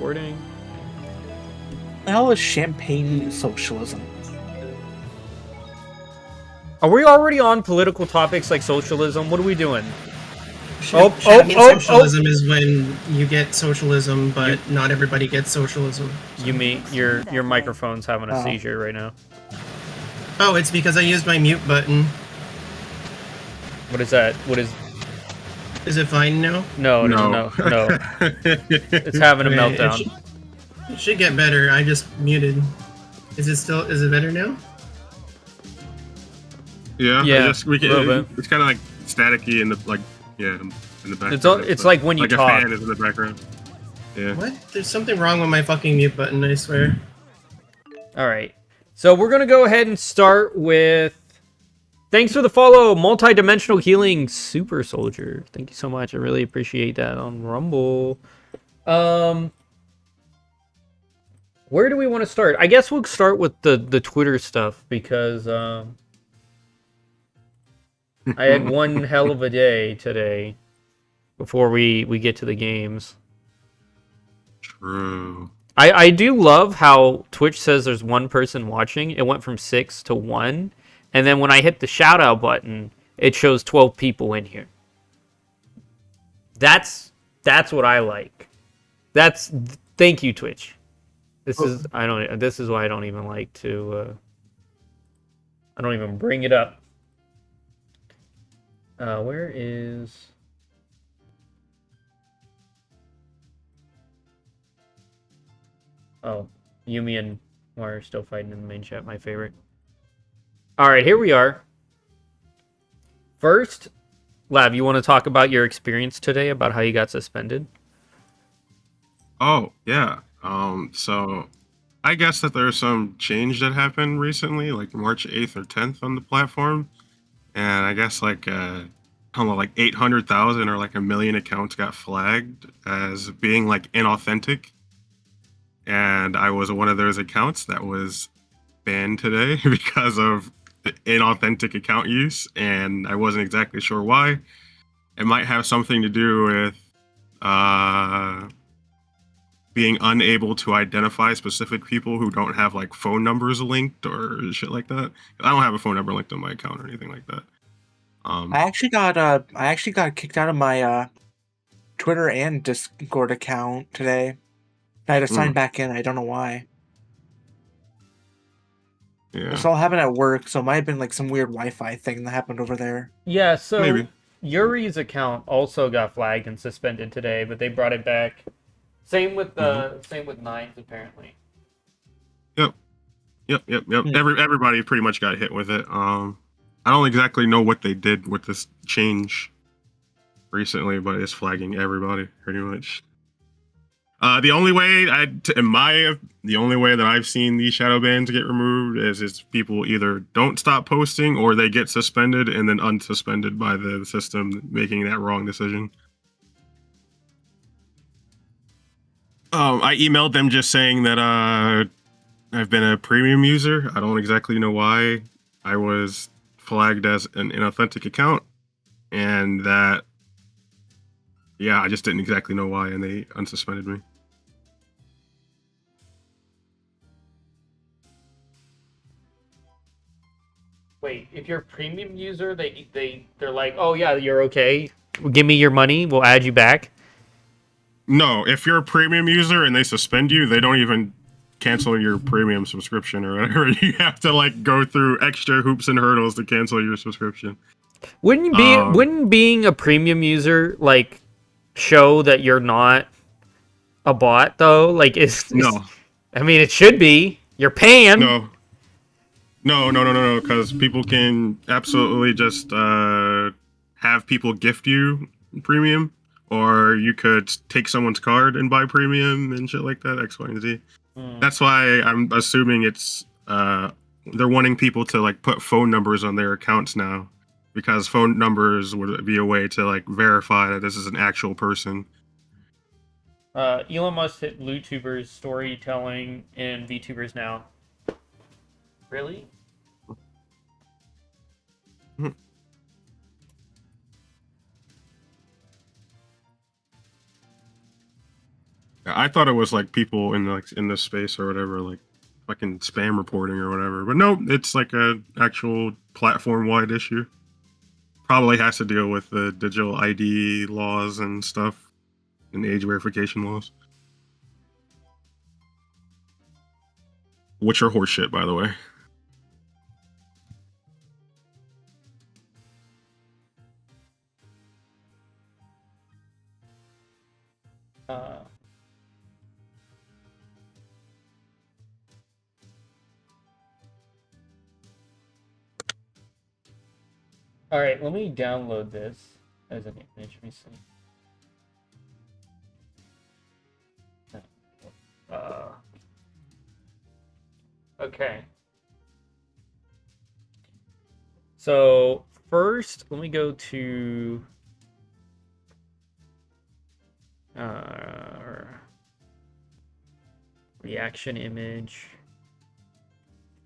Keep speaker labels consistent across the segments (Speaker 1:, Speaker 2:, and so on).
Speaker 1: recording.
Speaker 2: The hell is champagne socialism?
Speaker 1: Are we already on political topics like socialism? What are we doing?
Speaker 3: Socialism is when you get socialism, but not everybody gets socialism. So.
Speaker 1: You mean your microphone's having a seizure right now?
Speaker 3: Oh, it's because I used my mute button.
Speaker 1: What is that? What is?
Speaker 3: Is it fine now?
Speaker 1: No. It's having a meltdown.
Speaker 3: It should get better. I just muted. Is it better now?
Speaker 4: Yeah.
Speaker 1: It's
Speaker 4: kind of like staticky in the in the background.
Speaker 1: It's like when you
Speaker 4: talk.
Speaker 1: Like
Speaker 4: a fan is in the background. Yeah.
Speaker 3: What? There's something wrong with my fucking mute button, I swear.
Speaker 1: Alright. So we're gonna go ahead and start with... Thanks for the follow, Multidimensional Healing Super Soldier. Thank you so much. I really appreciate that on Rumble. Where do we want to start? I guess we'll start with the Twitter stuff, because I had one hell of a day today before we get to the games.
Speaker 4: True.
Speaker 1: I do love how Twitch says there's one person watching. It went from 6 to 1. And then when I hit the shout out button, it shows 12 people in here. That's what I like. Thank you, Twitch. This is why I don't even like to I don't even bring it up. Where is... Oh, Yumi and War are still fighting in the main chat, my favorite. Alright, here we are. First, Lav, you want to talk about your experience today, about how you got suspended?
Speaker 4: Oh, yeah. So I guess that there's some change that happened recently, like March 8th or 10th on the platform. And I guess like 800,000 or like 1 million accounts got flagged as being like inauthentic. And I was one of those accounts that was banned today because of inauthentic account use, and I wasn't exactly sure why. It might have something to do with being unable to identify specific people who don't have like phone numbers linked or shit like that. I don't have a phone number linked on my account or anything like that.
Speaker 2: I actually got kicked out of my Twitter and Discord account today. I had to sign back in. I don't know why.
Speaker 4: Yeah.
Speaker 2: This all happened at work, so it might have been like some weird Wi-Fi thing that happened over there.
Speaker 1: Yeah, so
Speaker 4: Maybe.
Speaker 1: Yuri's account also got flagged and suspended today, but they brought it back. Same with Nines, apparently.
Speaker 4: Yep. Everybody pretty much got hit with it. I don't exactly know what they did with this change recently, but it's flagging everybody pretty much. The only way that I've seen these shadow bans get removed is people either don't stop posting or they get suspended and then unsuspended by the system, making that wrong decision. I emailed them just saying that I've been a premium user. I don't exactly know why I was flagged as an inauthentic account, and that I just didn't exactly know why, and they unsuspended me.
Speaker 1: Wait, if you're a premium user, they're like, oh yeah, you're okay. Give me your money, we'll add you back.
Speaker 4: No, if you're a premium user and they suspend you, they don't even cancel your premium subscription or whatever. You have to like go through extra hoops and hurdles to cancel your subscription.
Speaker 1: Wouldn't being a premium user like show that you're not a bot though? Like
Speaker 4: No.
Speaker 1: I mean, it should be. You're paying.
Speaker 4: No, because people can absolutely just have people gift you premium, or you could take someone's card and buy premium and shit like that, X, Y, and Z. That's why I'm assuming it's they're wanting people to like put phone numbers on their accounts now, because phone numbers would be a way to like verify that this is an actual person.
Speaker 1: Elon Musk hit YouTubers storytelling in VTubers now. Really?
Speaker 4: I thought it was like people in this space or whatever, like fucking spam reporting or whatever. But no, it's like a actual platform wide issue. Probably has to deal with the digital ID laws and stuff, and age verification laws, which are horseshit, by the way.
Speaker 1: All right, let me download this as an image. Let me see. Okay. So first, let me go to reaction image,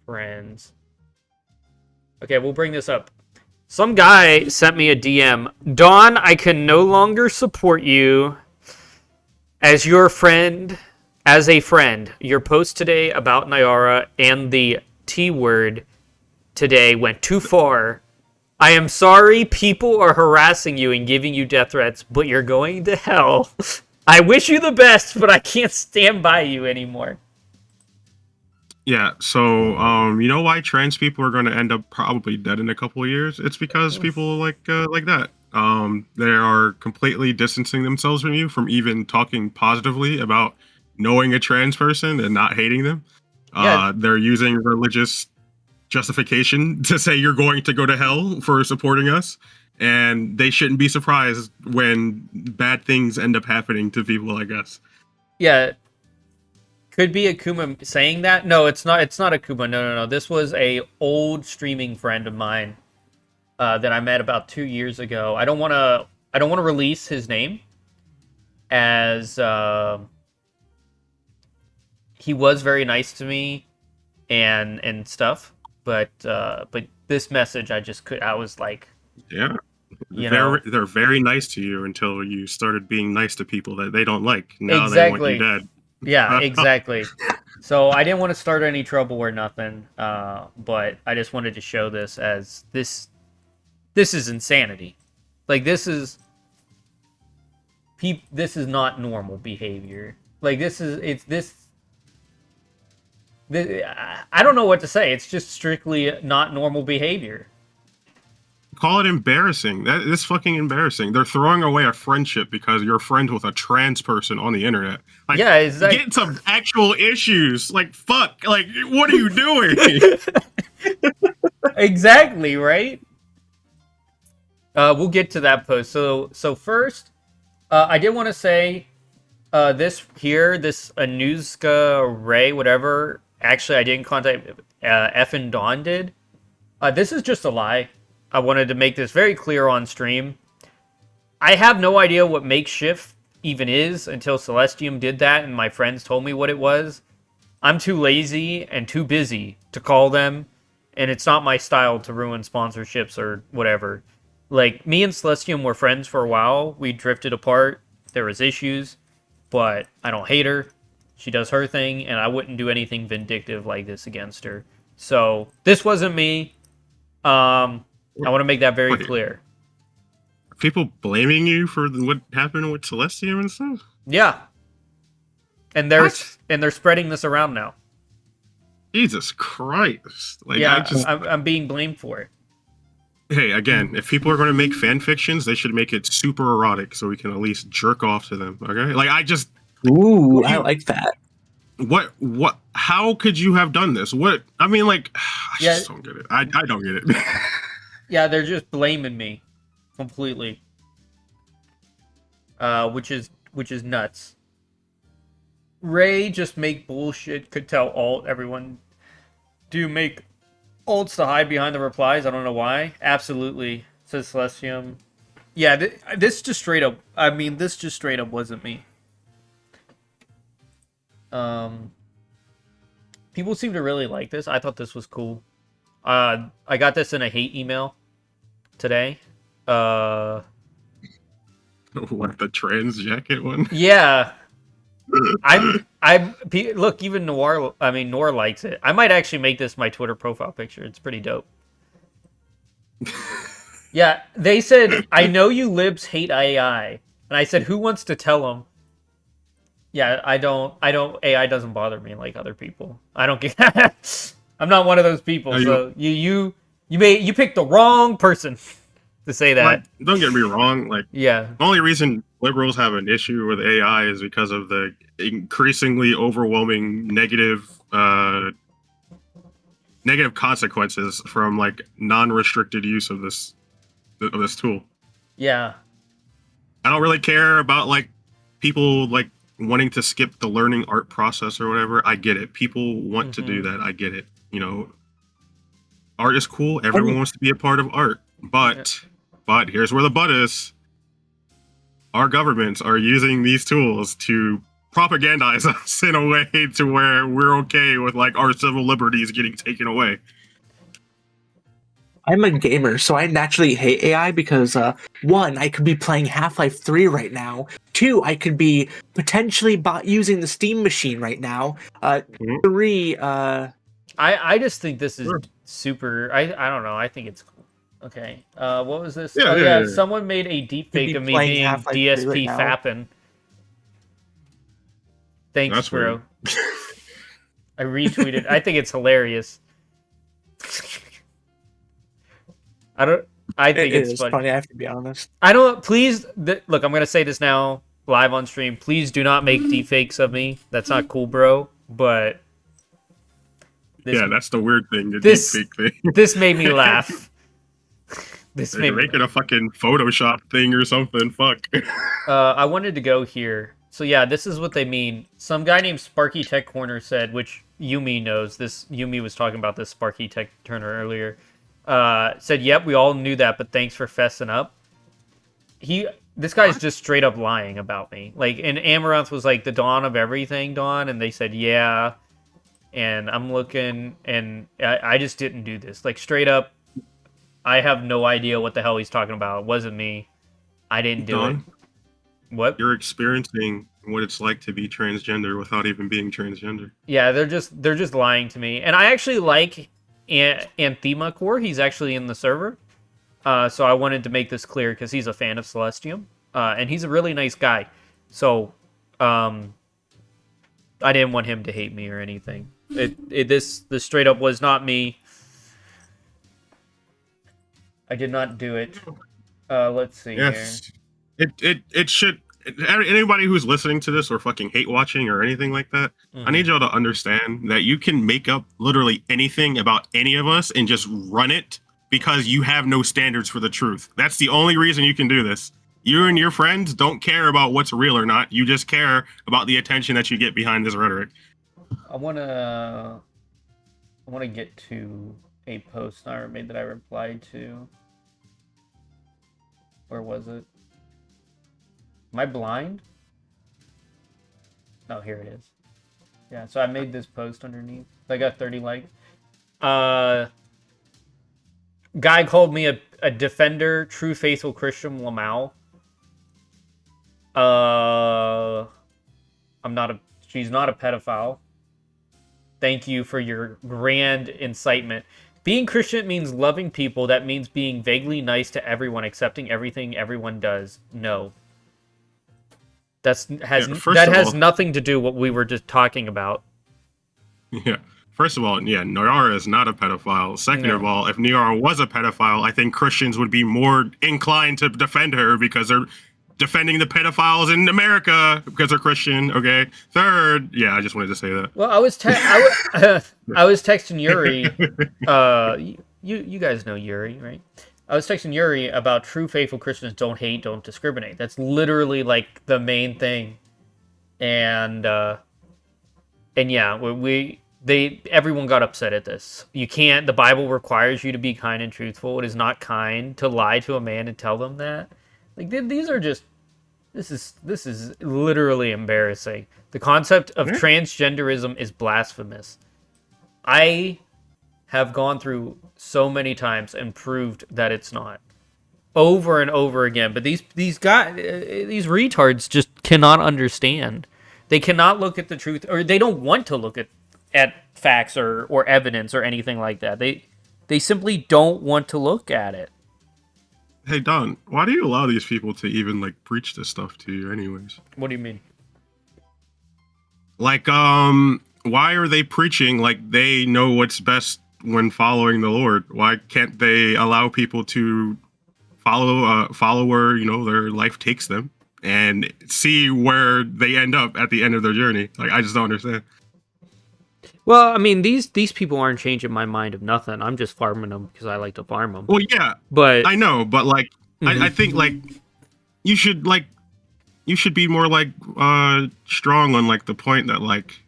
Speaker 1: friends. Okay, we'll bring this up. Some guy sent me a DM. Don, I can no longer support you as your friend, as a friend. Your post today about Nyara and the T word today went too far. I am sorry people are harassing you and giving you death threats, but you're going to hell. I wish you the best, but I can't stand by you anymore.
Speaker 4: Yeah, so you know why trans people are going to end up probably dead in a couple of years? It's because people like that. They are completely distancing themselves from you, from even talking positively about knowing a trans person and not hating them.
Speaker 1: Yeah.
Speaker 4: They're using religious justification to say you're going to go to hell for supporting us, and they shouldn't be surprised when bad things end up happening to people like us.
Speaker 1: Yeah. Could be Akuma saying that. No, it's not. It's not Akuma. No. This was a old streaming friend of mine that I met about 2 years ago. I don't want to release his name, as he was very nice to me and stuff. But this message, I was like,
Speaker 4: Yeah.
Speaker 1: know.
Speaker 4: They're very nice to you until you started being nice to people that they don't like. Now
Speaker 1: Exactly.
Speaker 4: they want you dead.
Speaker 1: Yeah, exactly. So I didn't want to start any trouble or nothing, but I just wanted to show this as this is insanity. Like, this is not normal behavior. Like, I don't know what to say. It's just strictly not normal behavior.
Speaker 4: Call it embarrassing. That is fucking embarrassing. They're throwing away a friendship because you're friends with a trans person on the internet. Like,
Speaker 1: yeah, exactly.
Speaker 4: Get some actual issues. Like, fuck. Like, what are you doing?
Speaker 1: Exactly, right? We'll get to that post. So first, I did want to say this Anuska Ray, whatever. Actually, I didn't contact F and Dawn did. This is just a lie. I wanted to make this very clear on stream. I have no idea what makeshift even is until Celestium did that and my friends told me what it was. I'm too lazy and too busy to call them, and it's not my style to ruin sponsorships or whatever. Like, me and Celestium were friends for a while. We drifted apart. There was issues, but I don't hate her. She does her thing, and I wouldn't do anything vindictive like this against her. So, this wasn't me. I want to make that very clear.
Speaker 4: People blaming you for what happened with Celestium and stuff?
Speaker 1: Yeah. And they're spreading this around now.
Speaker 4: Jesus Christ. Like,
Speaker 1: yeah, I'm being blamed for it.
Speaker 4: Hey, again, if people are going to make fan fictions, they should make it super erotic so we can at least jerk off to them, okay? Like,
Speaker 2: Ooh, I like that.
Speaker 4: What, how could you have done this? I mean, like, I just don't get it. I don't get it.
Speaker 1: Yeah, they're just blaming me completely. Which is nuts. Ray just make bullshit, could tell everyone do make ults to hide behind the replies. I don't know why. Absolutely, says Celestium. Yeah, this just straight up, this just straight up wasn't me. People seem to really like this. I thought this was cool. I got this in a hate email today.
Speaker 4: What, the trans jacket one?
Speaker 1: Yeah. look, even Noir likes it. I might actually make this my Twitter profile picture. It's pretty dope. Yeah, they said, I know you libs hate AI. And I said, who wants to tell them? Yeah, I don't, AI doesn't bother me like other people. I don't get, I'm not one of those people.
Speaker 4: No,
Speaker 1: So you picked the wrong person to say that.
Speaker 4: Like, don't get me wrong. Like,
Speaker 1: Yeah.
Speaker 4: the only reason liberals have an issue with AI is because of the increasingly overwhelming negative consequences from like non-restricted use of this tool.
Speaker 1: Yeah.
Speaker 4: I don't really care about like people like wanting to skip the learning art process or whatever. I get it. People want to do that. I get it. You know, art is cool. Everyone wants to be a part of art. But here's where the but is. Our governments are using these tools to propagandize us in a way to where we're okay with like our civil liberties getting taken away.
Speaker 2: I'm a gamer, so I naturally hate AI because, one, I could be playing Half-Life 3 right now. Two, I could be potentially using the Steam machine right now. Three,
Speaker 1: I just think this is super. I don't know. I think it's cool. Okay. What was this?
Speaker 4: Yeah.
Speaker 1: Someone made a deep
Speaker 2: Could
Speaker 1: fake
Speaker 2: be
Speaker 1: of me
Speaker 2: playing
Speaker 1: being
Speaker 2: Half-Life 3
Speaker 1: DSP
Speaker 2: right now.
Speaker 1: fapping. Thanks,
Speaker 4: That's
Speaker 1: bro.
Speaker 4: weird.
Speaker 1: I retweeted. I think it's hilarious. I think
Speaker 2: it
Speaker 1: it's
Speaker 2: is
Speaker 1: funny.
Speaker 2: I have to be honest.
Speaker 1: I don't. Please, look. I'm gonna say this now, live on stream. Please do not make deepfakes of me. That's not cool, bro. But
Speaker 4: Yeah, that's the weird thing. The
Speaker 1: this-
Speaker 4: deepfake thing.
Speaker 1: this made me laugh.
Speaker 4: They're making a fucking Photoshop thing or something. Fuck.
Speaker 1: I wanted to go here. So yeah, this is what they mean. Some guy named Sparky Tech Corner said, which Yumi knows. Yumi was talking about this Sparky Tech Turner earlier. Said, "Yep, we all knew that, but thanks for fessing up." This guy's just straight up lying about me. Like, and Amaranth was like the dawn of everything, Dawn, and they said, yeah. And I'm looking, and I just didn't do this. Like, straight up, I have no idea what the hell he's talking about. It wasn't me. I didn't do it. What?
Speaker 4: You're experiencing what it's like to be transgender without even being transgender.
Speaker 1: Yeah, they're just lying to me. And I actually like Anthema Core. He's actually in the server. So I wanted to make this clear because he's a fan of Celestium. And he's a really nice guy. So I didn't want him to hate me or anything. This straight up was not me. I did not do it. Let's see here.
Speaker 4: It should. Anybody who's listening to this or fucking hate watching or anything like that, I need y'all to understand that you can make up literally anything about any of us and just run it because you have no standards for the truth. That's the only reason you can do this. You and your friends don't care about what's real or not. You just care about the attention that you get behind this rhetoric.
Speaker 1: I wanna get to a post I made that I replied to. Where was it? Am I blind? Oh, here it is. Yeah, so I made this post underneath. I got 30 likes. Guy called me a defender, true faithful Christian Lamau. She's not a pedophile. Thank you for your grand incitement. Being Christian means loving people. That means being vaguely nice to everyone, accepting everything everyone does. No. That has nothing to do with what we were just talking about.
Speaker 4: Yeah. First of all, yeah, Noyara is not a pedophile. Second of all, if Noyara was a pedophile, I think Christians would be more inclined to defend her because they're defending the pedophiles in America because they're Christian. Okay. Third, yeah, I just wanted to say that.
Speaker 1: Well, I was texting Yuri. You guys know Yuri, right? I was texting Yuri about true faithful Christians don't hate, don't discriminate. That's literally like the main thing. And yeah, everyone got upset at this. You can't. The Bible requires you to be kind and truthful. It is not kind to lie to a man and tell them that. Like, these are just. This is literally embarrassing. The concept of transgenderism is blasphemous. I have gone through so many times and proved that it's not, over and over again. But these retards just cannot understand. They cannot look at the truth, or they don't want to look at facts or evidence or anything like that. They simply don't want to look at it.
Speaker 4: Hey Don, why do you allow these people to even like preach this stuff to you anyways?
Speaker 1: What do you mean?
Speaker 4: Like, why are they preaching like they know what's best when following the Lord? Why can't they allow people to follow where, you know, their life takes them and see where they end up at the end of their journey? Like, I just don't understand.
Speaker 1: Well, I mean, these people aren't changing my mind of nothing. I'm just farming them because I like to farm them.
Speaker 4: Well, yeah,
Speaker 1: but
Speaker 4: I know, but like, I think like you should be more like strong on like the point that like,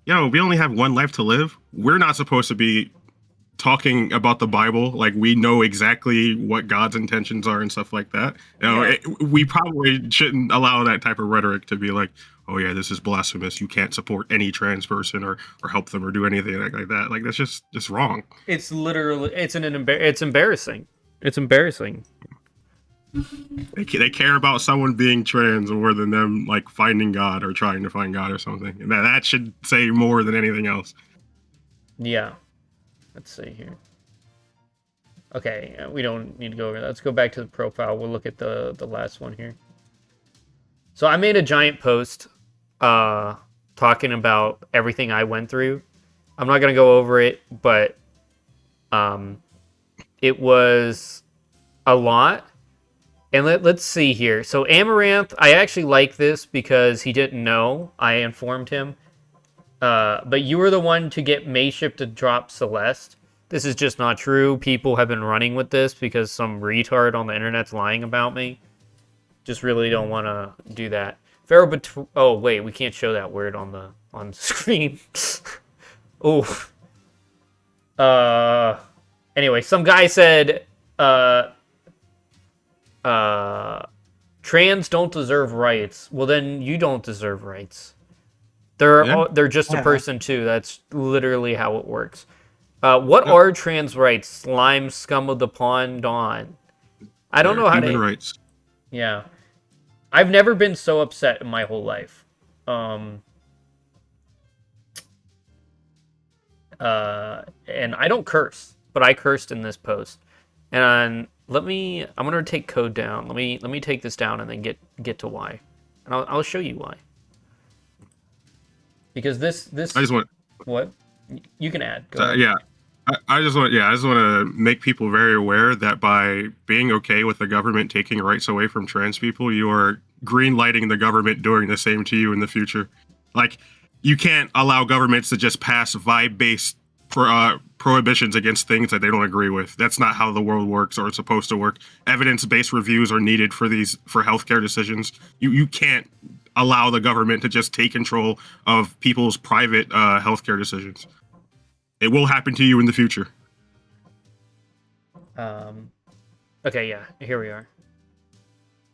Speaker 4: yo, we only have one life to live. We're not supposed to be talking about the Bible like we know exactly what God's intentions are and stuff like that. You know, we probably shouldn't allow that type of rhetoric to be like, oh yeah, this is blasphemous. You can't support any trans person or help them or do anything like that. Like that's just wrong.
Speaker 1: It's literally it's embarrassing. It's embarrassing.
Speaker 4: They care about someone being trans more than them like finding God or trying to find God or something. And that should say more than anything else.
Speaker 1: Yeah. Let's see here. Okay, we don't need to go over that. Let's go back to the profile. We'll look at the last one here. So I made a giant post talking about everything I went through. I'm not going to go over it, but it was a lot. And let's see here. So Amaranth, I actually like this because he didn't know. I informed him. But you were the one to get Mayship to drop Celeste. This is just not true. People have been running with this because some retard on the internet's lying about me. Just really don't want to do that. Oh wait, we can't show that word on the screen. Oh. Anyway, some guy said trans don't deserve rights. Well, then you don't deserve rights. They're just a person too. That's literally how it works. What are trans rights? Slime, scum of the pond, Dawn. I don't know how
Speaker 4: human rights.
Speaker 1: Yeah, I've never been so upset in my whole life. And I don't curse, but I cursed in this post. And I'm gonna take code down. Let me take this down and then get to why, and I'll show you why. Because this
Speaker 4: I just want
Speaker 1: what you can add.
Speaker 4: Yeah, I just want to make people very aware that by being okay with the government taking rights away from trans people, you are green lighting the government doing the same to you in the future. Like, you can't allow governments to just pass vibe-based prohibitions against things that they don't agree with. That's not how the world works or it's supposed to work. Evidence-based reviews are needed for healthcare decisions. You can't allow the government to just take control of people's private healthcare decisions. It will happen to you in the future.
Speaker 1: Okay, yeah, here we are.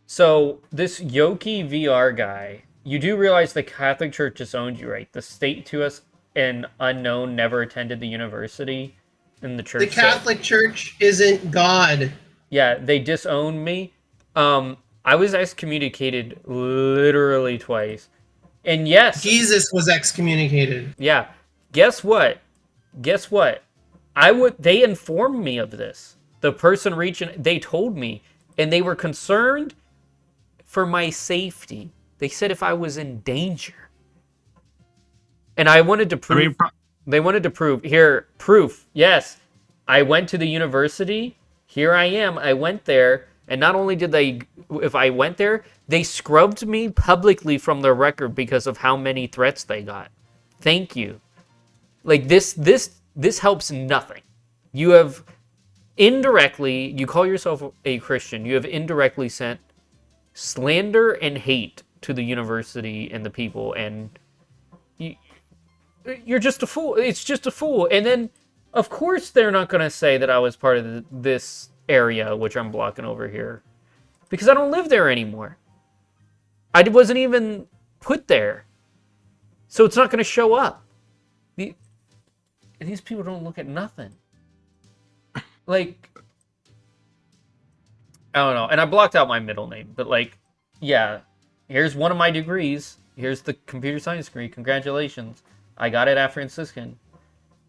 Speaker 1: So this Yoki VR guy, you do realize the Catholic Church disowned you, right? The state to us and unknown never attended the university, and the church.
Speaker 3: The Catholic Church isn't God.
Speaker 1: Yeah, they disowned me. I was excommunicated literally twice. And yes,
Speaker 3: Jesus was excommunicated.
Speaker 1: Yeah. Guess what? They informed me of this. The person they told me, and they were concerned for my safety. They said if I was in danger. And I wanted to prove they wanted to prove proof. Yes. I went to the university. Here I am. I went there. And not only did if I went there, they scrubbed me publicly from their record because of how many threats they got. Thank you. Like, this helps nothing. You have indirectly, you call yourself a Christian, you have indirectly sent slander and hate to the university and the people, and you're just a fool. It's just a fool. And then, of course, they're not going to say that I was part of this area, which I'm blocking over here, because I don't live there anymore. I wasn't even put there, so it's not going to show up. These people don't look at nothing. Like, I don't know. And I blocked out my middle name, but like, yeah, here's one of my degrees. Here's the computer science degree. Congratulations. I got it at Franciscan.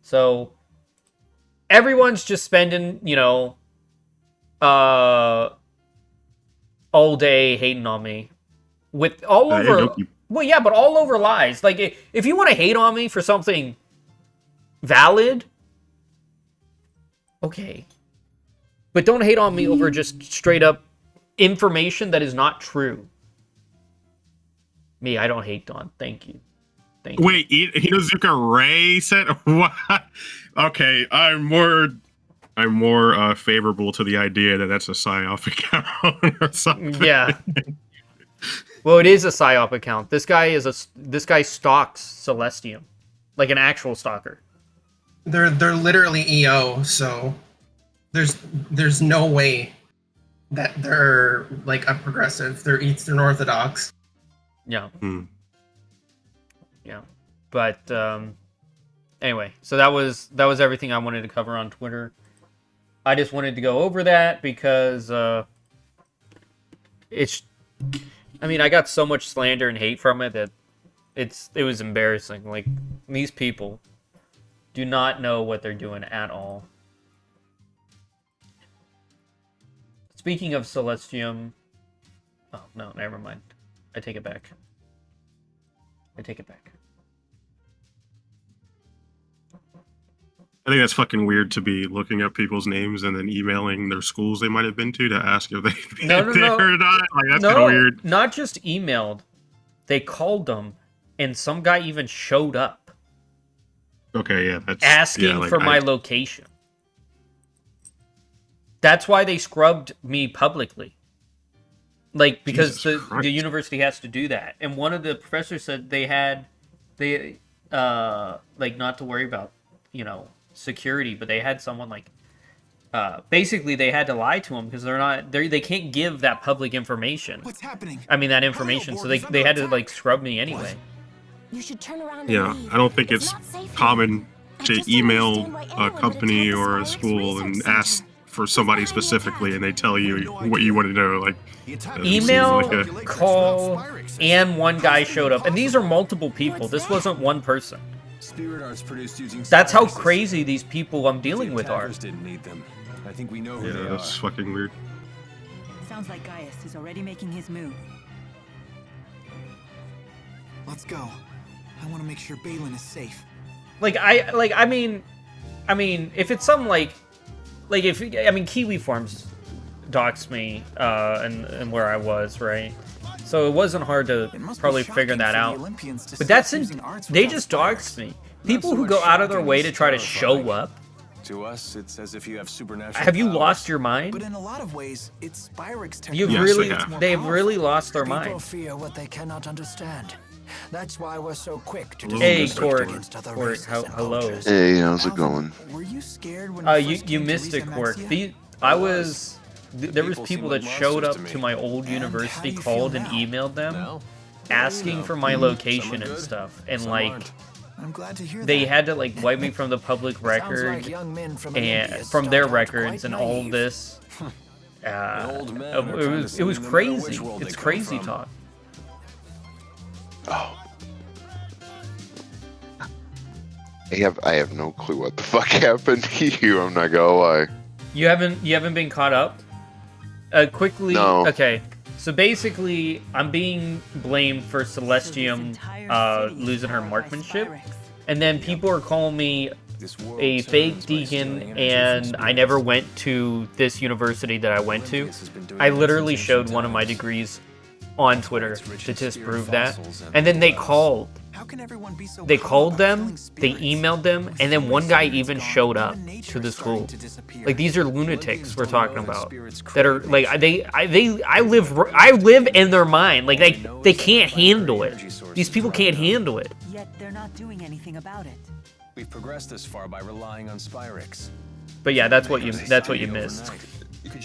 Speaker 1: So everyone's just spending, all day hating on me. With all over... Well, yeah, but all over lies. Like, if you want to hate on me for something valid, okay. But don't hate on me over just straight up information that is not true. Me, I don't hate Don. Thank you. Thank you.
Speaker 4: Wait, Hinozuka Ray said what? Okay, I'm more favorable to the idea that that's a psyop account or something.
Speaker 1: Yeah. Well, it is a psyop account. This guy stalks Celestium, like an actual stalker.
Speaker 3: They're literally EO, so there's no way that they're like a progressive. They're Eastern Orthodox.
Speaker 1: Yeah. Yeah. But anyway, so that was everything I wanted to cover on Twitter. I just wanted to go over that because I got so much slander and hate from it that it was embarrassing. Like, these people do not know what they're doing at all. Speaking of Celestium... Oh, no, never mind. I take it back.
Speaker 4: I think that's fucking weird to be looking up people's names and then emailing their schools they might have been to ask if they
Speaker 1: No.
Speaker 4: or not. Like, that's
Speaker 1: No,
Speaker 4: kind of weird.
Speaker 1: not just emailed. They called them, and some guy even showed up.
Speaker 4: Okay, yeah, that's
Speaker 1: asking for my location. That's why they scrubbed me publicly. Like, because the university has to do that. And one of the professors said they not to worry about, security, but they had someone basically they had to lie to them because they can't give that public information.
Speaker 5: What's happening?
Speaker 1: I mean, that information, so they had to scrub me anyway.
Speaker 6: You should turn around
Speaker 4: Yeah,
Speaker 6: and leave.
Speaker 4: I don't think it's
Speaker 6: not safe
Speaker 4: common
Speaker 6: I
Speaker 4: to
Speaker 6: just don't
Speaker 4: email
Speaker 6: understand why
Speaker 4: a
Speaker 6: anyone would
Speaker 4: company
Speaker 6: attack
Speaker 4: or a
Speaker 6: this
Speaker 4: school
Speaker 6: virus
Speaker 4: and
Speaker 6: research
Speaker 4: ask
Speaker 6: center.
Speaker 4: for somebody
Speaker 6: It's not an
Speaker 4: specifically,
Speaker 6: attack.
Speaker 4: and they tell you what you want to know. Like,
Speaker 1: Email,
Speaker 4: seems like
Speaker 1: call, and one guy showed up. And these are multiple people. This wasn't one person.
Speaker 5: Spirit arts produced using
Speaker 1: That's how
Speaker 5: Spire
Speaker 1: crazy these people I'm dealing with are.
Speaker 5: attackers didn't need them. I think we know who they
Speaker 4: yeah, that's
Speaker 5: are.
Speaker 4: fucking weird.
Speaker 7: Sounds like Gaius is already making his move.
Speaker 8: Let's go. I want to make sure Balin is safe.
Speaker 1: I mean, if it's some Kiwi Farms doxed me, and where I was, right? So it wasn't hard to probably figure that out. But they just doxed me. People who go out of their way to try to show up.
Speaker 5: To us, it's as if you have supernatural
Speaker 1: Have you
Speaker 5: powers.
Speaker 1: lost your mind?
Speaker 8: But in a lot of ways, it's Spyrix
Speaker 1: You've
Speaker 8: technology.
Speaker 4: Yes,
Speaker 1: they've really lost their
Speaker 9: People
Speaker 1: mind.
Speaker 9: fear what they cannot understand. That's why we're so quick to
Speaker 1: Hey,
Speaker 9: discriminate
Speaker 1: Quark.
Speaker 9: against other
Speaker 1: Quark,
Speaker 9: races and
Speaker 1: hello.
Speaker 9: cultures.
Speaker 10: Hey, how's it going?
Speaker 8: Were you scared when
Speaker 1: You missed it, Quark. There was people that showed up to my old university, called and emailed them,
Speaker 5: No?
Speaker 1: asking for my location and stuff, and
Speaker 5: Some aren't.
Speaker 8: I'm glad to hear
Speaker 1: they
Speaker 8: that.
Speaker 1: had to wipe me from the public
Speaker 9: Sounds
Speaker 1: record
Speaker 9: like young men from
Speaker 1: and
Speaker 9: Olympia
Speaker 1: from their
Speaker 9: start out
Speaker 1: records
Speaker 9: quite
Speaker 1: and all of
Speaker 9: naive.
Speaker 1: this.
Speaker 5: old men are trying to
Speaker 1: It was
Speaker 5: send them no matter
Speaker 1: crazy.
Speaker 5: which world
Speaker 1: It's
Speaker 5: they come
Speaker 1: crazy
Speaker 5: from.
Speaker 1: talk.
Speaker 10: Oh. I have no clue what the fuck happened to you, I'm not gonna lie.
Speaker 1: You haven't been caught up? Quickly.
Speaker 10: No.
Speaker 1: Okay. So basically, I'm being blamed for Celestium losing her marksmanship, and then people are calling me
Speaker 5: This world
Speaker 1: a
Speaker 5: turns
Speaker 1: fake
Speaker 5: by
Speaker 1: deacon,
Speaker 5: stealing energy
Speaker 1: and
Speaker 5: from
Speaker 1: I never
Speaker 5: spirits.
Speaker 1: went to this university that I went to.
Speaker 5: Olympus has been doing
Speaker 1: I
Speaker 5: that
Speaker 1: literally
Speaker 5: since
Speaker 1: showed
Speaker 5: ancient
Speaker 1: one of my
Speaker 5: times.
Speaker 1: degrees on Twitter
Speaker 5: It's rich
Speaker 1: to
Speaker 5: in spirit
Speaker 1: disprove that,
Speaker 5: fossils and
Speaker 1: and then they
Speaker 5: wells.
Speaker 1: called.
Speaker 8: How can everyone be so
Speaker 1: They
Speaker 8: calm
Speaker 1: called
Speaker 8: about
Speaker 1: them,
Speaker 8: killing
Speaker 1: they
Speaker 8: spirits?
Speaker 1: emailed them,
Speaker 8: When
Speaker 1: and then
Speaker 8: so
Speaker 1: one
Speaker 8: many
Speaker 1: guy
Speaker 8: spirits
Speaker 1: even
Speaker 8: gone,
Speaker 1: showed up
Speaker 8: even nature
Speaker 1: to the
Speaker 8: is starting
Speaker 1: school.
Speaker 8: to disappear.
Speaker 1: Like, these are lunatics
Speaker 5: Olympians
Speaker 1: we're
Speaker 5: don't
Speaker 1: talking
Speaker 5: know that
Speaker 1: about
Speaker 5: spirits
Speaker 1: that are
Speaker 5: crave
Speaker 1: like I live in their mind. Like they can't handle it. These people can't handle it.
Speaker 7: Yet they're not doing anything about it.
Speaker 5: We've progressed this far by relying on Spyrix.
Speaker 1: But yeah, that's what you missed.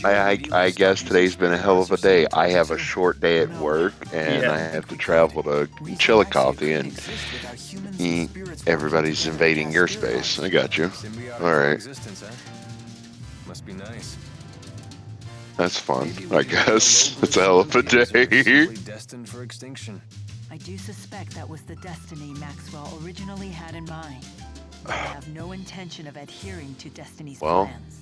Speaker 10: I guess today's been a hell of a day. I have a short day at work, and
Speaker 1: Yeah.
Speaker 10: I have to travel to Chillicothe, and everybody's invading your space. I got you. All right.
Speaker 5: Must be nice.
Speaker 10: That's fun, I guess. It's a hell of a day.
Speaker 5: Destined for extinction.
Speaker 7: I do suspect that was the destiny Maxwell originally had in mind. But I have no intention of adhering to Destiny's plans.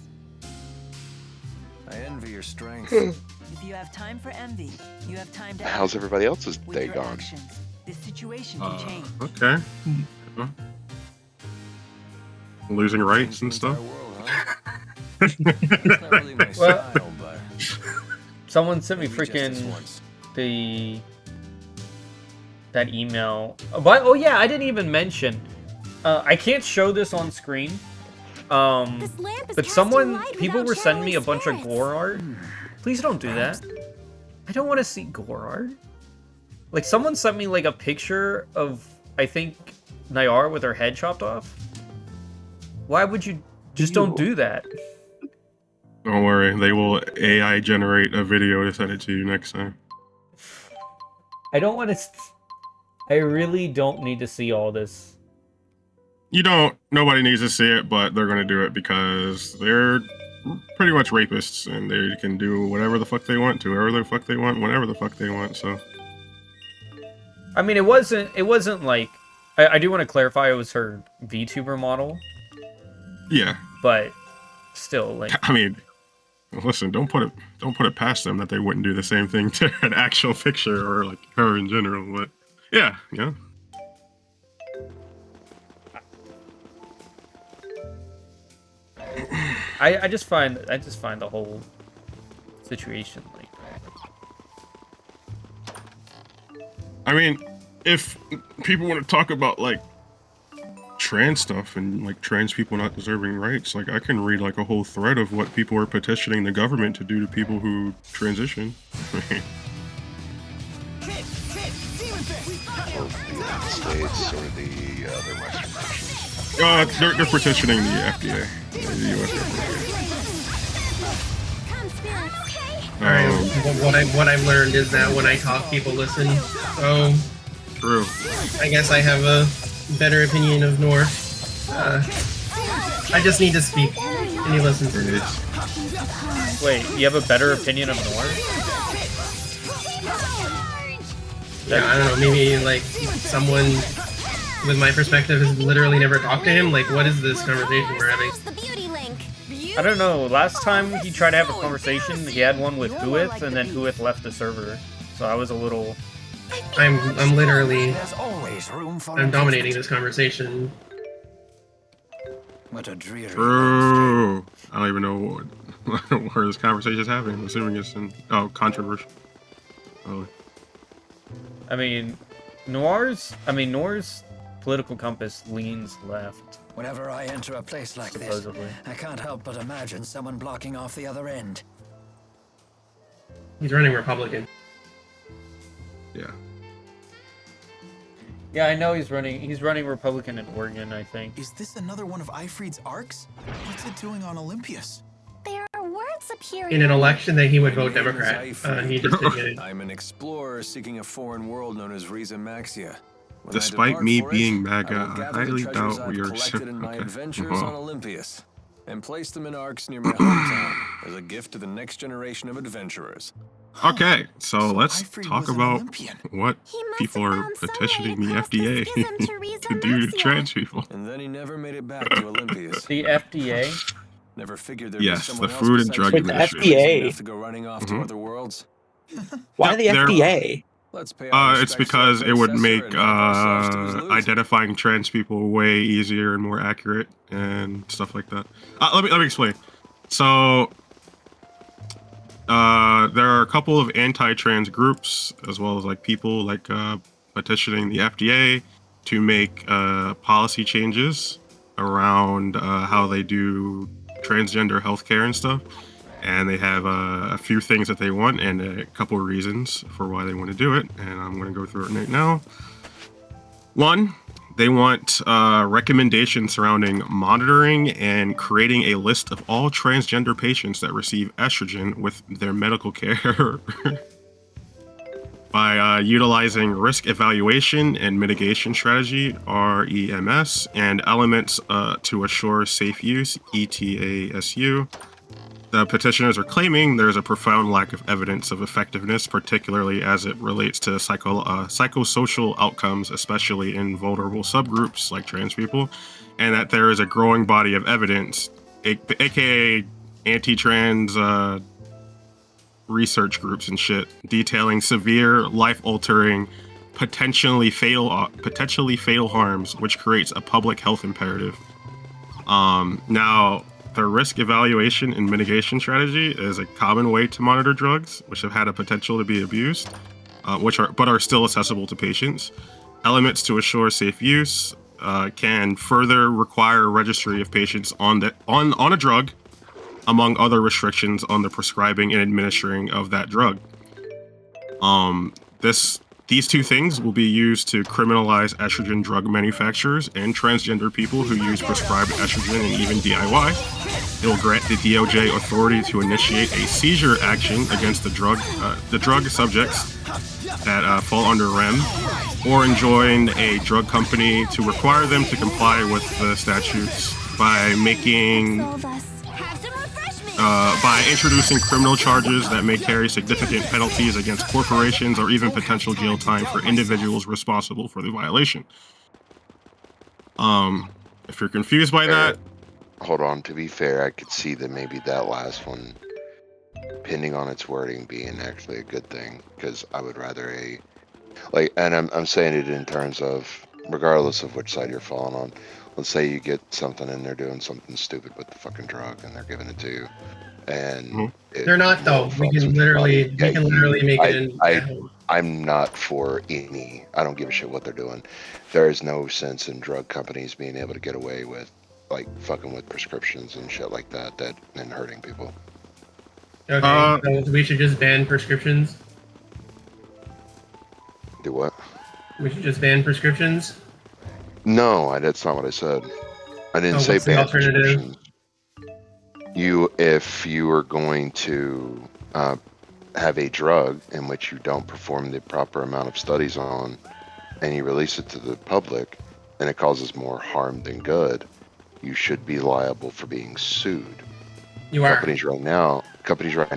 Speaker 5: I envy your strength.
Speaker 7: If you have time for envy, you have time to
Speaker 10: How's
Speaker 7: act.
Speaker 10: everybody else's
Speaker 7: With
Speaker 10: day
Speaker 7: your
Speaker 10: gone?
Speaker 7: actions, this situation can change.
Speaker 4: Okay. Losing rights and stuff.
Speaker 5: That's not really my style, but
Speaker 1: Someone sent me
Speaker 5: maybe just this
Speaker 1: freaking
Speaker 5: once.
Speaker 1: that email. But oh yeah, I didn't even mention. I can't show this on screen.
Speaker 6: This lamp is
Speaker 1: But
Speaker 6: casting light
Speaker 1: people
Speaker 6: without
Speaker 1: were sending me a
Speaker 6: channeling
Speaker 1: bunch of
Speaker 6: spirits.
Speaker 1: gore art. Please don't do that. I don't want to see gore art. Like someone sent me like a picture of, I think, Nayar with her head chopped off. Why would you just don't do that?
Speaker 4: Don't worry, they will AI generate a video to send it to you next time.
Speaker 1: I don't want to. I really don't need to see all this.
Speaker 4: You don't. Nobody needs to see it, but they're gonna do it because they're pretty much rapists, and they can do whatever the fuck they want to, wherever the fuck they want, whenever the fuck they want. So.
Speaker 1: I mean, it wasn't like. I do want to clarify it was her VTuber model,
Speaker 4: Yeah.
Speaker 1: but still, like.
Speaker 4: I mean, listen, don't put it past them that they wouldn't do the same thing to an actual picture or like her in general. But yeah.
Speaker 1: I just find the whole situation like.
Speaker 4: I mean, if people want to talk about like trans stuff and like trans people not deserving rights, like I can read like a whole thread of what people are petitioning the government to do to people who transition.
Speaker 10: States or the other Western
Speaker 4: They're petitioning the FDA, the U.S.
Speaker 3: All right. What I've learned is that when I talk, people listen. So
Speaker 4: True.
Speaker 3: I guess I have a better opinion of North. I just need to speak, and he listens to me.
Speaker 1: Wait, you have a better opinion of North?
Speaker 3: Yeah, I don't know. Maybe like someone with my perspective has literally never talked to him. Like, what is this conversation we're having?
Speaker 1: I don't know. Last time he tried to have a conversation, he had one with Huith, and then Huith left the server. So I was a little.
Speaker 3: I'm literally.
Speaker 9: There's always room for
Speaker 3: I'm dominating this conversation.
Speaker 9: What a dreary.
Speaker 4: True. I don't even know where this conversation is happening. I'm assuming it's in controversial. Oh.
Speaker 1: I mean, Noir's political compass leans left.
Speaker 9: Whenever I enter a place like
Speaker 1: supposedly.
Speaker 9: this, I can't help but imagine someone blocking off the other end.
Speaker 3: He's running Republican.
Speaker 4: Yeah.
Speaker 1: Yeah, I know he's running Republican in Oregon, I think.
Speaker 8: Is this another one of Ifreed's arcs? What's it doing on Olympius?
Speaker 6: There are words appearing.
Speaker 3: In an election that he would vote
Speaker 5: My name is
Speaker 3: Democrat.
Speaker 5: Ifreed.
Speaker 3: He just didn't get it.
Speaker 5: I'm an explorer seeking a foreign world known as Riza Maxia. When I
Speaker 4: Despite
Speaker 5: depart
Speaker 4: me
Speaker 5: for it,
Speaker 4: being
Speaker 5: I
Speaker 4: MAGA,
Speaker 5: will
Speaker 4: I
Speaker 5: gather the
Speaker 4: highly
Speaker 5: treasures
Speaker 4: doubt
Speaker 5: I've
Speaker 4: we are.
Speaker 5: collected in my
Speaker 4: Okay.
Speaker 5: adventures on Olympius, and place them in arcs near my hometown as a gift to the next generation of adventurers.
Speaker 4: Okay, so let's
Speaker 8: Ifreed
Speaker 4: talk
Speaker 8: was an
Speaker 4: about
Speaker 8: Olympian.
Speaker 4: what
Speaker 6: He must
Speaker 4: people
Speaker 6: have
Speaker 4: are
Speaker 6: found some way
Speaker 4: petitioning
Speaker 6: to
Speaker 4: the
Speaker 6: cross the
Speaker 4: FDA
Speaker 6: schism to Riza
Speaker 4: to do to
Speaker 6: Maxia.
Speaker 4: trans people.
Speaker 5: And then he never made it back to Olympius.
Speaker 1: The FDA.
Speaker 5: Never figured there'd
Speaker 4: Yes,
Speaker 5: be someone
Speaker 4: the
Speaker 5: else
Speaker 4: Food and
Speaker 5: besides
Speaker 4: Drug
Speaker 5: humans
Speaker 2: Administration.
Speaker 5: crazy
Speaker 2: FDA.
Speaker 5: enough to go running off to other worlds.
Speaker 2: Why
Speaker 4: Yep,
Speaker 2: the
Speaker 4: they're-
Speaker 2: FDA?
Speaker 5: Let's pay our
Speaker 4: It's
Speaker 5: respects to
Speaker 4: because
Speaker 5: our
Speaker 4: it would
Speaker 5: predecessor
Speaker 4: make
Speaker 5: and help ourselves to his loot.
Speaker 4: identifying trans people way easier and more accurate and stuff like that. Let me explain. So there are a couple of anti-trans groups as well as like people like petitioning the FDA to make policy changes around how they do transgender healthcare and stuff. And they have a few things that they want and a couple of reasons for why they want to do it. And I'm going to go through it right now. One, they want recommendations surrounding monitoring and creating a list of all transgender patients that receive estrogen with their medical care by utilizing risk evaluation and mitigation strategy, REMS, and elements to assure safe use, ETASU. The petitioners are claiming there's a profound lack of evidence of effectiveness, particularly as it relates to psychosocial outcomes, especially in vulnerable subgroups like trans people, and that there is a growing body of evidence, aka anti-trans research groups and shit, detailing severe, life-altering, potentially fatal harms, which creates a public health imperative. Now, the risk evaluation and mitigation strategy is a common way to monitor drugs, which have had a potential to be abused, but are still accessible to patients. Elements to assure safe use can further require registry of patients on a drug, among other restrictions on the prescribing and administering of that drug. These two things will be used to criminalize estrogen drug manufacturers and transgender people who use prescribed estrogen and even DIY. It will grant the DOJ authority to initiate a seizure action against the drug subjects that fall under REM, or enjoin a drug company to require them to comply with the statutes by introducing criminal charges that may carry significant penalties against corporations or even potential jail time for individuals responsible for the violation. If you're confused by that...
Speaker 10: Hold on, to be fair, I could see that maybe that last one, depending on its wording, being actually a good thing, because I would rather and I'm saying it in terms of, regardless of which side you're falling on, let's say you get something and they're doing something stupid with the fucking drug and they're giving it to you, and
Speaker 3: they're not though. We can literally make it.
Speaker 10: I'm not for any. I don't give a shit what they're doing. There is no sense in drug companies being able to get away with like fucking with prescriptions and shit like that and hurting people.
Speaker 3: Okay, so we should just ban prescriptions.
Speaker 10: Do what?
Speaker 3: We should just ban prescriptions.
Speaker 10: No, that's not what I said. I didn't say ban prescriptions. If you are going to have a drug in which you don't perform the proper amount of studies on, and you release it to the public, and it causes more harm than good, you should be liable for being sued.
Speaker 3: You are.
Speaker 10: Companies right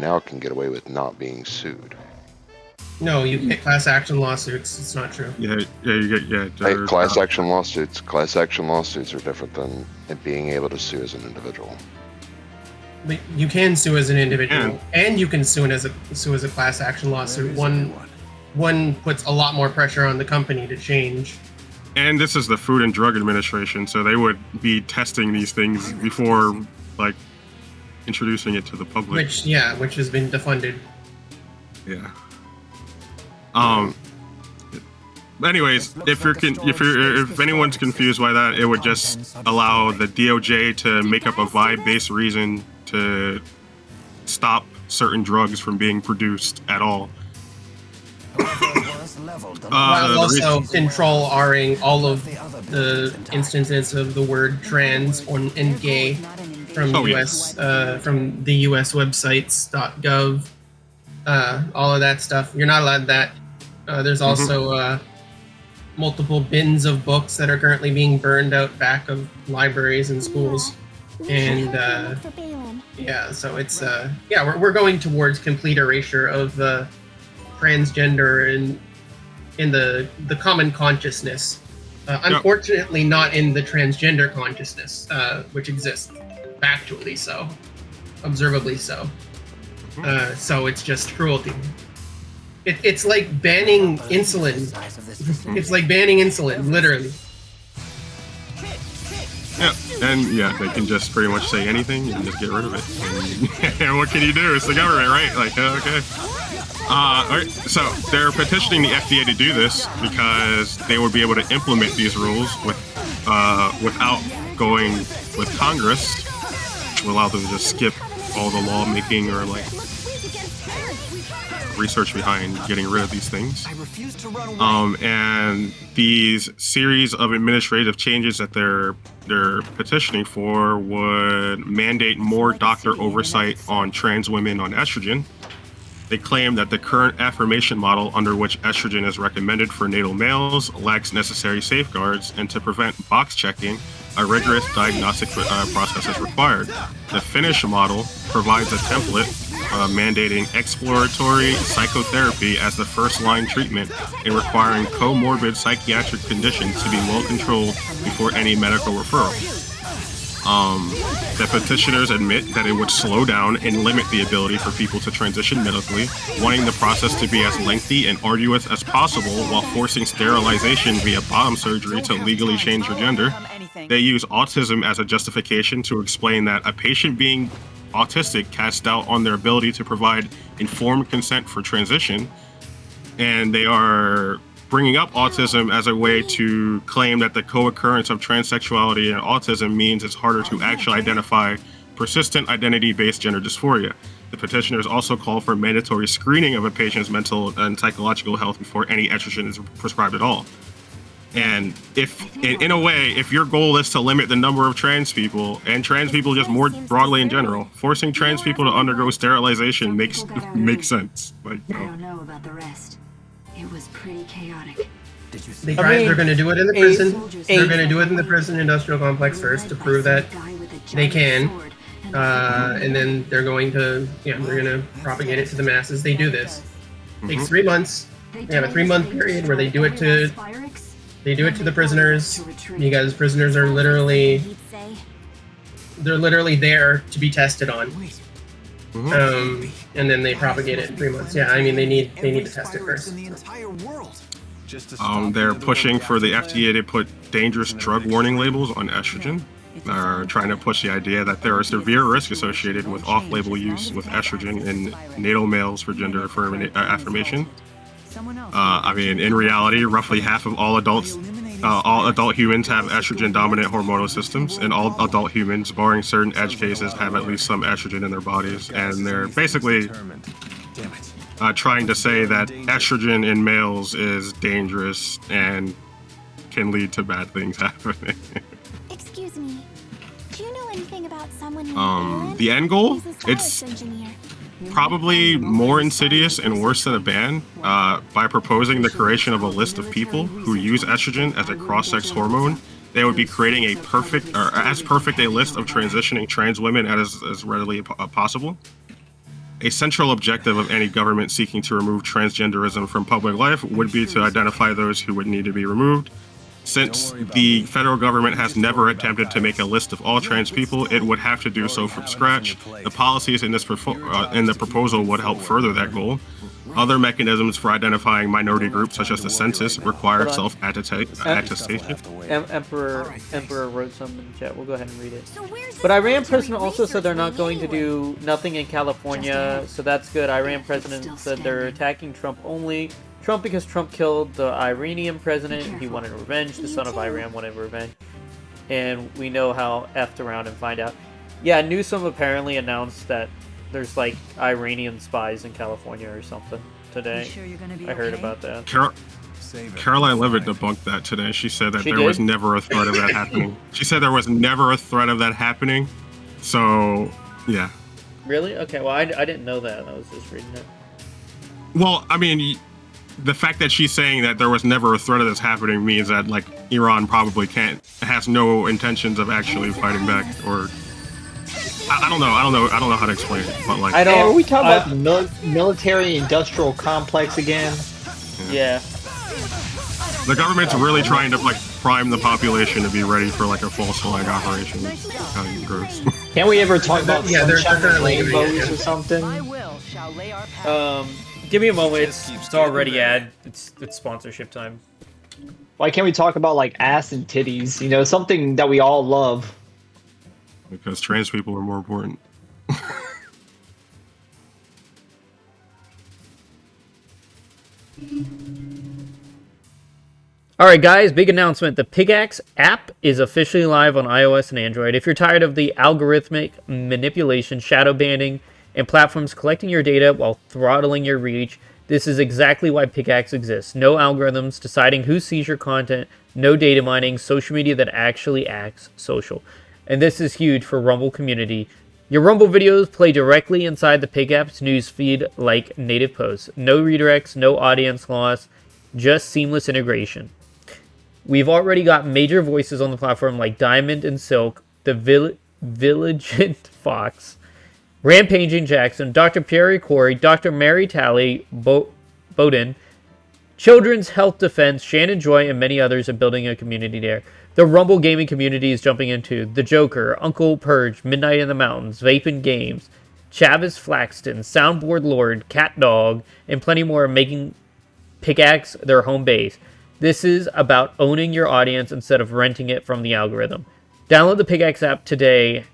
Speaker 10: now can get away with not being sued.
Speaker 3: No, you get class action lawsuits. It's not true.
Speaker 10: Class action lawsuits. Class action lawsuits are different than being able to sue as an individual.
Speaker 3: But you can sue as an individual, and you can sue as a class action lawsuit. One puts a lot more pressure on the company to change.
Speaker 4: And this is the Food and Drug Administration, so they would be testing these things before, like, introducing it to the public.
Speaker 3: Which has been defunded.
Speaker 4: Yeah. Anyways, if anyone's confused by that, it would just allow the DOJ to make up a vibe-based reason to stop certain drugs from being produced at all.
Speaker 3: While also control R-ing all of the instances of the word trans and gay from from the US websites.gov, all of that stuff. You're not allowed that. There's also multiple bins of books that are currently being burned out back of libraries and schools, and so it's we're going towards complete erasure of transgender in the common consciousness. Unfortunately, not in the transgender consciousness, which exists factually so, observably so. So it's just cruelty. It's like banning insulin. It's like banning insulin, literally.
Speaker 4: Yeah, they can just pretty much say anything and just get rid of it. And what can you do? It's the government, right? Like, okay. Alright, so they're petitioning the FDA to do this because they would be able to implement these rules without going with Congress, which will allow them to just skip all the lawmaking or like research behind getting rid of these things. And these series of administrative changes that they're petitioning for would mandate more doctor oversight on trans women on estrogen. They claim that the current affirmation model under which estrogen is recommended for natal males lacks necessary safeguards, and to prevent box checking, a rigorous diagnostic process is required. The Finnish model provides a template mandating exploratory psychotherapy as the first-line treatment and requiring comorbid psychiatric conditions to be well controlled before any medical referral. The petitioners admit that it would slow down and limit the ability for people to transition medically, wanting the process to be as lengthy and arduous as possible while forcing sterilization via bottom surgery to legally change your gender. They use autism as a justification to explain that a patient being autistic casts doubt on their ability to provide informed consent for transition, and they are bringing up autism as a way to claim that the co-occurrence of transsexuality and autism means it's harder to actually identify persistent identity-based gender dysphoria. The petitioners also call for mandatory screening of a patient's mental and psychological health before any estrogen is prescribed at all. And in a way, if your goal is to limit the number of trans people, and trans people just more broadly in general, forcing trans people to undergo sterilization makes sense. Like,
Speaker 6: I don't know about the rest. It was pretty chaotic.
Speaker 3: They're going to do it in the prison. They're going to do it in the prison industrial complex first to prove that they can, and then they're going to propagate it to the masses. They do this. It takes 3 months. They have a 3-month period where they do it to the prisoners, because prisoners are literally there to be tested on. And then they propagate it in 3 months. Yeah, I mean they need to test it first.
Speaker 4: They're pushing for the FDA to put dangerous drug warning labels on estrogen. They're trying to push the idea that there are severe risks associated with off-label use with estrogen in natal males for gender affirmation. I mean, in reality, roughly half of all adult humans have estrogen-dominant hormonal systems, and all adult humans, barring certain edge cases, have at least some estrogen in their bodies. And they're basically trying to say that estrogen in males is dangerous and can lead to bad things happening.
Speaker 6: Excuse me. Do you know anything about someone named
Speaker 4: The end goal?
Speaker 6: It's
Speaker 4: probably more insidious and worse than a ban by proposing the creation of a list of people who use estrogen as a cross-sex hormone. They would be creating as perfect a list of transitioning trans women as readily possible. A central objective of any government seeking to remove transgenderism from public life would be to identify those who would need to be removed. Since the federal government has never attempted to make a list of all trans people, it would have to do so from scratch. The policies in this in the proposal would help further that goal. Other mechanisms for identifying minority groups, such as the census, require self-attestation.
Speaker 1: Emperor wrote something in the chat. We'll go ahead and read it. But Iran president also said they're not going to do nothing in California, so that's good. Iran president said they're attacking Trump only. Trump because Trump killed the Iranian president. He wanted revenge. The son of Iran wanted revenge. And we know how effed around and find out. Yeah, Newsom apparently announced that there's like Iranian spies in California or something today. I heard about that.
Speaker 4: Caroline Levitt debunked that today. She said that there was never a threat of that happening. She said there was never a threat of that happening. So, yeah.
Speaker 1: Really? Okay, well, I didn't know that. I was just reading it.
Speaker 4: Well, I mean, the fact that she's saying that there was never a threat of this happening means that, like, Iran probably has no intentions of actually fighting back, or I don't know how to explain it, but like,
Speaker 11: are we talking about the military-industrial complex again?
Speaker 1: Yeah.
Speaker 4: The government's really trying to like prime the population to be ready for like a false flag operation. Kind of gross.
Speaker 11: Can't we ever talk about sunshine rainbows or something?
Speaker 1: Give me a moment. It's already it's sponsorship time.
Speaker 11: Why can't we talk about like ass and titties? You know, something that we all love.
Speaker 4: Because trans people are more important.
Speaker 1: Alright guys, big announcement. The Pickaxe app is officially live on iOS and Android. If you're tired of the algorithmic manipulation, shadow banning, and platforms collecting your data while throttling your reach, this is exactly why Pickaxe exists. No algorithms deciding who sees your content, no data mining, social media that actually acts social. And this is huge for Rumble community. Your Rumble videos play directly inside the Pickaxe newsfeed like native posts. No redirects, no audience loss, just seamless integration. We've already got major voices on the platform like Diamond and Silk, the Vigilant Fox, Rampaging Jackson, Dr. Pierre Corey, Dr. Mary Talley, Bowden, Children's Health Defense, Shannon Joy, and many others are building a community there. The Rumble gaming community is jumping into The Joker, Uncle Purge, Midnight in the Mountains, Vapin Games, Chavis Flaxton, Soundboard Lord, Cat Dog, and plenty more, making Pickaxe their home base. This is about owning your audience instead of renting it from the algorithm. Download the Pickaxe app today,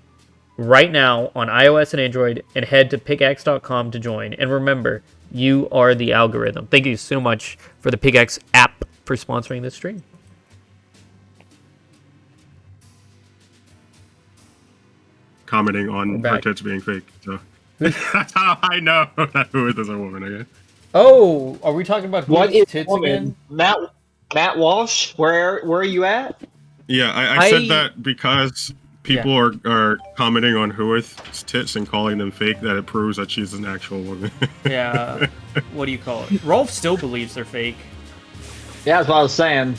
Speaker 1: right now, on iOS and Android, and head to pickaxe.com to join. And remember, you are the algorithm. Thank you so much for the Pickaxe app for sponsoring this stream.
Speaker 4: Commenting on her tits being fake. So that's how I know that Huith is a woman, I guess.
Speaker 1: Oh, are we talking about
Speaker 11: what is
Speaker 1: tits
Speaker 11: woman?
Speaker 1: again?
Speaker 11: Matt Walsh, where are you at?
Speaker 4: Yeah, I said that because people are commenting on Huith's tits and calling them fake, that it proves that she's an actual woman.
Speaker 1: Yeah. What do you call it? Rolf still believes they're fake.
Speaker 11: Yeah, that's what I was saying.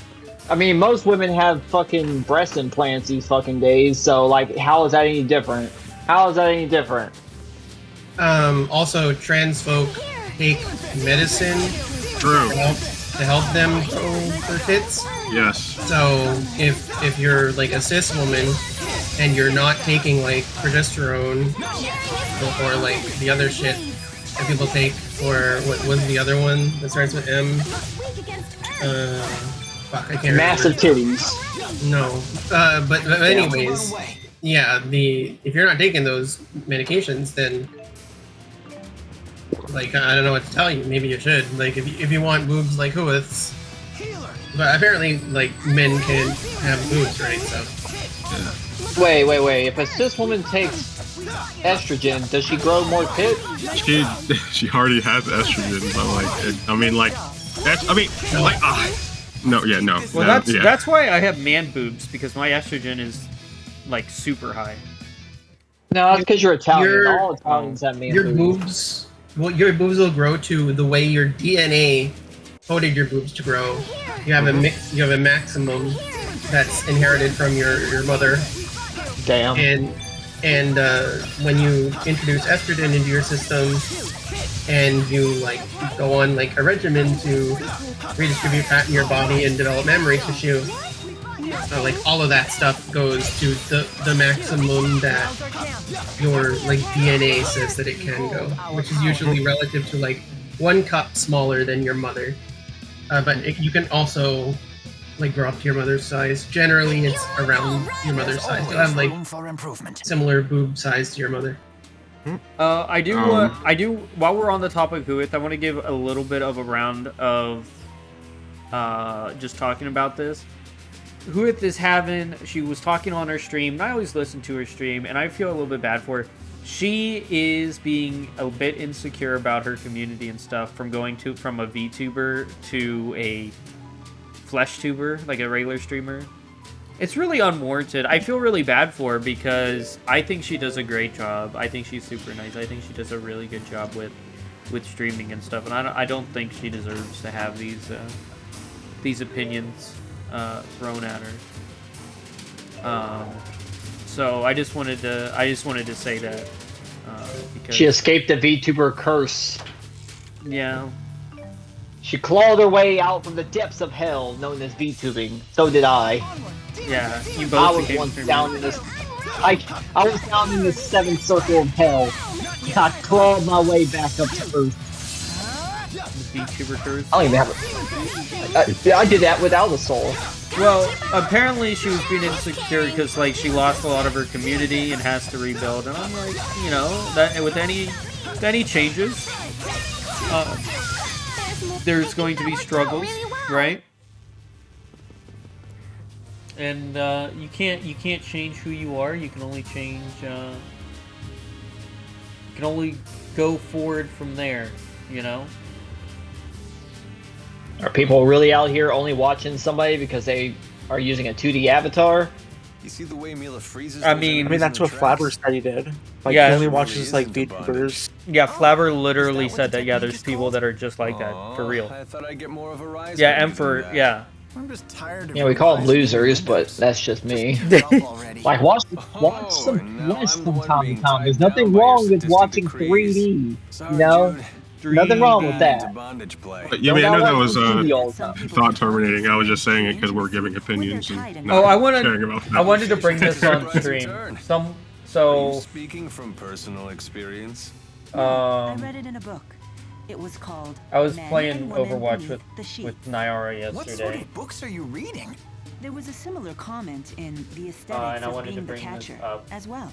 Speaker 11: I mean, most women have fucking breast implants these fucking days, so, like, how is that any different? How is that any different?
Speaker 3: Also, trans folk take medicine to help them grow their tits.
Speaker 4: Yes.
Speaker 3: So, if you're, like, a cis woman and you're not taking, like, progesterone or like, the other shit that people take, or what was the other one that starts with M? Fuck, I can't
Speaker 11: Massive
Speaker 3: remember.
Speaker 11: titties.
Speaker 3: No. But anyways, yeah, if you're not taking those medications, then, like, I don't know what to tell you. Maybe you should. Like, if you want boobs like Huith's. But apparently, like, men can have boobs, right? So.
Speaker 11: Wait. If a cis woman takes estrogen, does she grow more tits?
Speaker 4: She already has estrogen, but
Speaker 1: Well, that's why I have man boobs, because my estrogen is like super high.
Speaker 11: No, that's because you're Italian. All Italians have man boobs.
Speaker 3: Your boobs will grow to the way your DNA coded your boobs to grow. You have you have a maximum that's inherited from your mother.
Speaker 11: Damn.
Speaker 3: And when you introduce estrogen into your system, and you like go on like a regimen to redistribute fat in your body and develop memory tissue, like all of that stuff goes to the maximum that your like DNA says that it can go, which is usually relative to like 1 cup smaller than your mother. But you can also like grow up to your mother's size. Generally, it's around your mother's size. You'll have like similar boob size to your mother.
Speaker 1: I do. While we're on the topic of Huith, I want to give a little bit of a round of just talking about this. Huith is she was talking on her stream, and I always listen to her stream, and I feel a little bit bad for her. She is being a bit insecure about her community and stuff from going from a VTuber to a flesh tuber, like a regular streamer. It's really unwarranted. I feel really bad for her because I think she does a great job. I think she's super nice. I think she does a really good job with streaming and stuff, and I don't think she deserves to have these opinions thrown at her. So I just wanted to say that because
Speaker 11: she escaped the VTuber curse.
Speaker 1: Yeah.
Speaker 11: She clawed her way out from the depths of hell known as VTubing. So did I.
Speaker 1: Yeah, you both.
Speaker 11: I was once down in this. I was down in the 7th circle of hell. I clawed my way back up to Earth.
Speaker 1: The VTuber curse.
Speaker 11: I don't even have it. I did that without a soul.
Speaker 1: Well, apparently she was being insecure because like she lost a lot of her community and has to rebuild. And I'm like, you know, that with any changes, there's going to be struggles, right? And you can't change who you are. You can only change. You can only go forward from there. You know.
Speaker 11: Are people really out here only watching somebody because they are using a 2D avatar?
Speaker 5: You see the way Mila freezes.
Speaker 2: I mean that's what Flabber said he did. Like,
Speaker 1: yeah,
Speaker 2: he only watches like VTubers.
Speaker 1: Yeah, Flabber literally said that. Yeah, there's people that are just like that for real.
Speaker 5: I thought I'd get more of a rise.
Speaker 1: Yeah, and for
Speaker 9: I'm just tired of
Speaker 11: Yeah, we call them losers, but that's just me. Like, watch some time to time. There's nothing wrong with watching 3D, you know? Nothing wrong with that.
Speaker 4: But, yeah, I mean, I know that was thought terminating. I was just saying it because we're giving opinions and not caring about that.
Speaker 1: I wanted to bring this on stream.
Speaker 5: Speaking from personal experience.
Speaker 7: I read it in a book. It was called.
Speaker 1: I was
Speaker 7: Men
Speaker 1: playing
Speaker 7: and Women
Speaker 1: Overwatch
Speaker 7: Beneath
Speaker 1: with Nyara yesterday.
Speaker 9: What sort of books are you reading?
Speaker 7: There was a similar comment in The Aesthetics of Being the Catcher as well.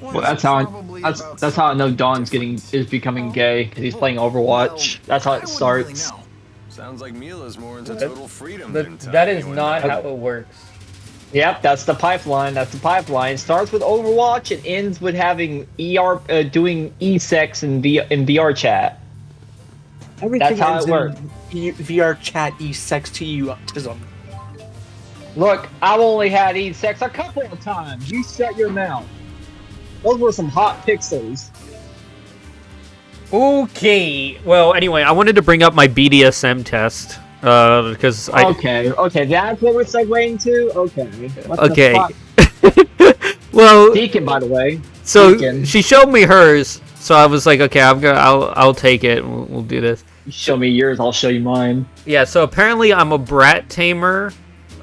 Speaker 11: Well, that's how I know Don's is becoming gay, because he's playing Overwatch. That's how it starts.
Speaker 5: Sounds like Mila's more into total freedom
Speaker 1: That is not how it works.
Speaker 11: Yep, that's the pipeline. That's the pipeline. It starts with Overwatch and ends with having doing e-sex in VR chat.
Speaker 2: Everything
Speaker 11: That's how
Speaker 2: ends
Speaker 11: it works.
Speaker 2: in VR chat, e-sex to you, autism.
Speaker 11: Look, I've only had e-sex a couple of times. You shut your mouth. Those were some hot pixels.
Speaker 1: Okay. Well, anyway, I wanted to bring up my BDSM test. Because
Speaker 11: Okay, that's what we're segueing to? Okay.
Speaker 1: Well,
Speaker 11: Deacon, by the way.
Speaker 1: So
Speaker 11: Deacon.
Speaker 1: she showed me hers, so I was like, okay, I'll take it. And we'll do this.
Speaker 11: You show me yours, I'll show you mine.
Speaker 1: Yeah. So apparently, I'm a brat tamer,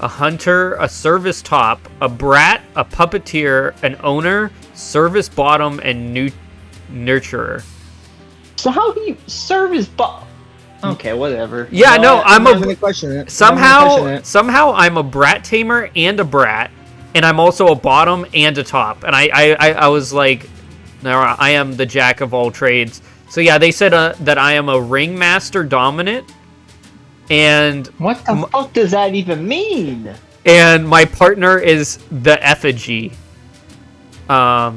Speaker 1: a hunter, a service top, a brat, a puppeteer, an owner, service bottom, and nurturer.
Speaker 11: So how do you service bottom? Okay, whatever.
Speaker 1: Yeah, no, I'm
Speaker 11: somehow
Speaker 1: I'm a brat tamer and a brat, and I'm also a bottom and a top. And I was like, no, I am the jack of all trades. So yeah, they said that I am a ringmaster dominant, and
Speaker 11: what the fuck does that even mean?
Speaker 1: And my partner is the effigy.
Speaker 11: What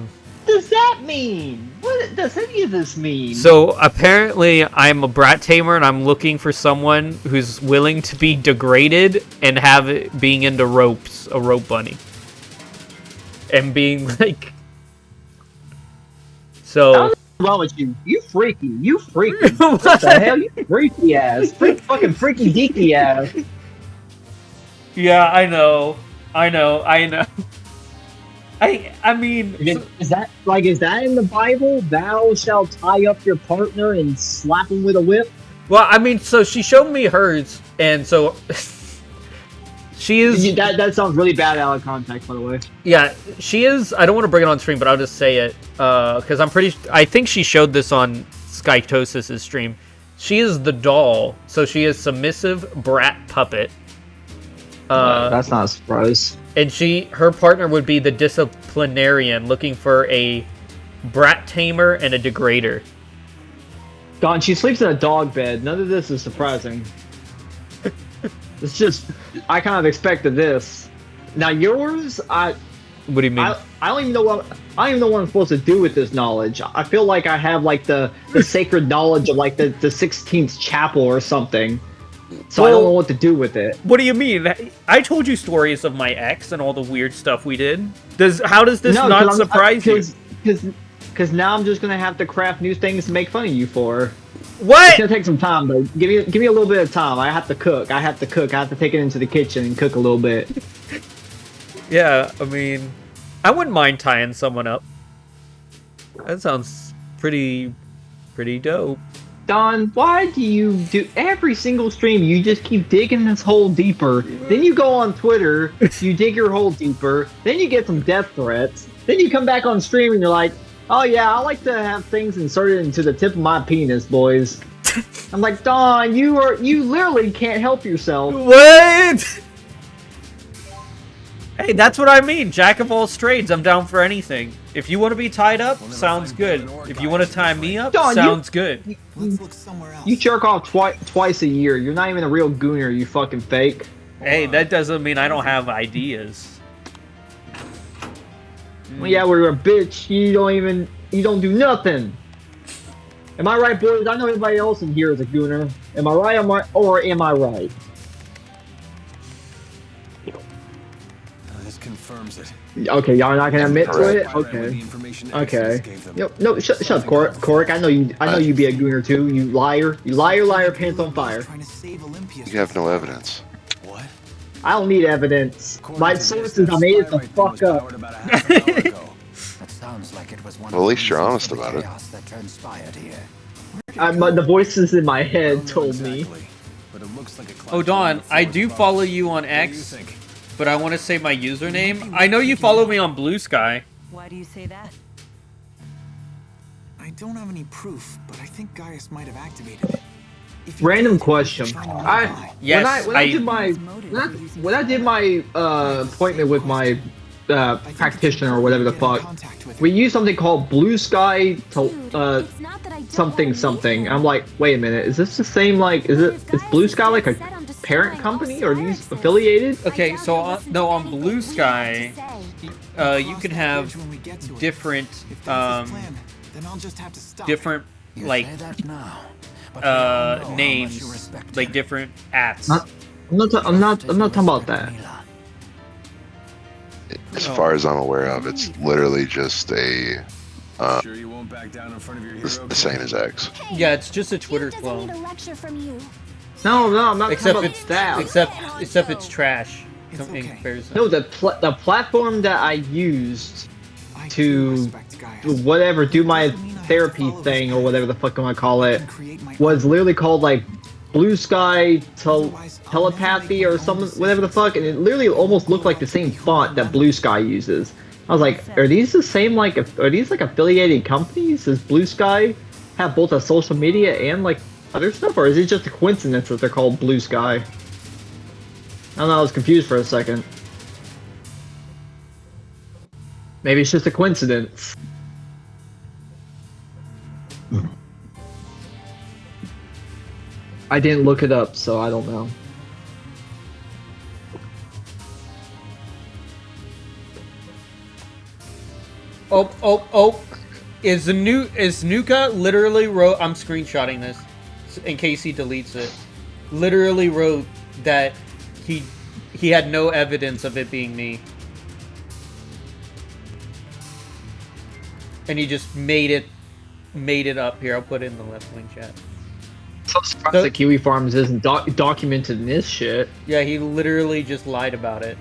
Speaker 11: does that mean? What does any of this mean?
Speaker 1: So apparently I'm a brat tamer and I'm looking for someone who's willing to be degraded and have it being into ropes, a rope bunny. And being like... So...
Speaker 11: What's wrong with you? You freaky. What the hell? You freaky ass. Fucking freaky deaky ass.
Speaker 1: Yeah, I know. I mean,
Speaker 11: is that in the Bible? Thou shalt tie up your partner and slap him with a whip.
Speaker 1: Well, I mean, so she showed me hers, and so she is.
Speaker 11: That sounds really bad out of context, by the way.
Speaker 1: Yeah, she is. I don't want to bring it on stream, but I'll just say it because I think she showed this on Skytosis' stream. She is the doll, so she is submissive brat puppet.
Speaker 11: That's not a surprise.
Speaker 1: And her partner would be the disciplinarian, looking for a brat tamer and a degrader.
Speaker 11: Don, she sleeps in a dog bed. None of this is surprising. It's just, I kind of expected this. Now yours,
Speaker 1: What do you mean?
Speaker 11: I don't even know what I'm supposed to do with this knowledge. I feel like I have like the sacred knowledge of like the 16th chapel or something. So I don't know what to do with it.
Speaker 1: What do you mean? I told you stories of my ex and all the weird stuff we did. How does this not surprise you?
Speaker 11: Because now I'm just gonna have to craft new things to make fun of you for.
Speaker 1: What?
Speaker 11: It's gonna take some time though. Give me a little bit of time. I have to cook. I have to take it into the kitchen and cook a little bit.
Speaker 1: Yeah, I mean, I wouldn't mind tying someone up. That sounds pretty dope.
Speaker 11: Don, why do you do every single stream? You just keep digging this hole deeper. Then you go on Twitter, you dig your hole deeper. Then you get some death threats. Then you come back on stream and you're like, "Oh yeah, I like to have things inserted into the tip of my penis, boys." I'm like, Don, you literally can't help yourself.
Speaker 1: What? Hey, that's what I mean. Jack of all trades. I'm down for anything. If you want to be tied up, sounds good. If you want to tie me up,
Speaker 11: Don,
Speaker 1: sounds good.
Speaker 8: Let's look somewhere else.
Speaker 11: You jerk off twice a year. You're not even a real gooner, you fucking fake.
Speaker 1: Hey, that doesn't mean I don't have ideas.
Speaker 11: Well, yeah, we're a bitch. You don't do nothing. Am I right, boys? I know everybody else in here is a gooner. Am I right or am I right?
Speaker 5: This confirms it.
Speaker 11: Okay, y'all are not gonna admit to it? Okay. Okay. Yep. No, shut up, Cork. I know you be a gooner too. You liar, pants on fire.
Speaker 10: You have no evidence.
Speaker 5: What?
Speaker 11: I don't need evidence. My sources, I made it the fuck up.
Speaker 9: That sounds like it was one
Speaker 10: Well, at
Speaker 9: of
Speaker 10: least
Speaker 9: the
Speaker 10: you're
Speaker 9: reasons
Speaker 10: honest
Speaker 9: for the
Speaker 10: about it.
Speaker 9: chaos that transpired here.
Speaker 11: The voices in my head told me.
Speaker 1: Oh, Dawn, I do follow you on X, but I want to say my username. I know you follow me on Blue Sky.
Speaker 7: Why do you say that?
Speaker 8: I don't have any proof, but I think Gaius might have activated it.
Speaker 11: Random question.
Speaker 1: Yes,
Speaker 11: when I did my appointment with my practitioner or whatever the fuck, we used something called Blue Sky to something. I'm like, wait a minute, is this the same? Like, is Blue Sky like a parent company, or are these affiliated?
Speaker 1: Okay, so on Blue Sky, you can have different like names, like different apps.
Speaker 11: I'm not talking about that.
Speaker 10: As far as I'm aware of, it's literally just a the same as X.
Speaker 1: Yeah, it's just a Twitter clone.
Speaker 11: No, I'm not
Speaker 1: except
Speaker 11: talking
Speaker 1: it's
Speaker 11: about that.
Speaker 1: except it's trash in comparison.
Speaker 11: No, the platform that I used to do my therapy thing or whatever the fuck I'm gonna call it was literally called like Blue Sky Telepathy or something, whatever the fuck, and it literally almost looked like the same font that Blue Sky uses. I was like, are these the same, like, are these like affiliated companies? Does Blue Sky have both a social media and like other stuff, or is it just a coincidence that they're called Blue Sky? I don't know, I was confused for a second. Maybe it's just a coincidence. I didn't look it up, so I don't know.
Speaker 1: Oh! Is Nuka literally wrote? I'm screenshotting this in case he deletes it. Literally wrote that he had no evidence of it being me, and he just made it up. Here, I'll put it in the left wing chat.
Speaker 11: So surprised that Kiwi Farms isn't documented in this shit.
Speaker 1: Yeah, he literally just lied about it.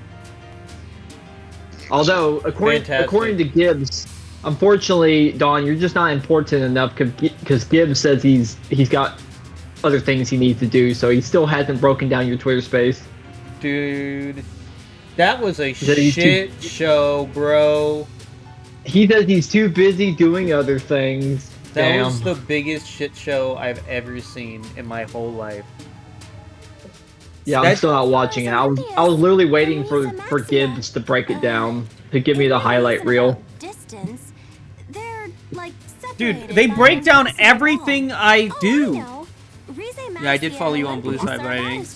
Speaker 11: Although, according to Gibbs, unfortunately, Don, you're just not important enough because Gibbs says he's got other things he needs to do, so he still hasn't broken down your Twitter space.
Speaker 1: Dude, that was a shit show, bro.
Speaker 11: He says he's too busy doing other things.
Speaker 1: That was the biggest shit show I've ever seen in my whole life.
Speaker 11: Yeah, I'm still not watching it. I was literally waiting for Gibbs to break it down, to give me the highlight reel.
Speaker 1: Dude, they break down everything I do. Yeah, I did follow you on Blue Side Writing,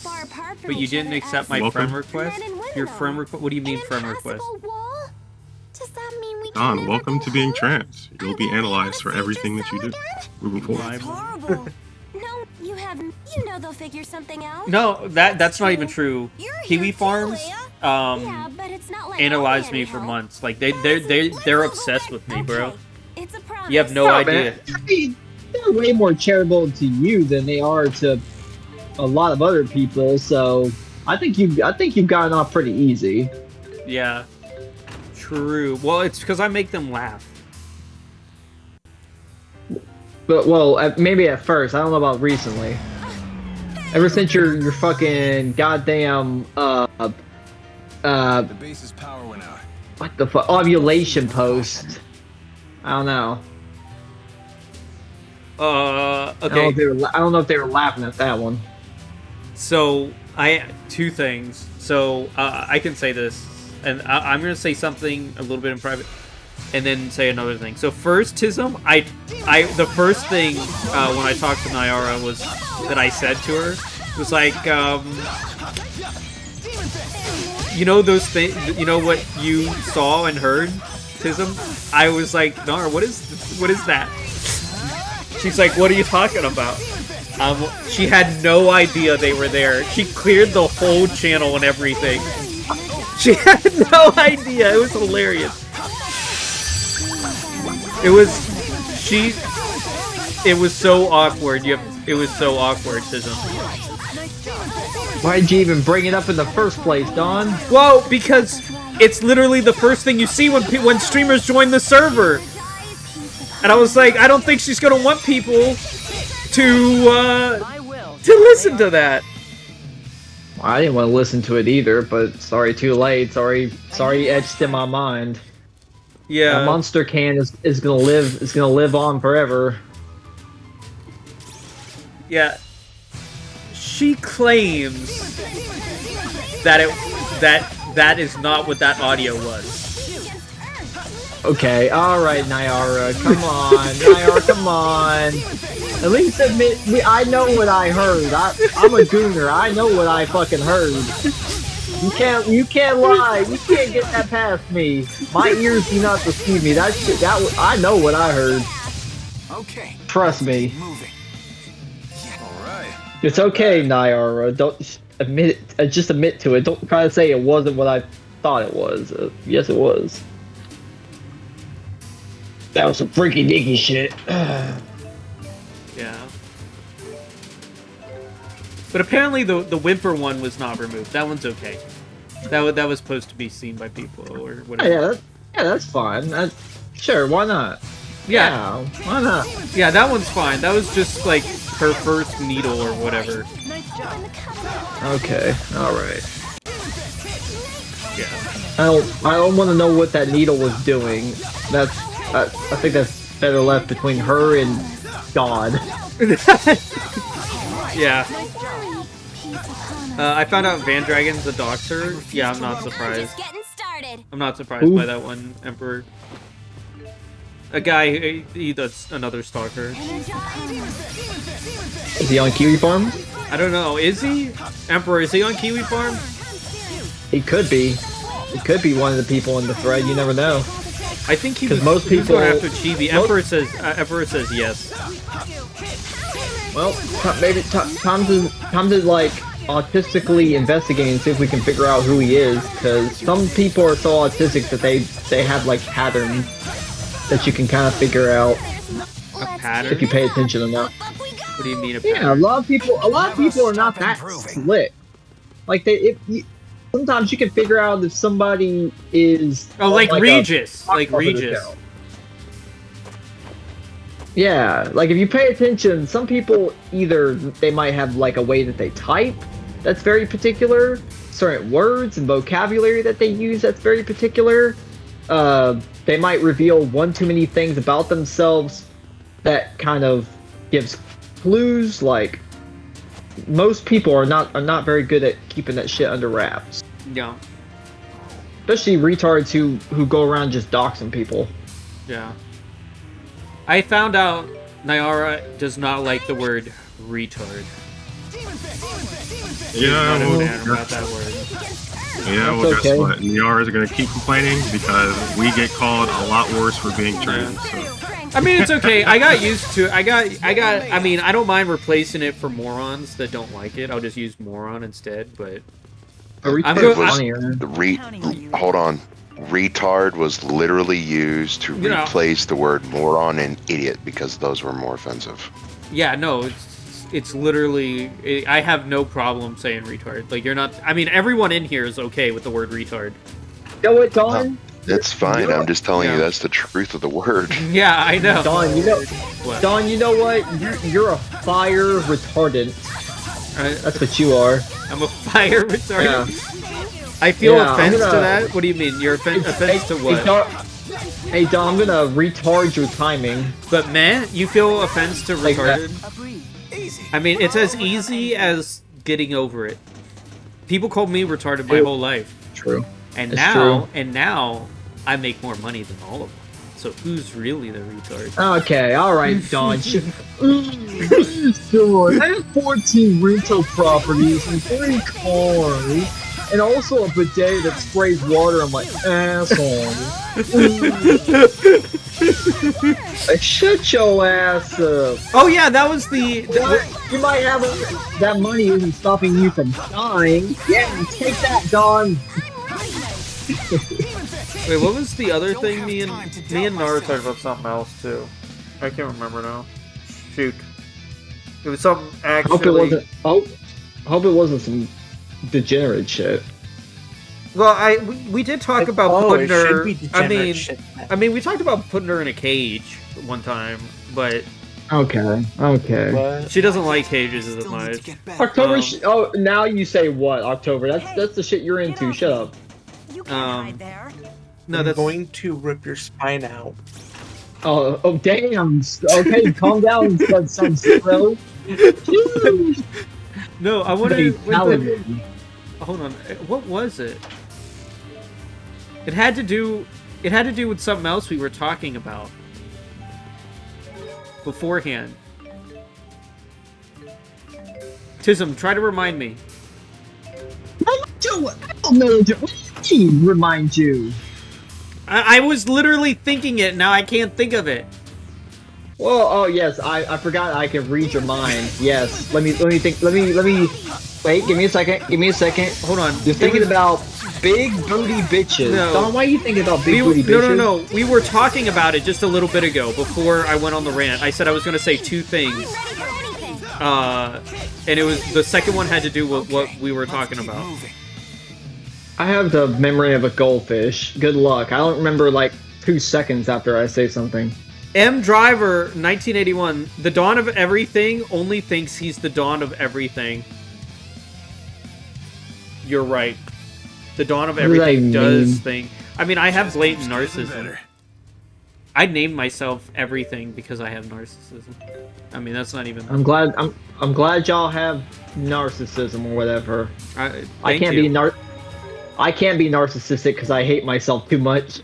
Speaker 1: but you didn't accept my friend request. Your friend request? What do you mean friend request?
Speaker 4: Don, welcome to being trans. You'll be analyzed for everything that you do moving forward.
Speaker 6: Horrible. No, you know they'll figure something out.
Speaker 1: No, that's not even true. Kiwi Farms
Speaker 6: Yeah, but it's not like
Speaker 1: analyzed me for months. Like they're obsessed with me, bro. You have no idea.
Speaker 11: Man. I mean, they're way more charitable to you than they are to a lot of other people. So I think you've gotten off pretty easy.
Speaker 1: Yeah. True. Well, it's because I make them laugh.
Speaker 11: But maybe at first. I don't know about recently. Ever since your fucking goddamn
Speaker 5: The base's power went out.
Speaker 11: what the fuck ovulation post. I don't know.
Speaker 1: Okay.
Speaker 11: I don't know if they were laughing at that one.
Speaker 1: So two things. So I can say this, and I'm gonna say something a little bit in private, and then say another thing. So first, Tism, the first thing when I talked to Nyara was that I said to her was like, you know those things, you know what you saw and heard, Tism? I was like, Nara, what is that? She's like, what are you talking about? She had no idea they were there. She cleared the whole channel and everything. She had no idea. It was hilarious. It was so awkward. It was so awkward, Tism.
Speaker 11: Why'd you even bring it up in the first place, Don?
Speaker 1: Well, because it's literally the first thing you see when streamers join the server. And I was like, I don't think she's gonna want people to listen to that.
Speaker 11: Well, I didn't want to listen to it either, but sorry, too late. Sorry, etched in my mind.
Speaker 1: Yeah.
Speaker 11: That monster can is gonna live on forever.
Speaker 1: Yeah. She claims that that is not what that audio was.
Speaker 11: Okay, alright, Nyara, come on. Nyara, come on. At least admit, I know what I heard. I'm a gooner. I know what I fucking heard. You can't lie. You can't get that past me. My ears do not deceive me. I know what I heard.
Speaker 9: Okay.
Speaker 11: Trust me.
Speaker 9: Moving.
Speaker 5: All right.
Speaker 11: It's okay, Nyara. Don't admit it. Just admit to it. Don't try to say it wasn't what I thought it was. Yes, it was. That was some freaky dicky shit.
Speaker 1: Yeah. But apparently the whimper one was not removed. That one's okay. That was supposed to be seen by people or whatever.
Speaker 11: Yeah, that's fine. Sure, why not?
Speaker 1: Yeah,
Speaker 11: why not?
Speaker 1: Yeah, that one's fine. That was just like her first needle or whatever.
Speaker 11: Okay, all right.
Speaker 1: Yeah.
Speaker 11: I don't want to know what that needle was doing. I think that's better left between her and God.
Speaker 1: Yeah. I found out Van Dragon's a doctor. Yeah, I'm not surprised. I'm not surprised by that one, Emperor. A guy, that's another stalker.
Speaker 11: Is he on Kiwi Farm?
Speaker 1: I don't know. Is he? Emperor, is he on Kiwi Farm?
Speaker 11: He could be. He could be one of the people in the thread. You never know.
Speaker 1: I think he was,
Speaker 11: most people
Speaker 1: going after Chibi. Emperor says yes.
Speaker 11: Well, maybe time to like autistically investigate and see if we can figure out who he is. Because some people are so autistic that they have like patterns that you can kind of figure out.
Speaker 1: A pattern?
Speaker 11: If you pay attention enough.
Speaker 1: What do you mean a pattern?
Speaker 11: Yeah, a lot of people are not that slick. Like sometimes you can figure out if somebody is
Speaker 1: like Regis, Regis.
Speaker 11: Account. Yeah, like if you pay attention, some people either they might have like a way that they type that's very particular, certain words and vocabulary that they use that's very particular. They might reveal one too many things about themselves that kind of gives clues. Like most people are not very good at keeping that shit under wraps.
Speaker 1: Yeah.
Speaker 11: Especially retards who go around just doxing people.
Speaker 1: Yeah. I found out Nyara does not like the word retard.
Speaker 4: Yeah,
Speaker 1: about that word.
Speaker 4: Yeah, well,
Speaker 11: That's okay.
Speaker 4: Guess what? Nyara's gonna keep complaining because we get called a lot worse for being trans. So.
Speaker 1: I mean, it's okay. I got used to it. I mean, I don't mind replacing it for morons that don't like it. I'll just use moron instead, but...
Speaker 10: Hold on. Retard was literally used to replace the word moron and idiot because those were more offensive.
Speaker 1: Yeah, no, it's literally... I have no problem saying retard. Like, you're not... I mean, everyone in here is okay with the word retard.
Speaker 11: You know what, Don?
Speaker 10: It's fine. I'm just telling you that's the truth of the word.
Speaker 1: Yeah, I know.
Speaker 11: Don, you know what? You're a fire retardant. That's what you are.
Speaker 1: I'm a fire retardant.
Speaker 11: Yeah.
Speaker 1: I feel offense to that. What do you mean? You're offense to what?
Speaker 11: Hey, Don, I'm gonna retard your timing.
Speaker 1: But man, you feel offense to retarded? I mean, it's as easy as getting over it. People called me retarded my whole life.
Speaker 11: True.
Speaker 1: And
Speaker 11: it's
Speaker 1: now,
Speaker 11: true.
Speaker 1: I make more money than all of them. So who's really the retard?
Speaker 11: Okay, alright, Don. So, I have 14 rental properties and 3 cars, and also a bidet that sprays water on my asshole. Shut your ass up.
Speaker 1: Oh yeah, that was the...
Speaker 11: You might have that money isn't stopping you from dying. Yeah, take that, Don.
Speaker 1: Wait, what was the other thing me and Nara talked about something else too? I can't remember now. Shoot. It was something actually...
Speaker 11: Hope it wasn't some degenerate shit.
Speaker 1: Well, we did talk about putting
Speaker 2: it should
Speaker 1: her.
Speaker 2: be degenerate shit, then.
Speaker 1: I mean, we talked about putting her in a cage one time, but
Speaker 11: Okay.
Speaker 2: What?
Speaker 1: she doesn't like cages as much.
Speaker 11: October. Oh, now you say what? October. That's the shit you're into. Shut up.
Speaker 7: You can't hide there.
Speaker 1: No,
Speaker 2: I'm
Speaker 1: that's
Speaker 2: going to rip your spine out.
Speaker 11: Oh, damn. Okay, calm down, son bro.
Speaker 1: no. I want to.
Speaker 11: Fatality.
Speaker 1: Hold on. What was it? It had to do with something else we were talking about beforehand. Tism, try to remind me.
Speaker 11: I don't know. What do you mean, remind you?
Speaker 1: I was literally thinking it. Now I can't think of it.
Speaker 11: Well, oh yes, I forgot I can read your mind. Yes, let me think. Let me. Wait, give me a second.
Speaker 1: Hold on.
Speaker 11: You're thinking about big booty bitches.
Speaker 1: No.
Speaker 11: Don, why are you thinking about big booty bitches?
Speaker 1: No. We were talking about it just a little bit ago before I went on the rant. I said I was going to say two things. And it was the second one had to do with what we were talking about.
Speaker 11: I have the memory of a goldfish. Good luck. I don't remember like 2 seconds after I say something.
Speaker 1: M. Driver, 1981. The Dawn of Everything only thinks he's the Dawn of Everything. You're right. The Dawn of Everything does think. I mean, I have blatant narcissism. I named myself everything because I have narcissism. I mean, that's not even.
Speaker 11: I'm glad y'all have narcissism or whatever. I can't be narcissistic because I hate myself too much.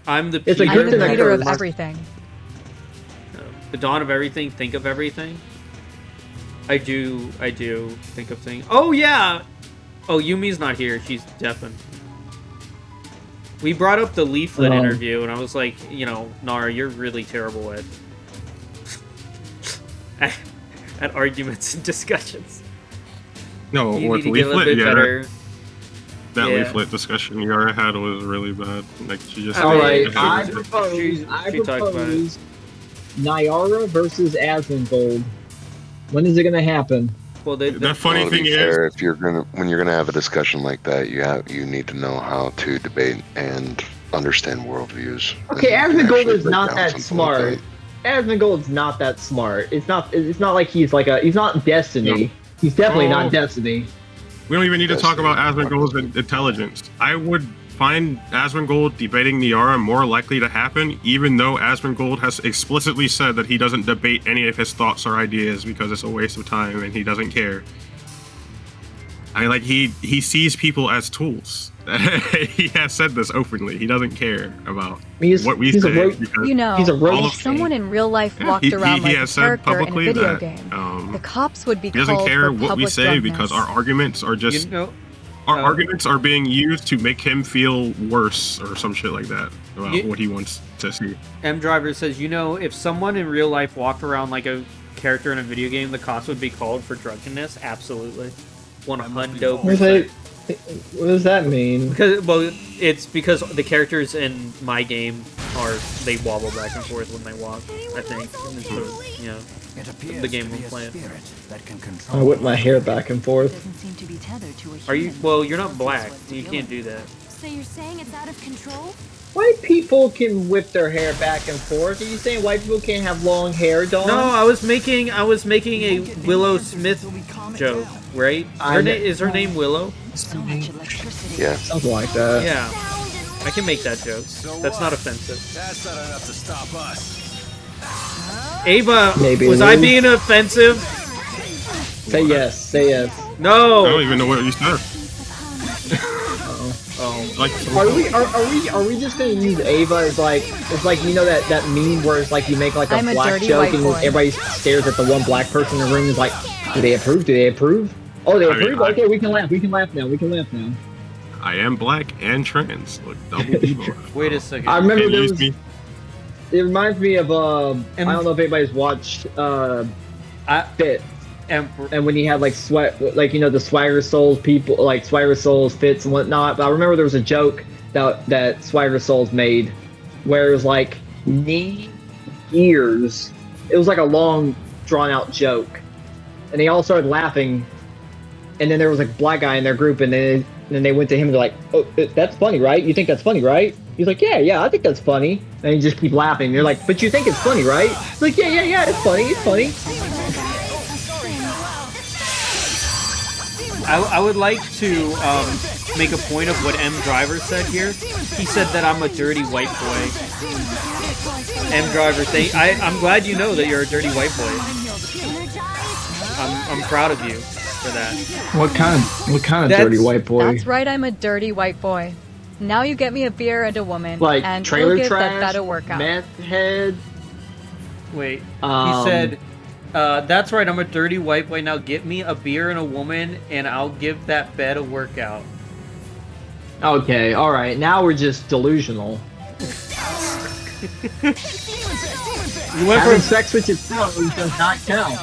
Speaker 1: I'm the
Speaker 12: Peter of everything.
Speaker 1: The Dawn of Everything, think of everything. I do think of things. Oh yeah. Oh, Yumi's not here. She's deafened. We brought up the leaflet interview, and I was like, you know, Nara, you're really terrible at arguments and discussions.
Speaker 4: No,
Speaker 1: You
Speaker 4: with
Speaker 1: need to get a little
Speaker 4: leaflet,
Speaker 1: bit better.
Speaker 4: That leaflet discussion Yara had was really bad. Like she just.
Speaker 11: All right,
Speaker 1: I
Speaker 11: propose Nyara versus Asmongold. When is it gonna happen?
Speaker 1: Well,
Speaker 4: the funny thing is,
Speaker 10: if when you're gonna have a discussion like that, you need to know how to debate and understand worldviews.
Speaker 11: Okay, Asmongold is not that smart. Asmongold's not that smart. It's not like he's not Destiny. No. He's definitely not Destiny.
Speaker 4: We don't even need to talk about Asmongold's intelligence. I would find Asmongold debating Nyara more likely to happen, even though Asmongold has explicitly said that he doesn't debate any of his thoughts or ideas because it's a waste of time and he doesn't care. I mean, like, he sees people as tools. He has said this openly. He doesn't care about what we say.
Speaker 12: You know, if someone in real life walked around like a character in a video game, the cops would be called for public drunkenness.
Speaker 4: He doesn't care what we say because our arguments are just... Our arguments are being used to make him feel worse or some shit like that about what he wants to see.
Speaker 1: M. Driver says, you know, if someone in real life walked around like a character in a video game, the cops would be called for drunkenness? Absolutely. 100%.
Speaker 11: What does that mean?
Speaker 1: It's because the characters in my game they wobble back and forth when they walk, I think. And so, you know, the game we're playing.
Speaker 11: I whip my hair back and forth.
Speaker 1: Are you? Well, you're not black. You can't do that.
Speaker 6: So you're saying it's out of control?
Speaker 11: White people can whip their hair back and forth. Are you saying white people can't have long hair, Dawn?
Speaker 1: No, I was making a Willow Smith joke, right? Is her name Willow?
Speaker 10: Yeah.
Speaker 11: Something like that.
Speaker 1: Yeah. I can make that joke. That's not offensive.
Speaker 5: That's not enough to stop us.
Speaker 1: Ava, was I being offensive?
Speaker 11: Say yes. Say yes.
Speaker 1: No.
Speaker 4: I don't even know what you said.
Speaker 11: Are we just gonna use Ava as like you know that meme where it's like you make like a black joke and everybody stares at the one black person in the room and is like, do they approve? Do they approve? Oh, they approve? Okay, we can laugh. We can laugh now.
Speaker 4: I am black and trans. Look, double people.
Speaker 1: Wait a second.
Speaker 11: I remember it reminds me of I don't know if anybody's watched Fit. And when he had like the Swagger Souls people, like Swagger Souls Fits and whatnot. But I remember there was a joke that Swagger Souls made where it was like years. It was like a long drawn out joke. And they all started laughing and then there was like a black guy in their group, and then they went to him and they're like, "Oh, that's funny, right? You think that's funny, right?" He's like, "Yeah, I think that's funny." And he just keep laughing. They're like, "But you think it's funny, right?" He's like, "Yeah, it's funny, it's funny."
Speaker 1: I would like to make a point of what M Driver said here. He said that I'm a dirty white boy. M Driver, I'm glad you know that you're a dirty white boy. I'm proud of you for that.
Speaker 11: What kind of dirty white boy?
Speaker 12: That's right, I'm a dirty white boy. Now you get me a beer and a woman,
Speaker 11: Like
Speaker 12: and
Speaker 11: trailer
Speaker 12: you'll get
Speaker 11: trash,
Speaker 12: that better workout.
Speaker 11: meth head.
Speaker 1: Wait, he said, that's right, I'm a dirty white boy. Now get me a beer and a woman, and I'll give that bed a workout.
Speaker 11: Okay, alright, now we're just delusional.
Speaker 1: You went
Speaker 11: Having sex with yourself does not count.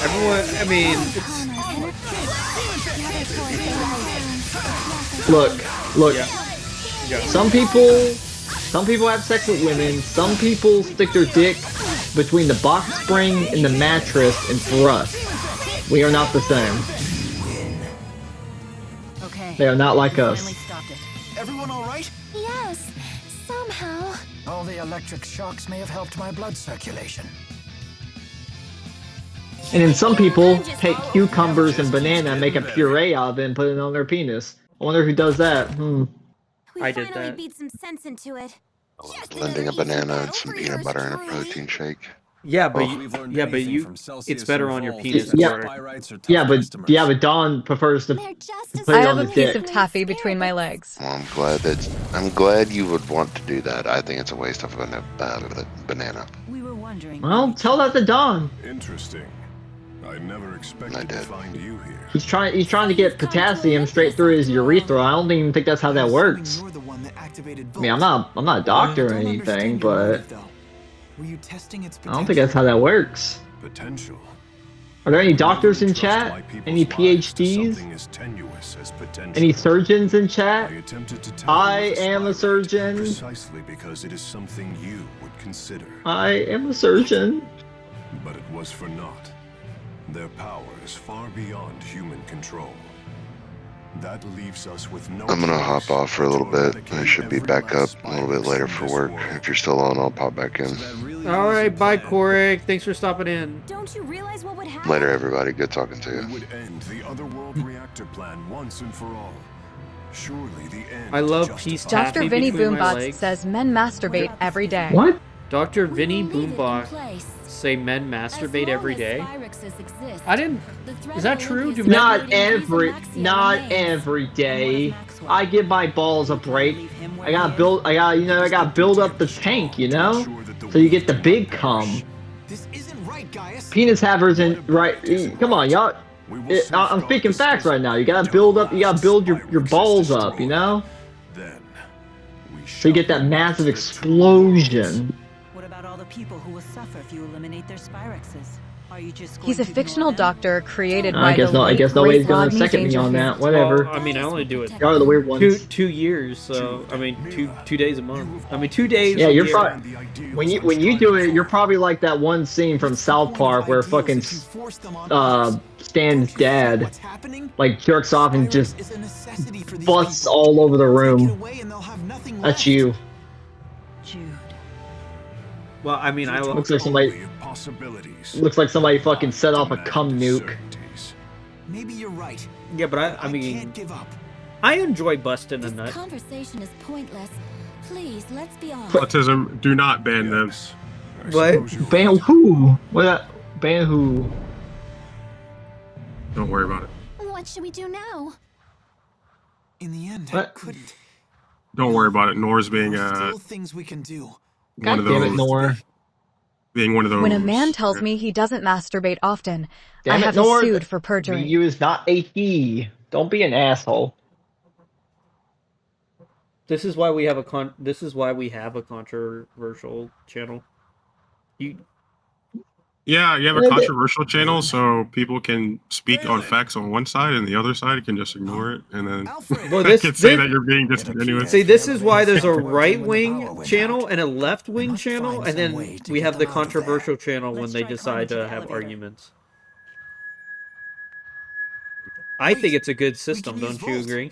Speaker 1: Everyone, I mean,
Speaker 11: look.
Speaker 1: Yeah.
Speaker 11: Some people have sex with women. Some people stick their dick between the box spring and the mattress, and for us, we are not the same.
Speaker 7: Okay.
Speaker 11: They are not like us.
Speaker 9: Everyone all right?
Speaker 6: Yes, somehow.
Speaker 9: All the electric shocks may have helped my blood circulation.
Speaker 11: And then some people take cucumbers and banana and make a puree out of it and put it on their penis. I wonder who does that.
Speaker 1: I did that.
Speaker 6: Beat some sense into it.
Speaker 10: Blending a banana and some peanut butter in a protein shake.
Speaker 1: Yeah, but it's better on your penis.
Speaker 11: Yeah, but Don prefers to put it
Speaker 12: I
Speaker 11: on
Speaker 12: have a
Speaker 11: his
Speaker 12: piece
Speaker 11: dick.
Speaker 12: of taffy between my legs.
Speaker 10: Well, I'm glad you would want to do that. I think it's a waste of a banana.
Speaker 7: We were wondering.
Speaker 11: Well, tell that to Don.
Speaker 5: Interesting. I never expected to find you here.
Speaker 11: He's trying to get potassium straight through his urethra. I don't even think that's how that works. I mean, I'm not a doctor or anything, but I don't think that's how that works.
Speaker 5: Potential.
Speaker 11: Are there any doctors in chat? Any PhDs? Any surgeons in chat? I am a surgeon.
Speaker 5: Precisely because it is something you would consider.
Speaker 11: I am a surgeon.
Speaker 5: But it was for naught. Their power is far beyond human control. That leaves us with no.
Speaker 10: I'm gonna hop off for a little bit. I should be back up a little bit later for work. If you're still on, I'll pop back in.
Speaker 1: All right, bye, Corey. Thanks for stopping in.
Speaker 6: Don't you realize what would happen?
Speaker 10: Later, everybody. Good talking to you.
Speaker 5: It would end the otherworld reactor plan once and for all. Surely the end.
Speaker 1: I love peace taffy
Speaker 12: Dr. Vinny
Speaker 1: between my
Speaker 12: Boombots
Speaker 1: legs.
Speaker 12: says men masturbate every day.
Speaker 11: What?
Speaker 1: Dr. Vinny Boombox say men masturbate every day? I didn't. Is that true? Do men
Speaker 11: Not every day. I give my balls a break. I gotta build up the tank, you know? So you get the big cum. Penis havers and right. Come on, y'all. I'm speaking facts right now. You gotta build your balls up, you know? So you get that massive explosion.
Speaker 7: What about all the people who will suffer if you eliminate their spirexes? Are you just
Speaker 12: He's a
Speaker 7: going to
Speaker 12: fictional
Speaker 7: ignore them?
Speaker 12: doctor created
Speaker 11: I
Speaker 12: by
Speaker 11: guess
Speaker 12: the
Speaker 11: no. I
Speaker 12: late
Speaker 11: guess
Speaker 12: great
Speaker 11: nobody's gonna
Speaker 12: Rodney
Speaker 11: second me on that. Whatever.
Speaker 1: Well, I mean, I only do it
Speaker 11: Y'all are the weird ones.
Speaker 1: two years, so I mean, two days a month. I mean, 2 days.
Speaker 11: Yeah,
Speaker 1: a
Speaker 11: you're
Speaker 1: year.
Speaker 11: probably when you do it, you're probably like that one scene from South Park where fucking Stan's dad like jerks off and just busts all over the room. That's you.
Speaker 1: Well, I mean, I
Speaker 11: looks like somebody fucking set off a cum nuke.
Speaker 8: Maybe you're right.
Speaker 1: Yeah, but I mean, I enjoy busting a nut.
Speaker 6: Conversation is pointless. Please, let's be honest.
Speaker 4: Autism, do not ban them.
Speaker 1: What?
Speaker 11: Ban who? What? Ban who?
Speaker 4: Don't worry about it.
Speaker 6: What should we do now?
Speaker 8: In the end,
Speaker 11: What?
Speaker 8: I couldn't.
Speaker 4: Don't worry about it. Nor's being
Speaker 8: Still things we can do.
Speaker 4: one of
Speaker 11: Damn
Speaker 4: those.
Speaker 11: it, Nor.
Speaker 4: Being one of those.
Speaker 12: When a man tells me he doesn't masturbate often, I
Speaker 11: Damn it,
Speaker 12: have
Speaker 11: Nor.
Speaker 12: him sued for perjury.
Speaker 11: You is not a he. Don't be an asshole.
Speaker 1: This is why we have a controversial channel.
Speaker 4: Yeah, you have a controversial channel, so people can speak on facts on one side, and the other side can just ignore it, and then can say that you're being disingenuous.
Speaker 1: See, this is why there's a right-wing channel and a left-wing channel, and then we have the controversial channel when they decide to have arguments. I think it's a good system, don't you agree?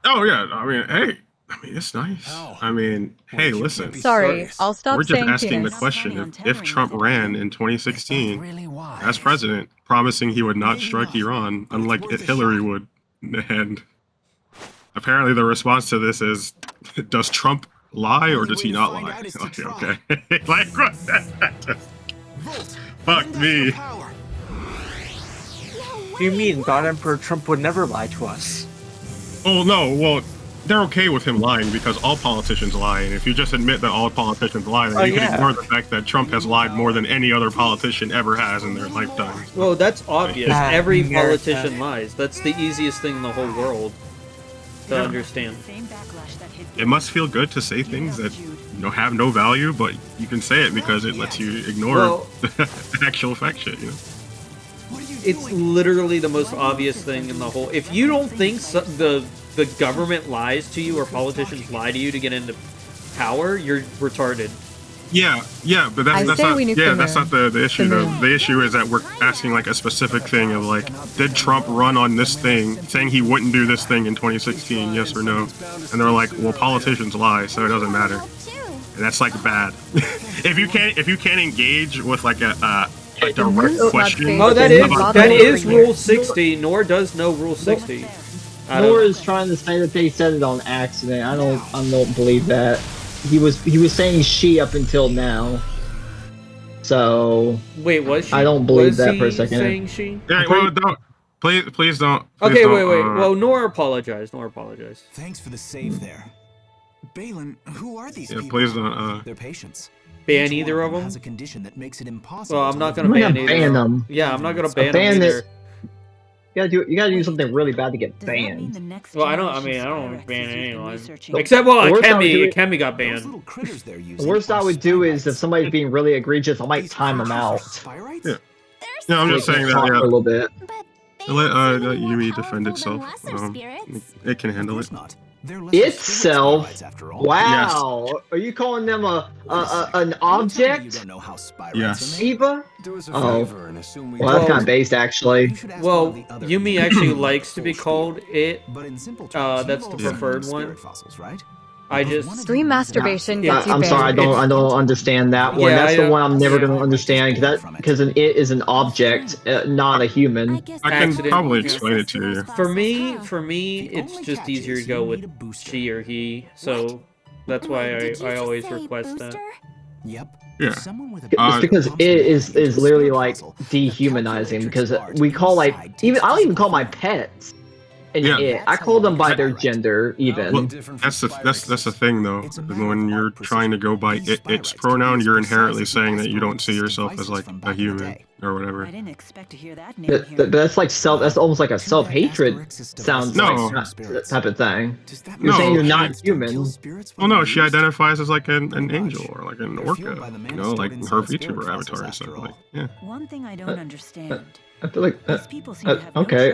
Speaker 4: Oh yeah, I mean, hey, it's nice. I mean, hey, listen.
Speaker 12: Sorry, I'll stop
Speaker 4: We're just
Speaker 12: saying
Speaker 4: asking
Speaker 12: penis.
Speaker 4: the question: if Trump ran in 2016 as president, promising he would not strike Iran, unlike Hillary would, and apparently the response to this is, does Trump lie or does he not lie? Okay, like fuck me.
Speaker 2: What do you mean? God Emperor Trump would never lie to us.
Speaker 4: Oh no, well, they're okay with him lying because all politicians lie, and if you just admit that all politicians lie, then you can ignore the fact that Trump has lied more than any other politician ever has in their lifetime.
Speaker 1: Well, that's obvious. Every politician lies. That's the easiest thing in the whole world to understand.
Speaker 4: It must feel good to say things that have no value, but you can say it because it lets you ignore the actual fact shit,
Speaker 1: It's literally the most obvious thing in the whole... If you don't think the government lies to you or politicians lie to you to get into power, you're retarded.
Speaker 4: Yeah, but that's not the issue though. The issue is that we're asking like a specific thing of like, did Trump run on this thing, saying he wouldn't do this thing in 2016, yes or no? And they're like, well, politicians lie, so it doesn't matter. And that's like bad. if you can't engage with like a direct question.
Speaker 1: Oh, that is Rule 60. Nor does know Rule 60.
Speaker 11: Nor is trying to say that they said it on accident. I don't believe that. He was saying she up until now. So
Speaker 1: wait, was she?
Speaker 11: I don't believe that for a second.
Speaker 1: Saying she?
Speaker 4: Yeah, well, don't. Please don't.
Speaker 1: Okay,
Speaker 4: don't,
Speaker 1: wait. Well, Nor apologized.
Speaker 8: Thanks for the save there. Balin, who are these people?
Speaker 4: Please don't.
Speaker 8: They're patients.
Speaker 1: Ban either of them?
Speaker 8: Has a condition that makes it impossible.
Speaker 1: Well, I'm not gonna ban them. Yeah, I'm not gonna ban them either.
Speaker 11: You gotta do something really bad to get banned.
Speaker 1: Well, I don't ban anyone. Except, Kemi got banned.
Speaker 11: The worst I would do is if somebody's being really egregious, I might time them out.
Speaker 4: Yeah, I'm just saying that.
Speaker 11: A little bit.
Speaker 4: Let Yumi defend itself. It can handle it.
Speaker 11: Itself? Wow. Yes. Are you calling them an object?
Speaker 4: Yes.
Speaker 11: Eva? Oh. Well, that's kind of based, actually.
Speaker 1: Well, Yumi actually likes to be called it. That's the preferred one. I just
Speaker 12: stream masturbation gets you
Speaker 11: I'm
Speaker 12: banned.
Speaker 11: sorry, I don't understand that one.
Speaker 1: Yeah,
Speaker 11: that's the one I'm never gonna understand because an it is an object, not a human.
Speaker 4: I can probably explain it to you.
Speaker 1: For me, it's just easier to go with she or he. So that's why I always request that.
Speaker 8: Yep.
Speaker 4: Yeah.
Speaker 11: It's because it is literally like dehumanizing because we call like I don't even call my pets. I call them by their gender, even.
Speaker 4: Well, that's the thing, though. When you're trying to go by its pronoun, you're inherently saying that you don't see yourself as like a human or whatever.
Speaker 11: But that's like that's almost like a self-hatred sounds like type of thing. You're saying you're not human.
Speaker 4: Well, no, she identifies as like an angel or like an orca, like her VTuber avatar. So like, yeah.
Speaker 7: One thing I don't understand.
Speaker 11: I feel like okay.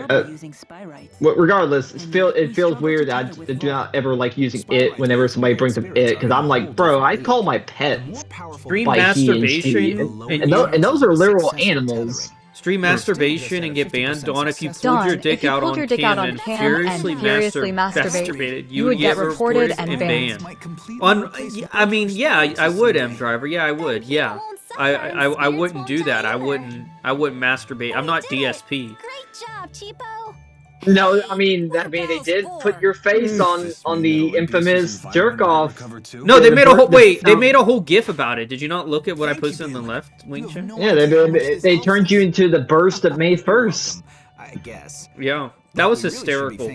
Speaker 11: Regardless, it feels weird that I do not ever like using it whenever somebody brings up it because I'm like, bro, I call my pets
Speaker 1: stream masturbation
Speaker 11: and those are literal animals.
Speaker 1: Stream masturbation and get banned. Dawn, if you pulled your dick out on cam and furiously masturbated, you would get reported and banned. I mean, yeah, I would, M Driver. Yeah, I would. Yeah. I wouldn't do that. I wouldn't masturbate. I'm not DSP.
Speaker 6: Great job, Cheapo.
Speaker 11: No, I mean they did put your face on the infamous jerk off.
Speaker 1: No, they made a whole they made a whole GIF about it. Did you not look at what I posted in the left wing channel?
Speaker 11: Yeah, they turned you into the burst of May 1st.
Speaker 8: I guess.
Speaker 1: Yeah, that was hysterical.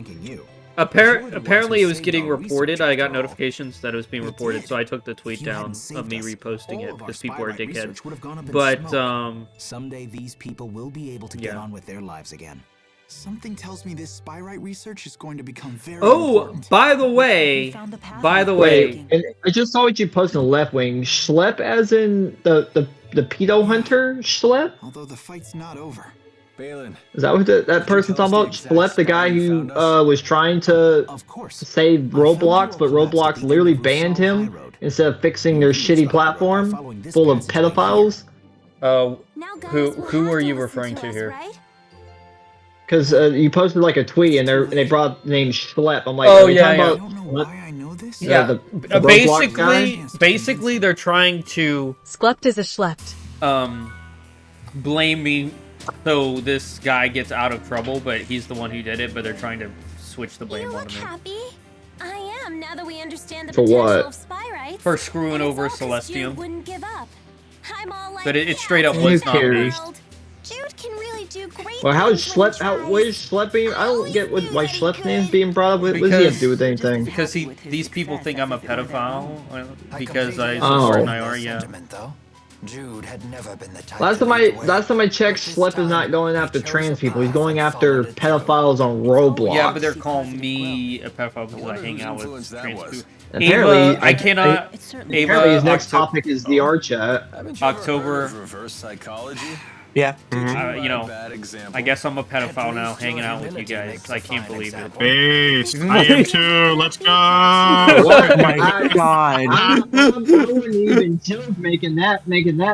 Speaker 1: Apparently it was getting reported. I got notifications that it was being reported, so I took the tweet down of me reposting it because people are dickheads. But
Speaker 8: someday these people will be able to get on with their lives again. Something tells me this Spyrite research is going to become very important.
Speaker 1: By the way,
Speaker 11: and I just saw what you posted on the left wing. Schlep as in the pedo hunter Schlep?
Speaker 8: Although the fight's not over. Balin.
Speaker 11: Is that what that person's talking about? Schlep, the guy who was trying to save Roblox, but Roblox literally banned him instead of fixing their shitty platform full of pedophiles?
Speaker 1: Who are you referring to here?
Speaker 11: Because you posted like a tweet and they brought the name Schlep. I'm like,
Speaker 1: oh yeah,
Speaker 11: yeah.
Speaker 1: I
Speaker 8: don't know why I know this.
Speaker 1: Yeah,
Speaker 11: the
Speaker 1: basically they're trying to
Speaker 12: Schlept is a schlept.
Speaker 1: Blame me so this guy gets out of trouble, but he's the one who did it. But they're trying to switch the blame on me.
Speaker 6: Happy? I am, now that we understand the
Speaker 11: For
Speaker 6: potential
Speaker 11: what?
Speaker 6: of spy rights.
Speaker 1: For screwing over Celestium.
Speaker 6: Wouldn't give up. I'm all like,
Speaker 1: But it straight up
Speaker 11: Who
Speaker 1: was not me.
Speaker 11: cares?
Speaker 6: Jude can really do great.
Speaker 11: Well, how is Schlep? What is Schlep being? I don't get why Schlep's name's being brought up. What does he have to do with anything?
Speaker 1: Because these people think I'm a pedophile because I
Speaker 11: Oh.
Speaker 1: support Nyar. Yeah.
Speaker 9: Jude had never been the type
Speaker 11: Last time I checked, Schlep is not going after trans people. He's going after pedophiles on Roblox.
Speaker 1: Yeah, but they're calling me a pedophile because I hang out with trans people.
Speaker 11: Apparently,
Speaker 1: I cannot.
Speaker 11: Apparently, his next topic is the R-chat.
Speaker 1: October.
Speaker 5: Reverse psychology.
Speaker 2: Yeah.
Speaker 1: You know, I guess I'm a pedophile now, hanging out with you guys. I can't believe it.
Speaker 4: Base, I am too. Let's go.
Speaker 2: Oh my god.
Speaker 11: I wouldn't even joke making that.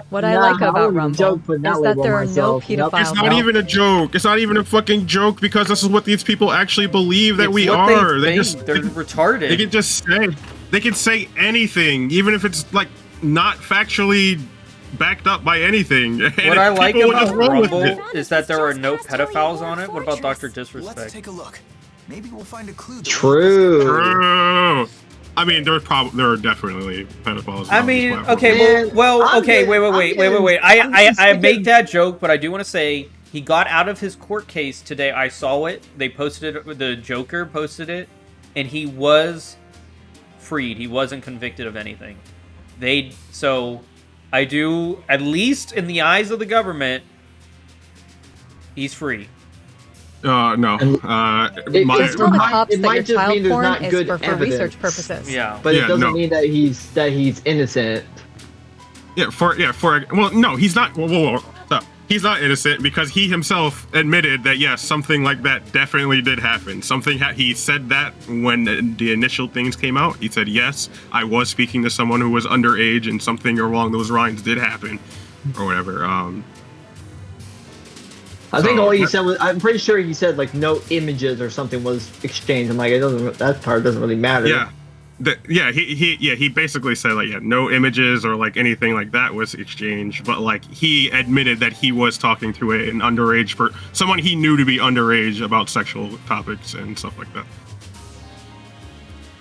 Speaker 12: What I like about Rumble is that there are no pedophiles.
Speaker 4: It's not even a joke. It's not even a fucking joke because this is what these people actually believe that
Speaker 1: It's
Speaker 4: we
Speaker 1: what
Speaker 4: are.
Speaker 1: They're retarded.
Speaker 4: They can just say. They can say anything, even if it's like not factually backed up by anything.
Speaker 1: What I like about Rumble is that there are no pedophiles on it. What about Dr. Disrespect?
Speaker 8: Let's take a look. Maybe we'll find a clue.
Speaker 4: True. I mean, there are definitely pedophiles.
Speaker 1: I mean, okay, okay, wait. I make that joke, but I do want to say he got out of his court case today. I saw it. They posted it. The Joker posted it, and he was freed. He wasn't convicted of anything. I do, at least in the eyes of the government, he's free.
Speaker 12: It's
Speaker 4: No.
Speaker 12: not the cops
Speaker 11: it
Speaker 12: that
Speaker 11: might
Speaker 12: your
Speaker 11: just
Speaker 12: child
Speaker 11: mean there's
Speaker 12: porn
Speaker 11: not
Speaker 12: is
Speaker 11: good
Speaker 12: for
Speaker 11: evidence.
Speaker 12: research purposes.
Speaker 1: Yeah,
Speaker 11: but it doesn't
Speaker 4: no.
Speaker 11: mean that he's innocent.
Speaker 4: Well, no, he's not. Whoa. Stop. He's not innocent because he himself admitted that yes, something like that definitely did happen. He said that when the initial things came out. He said, yes, I was speaking to someone who was underage and something along those lines did happen, or whatever.
Speaker 11: I think all he said was, I'm pretty sure he said like no images or something was exchanged. I'm like, that part doesn't really matter.
Speaker 4: Yeah. He basically said like, no images or like anything like that was exchanged, but like he admitted that he was talking to an underage someone he knew to be underage about sexual topics and stuff like that.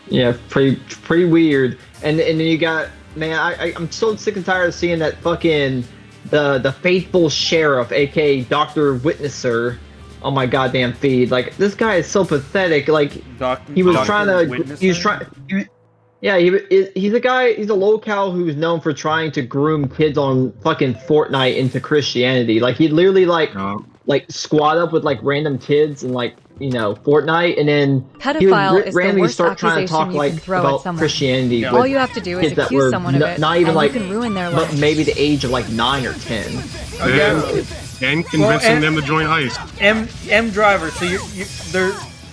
Speaker 11: Yeah, pretty weird. And then you got, man, I'm so sick and tired of seeing that fucking the faithful sheriff, aka Dr. Witnesser, on my goddamn feed. Like, this guy is so pathetic. Like, he's a guy, he's a locale who's known for trying to groom kids on fucking Fortnite into Christianity. Like, he'd literally like squat up with like random kids and like, you know, Fortnite, and then
Speaker 12: pedophile is the
Speaker 11: randomly
Speaker 12: worst
Speaker 11: start trying to talk
Speaker 12: accusation you can
Speaker 11: like
Speaker 12: throw
Speaker 11: about
Speaker 12: at someone.
Speaker 11: Christianity.
Speaker 12: All you have to do is accuse someone of it,
Speaker 11: not even
Speaker 12: and
Speaker 11: like
Speaker 12: you can ruin their life.
Speaker 11: maybe the age of like 9 or 10.
Speaker 4: And convincing them to join ICE.
Speaker 1: M driver. So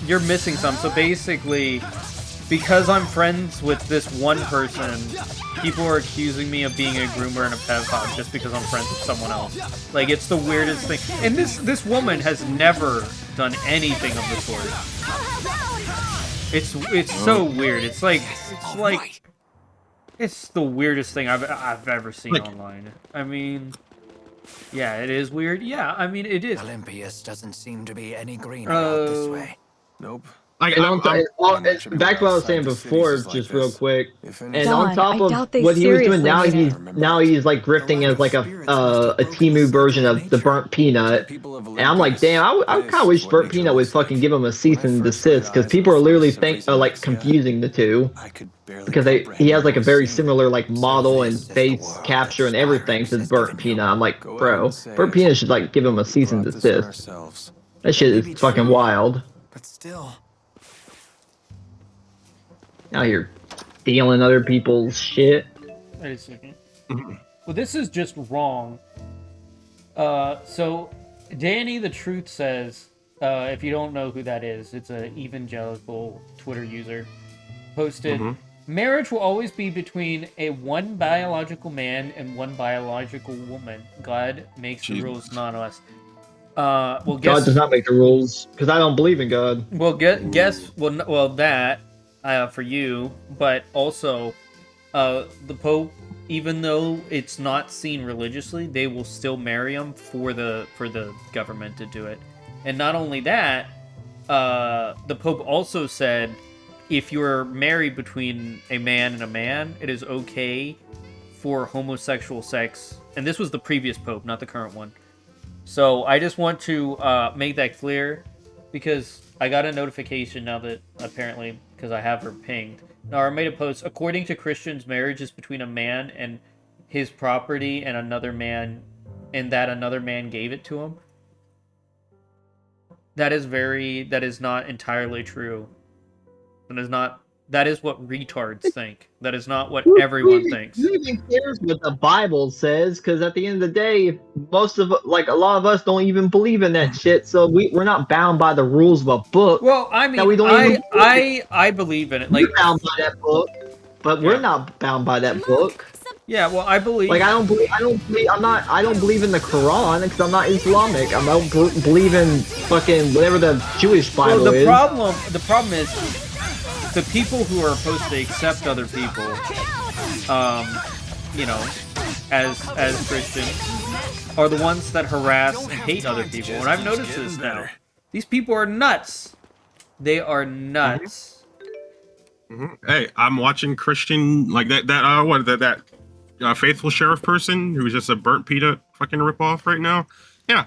Speaker 1: you're missing some. So basically, because I'm friends with this one person, people are accusing me of being a groomer and a pedophile just because I'm friends with someone else. Like, it's the weirdest thing. And this woman has never done anything of the sort. It's so weird. It's the weirdest thing I've ever seen online. I mean, yeah, it is weird. Yeah, I mean, it is.
Speaker 9: Olympius doesn't seem to be any greener out this way.
Speaker 5: Nope.
Speaker 11: Back to what I was saying before, just real quick, and on top of what he was doing now, he's like grifting as like a Temu version of the Burnt Peanut, and I'm like, damn, I kind of wish Burnt Peanut would fucking give him a cease and desist, because people are literally like confusing the two, because he has like a very similar like model and face capture and everything to Burnt Peanut. I'm like, bro, Burnt Peanut should like give him a cease and desist. That shit is fucking wild.
Speaker 8: But still.
Speaker 11: Out here stealing other people's shit.
Speaker 1: Wait a second. well, this is just wrong. So Danny the Truth says, if you don't know who that is, it's an evangelical Twitter user, posted, marriage will always be between one biological man and one biological woman. God makes the rules, not us. Well, guess,
Speaker 11: God does not make the rules, because I don't believe in God.
Speaker 1: Well, well, that, for you, but also, the Pope, even though it's not seen religiously, they will still marry him for the government to do it. And not only that, the Pope also said, if you're married between a man and a man, it is okay for homosexual sex. And this was the previous Pope, not the current one. So I just want to make that clear, because I got a notification now that apparently, because I have her pinged. Now, I made a post. According to Christians, marriage is between a man and his property and another man, and that another man gave it to him. That is not entirely true. That is what retards think. That is not what everyone thinks.
Speaker 11: Who even cares what the Bible says? Because at the end of the day, a lot of us don't even believe in that shit. So we're not bound by the rules of a book.
Speaker 1: Well, I mean, I believe in it. Like,
Speaker 11: we're bound by that book, but we're not bound by that book.
Speaker 1: Yeah, well, I believe.
Speaker 11: Like, I don't believe in the Quran because I'm not Islamic. I don't believe in fucking whatever the Jewish Bible is.
Speaker 1: The problem is, the people who are supposed to accept other people, as Christians, are the ones that harass and hate other people. And I've noticed this now. These people are nuts. They are nuts.
Speaker 4: Hey, I'm watching Christian, like that faithful sheriff person who's just a burnt pita fucking ripoff right now. Yeah,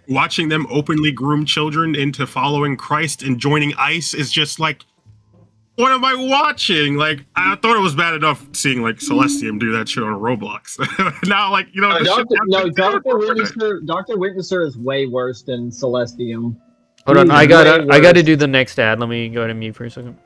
Speaker 4: watching them openly groom children into following Christ and joining ICE is just like, what am I watching? Like, I thought it was bad enough seeing like Celestium do that shit on Roblox. Now, like,
Speaker 11: Dr. Witnesser is way worse than Celestium.
Speaker 1: Hold on, I gotta do the next ad. Let me go ahead and mute for a second.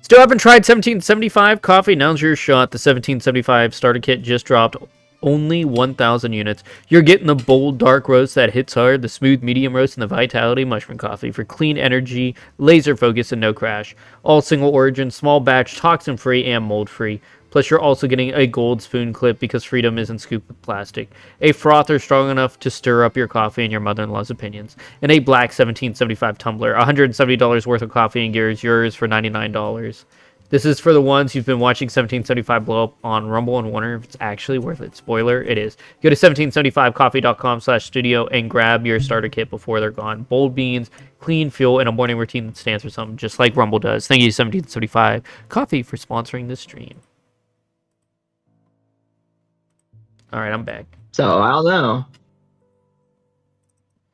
Speaker 1: Still haven't tried 1775 coffee? Now's your shot. The 1775 starter kit just dropped. Only 1,000 units. You're getting the bold dark roast that hits hard, the smooth medium roast, and the vitality mushroom coffee for clean energy, laser focus, and no crash. All single origin, small batch, toxin free, and mold free. Plus, you're also getting a gold spoon clip because freedom isn't scooped with plastic. A frother strong enough to stir up your coffee and your mother-in-law's opinions. And a black 1775 tumbler. $170 worth of coffee and gear is yours for $99. This is for the ones who've been watching 1775 blow up on Rumble and wonder if it's actually worth it. Spoiler, it is. Go to 1775coffee.com/studio and grab your starter kit before they're gone. Bold beans, clean fuel, and a morning routine that stands for something, just like Rumble does. Thank you, 1775 Coffee, for sponsoring this stream. All right, I'm back.
Speaker 11: So, I don't know.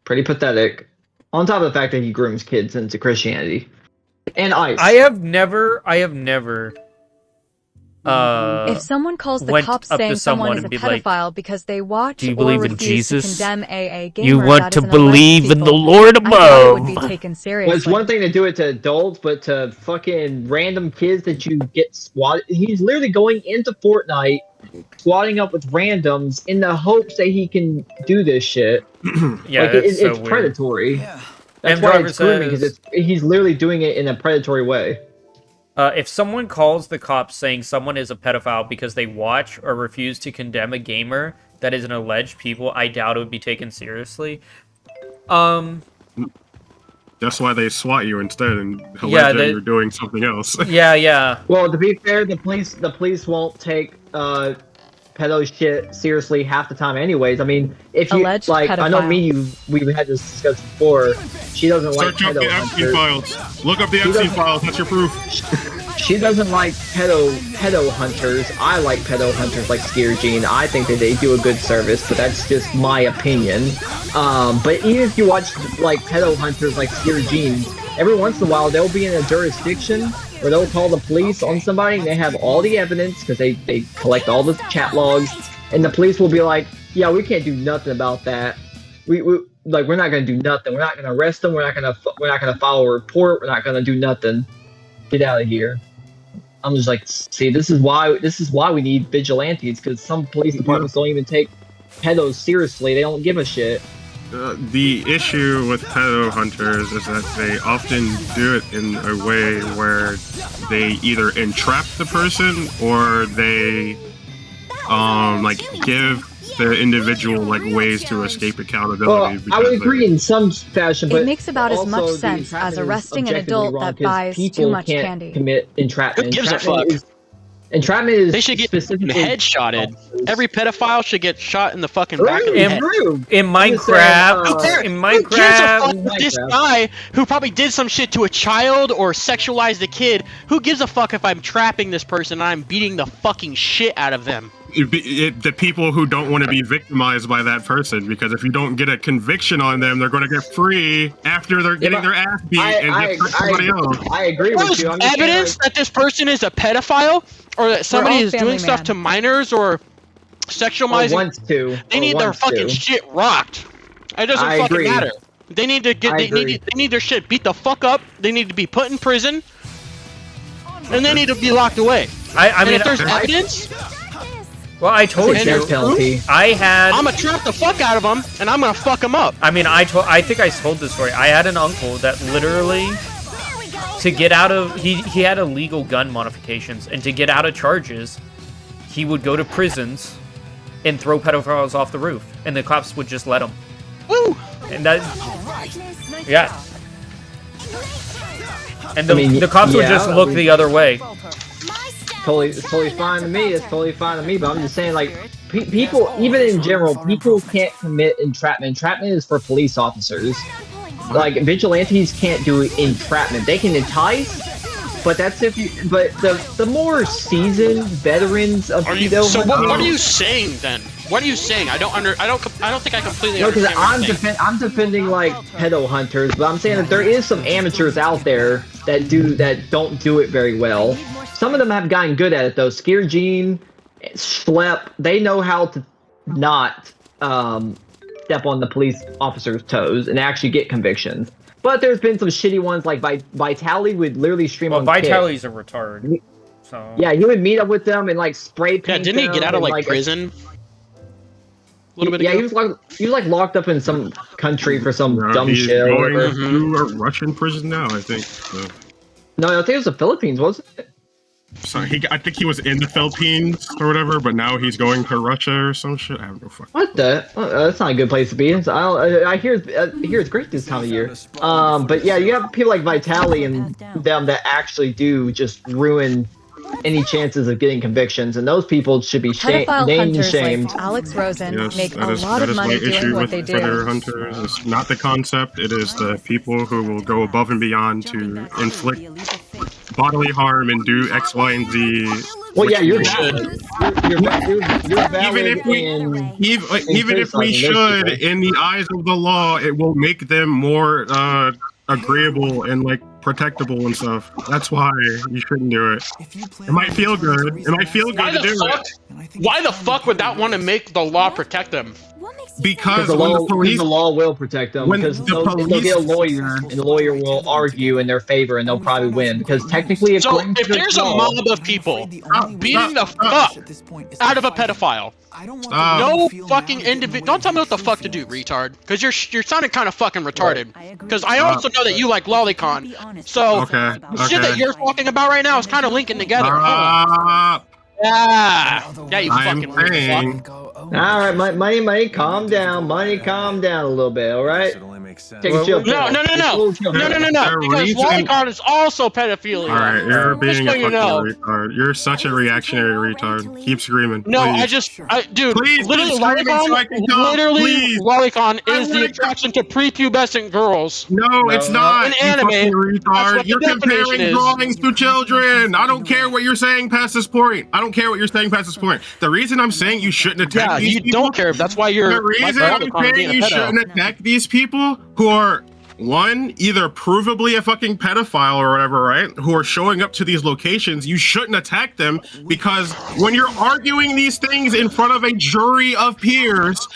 Speaker 11: Pretty pathetic. On top of the fact that he grooms kids into Christianity. And ICE.
Speaker 1: I have never
Speaker 12: if someone calls the cops saying someone is a pedophile because they watch
Speaker 1: do you
Speaker 12: or
Speaker 1: believe in
Speaker 12: refuse
Speaker 1: Jesus?
Speaker 12: to condemn AA gamer,
Speaker 1: You want to believe in the Lord above.
Speaker 12: Would be taken seriously.
Speaker 11: Well, it's one thing to do it to adults, but to fucking random kids that you get swatted. He's literally going into Fortnite, squatting up with randoms in the hopes that he can do this shit.
Speaker 1: Yeah,
Speaker 11: like, it's predatory. Yeah. That's why it's grooming, because he's literally doing it in a predatory way.
Speaker 1: If someone calls the cops saying someone is a pedophile because they watch or refuse to condemn a gamer that is an alleged people, I doubt it would be taken seriously.
Speaker 4: That's why they SWAT you instead and allege that you're doing something else.
Speaker 1: Yeah.
Speaker 11: Well, to be fair, the police won't take pedo shit seriously half the time anyways. I mean, if you
Speaker 12: alleged
Speaker 11: like
Speaker 12: pedophile.
Speaker 11: I know we had this discussed before. She doesn't like
Speaker 4: pedo
Speaker 11: hunters.
Speaker 4: Epstein files. Look up the Epstein files, that's your proof.
Speaker 11: She doesn't like pedo hunters. I like pedo hunters like Skier Gene. I think that they do a good service, but that's just my opinion. But even if you watch like pedo hunters like Skier Gene, every once in a while they'll be in a jurisdiction where they'll call the police on somebody and they have all the evidence because they collect all the chat logs, and the police will be like, yeah, we can't do nothing about that. We're not gonna do nothing. We're not gonna arrest them. We're not gonna file a report. We're not gonna do nothing. Get out of here. I'm just like, see, this is why we need vigilantes, because some police departments don't even take pedos seriously. They don't give a shit.
Speaker 4: The issue with pedo hunters is that they often do it in a way where they either entrap the person or they like give the individual like ways to escape accountability.
Speaker 11: Well, I would agree in some fashion, but
Speaker 12: it makes about as much sense as arresting an adult that buys too much candy.
Speaker 11: Commit entrapment.
Speaker 13: Who gives a fuck?
Speaker 11: Entrapment is
Speaker 13: they should get headshotted. Every pedophile should get shot in the fucking back of the head.
Speaker 1: In Minecraft,
Speaker 13: This guy who probably did some shit to a child or sexualized a kid, who gives a fuck if I'm trapping this person and I'm beating the fucking shit out of them?
Speaker 4: The people who don't want to be victimized by that person, because if you don't get a conviction on them, they're going to get free after they're getting their ass beat and get somebody else.
Speaker 11: I agree with you.
Speaker 13: Evidence that this person is a pedophile or that somebody is doing stuff to minors or sexualizing, they need their fucking shit rocked. It doesn't fucking matter. They need to get. They need their shit beat the fuck up. They need to be put in prison, and they need to be locked away.
Speaker 1: I mean,
Speaker 13: if there's evidence.
Speaker 1: Well, I told you. I'm
Speaker 13: gonna trap the fuck out of him, and I'm gonna fuck him up.
Speaker 1: I mean, I think I told this story. I had an uncle that literally, to get out of, he had illegal gun modifications, and to get out of charges, he would go to prisons and throw pedophiles off the roof, and the cops would just let him.
Speaker 13: Woo!
Speaker 1: And that, yeah. And the cops would just look the other way.
Speaker 11: It's totally fine to me. It's totally fine to me. But I'm just saying, like, people, even in general, people can't commit entrapment. Entrapment is for police officers. Like, vigilantes can't do entrapment. They can entice, but that's if you. But the more seasoned veterans of pedo.
Speaker 13: So what are you saying then? What are you saying? I don't think I completely understand.
Speaker 11: Because I'm defending like pedo hunters, but I'm saying that there is some amateurs out there that don't do it very well. Some of them have gotten good at it though. Skier Gene, Schlep, they know how to not step on the police officer's toes and actually get convictions. But there's been some shitty ones like Vitaly would literally stream on Kick.
Speaker 1: Vitaly's a retard. So
Speaker 11: yeah, he would meet up with them and like spray paint.
Speaker 13: Yeah, didn't he get out of like prison? A little bit ago?
Speaker 11: He was like locked up in some country for some dumb
Speaker 4: he's
Speaker 11: shit.
Speaker 4: Going to a Russian prison now, I think. So.
Speaker 11: No, I think it was the Philippines, wasn't it?
Speaker 4: So I think he was in the Philippines or whatever, but now he's going to Russia or some shit. I have no fucking.
Speaker 11: What the? That's not a good place to be. I hear it's great this time of year. But yeah, you have people like Vitaly and them that actually do just ruin any chances of getting convictions, and those people should be named and shamed.
Speaker 12: Like Alex Rosen make a lot of money doing what they do.
Speaker 4: Predator hunters. It's not the concept; it is the people who will go above and beyond to inflict bodily harm and do X, Y, and Z.
Speaker 11: Well, yeah, you're
Speaker 4: valid.
Speaker 11: You're valid
Speaker 4: even if we should, in the eyes of the law, it will make them more agreeable and like protectable and stuff. That's why you shouldn't do it. It might feel good. It might feel good to do it.
Speaker 13: Why the fuck would that want to make the law protect them?
Speaker 4: Because
Speaker 11: the law will protect them. Because they'll get a lawyer, and the lawyer will argue in their favor, and they'll probably win. Because technically, if
Speaker 13: there's a mob of people beating the fuck out of a pedophile, no fucking individual. Don't tell me what the fuck to do, retard. Because you're sounding kind of fucking retarded. Because I also know that you like lolicon. So the shit that you're talking about right now is kind of linking together. Yeah, you fucking fuck.
Speaker 11: All right, money, calm down. Money, calm down a little bit. All right. Take a chill.
Speaker 13: No. Because lolicon is also pedophilia.
Speaker 4: All right, you're being a fucking retard. You're such a reactionary retard. Keep screaming.
Speaker 13: No,
Speaker 4: please.
Speaker 13: dude.
Speaker 4: Please,
Speaker 13: literally, lolicon is the attraction to prepubescent girls.
Speaker 4: No, it's not.
Speaker 13: In anime,
Speaker 4: retard. You're comparing drawings to children. I don't care what you're saying past this point. The reason I'm saying you shouldn't attack these people.
Speaker 13: Don't care. That's why you're.
Speaker 4: The reason I'm saying you shouldn't attack these people who are, one, either provably a fucking pedophile or whatever, right? Who are showing up to these locations, you shouldn't attack them, because when you're arguing these things in front of a jury of peers,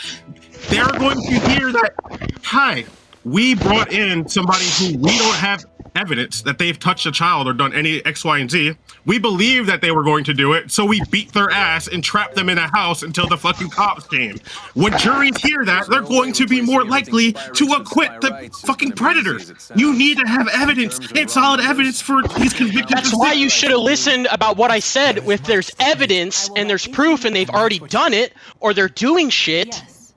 Speaker 4: they're going to hear that, hi, we brought in somebody who we don't have evidence that they've touched a child or done any X, Y, and Z. We believe that they were going to do it, so we beat their ass and trapped them in a house until the fucking cops came. When juries hear that, they're going to be more likely to acquit the fucking predators. You need to have evidence and solid evidence for these convicted.
Speaker 13: That's why you should have listened about what I said. If there's evidence and there's proof and they've already done it or they're doing shit.
Speaker 7: Yes,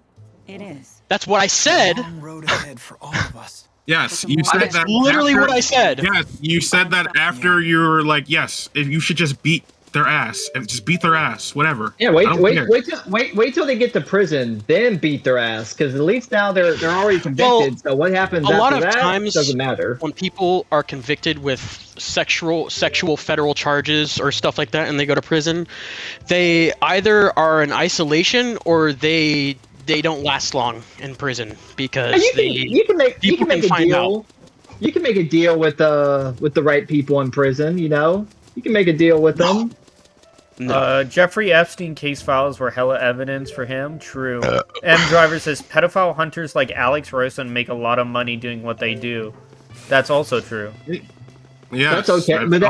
Speaker 7: it is.
Speaker 13: That's what I said.
Speaker 8: Road ahead for all of us.
Speaker 4: Yes, you said that.
Speaker 13: Literally
Speaker 4: after,
Speaker 13: what I said.
Speaker 4: Yes, you said that after you're like, yes, if you should just beat their ass, and just beat their ass, whatever.
Speaker 11: Yeah, wait till they get to prison, then beat their ass, because at least now they're already convicted.
Speaker 13: Well,
Speaker 11: so what happens
Speaker 13: a
Speaker 11: after
Speaker 13: lot of
Speaker 11: that
Speaker 13: times
Speaker 11: doesn't matter.
Speaker 13: When people are convicted with sexual federal charges or stuff like that, and they go to prison, they either are in isolation or they don't last long in prison because
Speaker 11: you can make a deal. You can make a deal with the right people in prison. You know, you can make a deal with them.
Speaker 1: No. Jeffrey Epstein case files were hella evidence for him. True. M Driver says pedophile hunters like Alex Rosen make a lot of money doing what they do. That's also true.
Speaker 4: Yeah,
Speaker 11: that's okay. But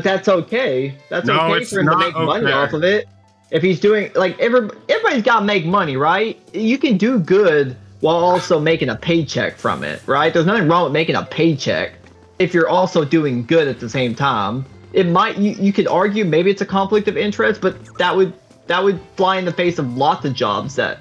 Speaker 11: that's okay. That's okay for him to make money off of it. If he's doing everybody's got to make money, right? You can do good while also making a paycheck from it, right? There's nothing wrong with making a paycheck if you're also doing good at the same time. It might you could argue maybe it's a conflict of interest, but that would fly in the face of lots of jobs that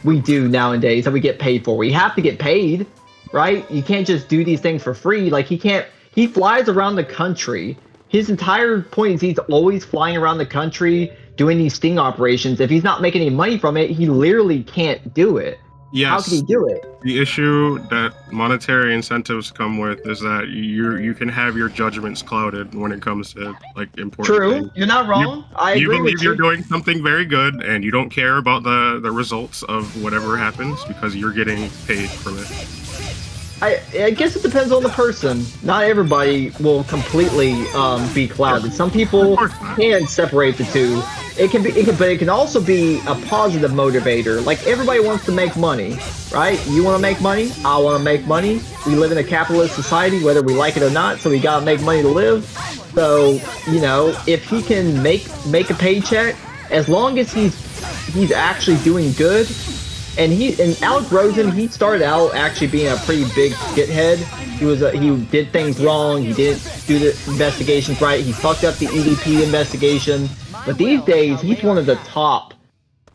Speaker 11: we do nowadays that we get paid for. We have to get paid, right? You can't just do these things for free. Like he flies around the country. His entire point is he's always flying around the country doing these sting operations. If he's not making any money from it, he literally can't do it.
Speaker 4: Yes.
Speaker 11: How can he do it?
Speaker 4: The issue that monetary incentives come with is that you can have your judgments clouded when it comes to important
Speaker 11: True.
Speaker 4: things.
Speaker 11: You're not wrong. I agree
Speaker 4: believe
Speaker 11: with
Speaker 4: you're doing something very good and you don't care about the results of whatever happens because you're getting paid from it.
Speaker 11: I guess it depends on the person. Not everybody will completely be clouded. Some people can separate the two. But it can also be a positive motivator. Like everybody wants to make money, right? You want to make money. I want to make money. We live in a capitalist society, whether we like it or not. So we gotta make money to live. So if he can make a paycheck, as long as he's actually doing good. And Alex Rosen, he started out actually being a pretty big shithead. He did things wrong. He didn't do the investigations right. He fucked up the EDP investigation. But these days, he's one of the top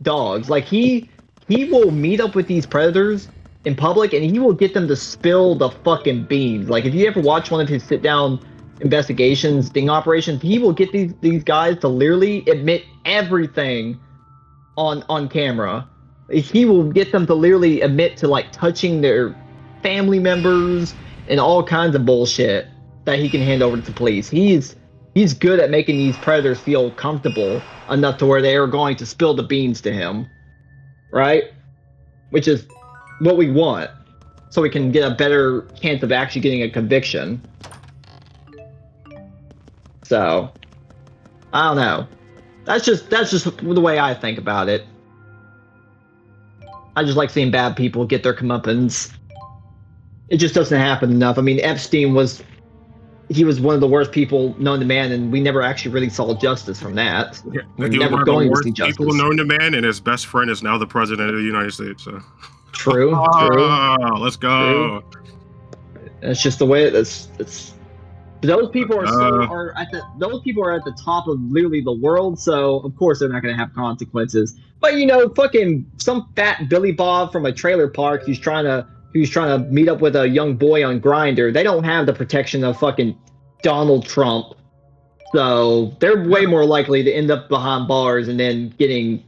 Speaker 11: dogs. Like he will meet up with these predators in public, and he will get them to spill the fucking beans. Like if you ever watch one of his sit-down investigations, sting operations, he will get these guys to literally admit everything on camera. He will get them to literally admit to touching their family members and all kinds of bullshit that he can hand over to the police. He's good at making these predators feel comfortable enough to where they are going to spill the beans to him, right? Which is what we want, so we can get a better chance of actually getting a conviction. So, I don't know. That's just the way I think about it. I just like seeing bad people get their comeuppance. It just doesn't happen enough. I mean, Epstein was one of the worst people known to man, and we never actually really saw justice from that.
Speaker 4: Yeah, we're never going to see justice. People known to man, and his best friend is now the president of the United States. So.
Speaker 11: True.
Speaker 4: Let's go.
Speaker 11: True. It's just the way it's. Those people are at the top of literally the world, so of course they're not going to have consequences. But fucking some fat Billy Bob from a trailer park who's trying to meet up with a young boy on Grindr, they don't have the protection of fucking Donald Trump. So they're way more likely to end up behind bars and then getting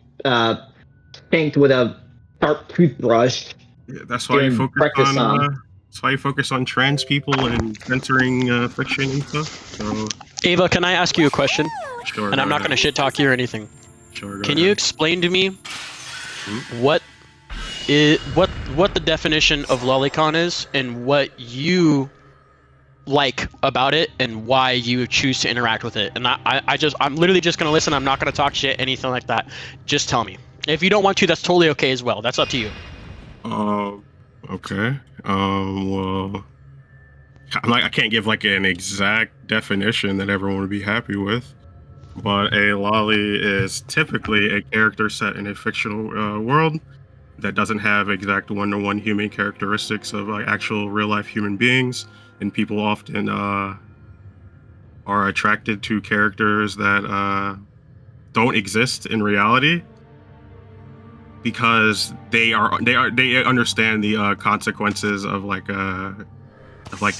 Speaker 11: spanked with a sharp toothbrush.
Speaker 4: Yeah, that's why you focus on trans people and censoring fiction and stuff. So.
Speaker 13: Ava, can I ask you a question?
Speaker 4: Sure.
Speaker 13: And I'm not going to shit talk you or anything.
Speaker 4: Sure.
Speaker 13: Can you explain to me what the definition of lolicon is and what you like about it and why you choose to interact with it? And I'm literally just going to listen. I'm not going to talk shit, anything like that. Just tell me. If you don't want to, that's totally okay as well. That's up to you.
Speaker 4: Okay. Well, I can't give like an exact definition that everyone would be happy with, but a lolly is typically a character set in a fictional world that doesn't have exact one-to-one human characteristics of actual real-life human beings, and people often are attracted to characters that don't exist in reality because they understand the consequences of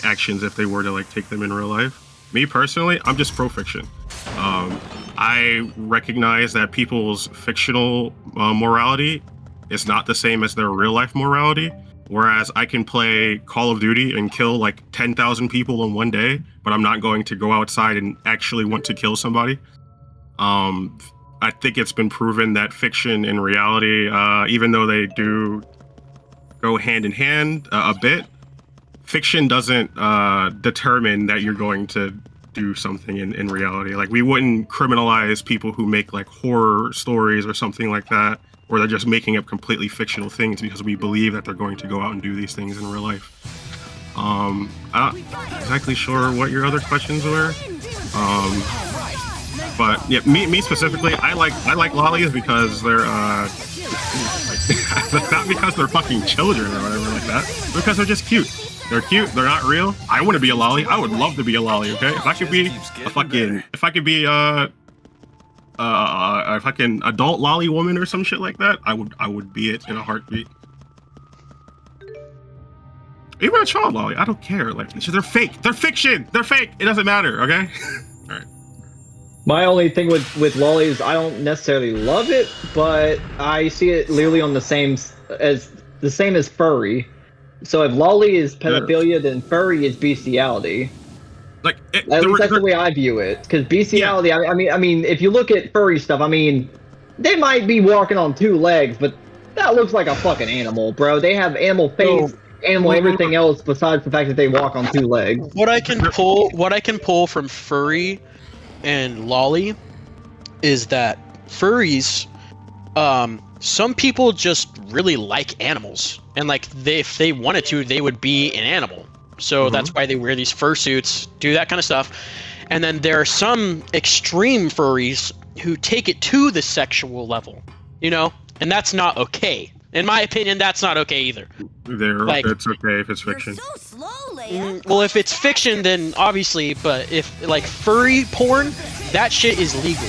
Speaker 4: actions if they were to take them in real life. Me personally, I'm just pro fiction. I recognize that people's fictional morality is not the same as their real life morality. Whereas I can play Call of Duty and kill 10,000 people in one day, but I'm not going to go outside and actually want to kill somebody. I think it's been proven that fiction and reality, even though they do go hand in hand a bit, fiction doesn't determine that you're going to do something in reality. We wouldn't criminalize people who make horror stories or something like that, or they're just making up completely fictional things because we believe that they're going to go out and do these things in real life. I'm not exactly sure what your other questions were. But yeah, me specifically, I like lollies because they're not because they're fucking children or whatever like that, but because they're just cute. They're cute. They're not real. I want to be a lolly. I would love to be a lolly. Okay, if I could be a fucking adult lolly woman or some shit like that, I would be it in a heartbeat. Even a child lolly, I don't care. They're fake. They're fiction. They're fake. It doesn't matter. Okay. All right.
Speaker 11: My only thing with lollies, I don't necessarily love it, but I see it literally on the same as furry. So if lolly is pedophilia, then furry is bestiality. At least that's the way I view it. Because bestiality, yeah. I mean, if you look at furry stuff, they might be walking on two legs, but that looks like a fucking animal, bro. They have animal face, animal everything else besides the fact that they walk on two legs.
Speaker 13: What I can pull from furry and lolly is that furries, some people just really like animals, and if they wanted to, they would be an animal. So that's why they wear these fursuits, do that kind of stuff. And then there are some extreme furries who take it to the sexual level, and that's not okay. In my opinion, that's not okay either.
Speaker 4: It's okay if it's fiction.
Speaker 6: You're so slow, Leia.
Speaker 13: Well, if it's fiction, then obviously, but if furry porn, that shit is legal.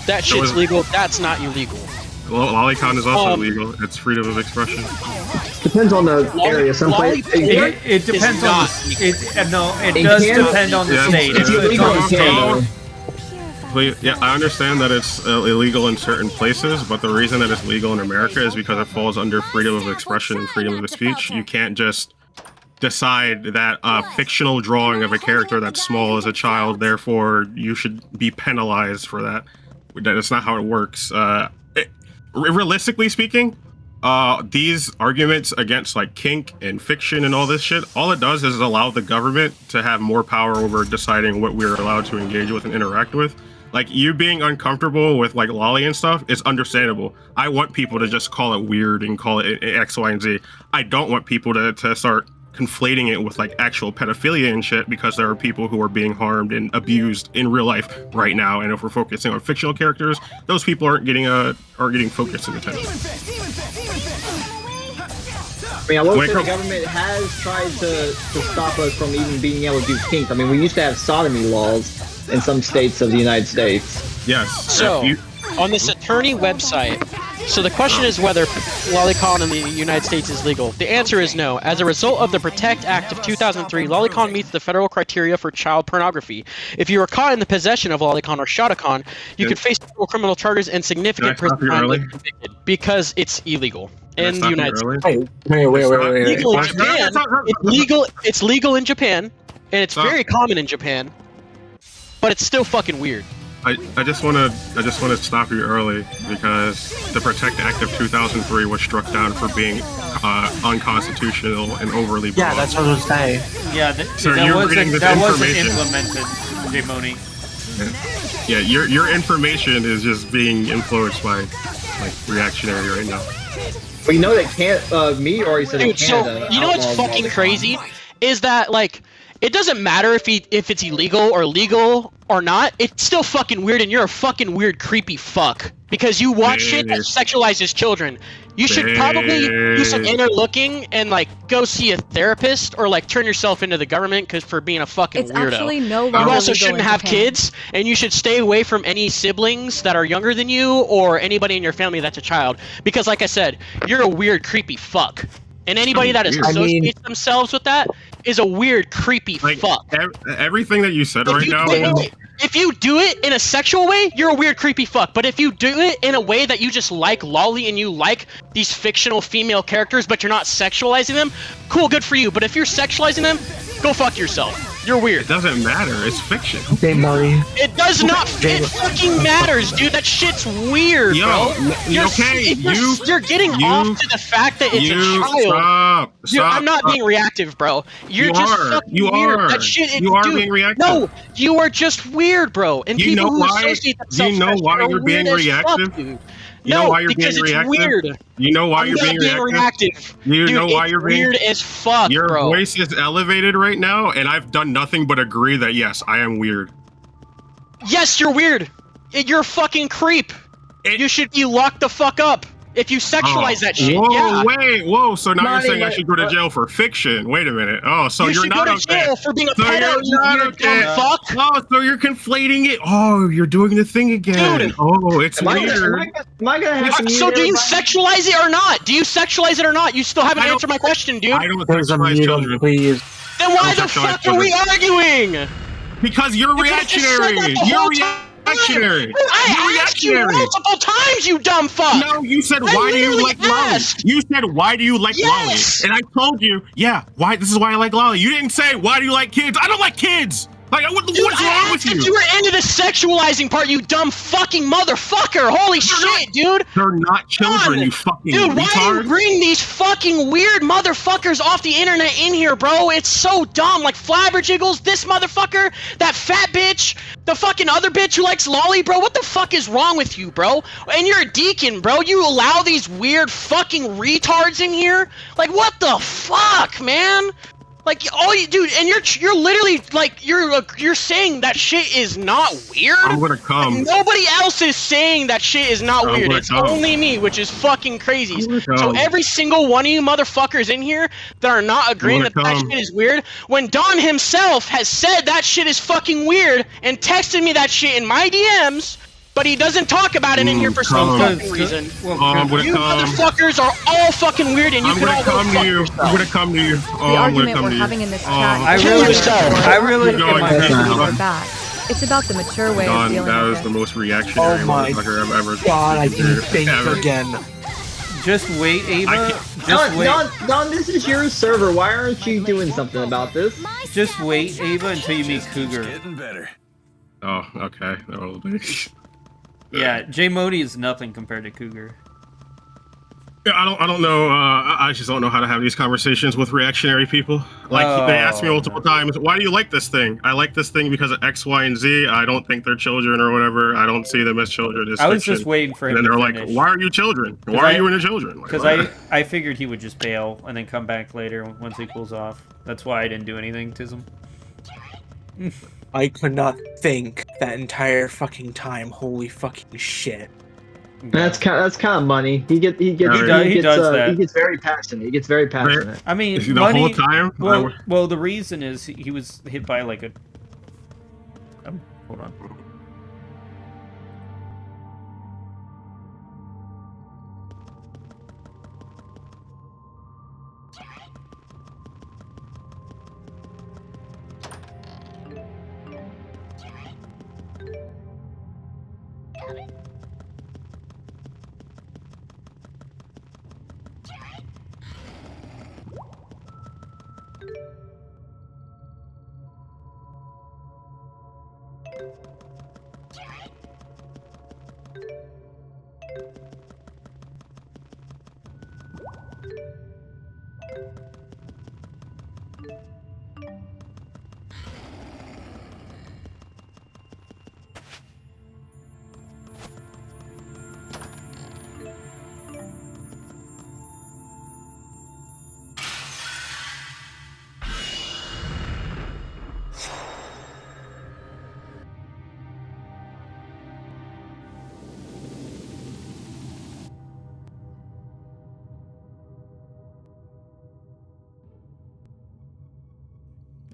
Speaker 13: That shit's legal. That's not illegal.
Speaker 4: Lolicon is also illegal. It's freedom of expression.
Speaker 11: Depends on the area. Some places
Speaker 1: it depends on it does depend on the state. It's on the state.
Speaker 4: Yeah, I understand that it's illegal in certain places, but the reason that it's legal in America is because it falls under freedom of expression and freedom of speech. You can't just decide that a fictional drawing of a character that's small as a child, therefore you should be penalized for that. That's not how it works. Realistically speaking, these arguments against kink and fiction and all this shit, all it does is allow the government to have more power over deciding what we're allowed to engage with and interact with. You being uncomfortable with lolly and stuff is understandable. I want people to just call it weird and call it X, Y, and Z. I don't want people to start conflating it with actual pedophilia and shit, because there are people who are being harmed and abused in real life right now. And if we're focusing on fictional characters, those people aren't getting focused and attention.
Speaker 11: I will say the government has tried to stop us from even being able to do kink. We used to have sodomy laws in some states of the United States.
Speaker 4: Yes.
Speaker 13: So, on this attorney website, so the question is whether lolicon in the United States is legal. The answer is no. As a result of the PROTECT Act of 2003, lolicon meets the federal criteria for child pornography. If you are caught in the possession of lolicon or shotacon, you could face federal criminal charges and significant prison time if convicted, because it's illegal in the United States.
Speaker 2: Wait.
Speaker 13: Legal in Japan. It's legal in Japan, and it's very common in Japan, but it's still fucking weird.
Speaker 4: I just want to stop you early, because the PROTECT Act of 2003 was struck down for being unconstitutional and overly broad.
Speaker 2: Yeah, that's what I was saying.
Speaker 1: Yeah, that wasn't implemented, J-Moni.
Speaker 4: Yeah, your information is just being influenced by reactionary right now.
Speaker 11: Well, you know that me or he said
Speaker 13: Dude, so you know what's fucking crazy is that like it doesn't matter if it's illegal or legal or not. It's still fucking weird, and you're a fucking weird, creepy fuck because you watch shit that sexualizes children. You should probably do some inner looking and like go see a therapist or like turn yourself into the government because for being a fucking weirdo.
Speaker 12: It's actually no longer
Speaker 13: You also
Speaker 12: legal
Speaker 13: shouldn't
Speaker 12: in
Speaker 13: have
Speaker 12: Japan.
Speaker 13: kids, and you should stay away from any siblings that are younger than you or anybody in your family that's a child because, like I said, you're a weird, creepy fuck. And anybody that associates themselves with that is a weird, creepy fuck.
Speaker 4: Everything that you said right now.
Speaker 13: If you do it in a sexual way, you're a weird, creepy fuck. But if you do it in a way that you just like lolly and you like these fictional female characters, but you're not sexualizing them, cool, good for you. But if you're sexualizing them, go fuck yourself. You're weird.
Speaker 4: It doesn't matter. It's fiction.
Speaker 2: Hey, Murray.
Speaker 13: It does not. It fucking matters, dude. That shit's weird, bro. You're getting off to the fact that it's a child.
Speaker 4: Stop.
Speaker 13: I'm not being reactive, bro. You're just fucking weird. That shit.
Speaker 4: You are being reactive.
Speaker 13: No, you are just weird, bro. And
Speaker 4: you
Speaker 13: people
Speaker 4: know
Speaker 13: who
Speaker 4: why?
Speaker 13: associate themselves
Speaker 4: You know why
Speaker 13: are
Speaker 4: you're being
Speaker 13: weird as
Speaker 4: reactive?
Speaker 13: fuck, dude.
Speaker 4: You know why you're being reactive?
Speaker 13: It's weird.
Speaker 4: You know why you're being
Speaker 13: reactive?
Speaker 4: You know why you're being
Speaker 13: weird as fuck,
Speaker 4: Your
Speaker 13: bro.
Speaker 4: voice is elevated right now, and I've done nothing but agree that yes, I am weird.
Speaker 13: Yes, you're weird. You're a fucking creep. You should be locked the fuck up if you sexualize that shit.
Speaker 4: Whoa! So now you're saying I should go to jail for fiction? Wait a minute. Oh, so you're not okay.
Speaker 13: You should go to jail for being a pedo, you weird dumb fuck.
Speaker 4: Oh, so you're conflating it. Oh, you're doing the thing again.
Speaker 13: Dude.
Speaker 4: Oh, it's weird.
Speaker 11: Am I gonna have to
Speaker 13: So do you sexualize it or not? Do you sexualize it or not? You still haven't answered my question, dude.
Speaker 4: I don't sexualize children.
Speaker 2: Please.
Speaker 13: Then why the fuck are we arguing?
Speaker 4: Because you're reactionary. You're reactionary.
Speaker 13: I asked you multiple times, you dumb fuck.
Speaker 4: No, you said why do you like lolly? You said why do you like lolly? And I told you, yeah, why? This is why I like lolly. You didn't say why do you like kids? I don't like kids. Like, what's wrong with you?
Speaker 13: You were into the sexualizing part, you dumb fucking motherfucker. Holy shit, dude.
Speaker 4: They're not children, you fucking
Speaker 13: dude, why
Speaker 4: retard.
Speaker 13: do you bring these fucking weird motherfuckers off the internet in here, bro? It's so dumb. Like Flabberjiggles, this motherfucker, that fat bitch, the fucking other bitch who likes lolly, bro. What the fuck is wrong with you, bro? And you're a deacon, bro. You allow these weird fucking retards in here? Like, what the fuck, man? Like, all you dude, and you're literally like you're saying that shit is not weird.
Speaker 4: I'm gonna come.
Speaker 13: Like, nobody else is saying that shit is not weird. It's only me, which is fucking crazy. So every single one of you motherfuckers in here that are not agreeing that that shit is weird, when Don himself has said that shit is fucking weird and texted me that shit in my DMs. But he doesn't talk about it in here for some fucking reason. You motherfuckers are all fucking weird, and you can all
Speaker 4: come to you. I'm gonna come to you.
Speaker 12: The argument we're having in this chat
Speaker 1: I really
Speaker 12: back. It's about the mature way of dealing
Speaker 4: that
Speaker 12: with
Speaker 4: was
Speaker 12: it.
Speaker 4: the most reactionary motherfucker I've ever
Speaker 2: God, I can think again.
Speaker 1: Just wait, Ava. Just wait.
Speaker 11: Don, this is your server. Why aren't you doing something about this?
Speaker 1: Just wait, Ava, until you meet Cougar.
Speaker 5: Getting better.
Speaker 4: Oh, okay.
Speaker 1: Yeah, J Modi is nothing compared to Cougar.
Speaker 4: Yeah, I don't know. I just don't know how to have these conversations with reactionary people. Like they ask me multiple times, "Why do you like this thing?" I like this thing because of X, Y, and Z. I don't think they're children or whatever. I don't see them as children.
Speaker 1: I was just waiting for him.
Speaker 4: And then
Speaker 1: to
Speaker 4: they're
Speaker 1: finish.
Speaker 4: like, "Why are you children? Why are you into children?"
Speaker 1: Because I figured he would just bail and then come back later once he cools off. That's why I didn't do anything to him.
Speaker 2: I could not think that entire fucking time. Holy fucking shit.
Speaker 11: That's kind of money. He gets very passionate. He gets very passionate.
Speaker 1: I mean,
Speaker 4: the
Speaker 1: money,
Speaker 4: whole time.
Speaker 1: Well, the reason is he was hit by like a. Hold on.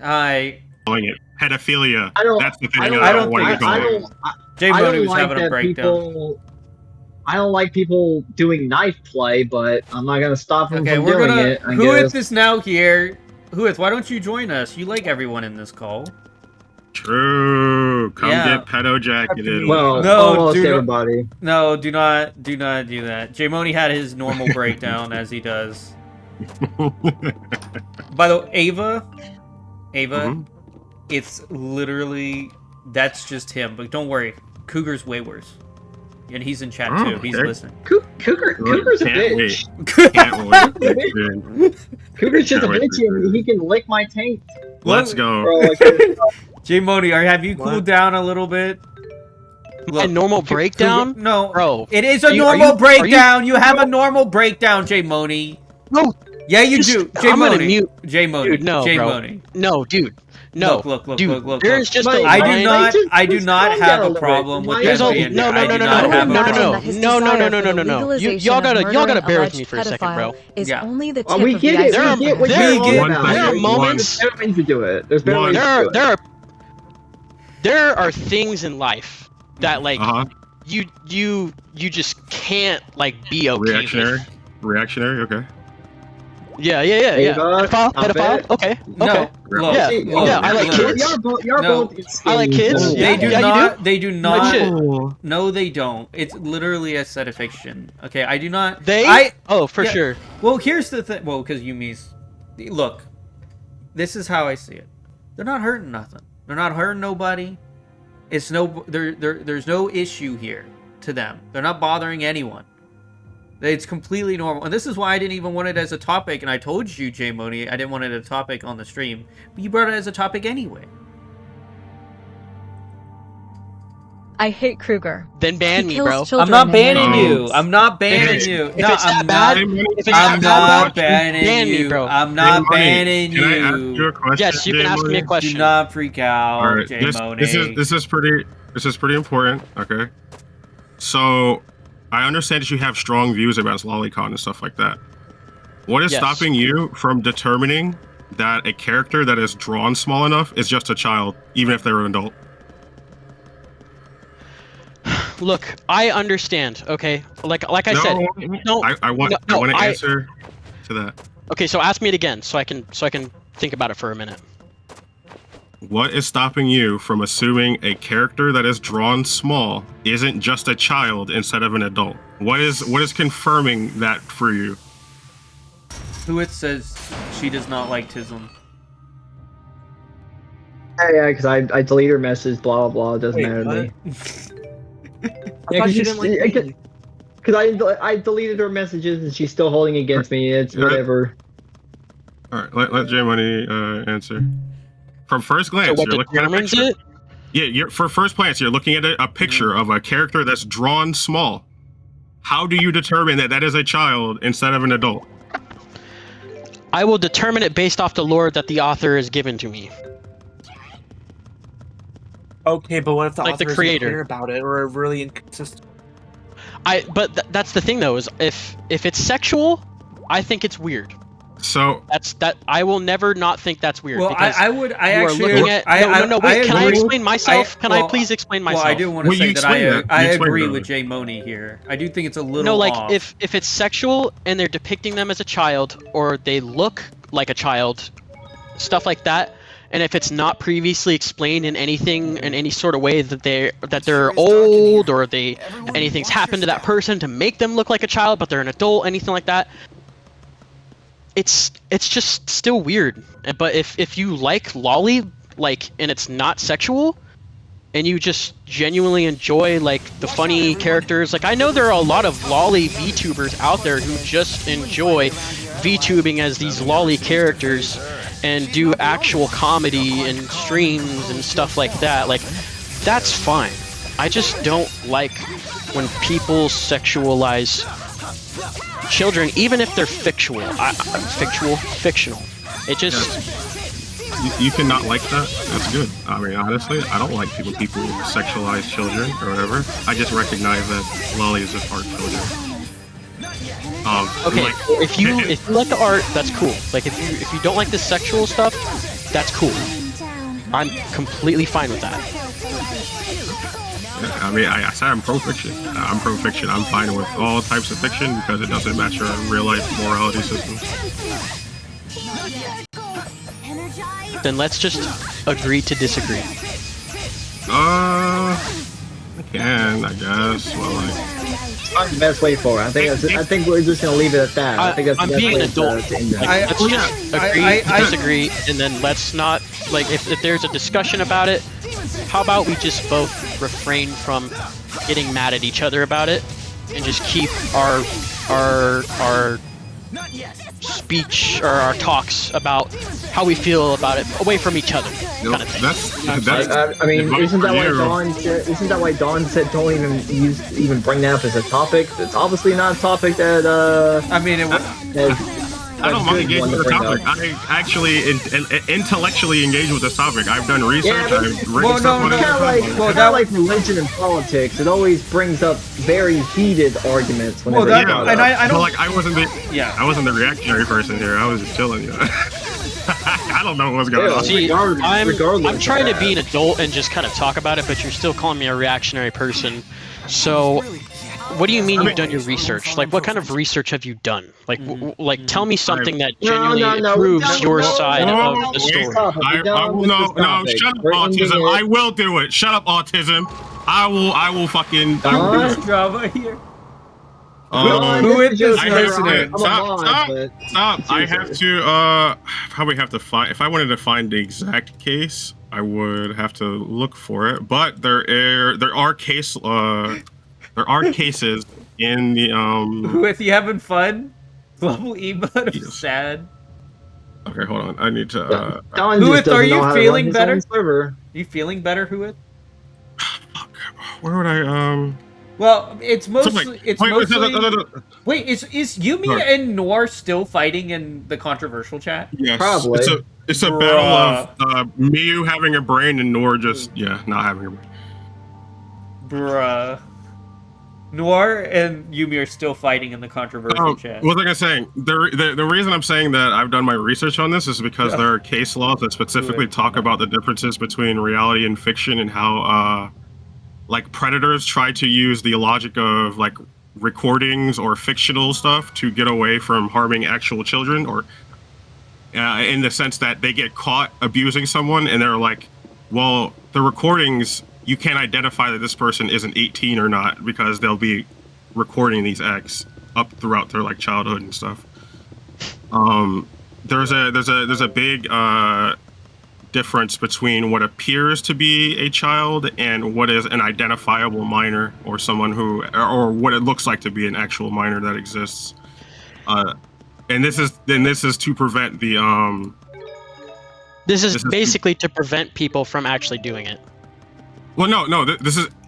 Speaker 1: Hi.
Speaker 4: Calling it pedophilia. That's the thing.
Speaker 11: I don't like that people. I don't like people doing knife play, but I'm not gonna stop them from doing it.
Speaker 1: Huith is now here. Huith, why don't you join us? You like everyone in this call.
Speaker 4: True. Come get pedo jacketed.
Speaker 11: Well,
Speaker 1: no,
Speaker 11: almost everybody.
Speaker 1: No, do not do that. J-Moni had his normal breakdown as he does. By the way, Ava, it's literally that's just him. But don't worry, Cougar's way worse. And he's in chat too. He's listening.
Speaker 11: Cougar's a bitch.
Speaker 4: Can't wait.
Speaker 11: Cougar's just a bitch, and he can lick my taint.
Speaker 4: Let's go.
Speaker 1: J-Moni, have you cooled down a little bit?
Speaker 13: Look, a normal breakdown?
Speaker 1: No,
Speaker 13: bro.
Speaker 1: It is a normal breakdown. You have a normal breakdown, J-Moni.
Speaker 13: No.
Speaker 1: Yeah, you do. J-Moni.
Speaker 13: J-Moni. Dude, no,
Speaker 1: J-Moni.
Speaker 13: No, dude. No,
Speaker 1: look.
Speaker 13: There's just
Speaker 1: I do not have a problem with that.
Speaker 13: No. Y'all gotta bear with me for a second, bro.
Speaker 12: Is only the tip
Speaker 11: we
Speaker 12: of
Speaker 11: get
Speaker 12: the
Speaker 11: it.
Speaker 13: There are moments.
Speaker 11: There's better ways to do it. There's better ways to do it.
Speaker 13: There are things in life that like you just can't like be okay.
Speaker 4: Reactionary. Okay.
Speaker 13: Yeah. Pedophile. Okay.
Speaker 1: No.
Speaker 13: Yeah. I like kids. I like kids.
Speaker 1: They do not. No, they don't. It's literally a set of fiction. Okay, I do not.
Speaker 13: For sure.
Speaker 1: Well, here's the thing. Well, because Yumi's. Look, this is how I see it. They're not hurting nothing. They're not hurting nobody. It's no. There's no issue here to them. They're not bothering anyone. It's completely normal. And this is why I didn't even want it as a topic. And I told you, J-Moni, I didn't want it as a topic on the stream. But you brought it as a topic anyway.
Speaker 12: I hate Kruger.
Speaker 13: Then ban me, bro.
Speaker 1: I'm not banning you. I'm not banning you. No, I'm not. I'm not banning you, bro. I'm not banning you.
Speaker 4: Can I ask you a question?
Speaker 13: Yes, you can ask me a question.
Speaker 1: Do not freak out,
Speaker 4: All right,
Speaker 1: J-Moni.
Speaker 4: This is pretty important. Okay, so I understand that you have strong views about lolicon and stuff like that. What is stopping you from determining that a character that is drawn small enough is just a child, even if they're an adult?
Speaker 13: Look, I understand. Okay, like I said, no.
Speaker 4: I want an answer to that.
Speaker 13: Okay, so ask me it again, so I can think about it for a minute.
Speaker 4: What is stopping you from assuming a character that is drawn small isn't just a child instead of an adult? What is confirming that for you?
Speaker 1: Huith says she does not like Tism.
Speaker 11: Yeah, because I delete her message, blah, blah, blah, it doesn't matter to me. Because I deleted her messages and she's still holding against me, it's whatever.
Speaker 4: Alright, let J-Money answer. From first glance, you're looking at a picture. Yeah, for first glance, you're looking at a picture of a character that's drawn small. How do you determine that is a child instead of an adult?
Speaker 13: I will determine it based off the lore that the author has given to me.
Speaker 2: Okay, but what if the
Speaker 13: like
Speaker 2: author
Speaker 13: the creator
Speaker 2: isn't clear about it or really inconsistent?
Speaker 13: That's the thing though, is if it's sexual, I think it's weird.
Speaker 4: So
Speaker 13: I will never not think that's weird.
Speaker 1: Well,
Speaker 13: because
Speaker 1: I
Speaker 13: explain myself? Can I please explain myself?
Speaker 1: Well, I do want to say that I agree with J-Moni here. I do think it's a little off.
Speaker 13: if it's sexual and they're depicting them as a child or they look like a child, stuff like that, and if it's not previously explained in any sort of way that they're old or anything's happened to that person to make them look like a child, but they're an adult, anything like that. It's just still weird. But if you like lolly, and it's not sexual, and you just genuinely enjoy the funny characters, I know there are a lot of lolly VTubers out there who just enjoy VTubing as these lolly characters and do actual comedy and streams and stuff like that. That's fine. I just don't like when people sexualize children, even if they're fictional. It just
Speaker 4: you cannot like that. That's good. I mean, honestly, I don't like people sexualize children or whatever. I just recognize that lolly is just art children.
Speaker 13: Okay, if you like the art, that's cool. If you don't like the sexual stuff, that's cool. I'm completely fine with that.
Speaker 4: I mean, I said I'm pro-fiction. I'm pro-fiction. I'm fine with all types of fiction because it doesn't match your real-life morality systems.
Speaker 13: Then let's just agree to disagree.
Speaker 4: I can, I guess. Well, like,
Speaker 11: that's the best way forward. I think we're just gonna leave it at that. I think that's
Speaker 13: I'm
Speaker 11: the best
Speaker 13: being
Speaker 11: way
Speaker 13: an adult. Let's just agree to disagree, and then let's not if there's a discussion about it, how about we just both refrain from getting mad at each other about it, and just keep our speech or our talks about how we feel about it away from each other. Kind of thing.
Speaker 11: I mean, isn't that why Don said don't even bring that up as a topic? It's obviously not a topic that
Speaker 1: I mean,
Speaker 4: I don't mind engaging with the topic. I actually intellectually engage with this topic. I've done research. I've written stuff on it.
Speaker 11: Kind of like religion and politics. It always brings up very heated arguments.
Speaker 1: I don't.
Speaker 4: I wasn't the reactionary person here. I was just chilling. You know? I don't know what's going on.
Speaker 13: See, I'm trying to be an adult and just kind of talk about it, but you're still calling me a reactionary person. So, what do you mean you've done your research? Like, what kind of research have you done? Like, tell me something that genuinely proves your side of the story.
Speaker 4: No, shut up, autism. I will do it. Shut up, autism. I will fucking.
Speaker 1: Drama here.
Speaker 4: Who is this listener? Stop. I have to probably have to find. If I wanted to find the exact case, I would have to look for it. But there are cases in the
Speaker 1: With you having fun? Global emote is sad.
Speaker 4: Okay, hold on. I need to.
Speaker 1: Huith, are you feeling better? Are you feeling better, Huith?
Speaker 4: Where would I
Speaker 1: Well, it's mostly. Wait, is Yumi and Noir still fighting in the controversial chat?
Speaker 4: Yes, probably. It's a battle of Miyu having a brain and Noir just not having a brain.
Speaker 1: Bruh. Noir and Yumi are still fighting in the controversial chat.
Speaker 4: What was I saying? The reason I'm saying that I've done my research on this is because there are case laws that specifically talk about the differences between reality and fiction and how like predators try to use the logic of like recordings or fictional stuff to get away from harming actual children, or in the sense that they get caught abusing someone and they're like, well, the recordings, you can't identify that this person isn't 18 or not because they'll be recording these acts up throughout their like childhood and stuff. There's a big difference between what appears to be a child and what is an identifiable minor, or someone who, or what it looks like to be an actual minor that exists. And this is to prevent the
Speaker 13: This is basically to prevent people from actually doing it.
Speaker 4: Well, no.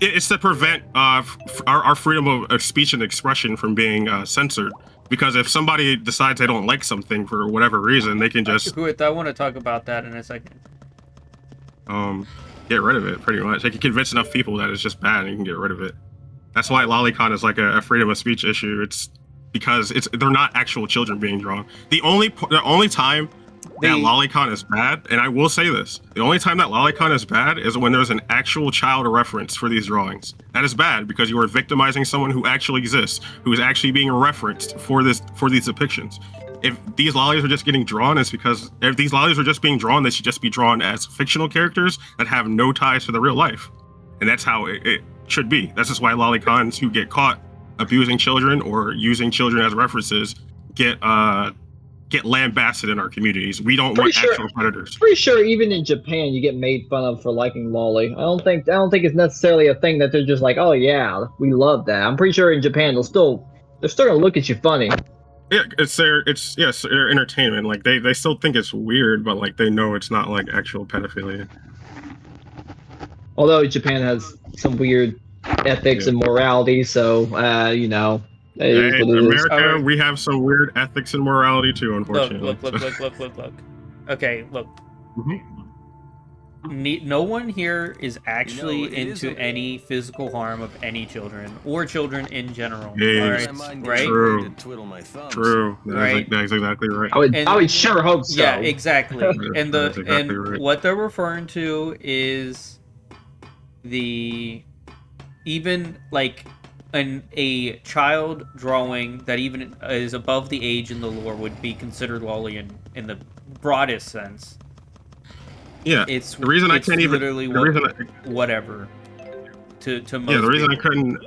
Speaker 4: It's to prevent our freedom of speech and expression from being censored. Because if somebody decides they don't like something for whatever reason, they can just.
Speaker 1: I want to talk about that in a second.
Speaker 4: Get rid of it. Pretty much, they can convince enough people that it's just bad, and you can get rid of it. That's why Lolicon is like a freedom of speech issue. It's because they're not actual children being drawn. The only time that Lolicon is bad, and I will say this, the only time that Lolicon is bad is when there's an actual child reference for these drawings. That is bad because you are victimizing someone who actually exists, who is actually being referenced for these depictions. If these lollies are just getting drawn, it's because if these lollies are just being drawn, they should just be drawn as fictional characters that have no ties to the real life. And that's how it should be. That's just why lolicons who get caught abusing children or using children as references get lambasted in our communities. We don't want actual predators.
Speaker 11: Pretty sure even in Japan you get made fun of for liking lolly. I don't think it's necessarily a thing that they're just like, oh yeah, we love that. I'm pretty sure in Japan they're still gonna look at you funny.
Speaker 4: Yeah, it's their entertainment. Like they still think it's weird, but like they know it's not like actual pedophilia.
Speaker 11: Although Japan has some weird ethics and morality, so you know.
Speaker 4: In America, we have some weird ethics and morality too, unfortunately.
Speaker 1: Look. Okay, look. no one here is actually into any physical harm of any children or children in general.
Speaker 4: Yeah,
Speaker 1: right?
Speaker 4: True. Right. That's exactly right.
Speaker 11: I would sure hope so.
Speaker 1: Yeah, exactly. And
Speaker 4: right.
Speaker 1: what they're referring to is even like a child drawing that even is above the age in the lore would be considered lolly in the broadest sense.
Speaker 4: Yeah,
Speaker 1: it's
Speaker 4: the reason I can't
Speaker 1: literally
Speaker 4: even
Speaker 1: whatever to most
Speaker 4: the reason
Speaker 1: people.
Speaker 4: I couldn't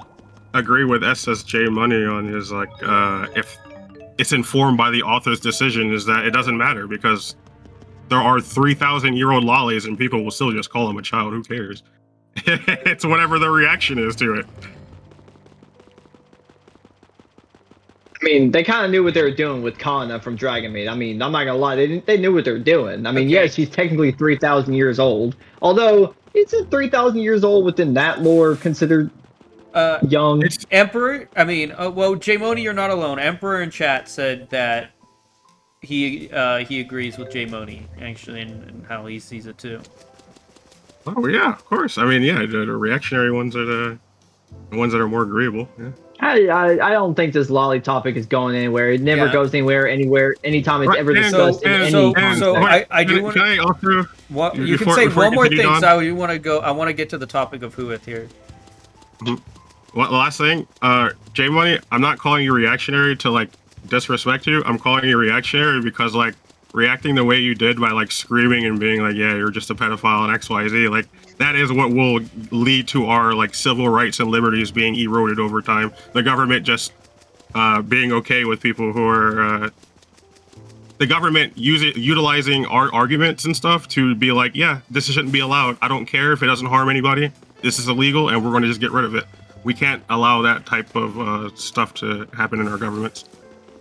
Speaker 4: agree with SSJ Money on is like if it's informed by the author's decision is that it doesn't matter because there are 3,000-year-old lollies and people will still just call him a child. Who cares? It's whatever their reaction is to it.
Speaker 11: I mean, they kind of knew what they were doing with Kana from Dragon Maid. I mean, I'm not gonna lie, they knew what they were doing. I mean, yes, she's technically 3,000 years old. Although, isn't 3,000 years old within that lore considered young?
Speaker 1: Emperor, I mean, well, J-Moni, you're not alone. Emperor in chat said that he agrees with J-Moni, actually, and how he sees it, too.
Speaker 4: Oh, yeah, of course. I mean, yeah, the reactionary ones are the ones that are more agreeable, yeah.
Speaker 11: I don't think this lolly topic is going anywhere. It never goes anywhere, anytime it's ever discussed in any context.
Speaker 1: So I do want
Speaker 4: to also...
Speaker 1: What, you can say one more thing, so I want to get to the topic of Huith here.
Speaker 4: Last thing, J-Money, I'm not calling you reactionary to, like, disrespect you. I'm calling you reactionary because, like, reacting the way you did by, like, screaming and being like, yeah, you're just a pedophile and XYZ, like, that is what will lead to our, like, civil rights and liberties being eroded over time. The government just being okay with people who are... the government utilizing our arguments and stuff to be like, yeah, this shouldn't be allowed. I don't care if it doesn't harm anybody. This is illegal, and we're going to just get rid of it. We can't allow that type of stuff to happen in our governments.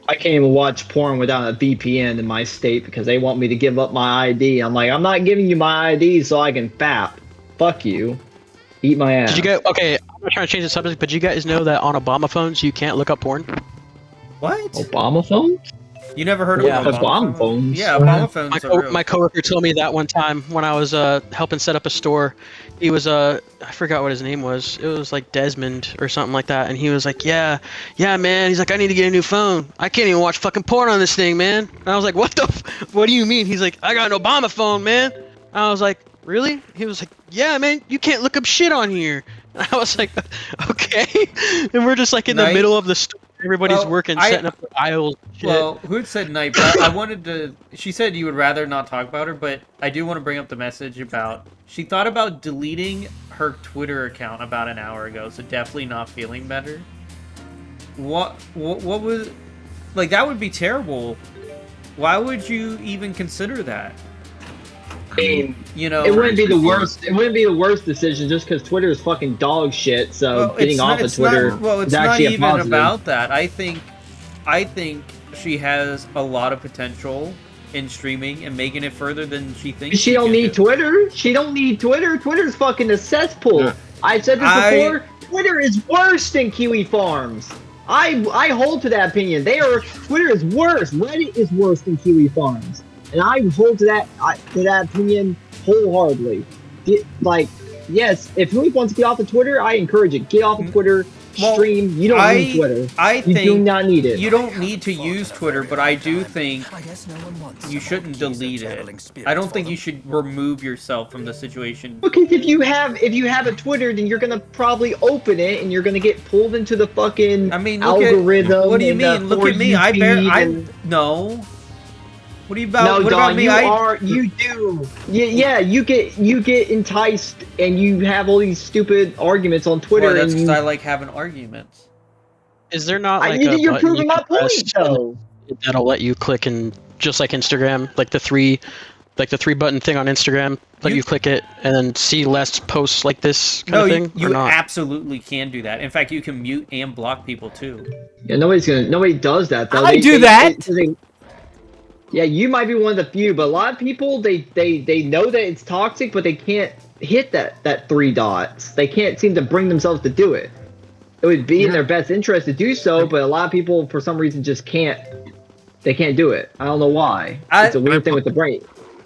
Speaker 11: I can't even watch porn without a VPN in my state because they want me to give up my ID. I'm like, I'm not giving you my ID so I can FAP. Fuck you. Eat my ass.
Speaker 13: Did you guys, okay, I'm not trying to change the subject, but you guys know that on Obama phones you can't look up porn?
Speaker 1: What?
Speaker 11: Obama phones?
Speaker 1: You never heard of
Speaker 11: Obama phones?
Speaker 1: Yeah, Obama phones.
Speaker 13: My coworker told me that one time when I was helping set up a store. He was I forgot what his name was. It was like Desmond or something like that. And he was like, yeah, man. He's like, I need to get a new phone. I can't even watch fucking porn on this thing, man. And I was like, what do you mean? He's like, I got an Obama phone, man. And I was like, really? He was like, yeah, man. You can't look up shit on here. And I was like, okay. And we're just like in the middle of the store. Everybody's working, setting up the aisles. Shit.
Speaker 1: Well, who had said night? But I wanted to. She said you would rather not talk about her, but I do want to bring up the message about. She thought about deleting her Twitter account about an hour ago, so definitely not feeling better. What was like? That would be terrible. Why would you even consider that?
Speaker 11: I mean,
Speaker 1: you know,
Speaker 11: it wouldn't be the worst. It wouldn't be the worst decision just because Twitter is fucking dog shit. So getting off of Twitter
Speaker 1: it's
Speaker 11: is actually
Speaker 1: not even
Speaker 11: a positive.
Speaker 1: about that. I think she has a lot of potential in streaming and making it further than she thinks.
Speaker 11: She don't need Twitter. She don't need Twitter. Twitter's fucking a cesspool. Yeah. I've said this before. Twitter is worse than Kiwi Farms. I hold to that opinion. Twitter is worse. Reddit is worse than Kiwi Farms. And I hold to that opinion wholeheartedly. Like, yes, if Huith wants to get off of Twitter, I encourage it. Get off of Twitter, stream. You don't need Twitter. You do not need it.
Speaker 1: You don't need to use Twitter, but I do think you shouldn't delete it. I don't think you should remove yourself from the situation.
Speaker 11: Because if you have a Twitter, then you're gonna probably open it and you're gonna get pulled into the fucking algorithm.
Speaker 1: What do you mean? Look at me. No. What are you about?
Speaker 11: No,
Speaker 1: what
Speaker 11: Don,
Speaker 1: about me?
Speaker 11: You do. Yeah, you get enticed and you have all these stupid arguments on Twitter.
Speaker 1: Well, that's because I like having arguments.
Speaker 13: Is there not like
Speaker 11: you're proving my point, though.
Speaker 13: That'll let you click and just like Instagram, like the three button thing on Instagram, you click it and then see less posts like this kind of thing?
Speaker 1: You absolutely can do that. In fact, you can mute and block people too.
Speaker 11: Yeah, nobody does that though.
Speaker 1: I do that.
Speaker 11: Yeah, you might be one of the few, but a lot of people they know that it's toxic, but they can't hit that 3 dots. They can't seem to bring themselves to do it. It would be in their best interest to do so, but a lot of people for some reason just can't. They can't do it. I don't know why. It's a weird thing with the brain.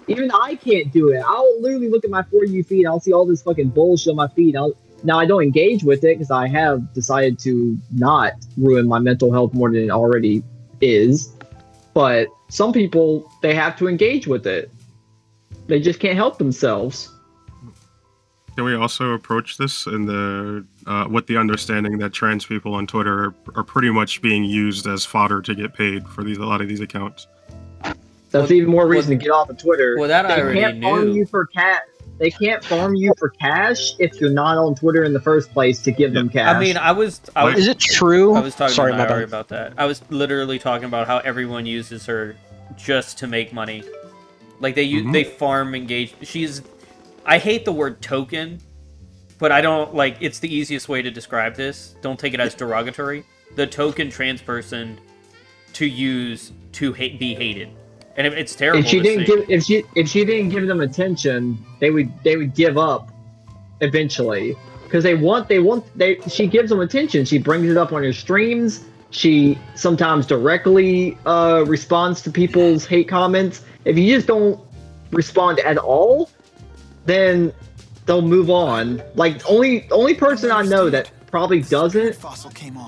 Speaker 11: Even I can't do it. I'll literally look at my For You feed. I'll see all this fucking bullshit on my feed. Now, I don't engage with it because I have decided to not ruin my mental health more than it already is. But some people, they have to engage with it. They just can't help themselves.
Speaker 4: Can we also approach this in the with the understanding that trans people on Twitter are pretty much being used as fodder to get paid for a lot of these accounts?
Speaker 11: That's even more reason to get off of Twitter.
Speaker 1: Well, that I already
Speaker 11: can't farm you for cash. They can't farm you for cash if you're not on Twitter in the first place to give them cash.
Speaker 1: I mean, I was
Speaker 13: Is it true?
Speaker 1: I was talking
Speaker 13: Sorry,
Speaker 1: to
Speaker 13: my
Speaker 1: Myri
Speaker 13: bad.
Speaker 1: about that. I was literally talking about how everyone uses her just to make money. Like they farm engage. I hate the word token, but I don't like. It's the easiest way to describe this. Don't take it as derogatory. The token trans person to use to be hated. And it's terrible.
Speaker 11: If she didn't give them attention, they would give up eventually because she gives them attention. She brings it up on her streams. She sometimes directly responds to people's hate comments. If you just don't respond at all, then they'll move on. Like only person I know that probably doesn't,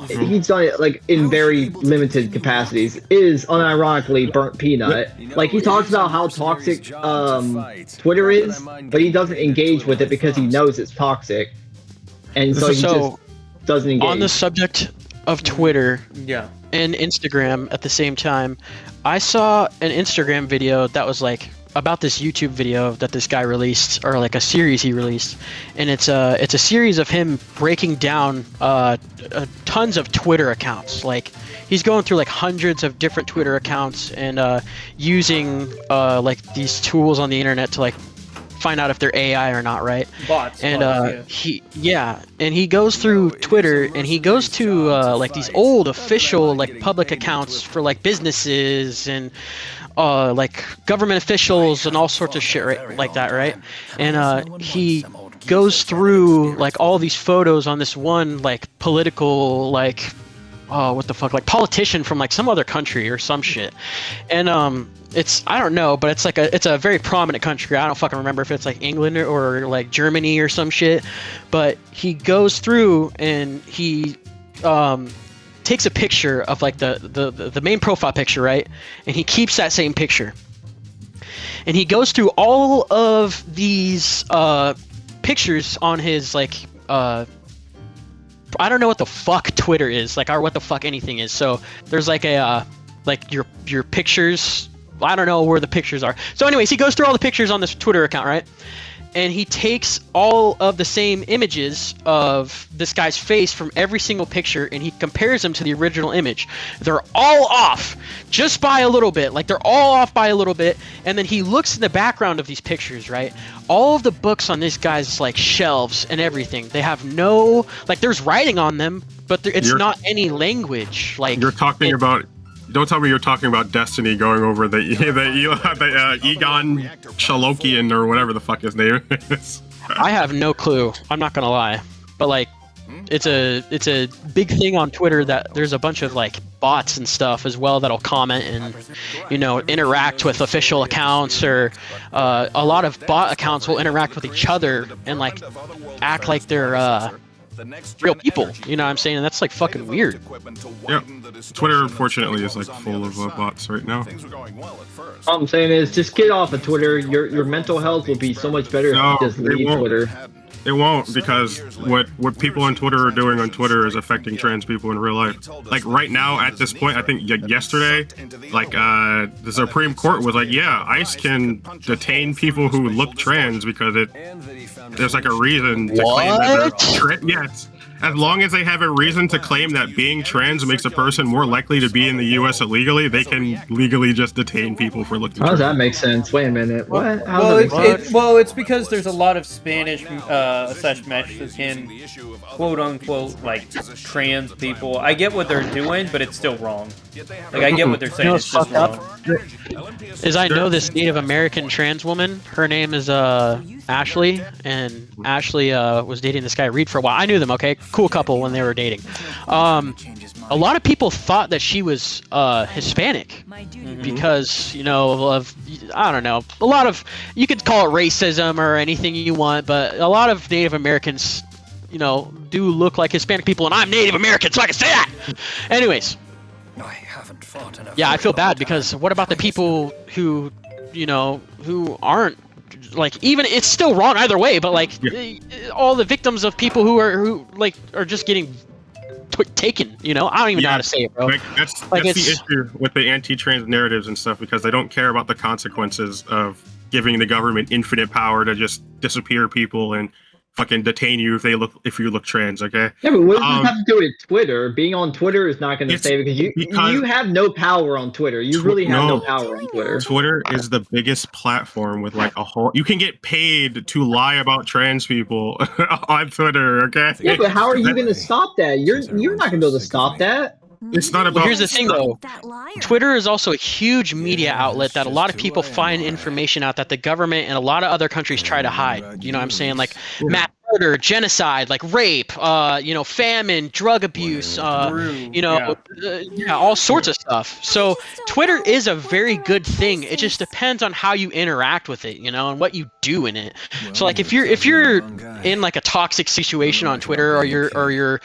Speaker 11: he's done it like in very limited capacities, is unironically Burnt Peanut. Like he talks about how toxic Twitter is, but he doesn't engage with it because he knows it's toxic, and so he just doesn't engage.
Speaker 13: On the subject of Twitter
Speaker 1: and
Speaker 13: Instagram at the same time, I saw an Instagram video that was like about this YouTube video that this guy released, or like a series he released, and it's a series of him breaking down tons of Twitter accounts. Like he's going through like hundreds of different Twitter accounts and using like these tools on the internet to like find out if they're AI or not, right?
Speaker 1: Bots.
Speaker 13: And he goes through Twitter and he goes to like these old official like public accounts for like businesses and like government officials and all sorts of shit, right? Like that, right? And he goes through like all these photos on this one like political like what the fuck, like politician from like some other country or some shit. And it's, I don't know, but it's a very prominent country. I don't fucking remember if it's like England or like Germany or some shit. But he goes through and he takes a picture of like the main profile picture, right? And he keeps that same picture. And he goes through all of these pictures on his like I don't know what the fuck Twitter is, like, or what the fuck anything is. So there's like a like your pictures. I don't know where the pictures are. So anyways, he goes through all the pictures on this Twitter account, right? And he takes all of the same images of this guy's face from every single picture and he compares them to the original image. They're all off just by a little bit. Like they're all off by a little bit. And then he looks in the background of these pictures, right? All of the books on this guy's like shelves and everything, they have no, like there's writing on them, but it's not any language. Like
Speaker 4: you're talking about. Don't tell me you're talking about Destiny going over the Egon Chalokian or whatever the fuck his name is.
Speaker 13: I have no clue. I'm not gonna lie, but like, it's a big thing on Twitter that there's a bunch of like bots and stuff as well that'll comment and interact with official accounts, or a lot of bot accounts will interact with each other and like act like they're real people, you know what I'm saying? And that's like fucking weird.
Speaker 4: Yeah, Twitter unfortunately is like full of bots right now.
Speaker 11: All I'm saying is just get off of Twitter. Your mental health will be so much better if you just leave Twitter.
Speaker 4: It won't, because what people on Twitter are doing on Twitter is affecting trans people in real life. Like right now, at this point, I think yesterday, like the Supreme Court was like, yeah, ICE can detain people who look trans because there's like a reason to claim that they're trans. Yes. As long as they have a reason to claim that being trans makes a person more likely to be in the U.S. illegally, they can legally just detain people for looking trans.
Speaker 11: How does that make sense? Wait a minute. What?
Speaker 1: It's because there's a lot of Spanish Mexican quote unquote like trans people. I get what they're doing, but it's still wrong. Like I get what they're saying. It's just wrong.
Speaker 13: is I know this Native American trans woman. Her name is Ashley, and Ashley was dating this guy Reed for a while. I knew them. Okay, cool couple when they were dating. A lot of people thought that she was Hispanic because, you know, of, I don't know, a lot of, you could call it racism or anything you want, but a lot of Native Americans, you know, do look like Hispanic people, and I'm Native American, so I can say that. Anyways, yeah, I feel bad because what about the people who, you know, who aren't, like, even, it's still wrong either way, but like all the victims of people who are just getting taken, you know, I don't even know how to say it, bro.
Speaker 4: Like, that's the issue with the anti-trans narratives and stuff, because they don't care about the consequences of giving the government infinite power to just disappear people and fucking detain you if you look trans. Okay.
Speaker 11: Yeah, but what does this have to do with Twitter? Being on Twitter is not going to save it because you have no power on Twitter. You really have no power on Twitter.
Speaker 4: Twitter is the biggest platform with like a whole. You can get paid to lie about trans people on Twitter. Okay.
Speaker 11: Yeah, but how are you going to stop that? You're not going to be able to stop that.
Speaker 4: It's not about.
Speaker 13: Well, here's the thing, though. Twitter is also a huge media outlet that a lot of people find information out that the government and a lot of other countries try to hide. You know what I'm saying? Like mass murder, genocide, like rape, you know, famine, drug abuse, you know, all sorts of stuff. So Twitter is a very good thing. It just depends on how you interact with it, you know, and what you do in it. So like if you're in like a toxic situation on Twitter, or you're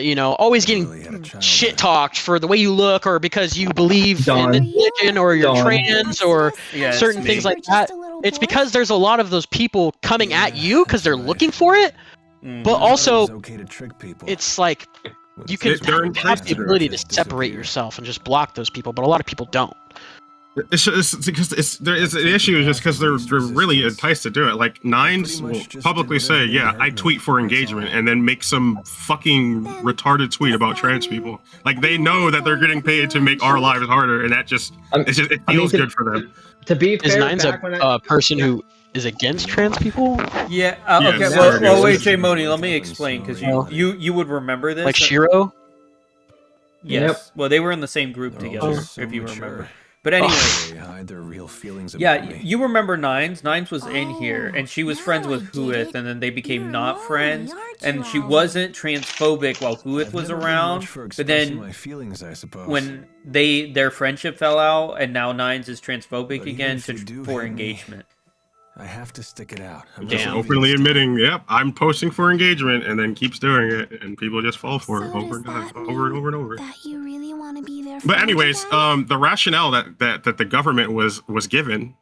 Speaker 13: you know, always getting shit talked for the way you look, or because you believe in the religion, or you're trans, or certain things like that, it's because there's a lot of those people coming at you because they're looking for it. But also, it's like you can have the ability to separate yourself and just block those people, but a lot of people don't.
Speaker 4: It's because the issue is just because they're really enticed to do it. Like Nines will publicly say, "Yeah, I tweet for engagement," and then make some fucking retarded tweet about trans people. Like they know that they're getting paid to make our lives harder, and that just it feels good for them.
Speaker 11: To be fair,
Speaker 13: is Nines a person who is against trans people?
Speaker 1: Yeah. Okay. Well, wait, J Moni, let me explain because you would remember this.
Speaker 13: Like Shiro.
Speaker 1: Yes. Yep. Well, they were in the same group together, if you remember. But anyway, you remember Nines. Nines was in here, and she was friends with Huith, and then they became not friends. And she wasn't transphobic while Huith was around. But then, when their friendship fell out, and now Nines is transphobic again for engagement.
Speaker 5: I have to stick it out.
Speaker 4: I'm just openly admitting, yep, I'm posting for engagement, and then keeps doing it, and people just fall for it over and over.
Speaker 6: That you really want to be there for
Speaker 4: but anyways, the rationale that the government was given,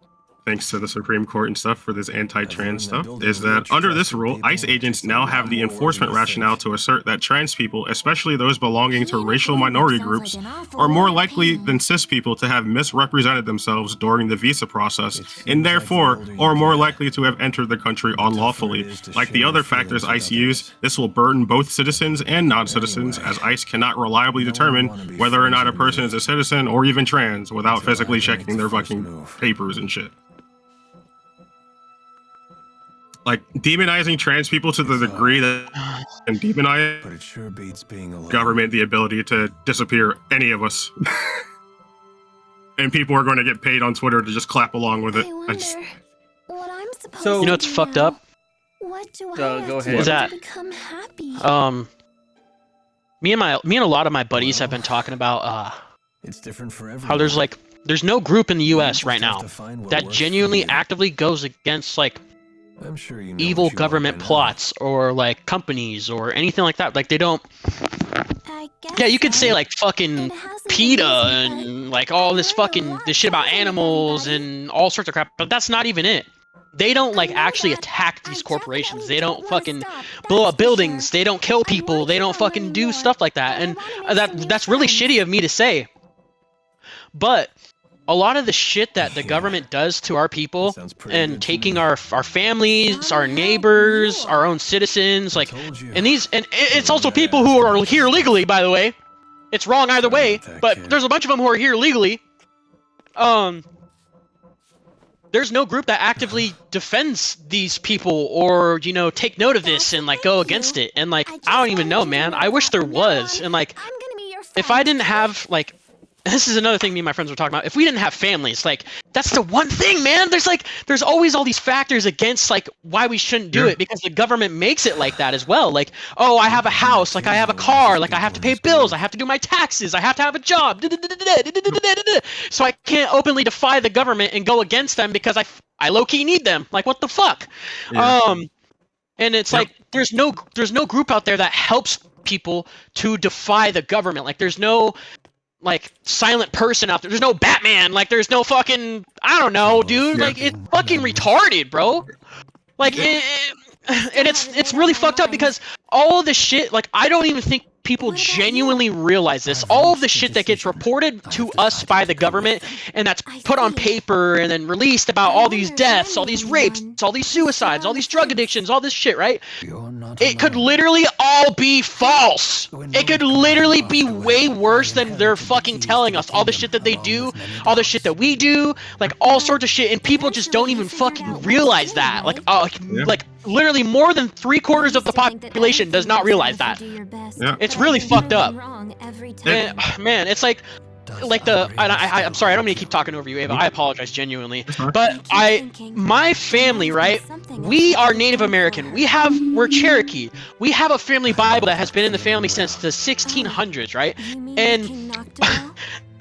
Speaker 4: thanks to the Supreme Court and stuff for this anti-trans stuff, is that under this rule, ICE agents now have the enforcement rationale to assert that trans people, especially those belonging to racial minority groups, are more likely than cis people to have misrepresented themselves during the visa process, and therefore are more likely to have entered the country unlawfully. Like the other factors ICE use, this will burden both citizens and non-citizens, as ICE cannot reliably determine whether or not a person is a citizen or even trans without physically checking their fucking papers and shit. Like demonizing trans people to the degree that can demonize government the ability to disappear any of us. And people are going to get paid on Twitter to just clap along with it.
Speaker 13: So you know what's fucked up?
Speaker 6: What do
Speaker 1: go ahead.
Speaker 13: Is that
Speaker 6: become happy?
Speaker 13: Me and a lot of my buddies have been talking about
Speaker 5: it's different for everyone.
Speaker 13: How there's no group in the US right now that genuinely actively goes against like
Speaker 5: I'm sure you know
Speaker 13: evil government plots or like companies or anything like that. Like they don't. Yeah, you could say like fucking PETA and like all this shit about animals and all sorts of crap, but that's not even it. They don't like actually attack these corporations. They don't fucking blow up buildings. They don't kill people. They don't fucking do stuff like that. And that's really shitty of me to say. But a lot of the shit that the government does to our people and taking our families, our neighbors, our own citizens, like, and it's also people who are here legally, by the way. It's wrong either way, but there's a bunch of them who are here legally. There's no group that actively defends these people or, you know, take note of this and like go against it. And like, I don't even know, man. I wish there was. And like, if I didn't have like this is another thing me and my friends were talking about. If we didn't have families, like, that's the one thing, man. There's always all these factors against, like, why we shouldn't do it, because the government makes it like that as well. Like, oh, I have a house, like, I have a car, like, I have to pay bills, I have to do my taxes, I have to have a job, so I can't openly defy the government and go against them because I low-key need them. Like, what the fuck? Yeah. And it's like, there's no group out there that helps people to defy the government. Like, there's no, like, silent person out there. There's no Batman. Like, there's no fucking, I don't know, dude. Like, it's fucking retarded, bro. Like, and it's really fucked up because all the shit, like, I don't even think people genuinely realize this. All of the shit that gets reported to us by the government and that's put on paper and then released about all these deaths, all these rapes, all these suicides, all these drug addictions, all this shit, right? It could literally all be false. It could literally be way worse than they're fucking telling us. All the shit that they do, all the shit that we do, like, all sorts of shit, and people just don't even fucking realize that. Like, like, literally more than 3/4 of the population does not realize that. Yeah. It's really fucked up. And, man, it's like I'm sorry, I don't mean to keep talking over you, Ava. I apologize genuinely. But my family, right? We are Native American. We're Cherokee. We have a family Bible that has been in the family since the 1600s, right? And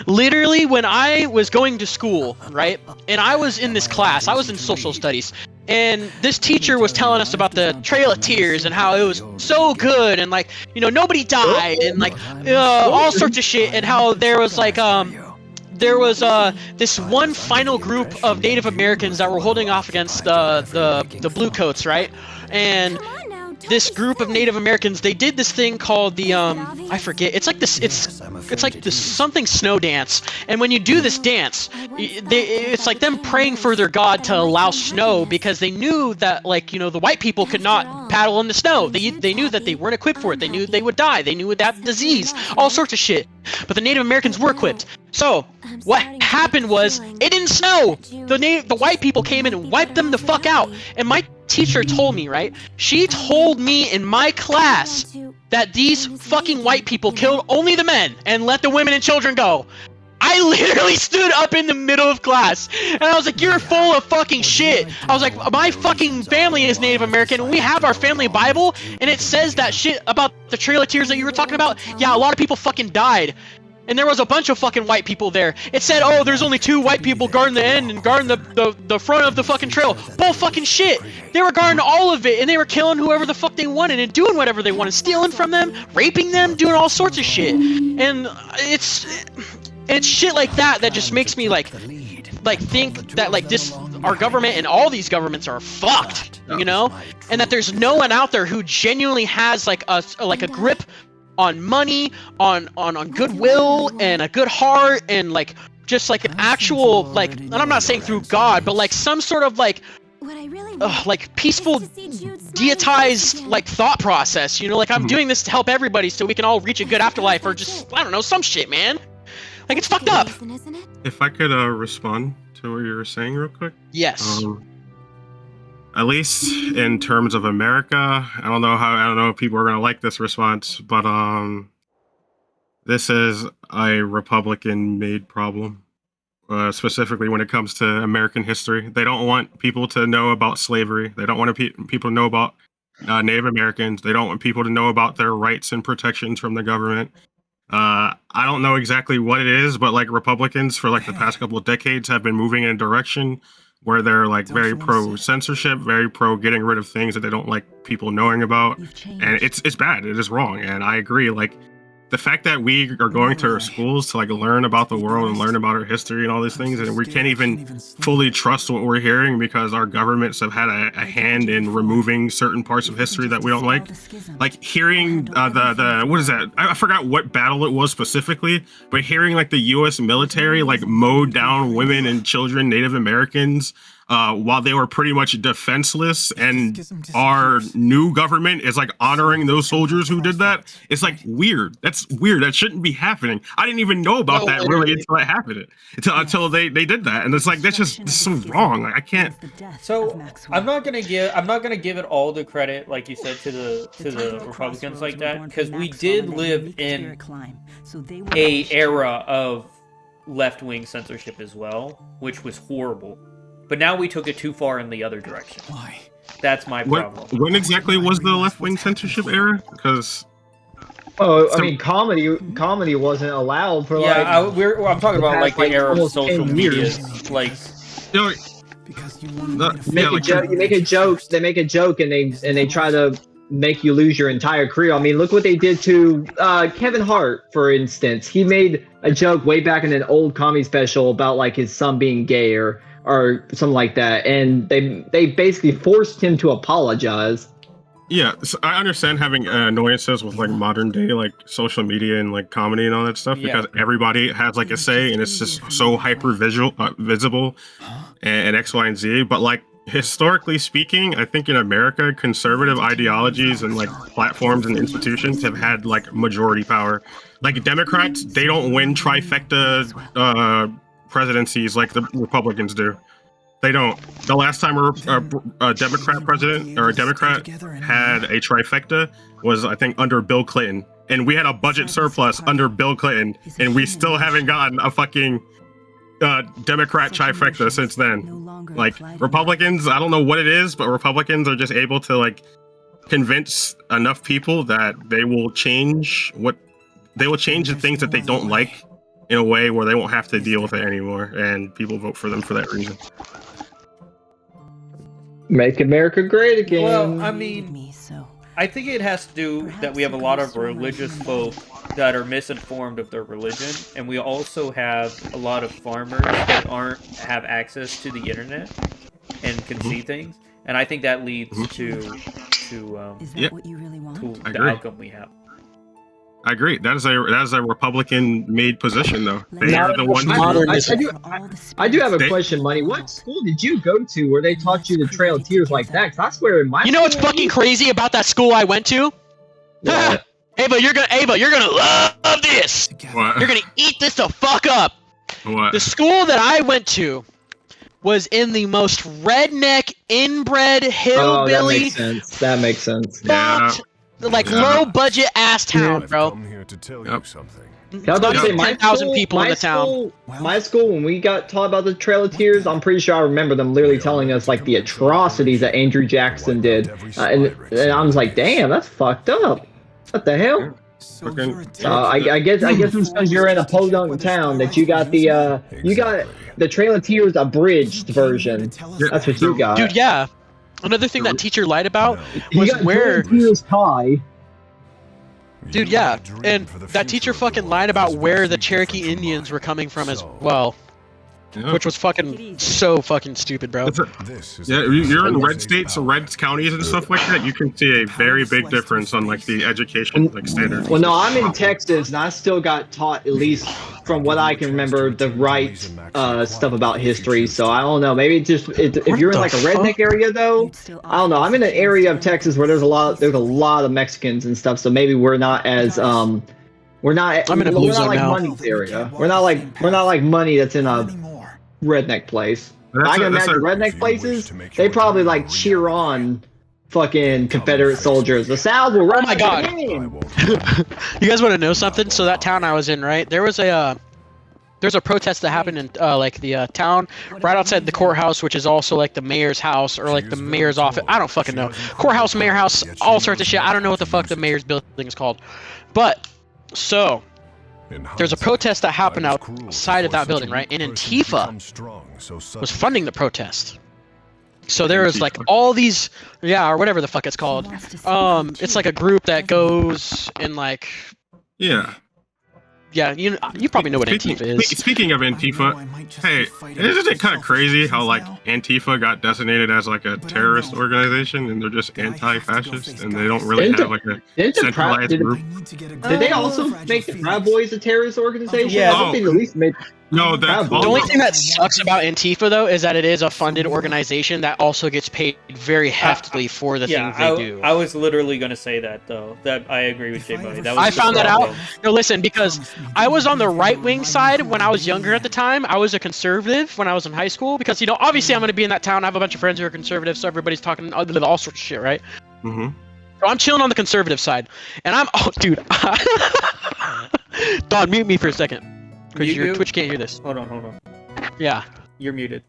Speaker 13: literally, when I was going to school, right, and I was in this class, I was in social studies, and this teacher was telling us about the Trail of Tears and how it was so good, and, like, you know, nobody died, and, like, all sorts of shit, and how there was, like, this one final group of Native Americans that were holding off against the Bluecoats, right? And this group of Native Americans, they did this thing called the I forget. It's like this. It's like this something snow dance. And when you do this dance, it's like them praying for their god to allow snow, because they knew that, like, you know, the white people could not paddle in the snow. They knew that they weren't equipped for it. They knew they would die. They knew would have disease, all sorts of shit. But the Native Americans were equipped. So what happened was, it didn't snow. The white people came in and wiped them the fuck out. And my teacher told me, right? She told me in my class that these fucking white people killed only the men and let the women and children go. I literally stood up in the middle of class and I was like, you're full of fucking shit. I was like, my fucking family is Native American and we have our family Bible and it says that shit about the Trail of Tears that you were talking about. Yeah, a lot of people fucking died. And there was a bunch of fucking white people there. It said, oh, there's only 2 white people guarding the end and guarding the front of the fucking trail. Bull fucking shit. They were guarding all of it, and they were killing whoever the fuck they wanted and doing whatever they wanted, stealing from them, raping them, doing all sorts of shit. And it's shit like that just makes me like think that, like, this, our government and all these governments are fucked, you know? And that there's no one out there who genuinely has like a grip on money, on goodwill and a good heart, and, like, just like an actual, like, and I'm not saying through God, but like some sort of like peaceful deitized, like, thought process, you know, like, I'm doing this to help everybody so we can all reach a good afterlife, or just, I don't know, some shit, man. Like, it's fucked up.
Speaker 4: If I could respond to what you were saying real quick.
Speaker 13: Yes.
Speaker 4: At least in terms of America, I don't know if people are gonna like this response, but this is a Republican-made problem, specifically when it comes to American history. They don't want people to know about slavery. They don't want people to know about Native Americans. They don't want people to know about their rights and protections from the government. I don't know exactly what it is, but, like, Republicans for, like, the past couple of decades have been moving in a direction where they're, like, very pro censorship, very pro getting rid of things that they don't like people knowing about. And it's bad. It is wrong. And I agree. Like, the fact that we are going to our schools to, like, learn about the world and learn about our history and all these things, and we can't even fully trust what we're hearing because our governments have had a hand in removing certain parts of history that we don't like. Like, hearing the what is that? I forgot what battle it was specifically, but hearing, like, the U.S. military, like, mowed down women and children, Native Americans, while they were pretty much defenseless, and our new government is, like, honoring those soldiers who did that. It's, like, weird. That's weird. That shouldn't be happening. I didn't even know about that really until it happened. Until they did that, and it's like, that's just so wrong. Like, I can't.
Speaker 1: So I'm not gonna give it all the credit, like you said, to the Republicans like that, because we did live in a era of left-wing censorship as well, which was horrible. But now we took it too far in the other direction.
Speaker 8: Why?
Speaker 1: That's my problem.
Speaker 4: When exactly was the left-wing censorship era? Because
Speaker 11: I mean, comedy wasn't allowed for like.
Speaker 1: I'm talking about like the era of social media, like.
Speaker 8: Because you
Speaker 11: make a joke. They make a joke, and they try to make you lose your entire career. I mean, look what they did to Kevin Hart, for instance. He made a joke way back in an old comedy special about like his son being gay or something like that, and they basically forced him to apologize.
Speaker 4: Yeah, so I understand having annoyances with like modern day like social media and like comedy and all that stuff because everybody has like a say and it's just so hyper visible and X, Y, and Z. But like historically speaking, I think in America, conservative ideologies and like platforms and institutions have had like majority power. Like Democrats, they don't win trifecta presidencies like the Republicans do. They don't. The last time a Democrat president or a Democrat had a trifecta was, I think, under Bill Clinton. And we had a budget surplus under Bill Clinton, and we still haven't gotten a fucking Democrat trifecta since then. Like, Republicans, I don't know what it is, but Republicans are just able to, like, convince enough people that they will change the things that they don't like in a way where they won't have to deal with it anymore, and people vote for them for that reason.
Speaker 11: Make America great again.
Speaker 1: Well, I mean, I think it has to do that we have a lot of religious folk that are misinformed of their religion, and we also have a lot of farmers that have access to the internet and can see things, and I think that leads to the outcome we have.
Speaker 4: I agree. That is a Republican-made position, though. They are the ones.
Speaker 11: I do have a question, Money. What school did you go to where they taught you the Trail of Tears like that? 'Cause I swear in my.
Speaker 13: You know what's fucking crazy about that school I went to? Ava, you're gonna love this.
Speaker 4: What?
Speaker 13: You're gonna eat this the fuck up.
Speaker 4: What?
Speaker 13: The school that I went to was in the most redneck, inbred, hillbilly.
Speaker 11: That makes sense.
Speaker 13: Like low budget ass town, bro.
Speaker 5: I'm here to tell you something.
Speaker 11: I was about to say,
Speaker 13: 10,000 people in the town.
Speaker 11: My school, when we got taught about the Trail of Tears, I'm pretty sure I remember them literally telling us like the atrocities that Andrew Jackson did, and I was like, damn, that's fucked up. What the hell? I guess it's because you're in a podunk town that you got the Trail of Tears abridged version. That's what you got,
Speaker 13: dude. Yeah. Another thing that teacher lied about was where. Dude, yeah, and that teacher fucking lied about where the Cherokee Indians were coming from as well. Yeah. Which was fucking so fucking stupid, bro.
Speaker 4: You're in red states or red counties and stuff like that. You can see a very big difference on like the education like standard.
Speaker 11: Well, no, I'm in Texas and I still got taught, at least from what I can remember, the right stuff about history. So I don't know. Maybe if you're in like a redneck area though, I don't know. I'm in an area of Texas where there's a lot of Mexicans and stuff. So maybe we're not as we're not like Money's area. We're not like Money that's in a redneck place. I can imagine redneck places, they probably like cheer on fucking Confederate soldiers. The South will run.
Speaker 13: Oh my god. You guys want to know something? So that town I was in, right? There's a protest that happened in like the town right outside the courthouse, which is also like the mayor's house or like the mayor's office. I don't fucking know. Courthouse, mayor house, all sorts of shit. I don't know what the fuck the mayor's building is called. But so there's a protest that happened outside of that building, right? And Antifa was funding the protest. So there was like all these, or whatever the fuck it's called. It's like a group that goes and like. Yeah, you probably know what Antifa is.
Speaker 4: Speaking of Antifa, hey, isn't it kind of crazy how like Antifa got designated as like a terrorist organization and they're just anti-fascist and they don't really have like a centralized group?
Speaker 11: Did they also make the Proud Boys a terrorist organization? Yeah, I think they at least made.
Speaker 4: No,
Speaker 13: the only thing that sucks about Antifa though is that it is a funded organization that also gets paid very heftily for the things they do.
Speaker 1: I was literally going to say that though. That I agree with Jay Buddy.
Speaker 13: I found that out. No, listen, because I was on the right-wing side when I was younger at the time. I was a conservative when I was in high school because obviously I'm going to be in that town. I have a bunch of friends who are conservative, so everybody's talking all sorts of shit, right?
Speaker 4: Mm-hmm.
Speaker 13: So I'm chilling on the conservative side, and dude, Don, mute me for a second. Because your Twitch can't hear this.
Speaker 1: Hold on.
Speaker 13: Yeah.
Speaker 1: You're muted.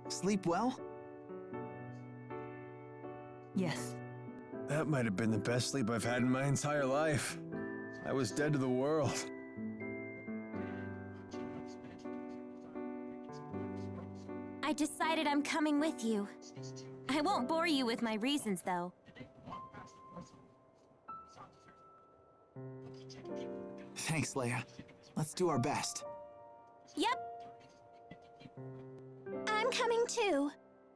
Speaker 8: Sleep well?
Speaker 7: Yes.
Speaker 5: That might have been the best sleep I've had in my entire life. I was dead to the world.
Speaker 6: I decided I'm coming with you. I won't bore you with my reasons, though.
Speaker 8: Thanks, Leia. Let's do our best.
Speaker 6: Yep. I'm coming too.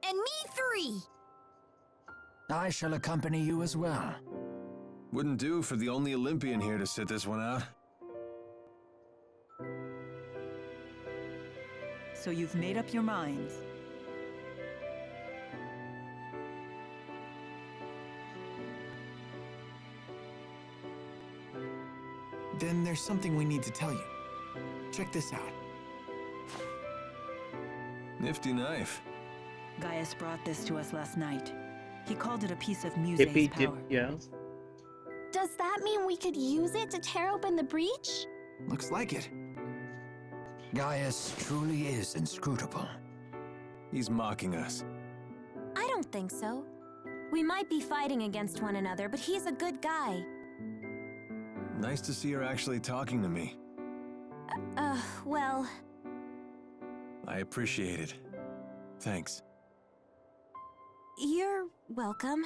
Speaker 6: And me 3.
Speaker 9: I shall accompany you as well.
Speaker 5: Wouldn't do for the only Olympian here to sit this one out.
Speaker 7: So you've made up your minds.
Speaker 8: Then there's something we need to tell you. Check this out.
Speaker 5: Nifty knife.
Speaker 7: Gaius brought this to us last night. He called it a piece of Muse's power.
Speaker 1: Yeah.
Speaker 6: Does that mean we could use it to tear open the breach?
Speaker 8: Looks like it.
Speaker 9: Gaius truly is inscrutable.
Speaker 5: He's mocking us.
Speaker 6: I don't think so. We might be fighting against one another, but he's a good guy.
Speaker 5: Nice to see her actually talking to me.
Speaker 6: Well...
Speaker 5: I appreciate it. Thanks.
Speaker 6: You're welcome.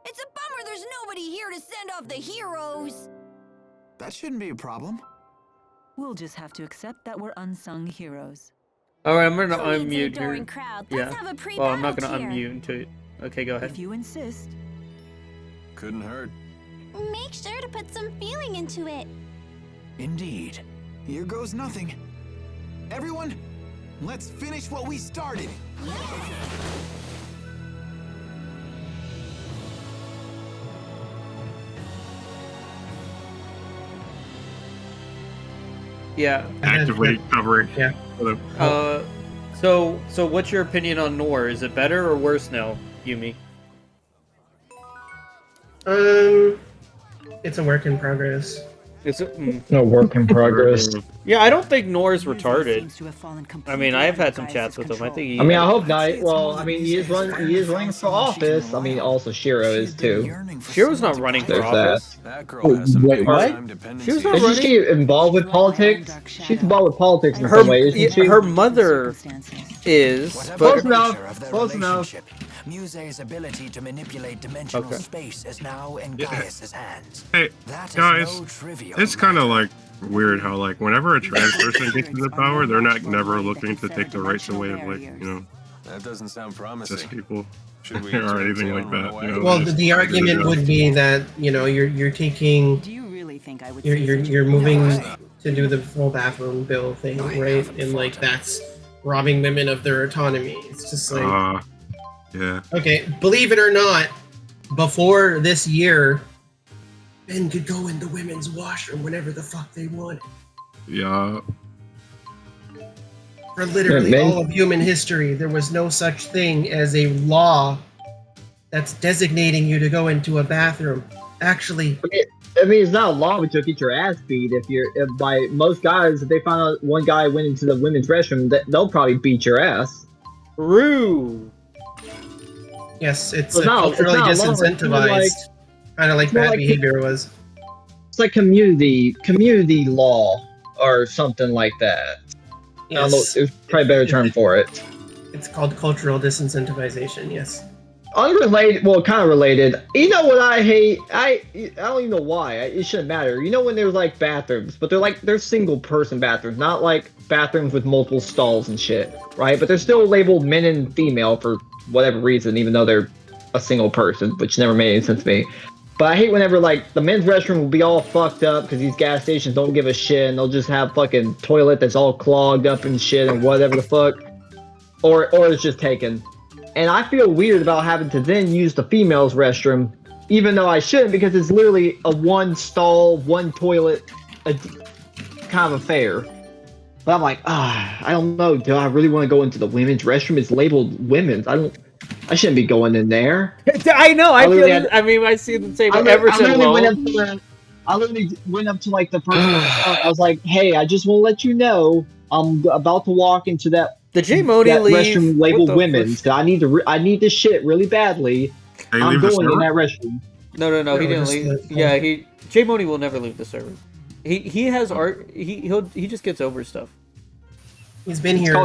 Speaker 14: It's a bummer there's nobody here to send off the heroes.
Speaker 8: That shouldn't be a problem.
Speaker 7: We'll just have to accept that we're unsung heroes.
Speaker 1: Alright, I'm gonna
Speaker 6: Who needs an
Speaker 1: unmute
Speaker 6: adoring
Speaker 1: here.
Speaker 6: crowd?
Speaker 1: Yeah.
Speaker 6: Let's have a
Speaker 1: Well, I'm not gonna
Speaker 6: pre-battle cheer.
Speaker 1: unmute until... Okay, go ahead.
Speaker 7: If you insist.
Speaker 5: Couldn't hurt.
Speaker 6: Make sure to put some feeling into it.
Speaker 8: Indeed. Here goes nothing. Everyone, let's finish what we started.
Speaker 1: Yeah.
Speaker 4: Actively covering.
Speaker 3: Yeah.
Speaker 1: So what's your opinion on Nor? Is it better or worse now, Yumi?
Speaker 3: It's a work in progress.
Speaker 1: Is it?
Speaker 11: No work in progress.
Speaker 1: Yeah, I don't think Nor's retarded. I mean, I've had some chats with him. I think he...
Speaker 11: I mean, I hope not. Well, I mean, he is running for office. I mean, also Shiro is too.
Speaker 1: Shiro's not running for
Speaker 11: There's
Speaker 1: office.
Speaker 11: Wait, what?
Speaker 1: Shiro's not
Speaker 11: Is she
Speaker 1: running.
Speaker 11: involved with politics? She's involved with politics in some ways, isn't she?
Speaker 1: Her mother is,
Speaker 11: Close
Speaker 1: but
Speaker 11: enough. Close enough.
Speaker 9: Muse's ability to manipulate dimensional space is now in Gaius's hands.
Speaker 4: Hey,
Speaker 9: That is
Speaker 4: guys,
Speaker 9: no trivial
Speaker 4: it's kind of like weird how like whenever a trans person gets into power, they're not never looking to take the rights away of like, you know,
Speaker 5: That doesn't sound promising.
Speaker 4: cis people
Speaker 5: Should we
Speaker 4: or anything
Speaker 5: tail
Speaker 4: like
Speaker 5: and run
Speaker 4: that.
Speaker 5: away?
Speaker 4: You know,
Speaker 3: Well,
Speaker 4: just-
Speaker 3: the argument would be that, you know, you're taking,
Speaker 7: Do you really think I would
Speaker 3: you're moving to do the full bathroom bill thing, right? And like that's robbing women of their autonomy. It's just like,
Speaker 4: yeah.
Speaker 3: okay, believe it or not, before this year, men could go in the women's washroom whenever the fuck they wanted.
Speaker 4: Yeah.
Speaker 3: For literally
Speaker 11: Men-
Speaker 3: all of human history, there was no such thing as a law that's designating you to go into a bathroom. Actually,
Speaker 11: I mean, it's not a law, but you'll get your ass beat if by most guys, if they find out one guy went into the women's restroom, they'll probably beat your ass.
Speaker 1: Rue.
Speaker 3: yes, it's
Speaker 11: Well, no,
Speaker 3: culturally
Speaker 11: it's not a law, it's
Speaker 3: disincentivized, kind of like
Speaker 11: more
Speaker 3: bad
Speaker 11: like-
Speaker 3: behavior was.
Speaker 11: It's like community law or something like that. I don't know,
Speaker 3: Yes.
Speaker 11: there's probably a better term for it.
Speaker 3: It's called cultural disincentivization, yes.
Speaker 11: Unrelated, well, kind of related. You know what I hate? I don't even know why. It shouldn't matter. You know when there's like bathrooms, but they're single person bathrooms, not like bathrooms with multiple stalls and shit, right? But they're still labeled men and female for whatever reason, even though they're a single person, which never made any sense to me. But I hate whenever like the men's restroom will be all fucked up because these gas stations don't give a shit and they'll just have fucking toilet that's all clogged up and shit and whatever the fuck, or it's just taken. And I feel weird about having to then use the female's restroom, even though I shouldn't, because it's literally a one stall, one toilet. kind of a fair. But I'm like, I don't know. Do I really want to go into the women's restroom? It's labeled women's. I shouldn't be going in there.
Speaker 1: I know. I see the same.
Speaker 11: I literally went up to like the person. I was like, hey, I just want to let you know I'm about to walk into that.
Speaker 1: The J-Moni
Speaker 11: restroom labeled women's. I need this shit really badly. I'm going in that restroom.
Speaker 1: No, he didn't leave. Yeah, J-Moni will never leave the server. He has art. He just gets over stuff.
Speaker 3: He's been here.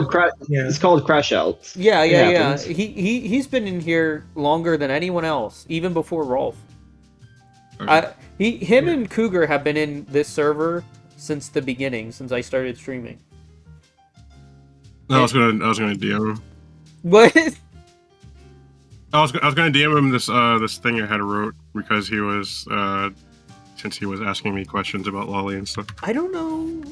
Speaker 11: It's called Crash Outs.
Speaker 1: Yeah. He's been in here longer than anyone else, even before Rolf. Him and Cougar have been in this server since the beginning, since I started streaming.
Speaker 4: I was gonna DM him.
Speaker 1: What?
Speaker 4: I was gonna DM him this thing I had wrote because he was since he was asking me questions about Lolly and stuff.
Speaker 1: I don't know.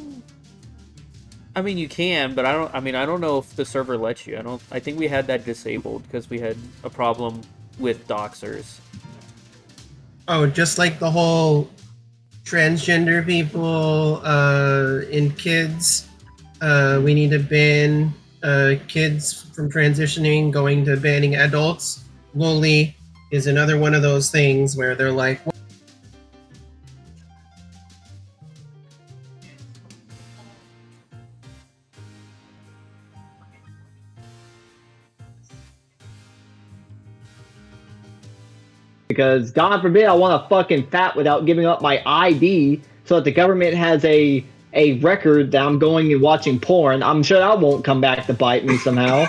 Speaker 1: I mean, you can, but I don't know if the server lets you. I think we had that disabled because we had a problem with doxers.
Speaker 3: Oh, just like the whole transgender people and kids. We need to ban kids from transitioning, going to banning adults. Loli is another one of those things where they're like,
Speaker 11: because God forbid I want to fucking fat without giving up my ID so that the government has a record that I'm going and watching porn. I'm sure that won't come back to bite me somehow.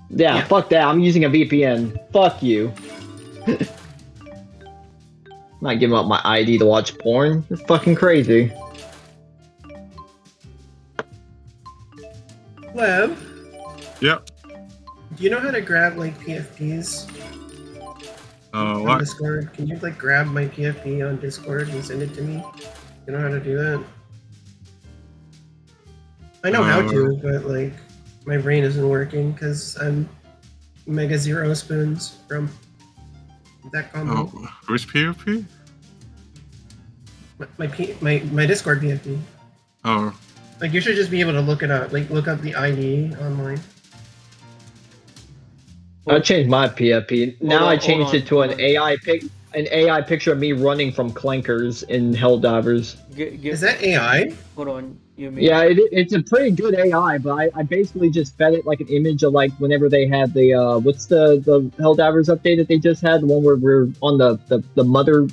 Speaker 11: Yeah, fuck that. I'm using a VPN. Fuck you. I'm not giving up my ID to watch porn. It's fucking crazy.
Speaker 3: Lev?
Speaker 4: Yep.
Speaker 3: Do you know how to grab like PFPs? On
Speaker 4: what?
Speaker 3: Discord? Can you like grab my PFP on Discord and send it to me? You know how to do that? I know how to, but like my brain isn't working because I'm Mega Zero Spoons from that combo.
Speaker 4: Oh, who's PFP?
Speaker 3: My Discord PFP.
Speaker 4: Oh.
Speaker 3: Like you should just be able to look it up. Like look up the ID online.
Speaker 11: I changed my PFP. Now I changed it to an AI picture of me running from clankers in Helldivers.
Speaker 3: Is that AI?
Speaker 1: Hold on.
Speaker 11: Yeah, it's a pretty good AI, but I basically just fed it like an image of like whenever they had the what's the Helldivers update that they just had, the one where we're on the mother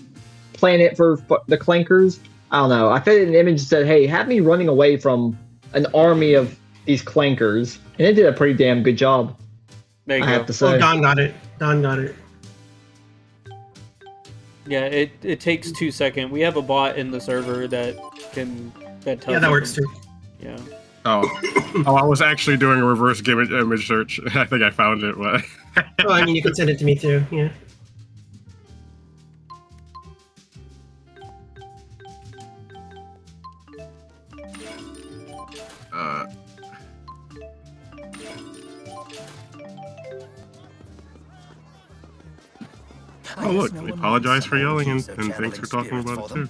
Speaker 11: planet for the clankers. I don't know. I fed it an image and said, hey, have me running away from an army of these clankers, and it did a pretty damn good job.
Speaker 1: There you
Speaker 11: I
Speaker 1: go.
Speaker 11: have to say.
Speaker 3: Oh, Don got it.
Speaker 1: Yeah, it takes 2 seconds. We have a bot in the server that tells.
Speaker 3: Yeah, that works too.
Speaker 1: Yeah.
Speaker 4: Oh, I was actually doing a reverse image search. I think I found it, but.
Speaker 3: Oh, I mean, you can send it to me too. Yeah.
Speaker 4: Oh look, I apologize for yelling and thanks for talking about it too.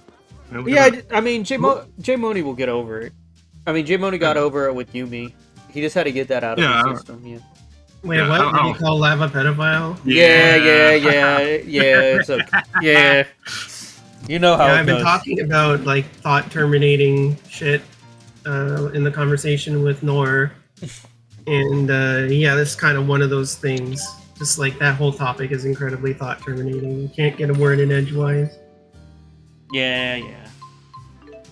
Speaker 1: Yeah, I mean, J-Moni will get over it. I mean, J-Moni got over it with Yumi. He just had to get that out of his system. Yeah.
Speaker 3: Wait, what? Did you call Lav a pedophile?
Speaker 1: Yeah. It's okay. Yeah. You know how
Speaker 3: I've been talking about like thought terminating shit in the conversation with Nor, and yeah, this is kind of one of those things. Just like that whole topic is incredibly thought terminating. You can't get a word in edgewise.
Speaker 1: Yeah.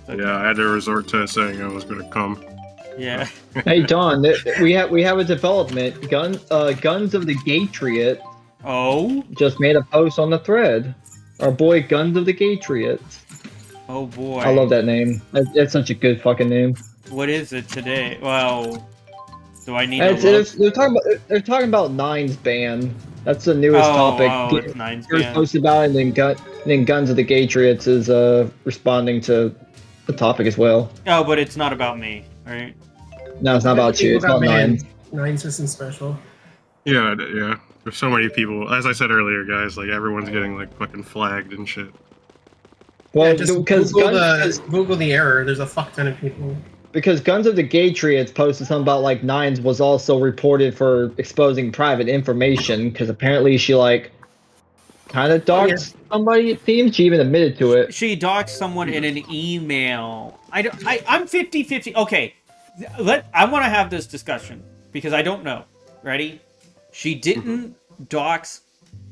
Speaker 4: Okay. Yeah, I had to resort to saying I was gonna come.
Speaker 1: Yeah.
Speaker 11: Hey Don, we have a development. Guns of the Gatriot.
Speaker 1: Oh.
Speaker 11: Just made a post on the thread. Our boy Guns of the Gatriot.
Speaker 1: Oh boy.
Speaker 11: I love that name. That's such a good fucking name.
Speaker 1: What is it today? Well, do I need
Speaker 11: They're talking about Nine's ban. That's the newest topic.
Speaker 1: Oh, it's Nine's ban.
Speaker 11: Posted about it, and then Guns of the Gatriots is responding to the topic as well.
Speaker 1: Oh, but it's not about me, right?
Speaker 11: No, it's not about you. It's about Nine.
Speaker 3: Nine's isn't special.
Speaker 4: Yeah. There's so many people. As I said earlier, guys, like everyone's getting like fucking flagged and shit.
Speaker 11: Well,
Speaker 3: just
Speaker 11: because
Speaker 3: Google the error. There's a fuck ton of people.
Speaker 11: Because Guns of the Gatriots posted something about like Nines was also reported for exposing private information because apparently she like kind of doxed somebody. It seems she even admitted to it.
Speaker 1: She doxed someone in an email. I'm 50-50. Okay, I want to have this discussion because I don't know. Ready? She didn't dox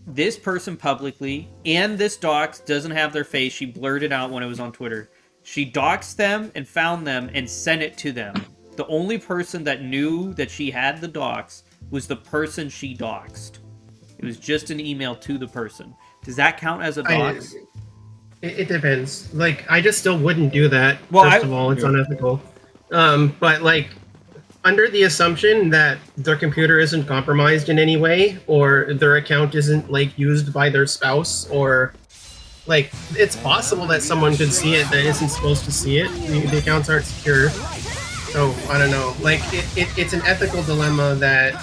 Speaker 1: this person publicly, and this dox doesn't have their face. She blurred it out when it was on Twitter. She doxed them and found them and sent it to them. The only person that knew that she had the dox was the person she doxed. It was just an email to the person. Does that count as a dox?
Speaker 3: It depends. Like, I just still wouldn't do that.
Speaker 1: Well,
Speaker 3: first of all, it's unethical. But like, under the assumption that their computer isn't compromised in any way, or their account isn't like used by their spouse, or like, it's possible that someone could see it that isn't supposed to see it. The accounts aren't secure. So, I don't know. Like, it's an ethical dilemma that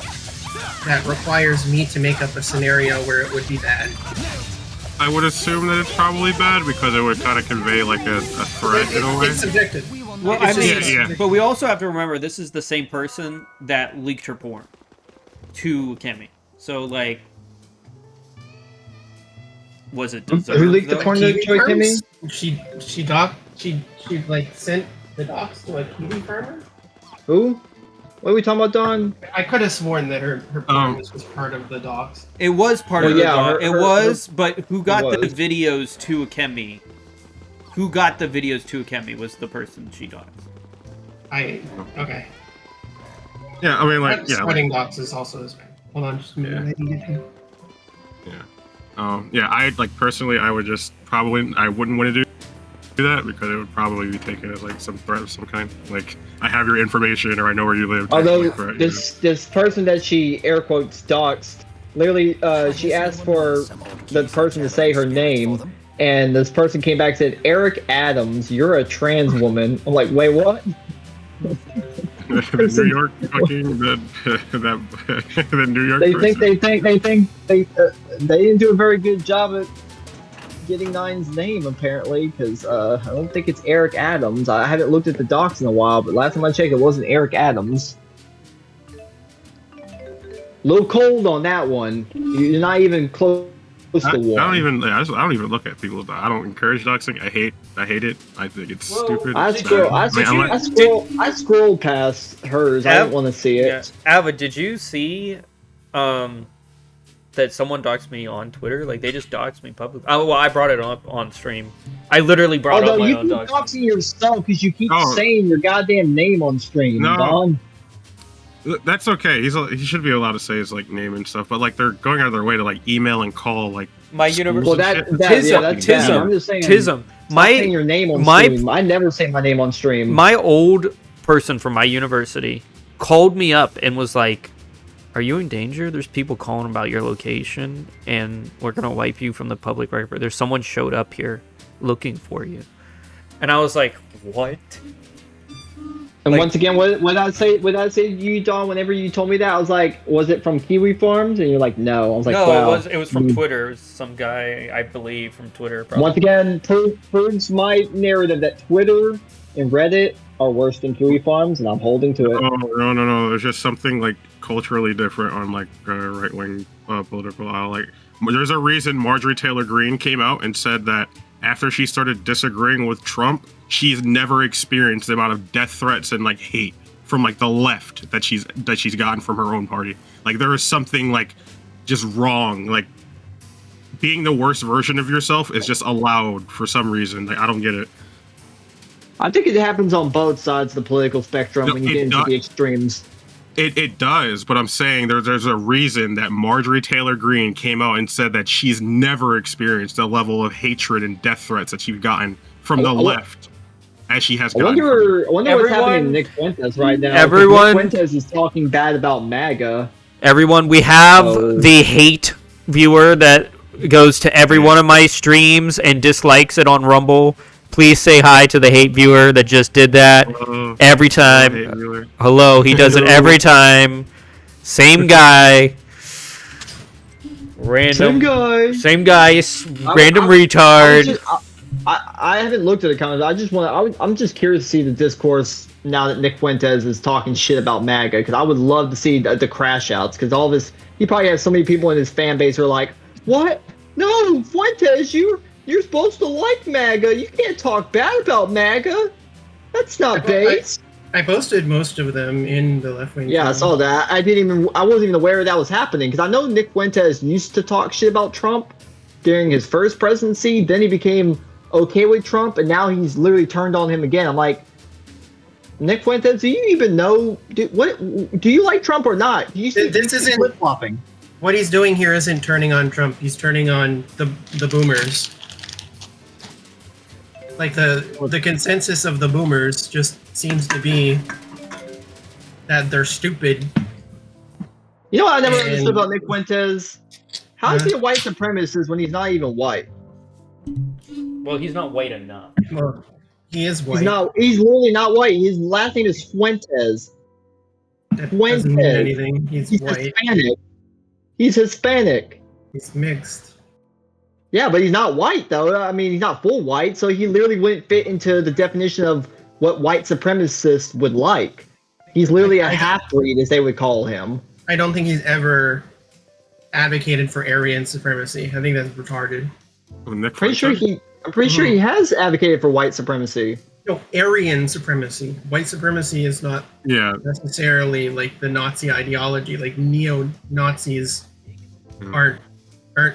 Speaker 3: requires me to make up a scenario where it would be bad.
Speaker 4: I would assume that it's probably bad because it would kind of convey like a threat in a way.
Speaker 3: It's subjective.
Speaker 1: Well, I mean, but we also have to remember this is the same person that leaked her porn to Kemi. So, like, was it deserved?
Speaker 11: Who leaked the porn to Kemi?
Speaker 3: She like sent the docs to a kiwi farmer.
Speaker 11: Who? What are we talking about, Don?
Speaker 3: I could have sworn that her porn was part of the docs.
Speaker 1: It was part of the docs. But who got the videos to Kemi? Who got the videos to Akemi was the person she doxed.
Speaker 3: Okay.
Speaker 4: Yeah, I mean, like,
Speaker 3: spreading docs is also his. Hold on, just a minute.
Speaker 4: I like personally, I would just I wouldn't want to do that because it would probably be taken as like some threat of some kind. Like, I have your information or I know where you live.
Speaker 11: Although this person that she air quotes doxed, literally, she asked for the person to say her name. And this person came back and said, "Eric Adams, you're a trans woman." I'm like, wait, what?
Speaker 4: New York fucking the New York.
Speaker 11: They didn't do a very good job at getting Nine's name apparently because I don't think it's Eric Adams. I haven't looked at the docs in a while, but last time I checked, it wasn't Eric Adams. A little cold on that one. You're not even close.
Speaker 4: I don't even look at people. I don't encourage doxing. I hate it. I think it's stupid.
Speaker 11: I scroll past hers. I don't want to see it.
Speaker 1: Yeah. Ava, did you see that someone doxed me on Twitter? Like, they just doxed me publicly. Oh, well, I brought it up on stream. I literally brought up my own doxing.
Speaker 11: Although you keep doxing yourself because you keep saying your goddamn name on stream, Don.
Speaker 4: That's okay. He should be allowed to say his like name and stuff, but like they're going out of their way to like email and call like
Speaker 1: my university.
Speaker 11: Well, Tism. I'm just saying.
Speaker 1: Tism.
Speaker 11: Saying your name on stream. I never say my name on stream.
Speaker 1: My old person from my university called me up and was like, "Are you in danger? There's people calling about your location, and we're gonna wipe you from the public record. There's someone showed up here looking for you." And I was like, "What?"
Speaker 11: And like, once again, what I say to you, Don, whenever you told me that, I was like, was it from Kiwi Farms? And you're like, no. I was like,
Speaker 1: no,
Speaker 11: wow.
Speaker 1: it was from Twitter. It was some guy, I believe, from Twitter. Probably.
Speaker 11: Once again, proves my narrative that Twitter and Reddit are worse than Kiwi Farms, and I'm holding to it.
Speaker 4: Oh, no. There's just something like culturally different on like right-wing political aisle. Like, there's a reason Marjorie Taylor Greene came out and said that after she started disagreeing with Trump, she's never experienced the amount of death threats and like hate from like the left that she's gotten from her own party. Like, there is something like just wrong. Like, being the worst version of yourself is just allowed for some reason. Like, I don't get it.
Speaker 11: I think it happens on both sides of the political spectrum when you get into the extremes.
Speaker 4: It does, but I'm saying there's a reason that Marjorie Taylor Greene came out and said that she's never experienced the level of hatred and death threats that she's gotten from the left as she has gotten.
Speaker 11: I wonder what's happening to Nick Fuentes right now. Nick Fuentes is talking bad about MAGA.
Speaker 1: Everyone, we have the hate viewer that goes to every one of my streams and dislikes it on Rumble. Please say hi to the hate viewer that just did that every time. Hello, he does it every time. Same guy. Random.
Speaker 11: Same guy.
Speaker 1: Random retard.
Speaker 11: I haven't looked at the comments. I'm just curious to see the discourse now that Nick Fuentes is talking shit about MAGA, because I would love to see the crash outs, because all this, he probably has so many people in his fan base who are like, what? No, Fuentes, you're supposed to like MAGA. You can't talk bad about MAGA. That's not base.
Speaker 3: I posted most of them in the left wing.
Speaker 11: Yeah, I saw that. I wasn't even aware that was happening, because I know Nick Fuentes used to talk shit about Trump during his first presidency. Then he became okay with Trump, and now he's literally turned on him again. I'm like, Nick Fuentes, do you even know? Do you like Trump or not? This
Speaker 3: isn't
Speaker 11: flip-flopping.
Speaker 3: What he's doing here isn't turning on Trump. He's turning on the boomers. Like the consensus of the boomers just seems to be that they're stupid.
Speaker 11: You know what I never understood about Nick Fuentes? How is he a white supremacist when he's not even white?
Speaker 1: Well, he's not white enough.
Speaker 3: Well, he is white.
Speaker 11: He's literally not white. His last name is Fuentes.
Speaker 3: Fuentes. Doesn't mean anything. He's white.
Speaker 11: Hispanic. He's Hispanic.
Speaker 3: He's mixed.
Speaker 11: Yeah, but he's not white, though. I mean, he's not full white, so he literally wouldn't fit into the definition of what white supremacists would like. He's literally a half-breed, as they would call him.
Speaker 3: I don't think he's ever advocated for Aryan supremacy. I think that's retarded.
Speaker 11: I'm pretty sure he has advocated for white supremacy.
Speaker 3: No, Aryan supremacy. White supremacy is not necessarily like the Nazi ideology. Like neo-Nazis aren't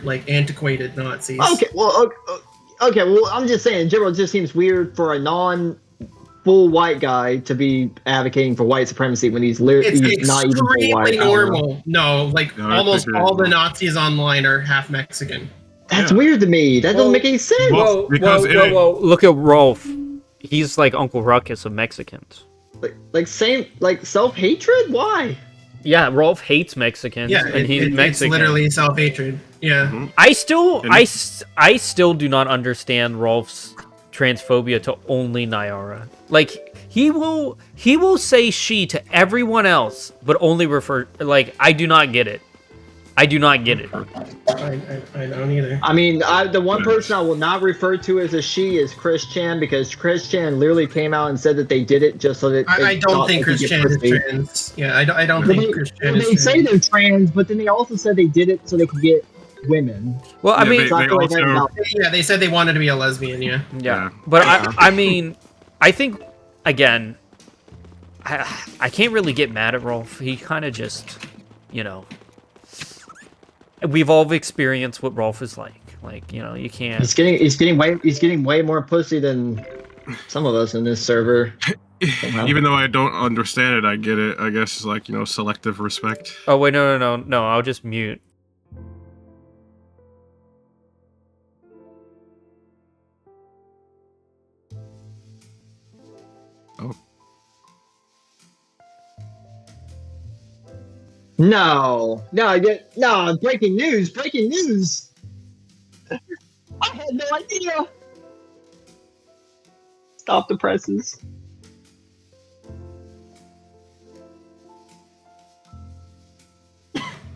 Speaker 3: like antiquated Nazis.
Speaker 11: Okay, well, I'm just saying, in general, it just seems weird for a non-full white guy to be advocating for white supremacy when he's literally not even full white.
Speaker 3: Extremely normal. No, like almost all the Nazis online are half Mexican.
Speaker 11: That's weird to me. That doesn't make any sense.
Speaker 1: Whoa. Look at Rolf. He's like Uncle Ruckus of Mexicans.
Speaker 11: Like self-hatred? Why?
Speaker 1: Yeah, Rolf hates Mexicans, and he's Mexican.
Speaker 3: It's literally self-hatred. Yeah.
Speaker 1: Mm-hmm. I still do not understand Rolf's transphobia to only Nyara. Like he will say she to everyone else, but only refer I do not get it. I do not get it.
Speaker 3: I don't either.
Speaker 11: I mean, the one person I will not refer to as a she is Chris Chan, because Chris Chan literally came out and said that they did it just so that
Speaker 3: I don't think Chris Chan is trans. Yeah, I don't think Chris Chan is trans.
Speaker 11: They say they're trans, but then they also said they did it so they could get women.
Speaker 1: Well, I mean,
Speaker 3: they said they wanted to be a lesbian.
Speaker 1: Yeah. But I mean, I think again, I can't really get mad at Rolf. He kind of just, we've all experienced what Rolf is like. Like, you can't.
Speaker 11: He's getting way more pussy than some of us in this server.
Speaker 4: Even though I don't understand it, I get it. I guess selective respect.
Speaker 1: Oh wait, no. I'll just mute.
Speaker 4: Oh.
Speaker 11: No, breaking news. I had no idea. Stop the presses.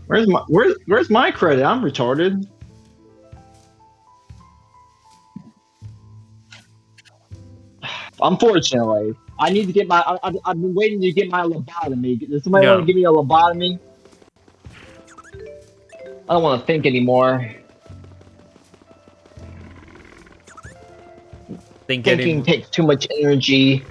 Speaker 11: Where's my credit? I'm retarded. Unfortunately, I need to get my. I've been waiting to get my lobotomy. Does somebody want to give me a lobotomy? I don't want to think anymore. Thinking takes too much energy.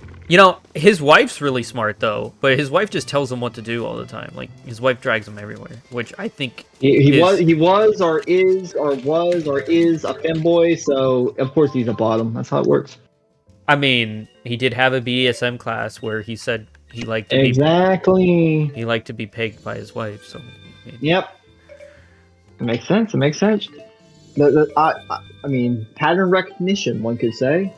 Speaker 1: His wife's really smart though, but his wife just tells him what to do all the time. Like his wife drags him everywhere, which I think
Speaker 11: he was or is a femboy, so of course he's a bottom. That's how it works.
Speaker 1: I mean, he did have a BDSM class where he said he liked to
Speaker 11: he
Speaker 1: liked to be pegged by his wife. So
Speaker 11: yep, it makes sense. I mean, pattern recognition, one could say.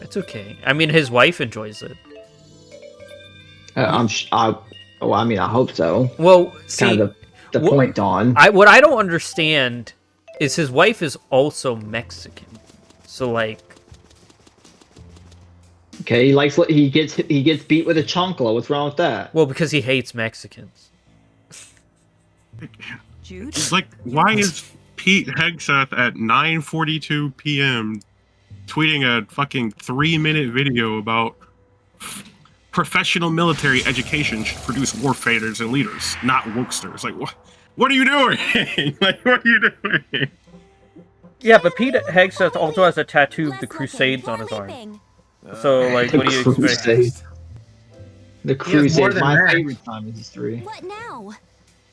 Speaker 1: It's okay. I mean, his wife enjoys it.
Speaker 11: I hope so.
Speaker 1: Well,
Speaker 11: see, kind of the point, Don.
Speaker 1: What I don't understand is his wife is also Mexican. So
Speaker 11: okay, he gets beat with a chancla. What's wrong with that?
Speaker 1: Well, because he hates Mexicans.
Speaker 4: Jude? Why is Pete Hegseth at 9:42 p.m. tweeting a fucking 3-minute video about professional military education should produce warfighters and leaders, not wokesters. Like, what are you doing? Like, what are you doing?
Speaker 1: Yeah, but Pete Hegseth also has a tattoo of the Crusades on his arm. So, like, what do you expect?
Speaker 11: The Crusades, my favorite time in history.
Speaker 6: What now?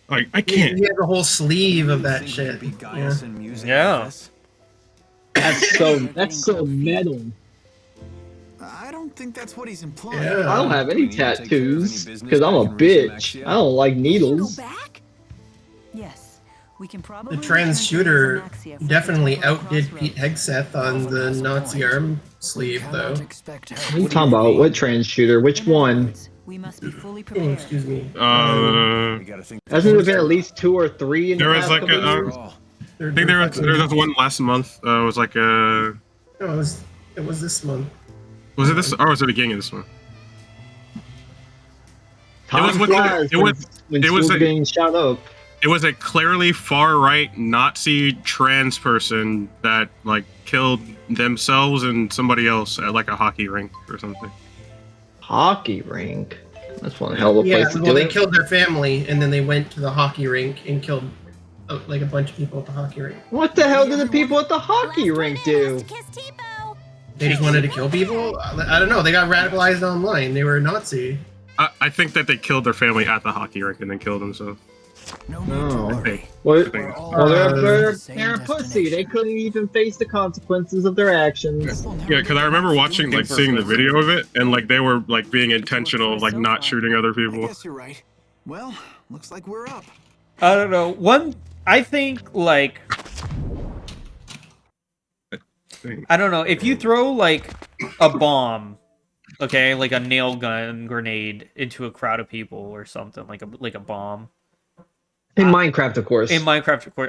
Speaker 4: Like, I can't.
Speaker 3: He has a whole sleeve of that shit.
Speaker 1: Yeah.
Speaker 11: That's so metal.
Speaker 8: I don't think that's what he's implying.
Speaker 3: Yeah.
Speaker 11: I don't have any tattoos because I'm a bitch. I don't like needles.
Speaker 7: Yes, we can probably.
Speaker 3: The trans shooter definitely outdid Pete Hegseth on the Nazi arm sleeve, though.
Speaker 11: What are you talking about? What trans shooter? Which one?
Speaker 7: We must be fully
Speaker 3: Oh,
Speaker 7: prepared.
Speaker 3: excuse me.
Speaker 11: Hasn't there been at least 2 or 3 in the
Speaker 4: There was
Speaker 11: past
Speaker 4: like
Speaker 11: couple years?
Speaker 4: I think there was one last month. It was like a.
Speaker 3: No, it was this month.
Speaker 4: Was it this, or was it the beginning of this one?
Speaker 11: It was being shot up.
Speaker 4: It was a clearly far-right Nazi trans person that like killed themselves and somebody else at like a hockey rink or something.
Speaker 11: Hockey rink? That's one hell of a place to do
Speaker 3: they
Speaker 11: it.
Speaker 3: killed their family and then they went to the hockey rink and killed like a bunch of people at the hockey rink.
Speaker 11: What the hell did the people at the hockey rink do?
Speaker 3: They just wanted to kill people? I don't know. They got radicalized online. They were Nazi.
Speaker 4: I think that they killed their family at the hockey rink and then killed themselves.
Speaker 11: No. Well, they're a pussy. They couldn't even face the consequences of their actions.
Speaker 4: Yeah, because I remember watching, like, seeing the video of it, and like they were like being intentional, like not shooting other people.
Speaker 8: I guess you're right. Well, looks like we're up.
Speaker 1: I don't know. I think, like, I don't know, if you throw, like, a bomb, okay, like a nail gun grenade into a crowd of people or something, like a bomb.
Speaker 11: In Minecraft, of course.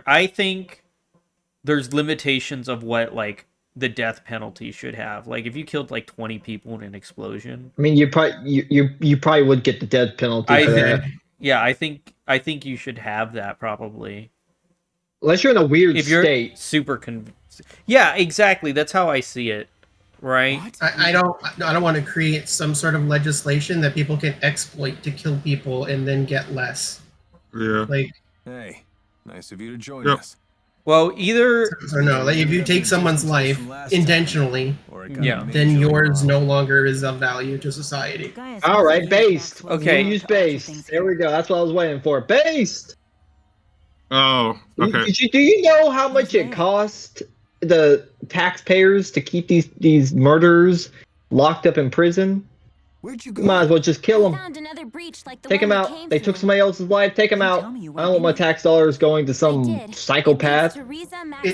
Speaker 1: I think there's limitations of what, like, the death penalty should have. Like, if you killed, like, 20 people in an explosion.
Speaker 11: I mean, you probably would get the death penalty for that.
Speaker 1: Yeah, I think you should have that, probably.
Speaker 11: Unless you're in a weird
Speaker 1: if you're
Speaker 11: state.
Speaker 1: Yeah, exactly. That's how I see it. Right?
Speaker 3: I don't want to create some sort of legislation that people can exploit to kill people and then get less.
Speaker 4: Yeah.
Speaker 3: Like,
Speaker 5: hey, nice of you to join us.
Speaker 1: Well, either
Speaker 3: or no, like if you take someone's life intentionally,
Speaker 1: yeah,
Speaker 3: then yours no longer is of value to society.
Speaker 11: All right, based.
Speaker 1: Okay,
Speaker 11: use based. There we go. That's what I was waiting for. Based.
Speaker 4: Oh, okay.
Speaker 11: Do you know how much it cost the taxpayers to keep these murderers locked up in prison?
Speaker 8: Where'd you go?
Speaker 11: Might as well just kill them. Take them out. They took somebody else's life. Take them out. I don't want my tax dollars going to some psychopath.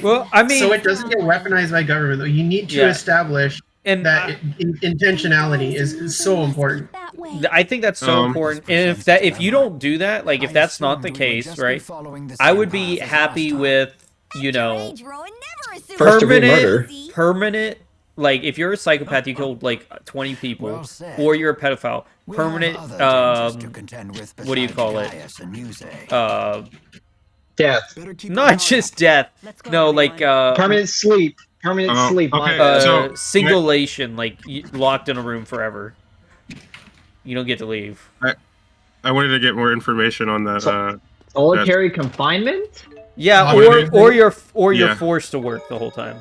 Speaker 1: Well, I mean,
Speaker 3: so it doesn't get weaponized by government, though. You need to establish that intentionality is so important.
Speaker 1: I think that's so important. And if you don't do that, like if that's not the case, right? I would be happy with, you know, permanent. Like, if you're a psychopath, you killed, like, 20 people, or you're a pedophile, permanent, what do you call it?
Speaker 11: Death.
Speaker 1: Not just death. No, like,
Speaker 11: permanent sleep. Permanent sleep.
Speaker 4: Okay,
Speaker 1: singulation, like, locked in a room forever. You don't get to leave.
Speaker 4: I wanted to get more information on that.
Speaker 11: Solitary confinement?
Speaker 1: Yeah, or you're forced to work the whole time.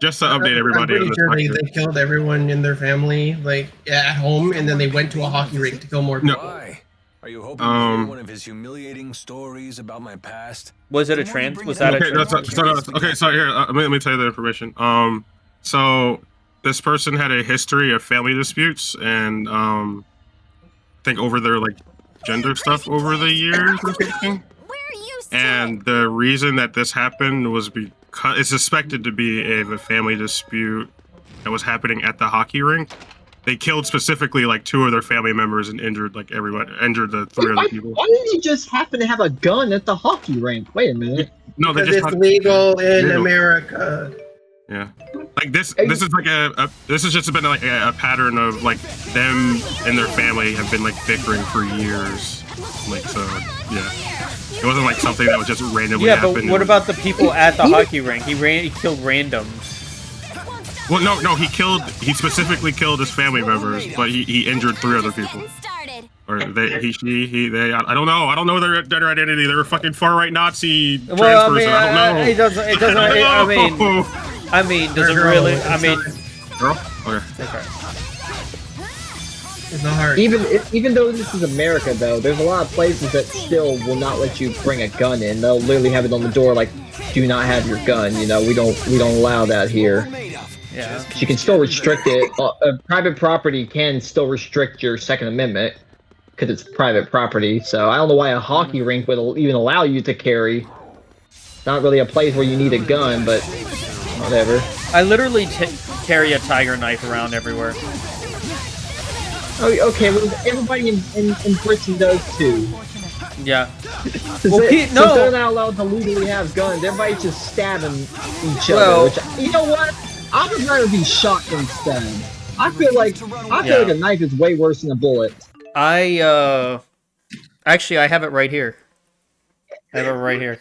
Speaker 4: Just to update everybody.
Speaker 3: I'm pretty sure they killed everyone in their family, like at home, and then they went to a hockey rink to kill more people.
Speaker 5: Why? Are you hoping to hear one of his humiliating stories about my past?
Speaker 1: Was it a trans? Was that
Speaker 4: okay,
Speaker 1: a trans?
Speaker 4: Okay, so here, let me tell you the information. So this person had a history of family disputes, and I think over their like gender stuff over the years or something. And the reason that this happened was because it's suspected to be a family dispute that was happening at the hockey rink. They killed specifically like 2 of their family members and injured like everyone, injured the 3 other people.
Speaker 11: Why did he just happen to have a gun at the hockey rink? Wait a minute.
Speaker 3: No, because it's legal in America.
Speaker 4: Yeah. Like this is like this has just been like a pattern of like them and their family have been like bickering for years. Like so, yeah. It wasn't like something that was just randomly happened.
Speaker 1: Yeah, but what about the people at the hockey rink? He killed randoms.
Speaker 4: Well, no, he specifically killed his family members, but he injured 3 other people. Or they, I don't know their identity. They were fucking far-right Nazi transfers. I don't know.
Speaker 1: It doesn't, I mean, does it really, I mean...
Speaker 4: Girl? Okay.
Speaker 3: It's not hard.
Speaker 11: Even though this is America, though, there's a lot of places that still will not let you bring a gun in. They'll literally have it on the door, like, do not have your gun. You know, we don't allow that here.
Speaker 1: Yeah.
Speaker 11: You can still restrict it. Private property can still restrict your Second Amendment because it's private property. So I don't know why a hockey rink would even allow you to carry. Not really a place where you need a gun, but whatever.
Speaker 1: I literally carry a tiger knife around everywhere.
Speaker 11: Oh, okay, well, everybody in Britain does too.
Speaker 1: Yeah.
Speaker 11: Well, since they're not allowed to legally have guns, everybody's just stabbing each other. Which, you know what? I would rather be shot than stabbed. I feel like a knife is way worse than a bullet.
Speaker 1: Actually, I have it right here. I have it right here.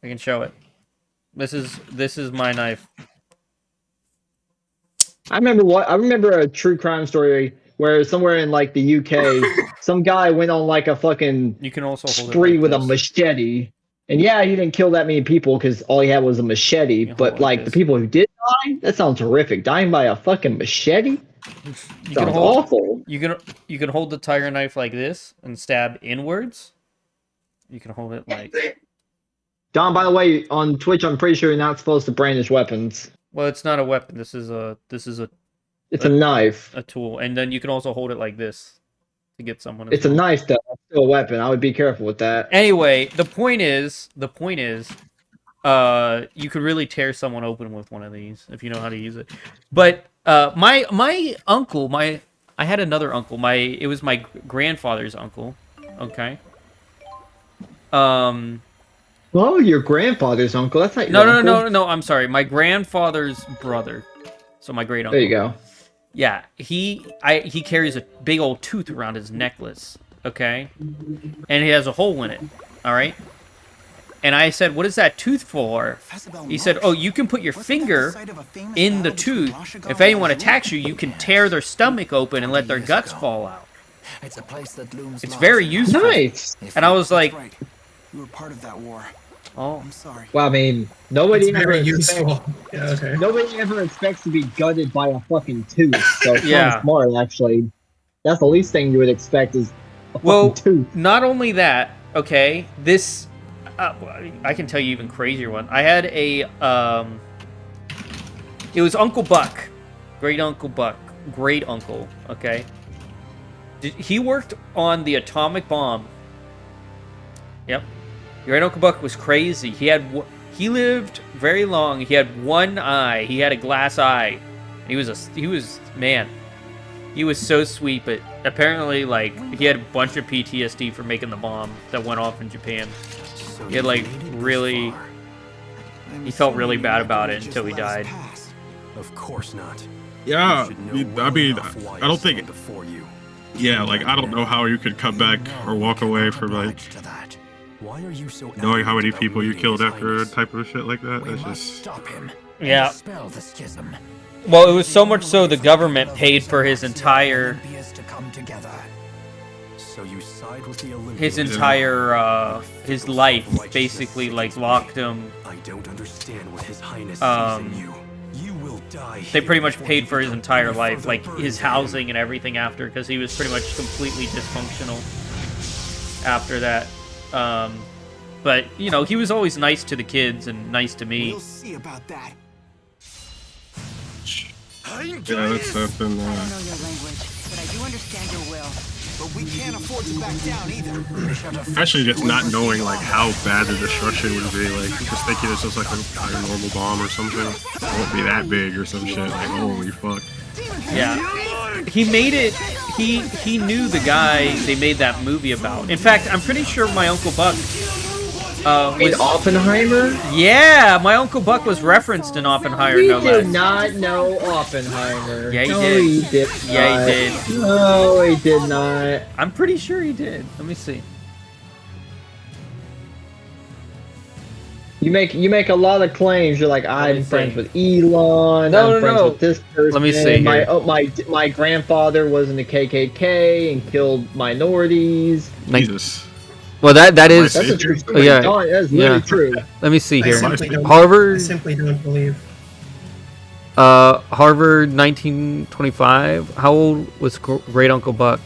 Speaker 1: I can show it. This is my knife.
Speaker 11: I remember a true crime story where somewhere in like the UK, some guy went on like a fucking spree with a machete. And yeah, he didn't kill that many people because all he had was a machete. But like the people who did die, that sounds horrific. Dying by a fucking machete? Sounds awful.
Speaker 1: You can hold the tiger knife like this and stab inwards. You can hold it like.
Speaker 11: Don, by the way, on Twitch, I'm pretty sure you're not supposed to brandish weapons.
Speaker 1: Well, it's not a weapon. This is a.
Speaker 11: It's a knife.
Speaker 1: A tool, and then you can also hold it like this to get someone.
Speaker 11: It's a knife, though. It's still a weapon. I would be careful with that.
Speaker 1: Anyway, the point is, you could really tear someone open with one of these if you know how to use it. But my uncle, I had another uncle. It was my grandfather's uncle. Okay.
Speaker 11: Oh, your grandfather's uncle. That's not your uncle.
Speaker 1: No. I'm sorry. My grandfather's brother. So my great uncle.
Speaker 11: There you go.
Speaker 1: Yeah, he carries a big old tooth around his necklace, okay? And he has a hole in it, all right? And I said, what is that tooth for? He said, oh, you can put your finger in the tooth. If anyone attacks you, you can tear their stomach open and let their guts fall out. It's very useful.
Speaker 11: Nice.
Speaker 1: And I was like...
Speaker 8: You were part of that war.
Speaker 1: Oh,
Speaker 8: I'm sorry.
Speaker 11: Well, I mean, nobody
Speaker 3: ever
Speaker 11: expects to be gutted by a fucking tooth. So it's
Speaker 1: yeah.
Speaker 11: kind of smart, actually. That's the least thing you would expect is a fucking tooth.
Speaker 1: Not only that, okay, this... I can tell you even crazier one. I had a... it was Uncle Buck. Great Uncle Buck. Great uncle, okay? He worked on the atomic bomb. Yep. Your Uncle Buck was crazy. He lived very long. He had one eye. He had a glass eye. He was so sweet, but apparently, like, he had a bunch of PTSD for making the bomb that went off in Japan. He had, like, really... He felt really bad about it until he died.
Speaker 9: Of course not.
Speaker 4: Yeah, I mean, I don't think... Yeah, like, I don't know how you could come back or walk away from, like... knowing how many people you killed after a type of shit like that. That's just...
Speaker 1: Yeah. Well, it was so much so the government paid for his entire... his life, basically, like, locked him. They pretty much paid for his entire life, like, his housing and everything after, because he was pretty much completely dysfunctional after that. But, you know, he was always nice to the kids and nice to me.
Speaker 8: We'll see about that.
Speaker 4: Yeah, that's something.
Speaker 7: I don't know your language, but I do understand your will.
Speaker 8: But we can't afford to back down either.
Speaker 4: Actually, just not knowing like how bad the destruction would be, like just thinking it's just like a normal bomb or something. It won't be that big or some shit. Like holy fuck.
Speaker 1: Yeah, he made it. He knew the guy they made that movie about. In fact, I'm pretty sure my Uncle Buck
Speaker 11: In Oppenheimer?
Speaker 1: Yeah, my Uncle Buck was referenced in Oppenheimer.
Speaker 11: We
Speaker 1: no
Speaker 11: did
Speaker 1: less.
Speaker 11: not know Oppenheimer.
Speaker 1: Yeah, he
Speaker 11: no,
Speaker 1: did.
Speaker 11: He did
Speaker 1: Yeah, he did.
Speaker 11: No, he did not.
Speaker 1: I'm pretty sure he did. Let me see.
Speaker 11: You make a lot of claims. You're like, I'm friends with Elon. I'm friends with this person.
Speaker 1: Let me see.
Speaker 11: My grandfather was in the KKK and killed minorities.
Speaker 4: Jesus.
Speaker 1: Well, that is.
Speaker 11: That's a true story.
Speaker 1: Yeah,
Speaker 11: that's literally true.
Speaker 1: Let me see here.
Speaker 3: I
Speaker 1: Harvard.
Speaker 3: simply don't believe.
Speaker 1: Harvard, 1925. How old was Great Uncle Buck?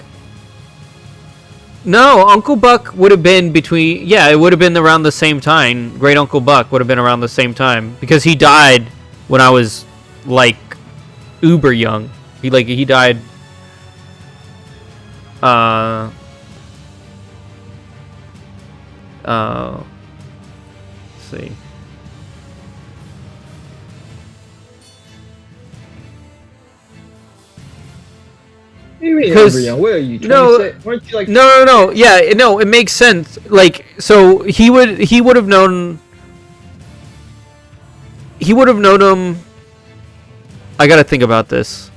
Speaker 1: No, Uncle Buck would have been between. Yeah, it would have been around the same time. Great Uncle Buck would have been around the same time because he died when I was like uber young. He died. Let's see.
Speaker 11: Because where are you? Weren't you like?
Speaker 1: No. Yeah, no, it makes sense. Like, so he would have known. He would have known him. I gotta think about this.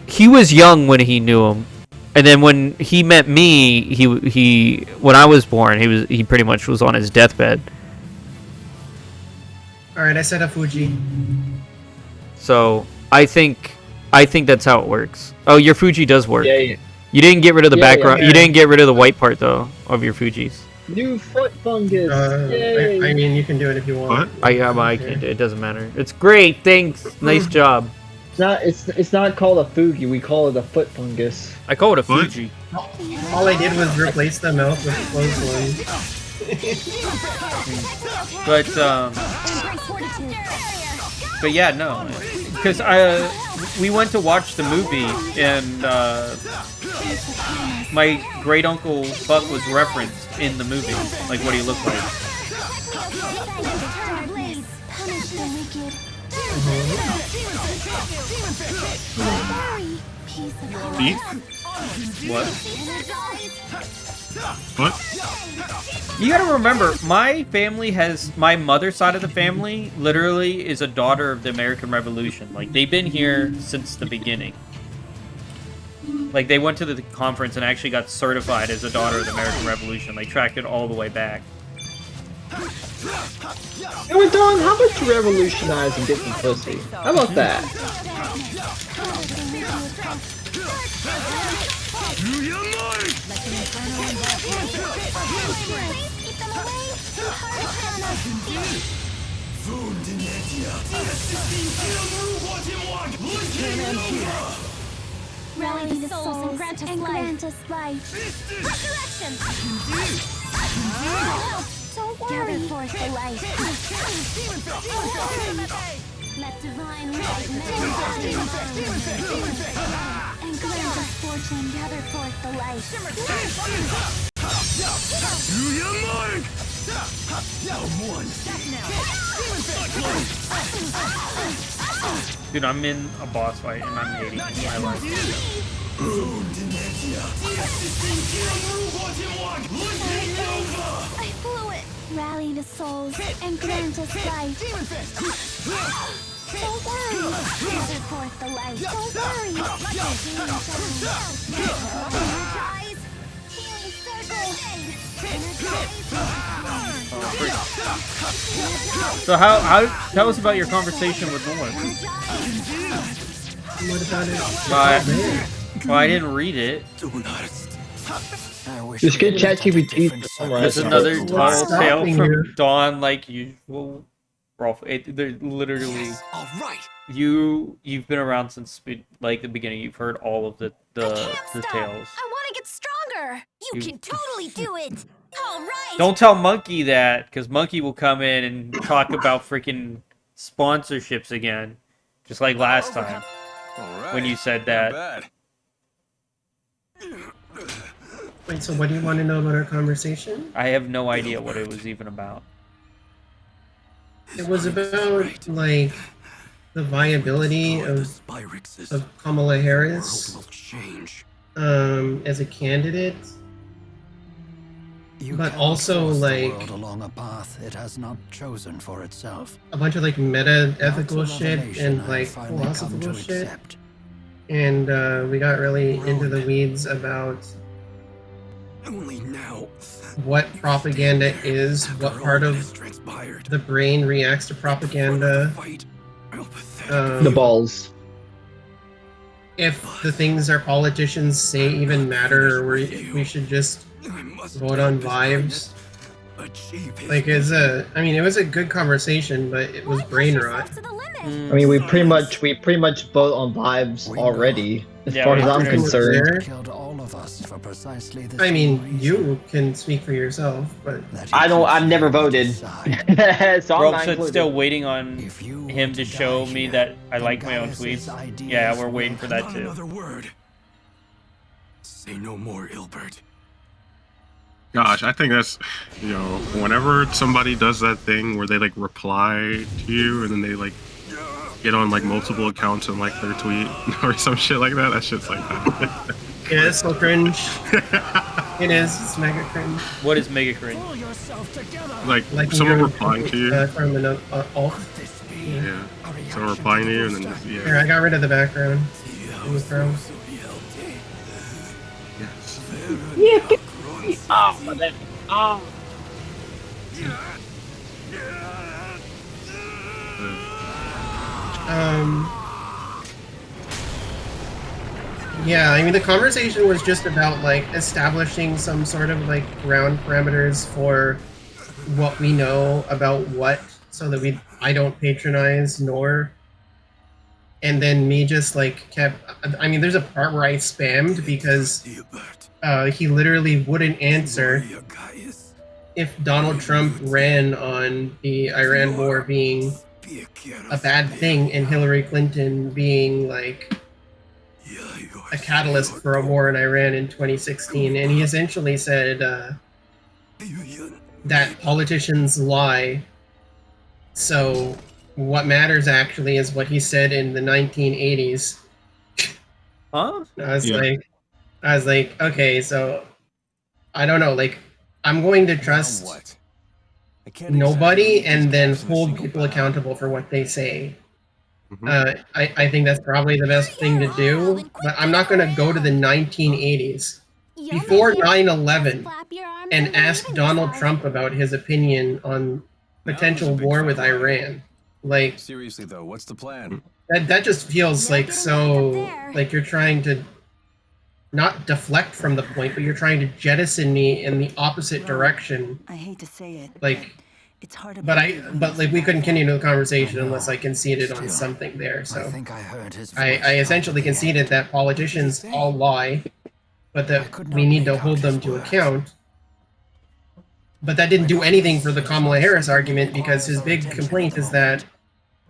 Speaker 1: He was young when he knew him, and then when he met me, he when I was born, he pretty much was on his deathbed.
Speaker 3: All right, I set up Fuji.
Speaker 1: So I think that's how it works. Oh, your Fuji does work.
Speaker 11: Yeah.
Speaker 1: You didn't get rid of the background. Yeah. You didn't get rid of the white part though of your Fujis.
Speaker 11: New foot fungus.
Speaker 3: I mean, you can do it if you want.
Speaker 1: What? I can't. It doesn't matter. It's great. Thanks. Nice job.
Speaker 11: It's not called a Fuji. We call it a foot fungus.
Speaker 1: I call it a Fuji.
Speaker 3: All I did was replace the mouth with a closed
Speaker 1: one. But yeah, no, because we went to watch the movie and my great uncle Buck was referenced in the movie, like what he looked like.
Speaker 4: Beef?
Speaker 1: What?
Speaker 4: What?
Speaker 1: You gotta remember, my mother's side of the family literally is a daughter of the American Revolution. Like, they've been here since the beginning. Like, they went to the conference and actually got certified as a daughter of the American Revolution. They tracked it all the way back.
Speaker 11: Hey, Don, how about you revolutionize and get some pussy? How about that?
Speaker 6: Rally the souls and grant us life. Resurrection! Don't worry. Gather forth the light. Let divine light manifest. And grant us fortune. Gather forth the light.
Speaker 1: Dude, I'm in a boss fight and I'm hating my life.
Speaker 6: I blew it. Rally the souls and grant us light. Don't worry. Gather forth the light. Don't worry. Energize. Healing circle.
Speaker 1: So how tell us about your conversation with North.
Speaker 3: What about it?
Speaker 1: Well, I didn't read it.
Speaker 11: Just get ChatGPT.
Speaker 1: There's another tall tale from Dawn, like usual. They're literally.
Speaker 9: All right.
Speaker 1: You've been around since like the beginning. You've heard all of the tales.
Speaker 14: I want to get stronger. You can totally do it. All right.
Speaker 1: Don't tell Monkey that, because Monkey will come in and talk about freaking sponsorships again, just like last time when you said that.
Speaker 3: Wait, so what do you want to know about our conversation?
Speaker 1: I have no idea what it was even about.
Speaker 3: It was about, like, the viability of Kamala Harris as a candidate. but also like
Speaker 9: along a path it has not chosen for itself.
Speaker 3: A bunch of like meta ethical shit and like philosophical shit. And we got really into the weeds about
Speaker 5: only now
Speaker 3: what propaganda is, what part of the brain reacts to propaganda.
Speaker 11: The balls.
Speaker 3: If the things our politicians say even matter, or we should just vote on vibes. Like, I mean, it was a good conversation, but it was brain rot.
Speaker 11: I mean, we pretty much vote on vibes already, as far as I'm concerned.
Speaker 3: I mean, you can speak for yourself, but
Speaker 11: I've never voted. So
Speaker 1: Rope's still waiting on him to show me that I like my own tweets. Yeah, we're waiting for that too.
Speaker 5: Another word. Say no more, Ilbert.
Speaker 4: Gosh, I think that's, whenever somebody does that thing where they like reply to you and then they like get on like multiple accounts and like their tweet or some shit like that, that shit's like that.
Speaker 3: Yeah, it's so cringe. It is. It's mega cringe.
Speaker 1: What is mega cringe?
Speaker 4: Like someone replying to you.
Speaker 3: From an alt.
Speaker 4: Yeah. Someone replying to you and then just, yeah.
Speaker 3: Here, I got rid of the background.
Speaker 4: Yes.
Speaker 11: Yeah. Oh, my bad. Oh.
Speaker 3: Yeah, I mean, the conversation was just about, like, establishing some sort of, like, ground parameters for what we know about what, so that I don't patronize nor. And then me just, like, I mean, there's a part where I spammed because he literally wouldn't answer if Donald Trump ran on the Iran war being a bad thing and Hillary Clinton being, like, a catalyst for a war in Iran in 2016, and he essentially said that politicians lie, so what matters actually is what he said in the 1980s.
Speaker 1: Huh?
Speaker 3: I was like, okay, so I don't know, like, I'm going to trust nobody and then hold people accountable for what they say. I think that's probably the best thing to do, but I'm not going to go to the 1980s before 9/11 and ask Donald Trump about his opinion on potential war with Iran. Like,
Speaker 5: seriously though, what's the plan?
Speaker 3: That just feels like so, like you're trying to not deflect from the point, but you're trying to jettison me in the opposite direction.
Speaker 7: I hate to say it.
Speaker 3: Like,
Speaker 7: it's hard to
Speaker 3: but like we couldn't continue the conversation unless I conceded on something there. So I essentially conceded that politicians all lie, but that we need to hold them to account. But that didn't do anything for the Kamala Harris argument, because his big complaint is that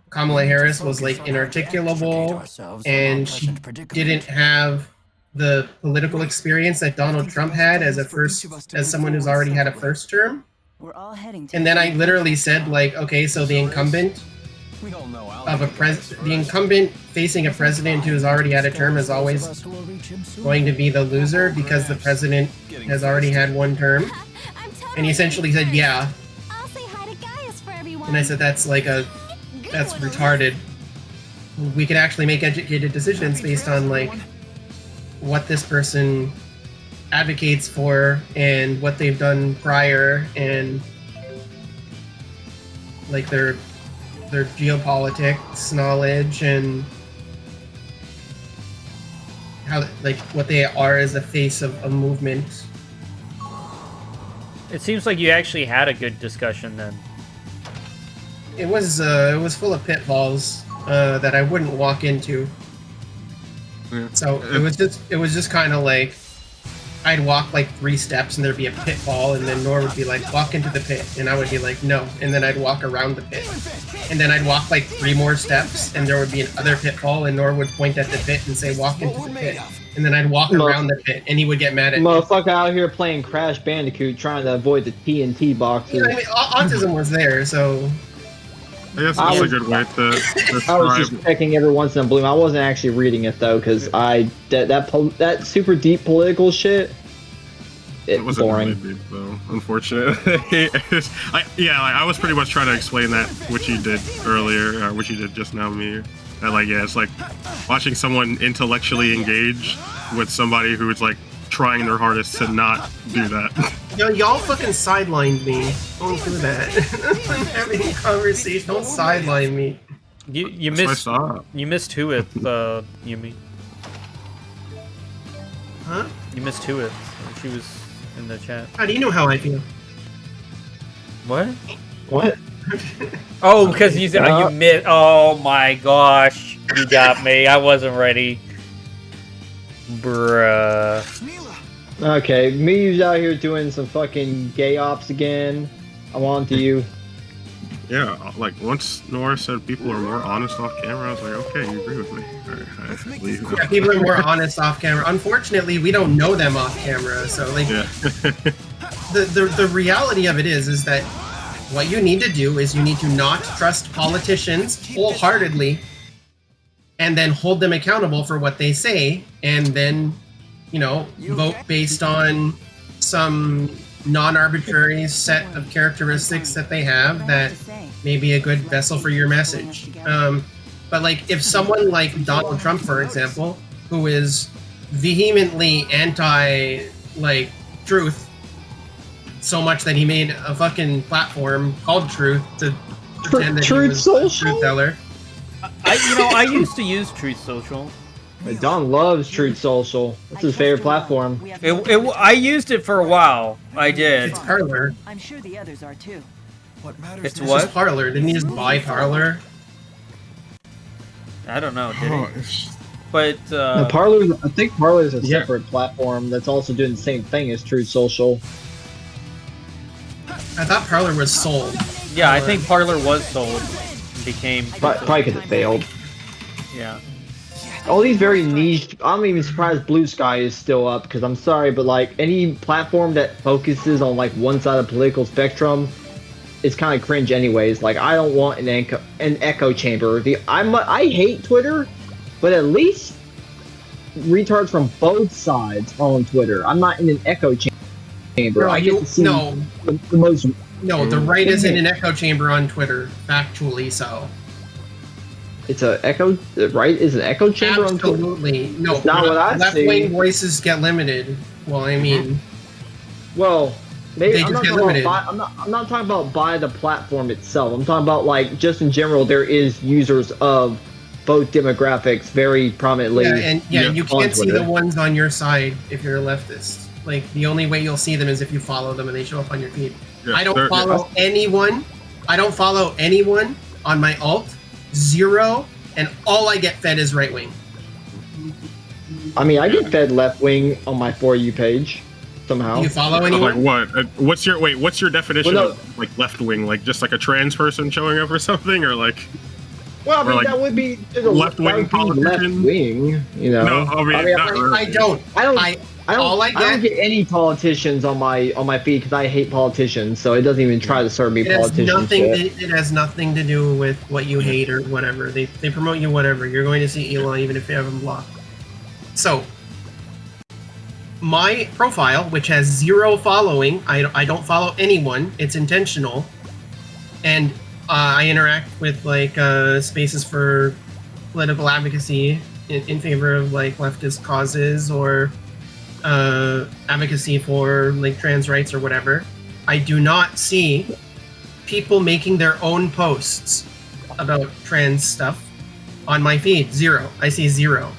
Speaker 3: Kamala Harris was like inarticulable and she didn't have the political experience that Donald Trump had as someone who's already had a first term. And then I literally said, like, okay, so the incumbent facing a president who's already had a term is always going to be the loser because the president has already had one term. And he essentially said, yeah. And I said, that's retarded. We could actually make educated decisions based on, like, what this person advocates for and what they've done prior and, like, their geopolitics knowledge and how, like, what they are as a face of a movement.
Speaker 1: It seems like you actually had a good discussion then.
Speaker 3: It was full of pitfalls that I wouldn't walk into.
Speaker 4: Yeah.
Speaker 3: So it was just kind of like I'd walk like 3 steps and there'd be a pitfall, and then Nor would be like, walk into the pit, and I would be like, no, and then I'd walk around the pit, and then I'd walk like 3 more steps and there would be another pitfall, and Nor would point at the pit and say, walk into the pit, and then I'd walk around the pit and he would get mad at me.
Speaker 11: Motherfucker out here playing Crash Bandicoot trying to avoid the TNT boxes.
Speaker 3: Yeah, I mean, autism was there, so
Speaker 4: I guess that's a good way to describe.
Speaker 11: I was just checking every once in a blue moon. I wasn't actually reading it though, because that super deep political shit, It wasn't boring.
Speaker 4: Really deep, though, unfortunately. I was pretty much trying to explain that, which you did earlier, or which you did just now, me. That, like, yeah, it's like watching someone intellectually engage with somebody who's like trying their hardest to not do that.
Speaker 3: Yo, y'all fucking sidelined me. Don't do that. I'm having a conversation. Don't sideline me.
Speaker 1: You missed two with Yumi.
Speaker 3: Huh?
Speaker 1: You missed two with. She was in the chat.
Speaker 3: How do you know how I feel?
Speaker 1: What?
Speaker 11: What?
Speaker 1: Oh, because you said you missed. Oh my gosh, you got me. I wasn't ready, bruh.
Speaker 11: Okay, Miyu's out here doing some fucking gay ops again. I'm on to you.
Speaker 4: Yeah, like once Nora said people are more honest off camera, I was like, okay, you agree with me. I believe that.
Speaker 3: Yeah, people are more honest off camera. Unfortunately, we don't know them off camera, so like the reality of it is that what you need to do is you need to not trust politicians wholeheartedly and then hold them accountable for what they say, and then, you know, vote based on some non-arbitrary set of characteristics that they have that may be a good vessel for your message. But like, if someone like Donald Trump, for example, who is vehemently anti like truth, so much that he made a fucking platform called Truth to pretend that he was a truth teller.
Speaker 1: I used to use Truth Social.
Speaker 11: Don loves Truth Social. It's his favorite platform.
Speaker 1: I used it for a while. I did.
Speaker 3: It's Parlor.
Speaker 7: I'm sure the others are too.
Speaker 9: What matters?
Speaker 1: It's
Speaker 3: It's
Speaker 1: what?
Speaker 3: just Parlor. Didn't he just buy Parlor?
Speaker 1: I don't know. Did he? But
Speaker 11: no, Parlor. I think Parlor is a separate platform that's also doing the same thing as Truth Social.
Speaker 3: I thought Parlor was sold.
Speaker 1: Yeah, I think Parlor was sold. Became
Speaker 11: probably because it failed.
Speaker 1: Yeah.
Speaker 11: All these very niche. I'm even surprised Blue Sky is still up, because I'm sorry, but like any platform that focuses on like one side of the political spectrum is kind of cringe anyways. Like, I don't want an echo chamber. I hate Twitter, but at least retards from both sides are on Twitter. I'm not in an echo chamber.
Speaker 3: Bro,
Speaker 11: I get to see the most.
Speaker 3: No, the right is in an echo chamber on Twitter. Factually so.
Speaker 11: It's a echo. The right is an echo chamber on Twitter.
Speaker 3: Absolutely. No,
Speaker 11: that's not what I see.
Speaker 3: Left-wing voices get limited. Well, I mean,
Speaker 11: well, maybe
Speaker 3: they
Speaker 11: I'm
Speaker 3: just
Speaker 11: not
Speaker 3: get
Speaker 11: talking
Speaker 3: limited.
Speaker 11: about I'm not talking about by the platform itself. I'm talking about like just in general. There is users of both demographics very prominently.
Speaker 3: Yeah, you can't see
Speaker 11: Twitter.
Speaker 3: the ones on your side if you're a leftist. Like, the only way you'll see them is if you follow them and they show up on your feed.
Speaker 4: Yeah,
Speaker 3: I don't follow anyone. I don't follow anyone on my alt. Zero. And all I get fed is right wing.
Speaker 11: I mean, I get fed left wing on my For You page somehow.
Speaker 3: Do you follow anyone?
Speaker 4: Like what? What's your definition of like left wing? Like just like a trans person showing up or something, or like?
Speaker 11: Well, I mean,
Speaker 4: like
Speaker 11: that would be
Speaker 4: left wing politician.
Speaker 11: Left wing, you know.
Speaker 4: No,
Speaker 3: I don't.
Speaker 11: I don't get any politicians on my feed because I hate politicians, so it doesn't even try to serve me politicians.
Speaker 3: It has nothing to do with what you hate or whatever. They promote you whatever. You're going to see Elon even if you have him blocked. So, my profile, which has 0 following, I don't follow anyone. It's intentional, and I interact with like spaces for political advocacy in favor of like leftist causes or advocacy for like trans rights or whatever. I do not see people making their own posts about trans stuff on my feed. 0. I see 0.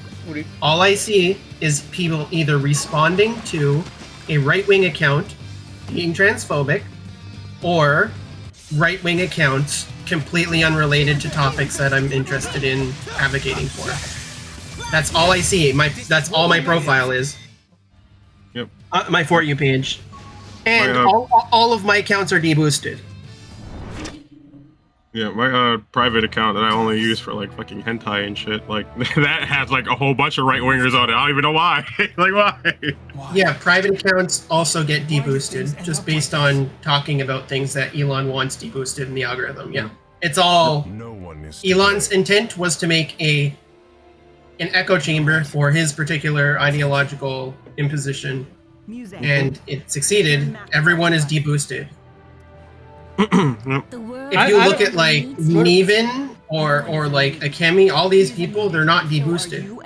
Speaker 3: All I see is people either responding to a right-wing account being transphobic or right-wing accounts completely unrelated to topics that I'm interested in advocating for. That's all I see. That's all my profile is.
Speaker 4: Yep.
Speaker 3: My For You page. And all of my accounts are deboosted.
Speaker 4: Yeah, my private account that I only use for like fucking hentai and shit, like that has like a whole bunch of right wingers on it. I don't even know why. Like why?
Speaker 3: Yeah, private accounts also get deboosted just based on talking about things that Elon wants deboosted in the algorithm. Yeah, it's all. Elon's intent was to make an echo chamber for his particular ideological imposition, and it succeeded, everyone is deboosted. If you look at like Neven or like Akemi, all these people, they're not deboosted.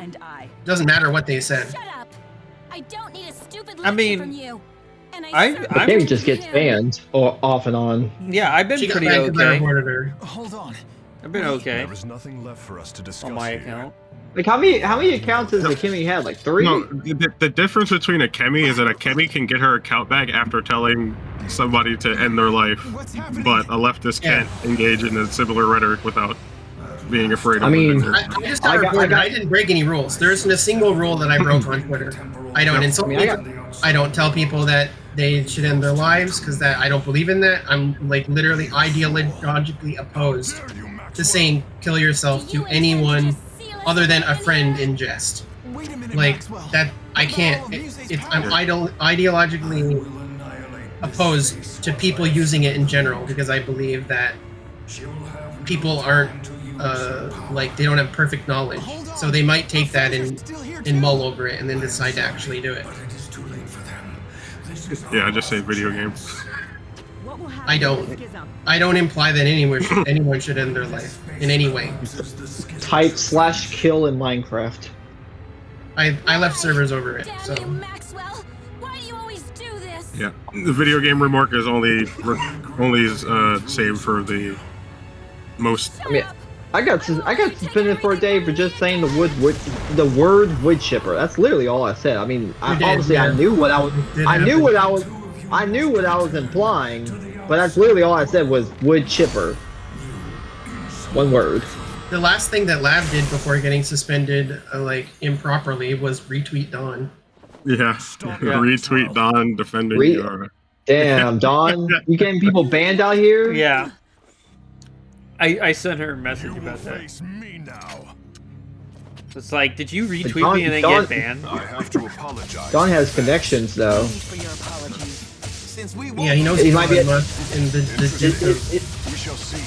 Speaker 3: Doesn't matter what they said.
Speaker 14: Shut up! I don't need a stupid
Speaker 1: I
Speaker 14: lecture
Speaker 1: mean,
Speaker 14: from you. And
Speaker 11: Akemi just gets banned off and on.
Speaker 1: Yeah, I've been
Speaker 3: She got
Speaker 1: pretty
Speaker 3: banned 'cause I
Speaker 1: okay.
Speaker 3: reported her.
Speaker 8: Hold on.
Speaker 1: I've been okay.
Speaker 5: There is nothing left for us to discuss
Speaker 1: On my
Speaker 5: here.
Speaker 1: account.
Speaker 11: Like how many accounts has Akemi had? Like 3?
Speaker 4: No, the difference between Akemi is that Akemi can get her account back after telling somebody to end their life, but a leftist can't engage in a similar rhetoric without being afraid of it.
Speaker 3: I just got reported. I didn't break any rules. There isn't a single rule that I broke on Twitter. I don't insult people. I don't tell people that they should end their lives because that I don't believe in that. I'm like literally ideologically opposed to saying kill yourself to anyone other than a friend in jest. Like that, I can't. I'm ideologically opposed to people using it in general because I believe that people aren't like they don't have perfect knowledge, so they might take that and mull over it and then decide to actually do it.
Speaker 4: Yeah, I just say video games.
Speaker 3: I don't imply that anyone should end their life in any way.
Speaker 11: Type /kill in Minecraft.
Speaker 3: I left servers over it, so.
Speaker 4: Yeah, the video game remark is only saved for the most.
Speaker 11: I mean, I got suspended for a day for just saying the word wood chipper. That's literally all I said. I mean, obviously I knew what I was implying, but that's literally all I said was wood chipper. One word.
Speaker 3: The last thing that Lav did before getting suspended, like improperly, was retweet Don.
Speaker 4: Yeah, retweet Don defending your.
Speaker 11: Damn, Don, you getting people banned out here?
Speaker 1: Yeah. I sent her a message about that. It's like, did you retweet me and then get banned?
Speaker 5: I have to apologize.
Speaker 11: Don has connections though.
Speaker 3: Yeah, he knows
Speaker 11: he might be
Speaker 3: in the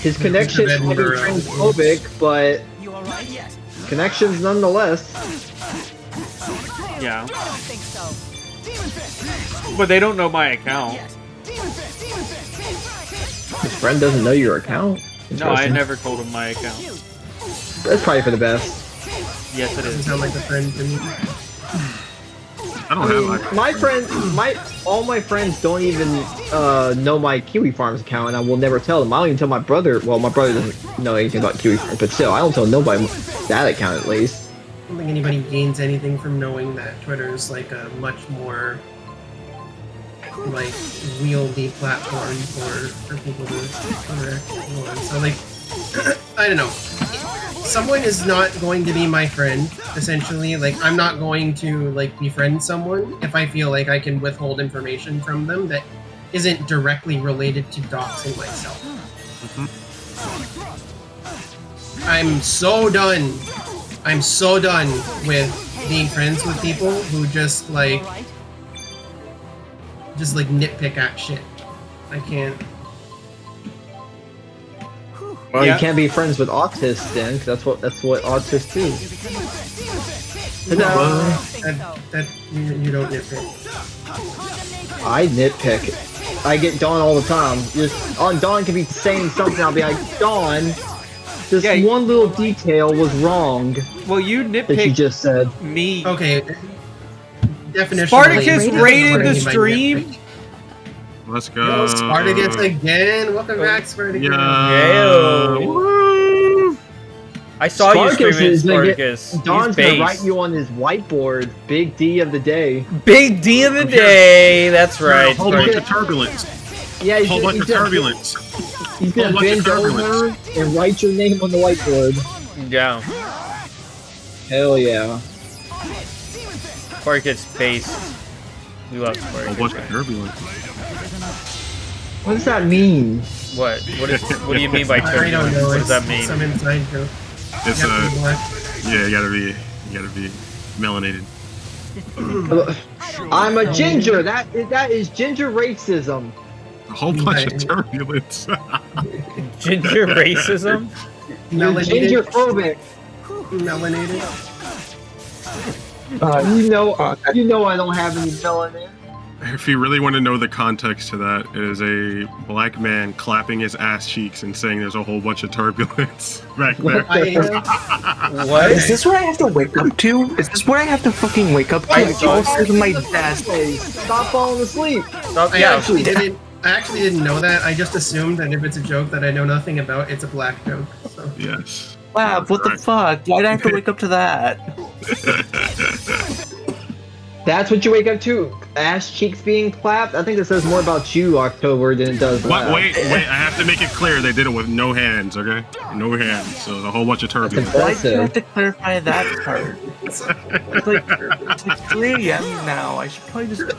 Speaker 11: his connections might be transphobic, but connections nonetheless.
Speaker 1: Yeah. But they don't know my account.
Speaker 11: His friend doesn't know your account?
Speaker 1: No, I never told him my account.
Speaker 11: That's probably for the best.
Speaker 1: Yes, it is.
Speaker 3: Doesn't sound like a friend to me.
Speaker 4: I don't have
Speaker 11: my friends, all my friends don't even know my Kiwi Farms account, and I will never tell them. I don't even tell my brother. Well, my brother doesn't know anything about Kiwi Farms, but still, I don't tell nobody that account at least.
Speaker 3: I don't think anybody gains anything from knowing that Twitter is like a much more like wieldy platform for people to interact on. So like, I don't know. Someone is not going to be my friend, essentially. Like, I'm not going to, like, befriend someone if I feel like I can withhold information from them that isn't directly related to doxing myself. I'm so done with being friends with people who just nitpick at shit. I can't.
Speaker 11: Well, you can't be friends with autists then, because that's what autists do.
Speaker 3: That you don't nitpick.
Speaker 11: I nitpick. I get Dawn all the time. Dawn can be saying something, I'll be like, Dawn, this one little detail was wrong.
Speaker 1: Well, you nitpick
Speaker 11: that you just said.
Speaker 1: Me.
Speaker 3: Okay. Definition.
Speaker 1: Spartacus rated the stream.
Speaker 4: Let's go.
Speaker 3: Yo, Spartacus again. Welcome back, Spartacus.
Speaker 1: I saw you streaming Spartacus.
Speaker 11: Dawn's gonna write you on his whiteboard. Big D of the day.
Speaker 1: Big D of the day. That's right.
Speaker 4: A whole bunch of turbulence.
Speaker 11: Yeah,
Speaker 4: a whole bunch of turbulence.
Speaker 11: He's gonna bend over and write your name on the whiteboard.
Speaker 1: Yeah.
Speaker 11: Hell yeah.
Speaker 1: Spartacus base. We love Spartacus.
Speaker 4: A whole bunch of turbulence.
Speaker 11: What does that mean?
Speaker 1: What do you mean by turbulence?
Speaker 3: I don't know.
Speaker 1: What does that mean?
Speaker 3: Some inside joke.
Speaker 4: It's you gotta be melanated.
Speaker 11: I'm a ginger. That is ginger racism.
Speaker 4: A whole bunch of turbulence.
Speaker 1: Ginger racism?
Speaker 11: You're ginger phobic.
Speaker 3: Melanated.
Speaker 11: You know I don't have any melanin.
Speaker 4: If you really want to know the context to that, it is a black man clapping his ass cheeks and saying there's a whole bunch of turbulence back there.
Speaker 2: What? Is this what I have to wake up to? Is this what I have to fucking wake up to? I to my desk.
Speaker 11: Stop falling asleep.
Speaker 3: I actually didn't know that. I just assumed that if it's a joke that I know nothing about, it's a black joke. So.
Speaker 4: Yes.
Speaker 2: Wow, what the fuck? Why'd I have to wake up to that?
Speaker 11: That's what you wake up to? Ass cheeks being clapped? I think this says more about you, October, than it does that.
Speaker 4: Wait, I have to make it clear they did it with no hands, okay? No hands, so there's a whole bunch of turbulence.
Speaker 2: Why do you have to clarify that part? It's like 3 a.m. now. I should probably just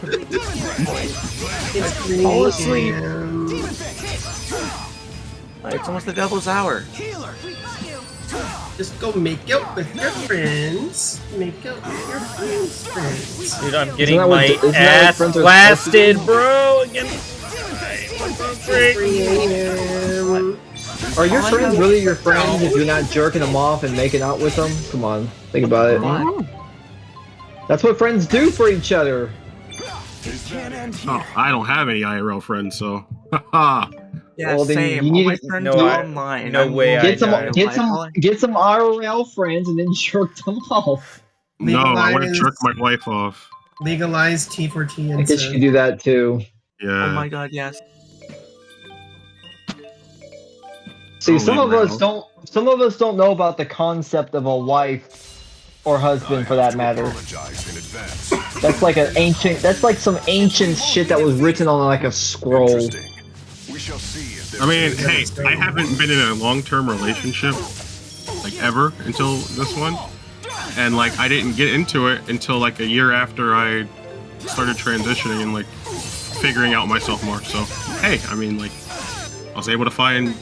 Speaker 2: fall asleep. It's almost the devil's hour.
Speaker 3: Just go make out with your friends. Make out with your friends.
Speaker 1: Dude, I'm getting my ass blasted, bro. Again.
Speaker 11: Are your friends really your friends if you're not jerking them off and making out with them? Come on, think about it. That's what friends do for each other.
Speaker 4: Oh, I don't have any IRL friends, so. Haha.
Speaker 2: Yeah, well, same. You need my friends online.
Speaker 11: No way. Get some IRL friends and then jerk them off.
Speaker 4: No, I want to jerk my wife off.
Speaker 3: Legalize T4T.
Speaker 11: I guess you can do that too.
Speaker 4: Yeah.
Speaker 2: Oh my god, yes.
Speaker 11: See, some of us don't know about the concept of a wife or husband, for that matter. That's like an ancient. That's like some ancient shit that was written on like a scroll.
Speaker 4: I mean, hey, I haven't been in a long-term relationship, like, ever until this one. And, like, I didn't get into it until, like, a year after I started transitioning and, like, figuring out myself more. So, hey, I mean, like, I was able to find,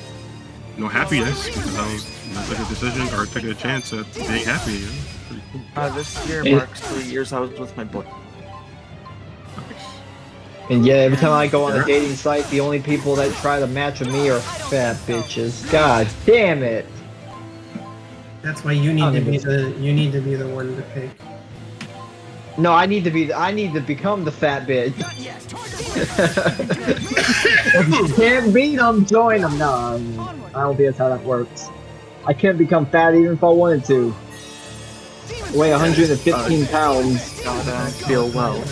Speaker 4: happiness because I took a decision or took a chance at being happy. You know? Pretty cool.
Speaker 2: This year marks 3 years I was with my boy.
Speaker 11: And yeah, every time I go on a dating site, the only people that try to match with me are fat bitches. God damn it!
Speaker 3: That's why you need to be the one to pick.
Speaker 11: No, I need to become the fat bitch. If you can't beat them, join them. No, I don't think that's how that works. I can't become fat even if I wanted to. I weigh 115 pounds.
Speaker 2: God, I feel well.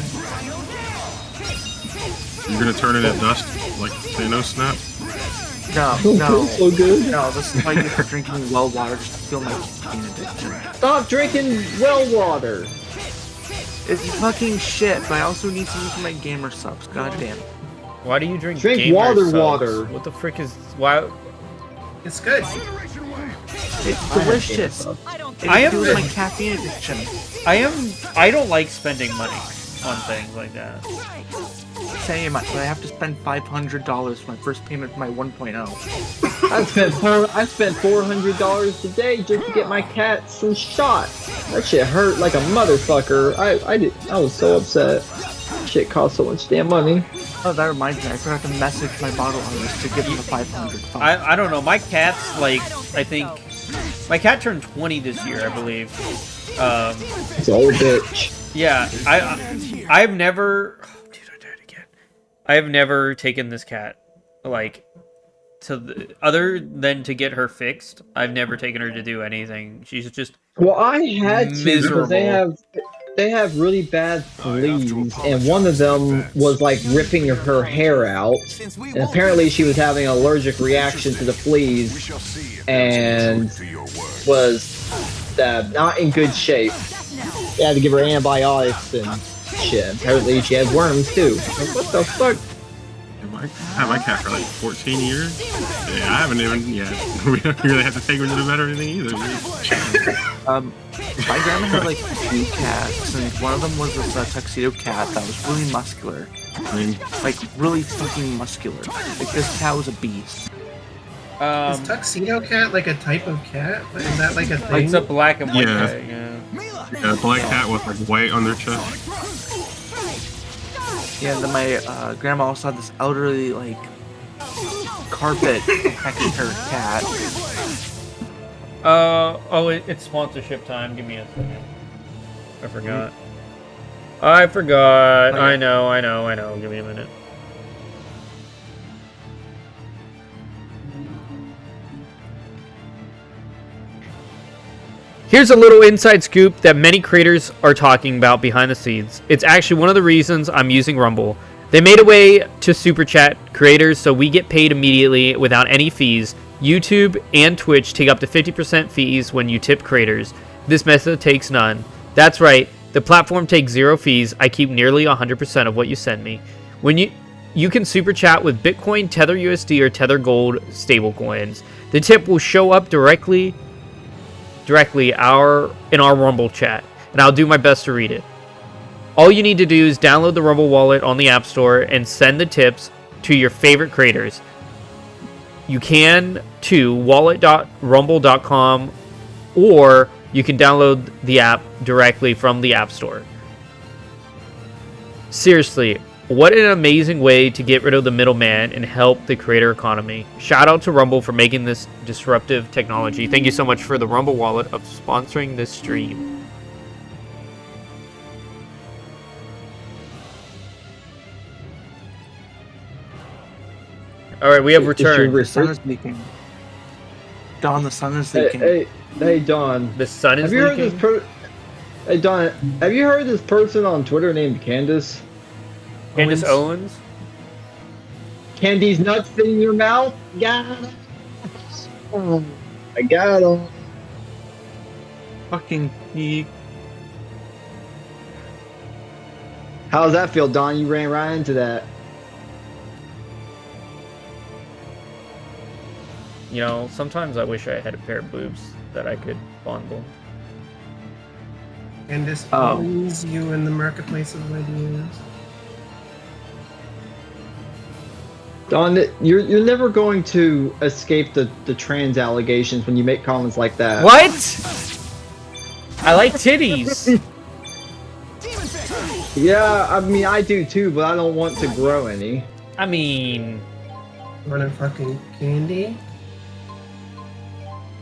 Speaker 4: You're gonna turn it into dust like Thanos snap?
Speaker 2: No.
Speaker 11: So good.
Speaker 2: No, this is why you for drinking well water just to feel my caffeine addiction.
Speaker 11: Stop drinking well water.
Speaker 2: It's fucking shit, but I also need something for my gamer subs. God damn.
Speaker 1: Why do you drink
Speaker 11: gamer water?
Speaker 1: What the frick is why?
Speaker 3: It's good.
Speaker 2: It's delicious.
Speaker 1: I am
Speaker 2: my caffeine addiction.
Speaker 1: I don't like spending money on things like that.
Speaker 2: Same, but I have to spend $500 for my first payment for my 1.0.
Speaker 11: I spent $400 today just to get my cat some shot. That shit hurt like a motherfucker. I was so upset. Shit cost so much damn money.
Speaker 2: Oh, that reminds me. I forgot to message my bottle owners to give them the 500.
Speaker 1: I don't know. My cat's like, I think my cat turned 20 this year, I believe.
Speaker 11: It's an old bitch.
Speaker 1: Yeah, I've never. Oh, dude, I died again. I have never taken this cat, like, other than to get her fixed. I've never taken her to do anything. She's just
Speaker 11: I had to
Speaker 1: miserable.
Speaker 11: Because they have really bad fleas, and one of them was like ripping her hair out, and apparently she was having an allergic reaction to the fleas, and was not in good shape. They had to give her antibiotics and shit. Apparently she had worms too. Like, what the fuck?
Speaker 4: I've had my cat for like 14 years. Yeah, I haven't even, we don't really have to take her to the vet or anything either.
Speaker 2: My grandma had like 2 cats, and one of them was this tuxedo cat that was really muscular. I mean, like really fucking muscular. Like this cat was a beast.
Speaker 3: Is tuxedo cat like a type of cat? Is that like a thing?
Speaker 1: It's a black and white cat,
Speaker 4: Yeah, a black cat with like white on their chest.
Speaker 2: Yeah, and then my grandma also had this elderly, like, carpet protecting her cat.
Speaker 1: It's sponsorship time. Give me a second. I forgot. I forgot. I know. Give me a minute. Here's a little inside scoop that many creators are talking about behind the scenes. It's actually one of the reasons I'm using Rumble. They made a way to super chat creators so we get paid immediately without any fees. YouTube and Twitch take up to 50% fees when you tip creators. This method takes none. That's right, the platform takes 0 fees. I keep nearly 100% of what you send me. When you can super chat with Bitcoin, Tether USD, or Tether Gold stablecoins. The tip will show up directly in our Rumble chat, and I'll do my best to read it. All you need to do is download the Rumble wallet on the App Store and send the tips to your favorite creators. You can to wallet.rumble.com, or you can download the app directly from the App Store. Seriously, what an amazing way to get rid of the middleman and help the creator economy. Shout out to Rumble for making this disruptive technology. Thank you so much for the Rumble wallet of sponsoring this stream. All right, we have returned.
Speaker 2: The sun is leaking. Dawn, the sun is leaking.
Speaker 11: Hey, Dawn.
Speaker 1: The sun is
Speaker 11: leaking?
Speaker 1: Hey,
Speaker 11: Dawn, have you heard of this person on Twitter named Candace?
Speaker 1: Candace Owens?
Speaker 11: Candy's nuts in your mouth? Got him. I got him.
Speaker 2: Fucking geek.
Speaker 11: How does that feel, Don? You ran right into that.
Speaker 1: You know, sometimes I wish I had a pair of boobs that I could fondle.
Speaker 3: And this owns you in the marketplace of ideas.
Speaker 11: Don, you're never going to escape the trans allegations when you make comments like that.
Speaker 1: What? I like titties.
Speaker 11: Yeah, I mean, I do too, but I don't want to grow any.
Speaker 1: I mean...
Speaker 3: Want a fucking candy?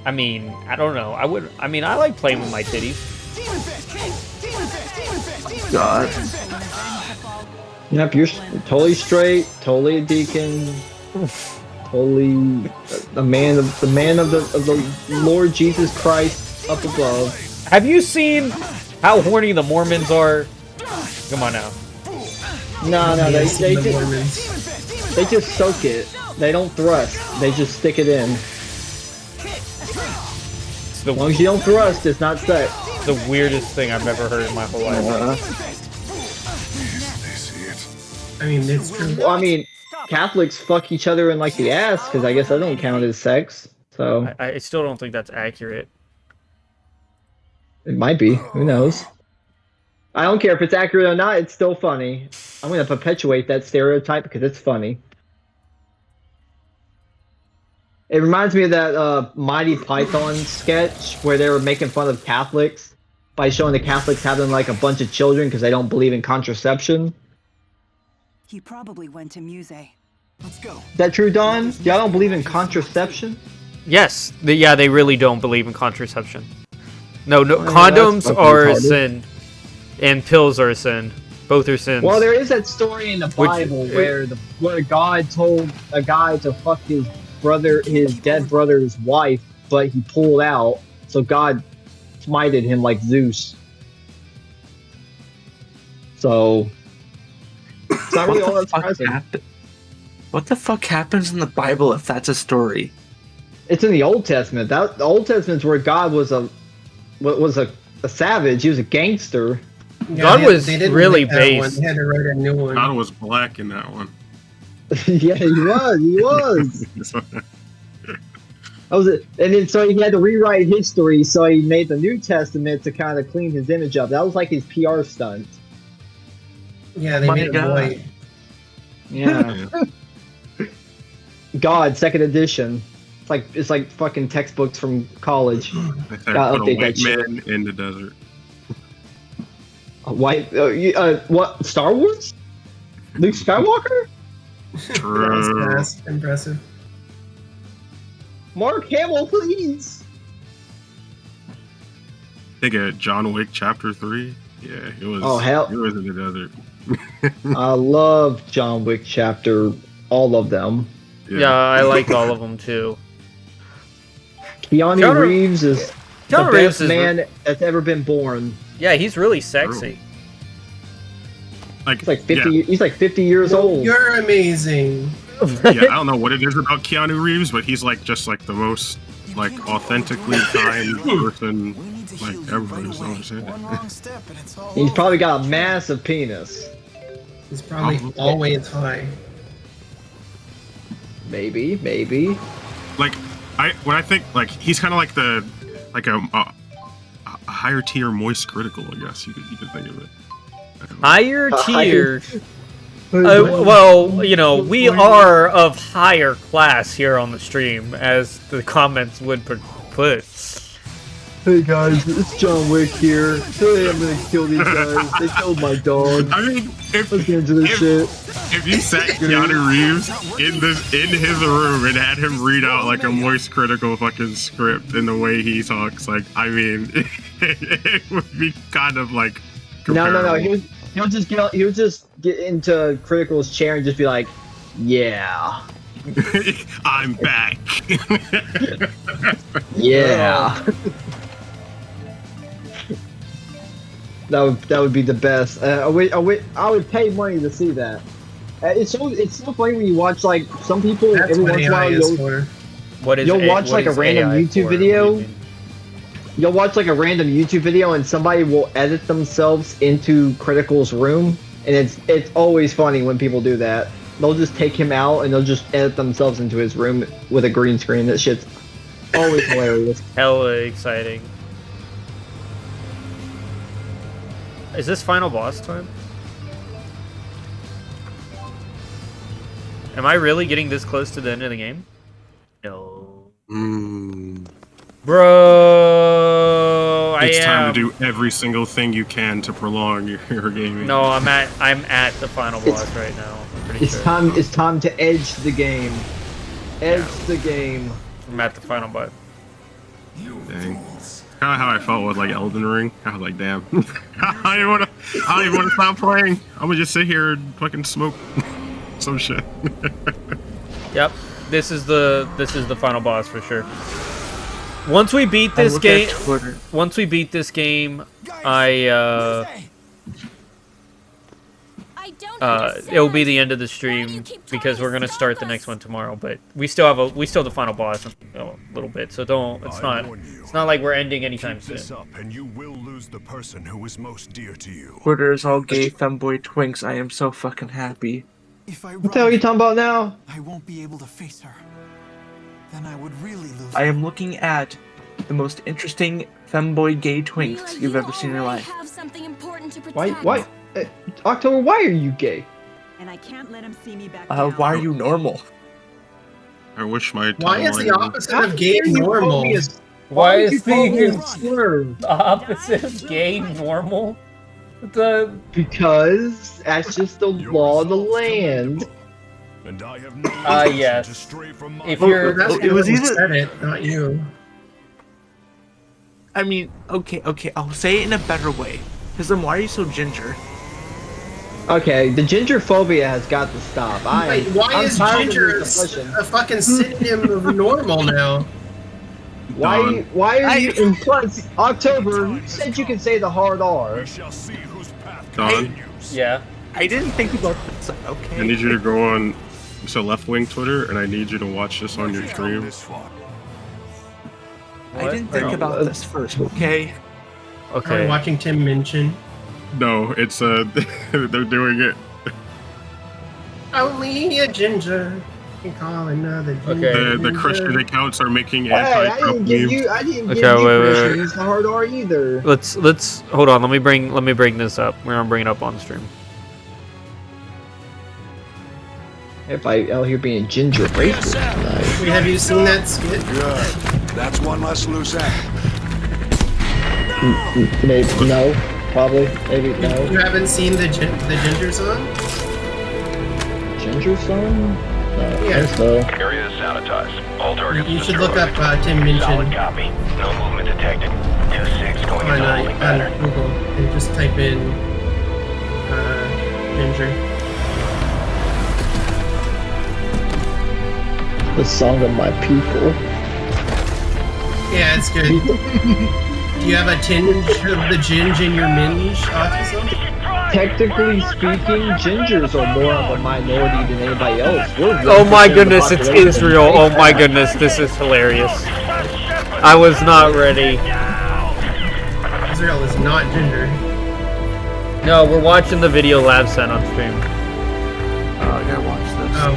Speaker 1: I mean, I don't know. I like playing with my titties.
Speaker 2: God.
Speaker 11: Yep, you're totally straight, totally a deacon, totally the man of the Lord Jesus Christ up above.
Speaker 1: Have you seen how horny the Mormons are? Come on now.
Speaker 11: No, they just soak it. They don't thrust. They just stick it in. As long as you don't thrust, it's not sex.
Speaker 1: It's the weirdest thing I've ever heard in my whole life.
Speaker 3: I mean, it's true.
Speaker 11: Well, I mean, Catholics fuck each other in like the ass because I guess that don't count as sex. So
Speaker 1: I still don't think that's accurate.
Speaker 11: It might be. Who knows? I don't care if it's accurate or not. It's still funny. I'm gonna perpetuate that stereotype because it's funny. It reminds me of that Mighty Python sketch where they were making fun of Catholics by showing the Catholics having like a bunch of children because they don't believe in contraception.
Speaker 7: He probably went to Muse. Let's go.
Speaker 11: Is that true, Don? Y'all don't believe in contraception?
Speaker 1: Yes. They really don't believe in contraception. No, condoms are a sin, and pills are a sin. Both are sins.
Speaker 11: Well, there is that story in the Bible where God told a guy to fuck his dead brother's wife, but he pulled out, so God smited him like Zeus. So it's not really all that surprising.
Speaker 2: What the fuck happens in the Bible if that's a story?
Speaker 11: It's in the Old Testament. The Old Testament's where God was a savage. He was a gangster.
Speaker 3: Yeah,
Speaker 1: God was really
Speaker 3: base. They had to write a new one.
Speaker 4: God was black in that one.
Speaker 11: Yeah, he was. That was it. And then so he had to rewrite history, so he made the New Testament to kind of clean his image up. That was like his PR stunt.
Speaker 3: Yeah, they made it white.
Speaker 11: Yeah. God, second edition. It's like fucking textbooks from college.
Speaker 4: Gotta update that shit. Man in the desert.
Speaker 11: A white? What? Star Wars? Luke Skywalker?
Speaker 4: True.
Speaker 3: That's impressive.
Speaker 11: Mark Hamill, please.
Speaker 4: Think of John Wick Chapter 3. Yeah, it was.
Speaker 11: Oh hell!
Speaker 4: It was another.
Speaker 11: I love John Wick chapter, all of them.
Speaker 1: Yeah, I like all of them too.
Speaker 11: Keanu Reeves is the best man that's ever been born.
Speaker 1: Yeah, he's really sexy.
Speaker 11: He's like 50. Yeah. He's like 50 years old.
Speaker 3: You're amazing.
Speaker 4: Yeah, I don't know what it is about Keanu Reeves, but he's like just like the most like authentically kind person like ever.
Speaker 11: He's probably got a massive penis.
Speaker 3: He's probably always high.
Speaker 11: Maybe.
Speaker 4: Like when I think like he's kind of like a higher tier moist critical, I guess you could think of it.
Speaker 1: Higher tier. Well, you know, we are of higher class here on the stream, as the comments would put.
Speaker 11: Hey guys, it's John Wick here. Today I'm gonna kill these guys. They killed my dog.
Speaker 4: I mean,
Speaker 11: let's get into this shit.
Speaker 4: If you sat Keanu Reeves in his room and had him read out like a moist critical fucking script in the way he talks, like, I mean, it would be kind of like comparable.
Speaker 11: No. He'll just get into Critical's chair and just be like, "Yeah,
Speaker 4: I'm back."
Speaker 11: Yeah. That would be the best. I would pay money to see that. It's so funny when you watch like some people every once in a while you'll watch like a random YouTube video. You'll watch like a random YouTube video and somebody will edit themselves into Critical's room, and it's always funny when people do that. They'll just take him out and they'll just edit themselves into his room with a green screen. That shit's always hilarious.
Speaker 1: Hella exciting. Is this final boss time? Am I really getting this close to the end of the game? No. Bro,
Speaker 4: it's time to do every single thing you can to prolong your gaming.
Speaker 1: No, I'm at the final boss right now. I'm pretty sure.
Speaker 11: It's time to edge the game. Edge the game.
Speaker 1: I'm at the final boss.
Speaker 4: Dang. Kind of how I felt with like Elden Ring. I was like, damn. I don't even want to stop playing. I'm gonna just sit here and fucking smoke some shit.
Speaker 1: Yep. This is the final boss for sure. Once we beat this game, it'll be the end of the stream because we're gonna start the next one tomorrow. But we still have the final boss in a little bit, so don't. It's not like we're ending anytime soon.
Speaker 5: And you will lose the person who is most dear to you.
Speaker 2: Twitter is all gay femboy twinks. I am so fucking happy.
Speaker 11: What the hell are you talking about now?
Speaker 8: I won't be able to face her. Then I would really lose.
Speaker 2: I am looking at the most interesting femboy gay twinks you've ever seen in your life.
Speaker 11: Why? October, why are you gay?
Speaker 7: And I can't let him see me back
Speaker 2: why are you normal?
Speaker 4: I wish my
Speaker 3: Why is the opposite of gay normal?
Speaker 1: Why is the opposite of gay normal?
Speaker 11: Because that's just the law of the land.
Speaker 5: And I have no
Speaker 1: yes.
Speaker 5: to stray from
Speaker 1: if you're,
Speaker 2: it was either
Speaker 3: said it, not you.
Speaker 2: I mean, okay, I'll say it in a better way. Because then why are you so ginger?
Speaker 11: Okay, the ginger phobia has got to stop.
Speaker 3: Wait, why is ginger a fucking synonym of normal now?
Speaker 11: Why are you in plus October? You said you can say the hard R.
Speaker 4: Don?
Speaker 1: Yeah.
Speaker 2: I didn't think about this. Okay.
Speaker 4: I need you to go on left wing Twitter, and I need you to watch this on your stream.
Speaker 2: I didn't think about this first. Okay.
Speaker 1: Okay.
Speaker 3: Are we watching Tim mention?
Speaker 4: No, it's they're doing it.
Speaker 3: Only a ginger can call another ginger.
Speaker 1: Okay.
Speaker 4: The Christian accounts are making
Speaker 11: Hey, I didn't give you Christian use the hard R either.
Speaker 1: Let's hold on. Let me bring this up. We're gonna bring it up on stream.
Speaker 11: Everybody out here being ginger racist tonight.
Speaker 3: Have you seen that skit?
Speaker 5: Good. That's one less loose end.
Speaker 11: Maybe no. Probably. Maybe no.
Speaker 3: You haven't seen the ginger song?
Speaker 11: Ginger song?
Speaker 3: Yeah.
Speaker 11: So.
Speaker 15: Area is sanitized. All targets
Speaker 3: You should
Speaker 15: destroyed.
Speaker 3: look up Tim Minchin.
Speaker 15: Solid copy. No movement detected. 2-6 going into holding
Speaker 3: on
Speaker 15: pattern.
Speaker 3: Google and just type in Ginger.
Speaker 11: The song of my people.
Speaker 3: Yeah, it's good. Do you have a tinge of the ginge in your minge autism?
Speaker 11: Technically speaking, gingers are more of a minority than anybody else.
Speaker 1: Oh my goodness, it's Israel. Oh my goodness, this is hilarious. I was not ready.
Speaker 3: Israel is not ginger.
Speaker 1: No, we're watching the video Lab sent on stream.
Speaker 2: Oh, I gotta watch this.
Speaker 3: Oh.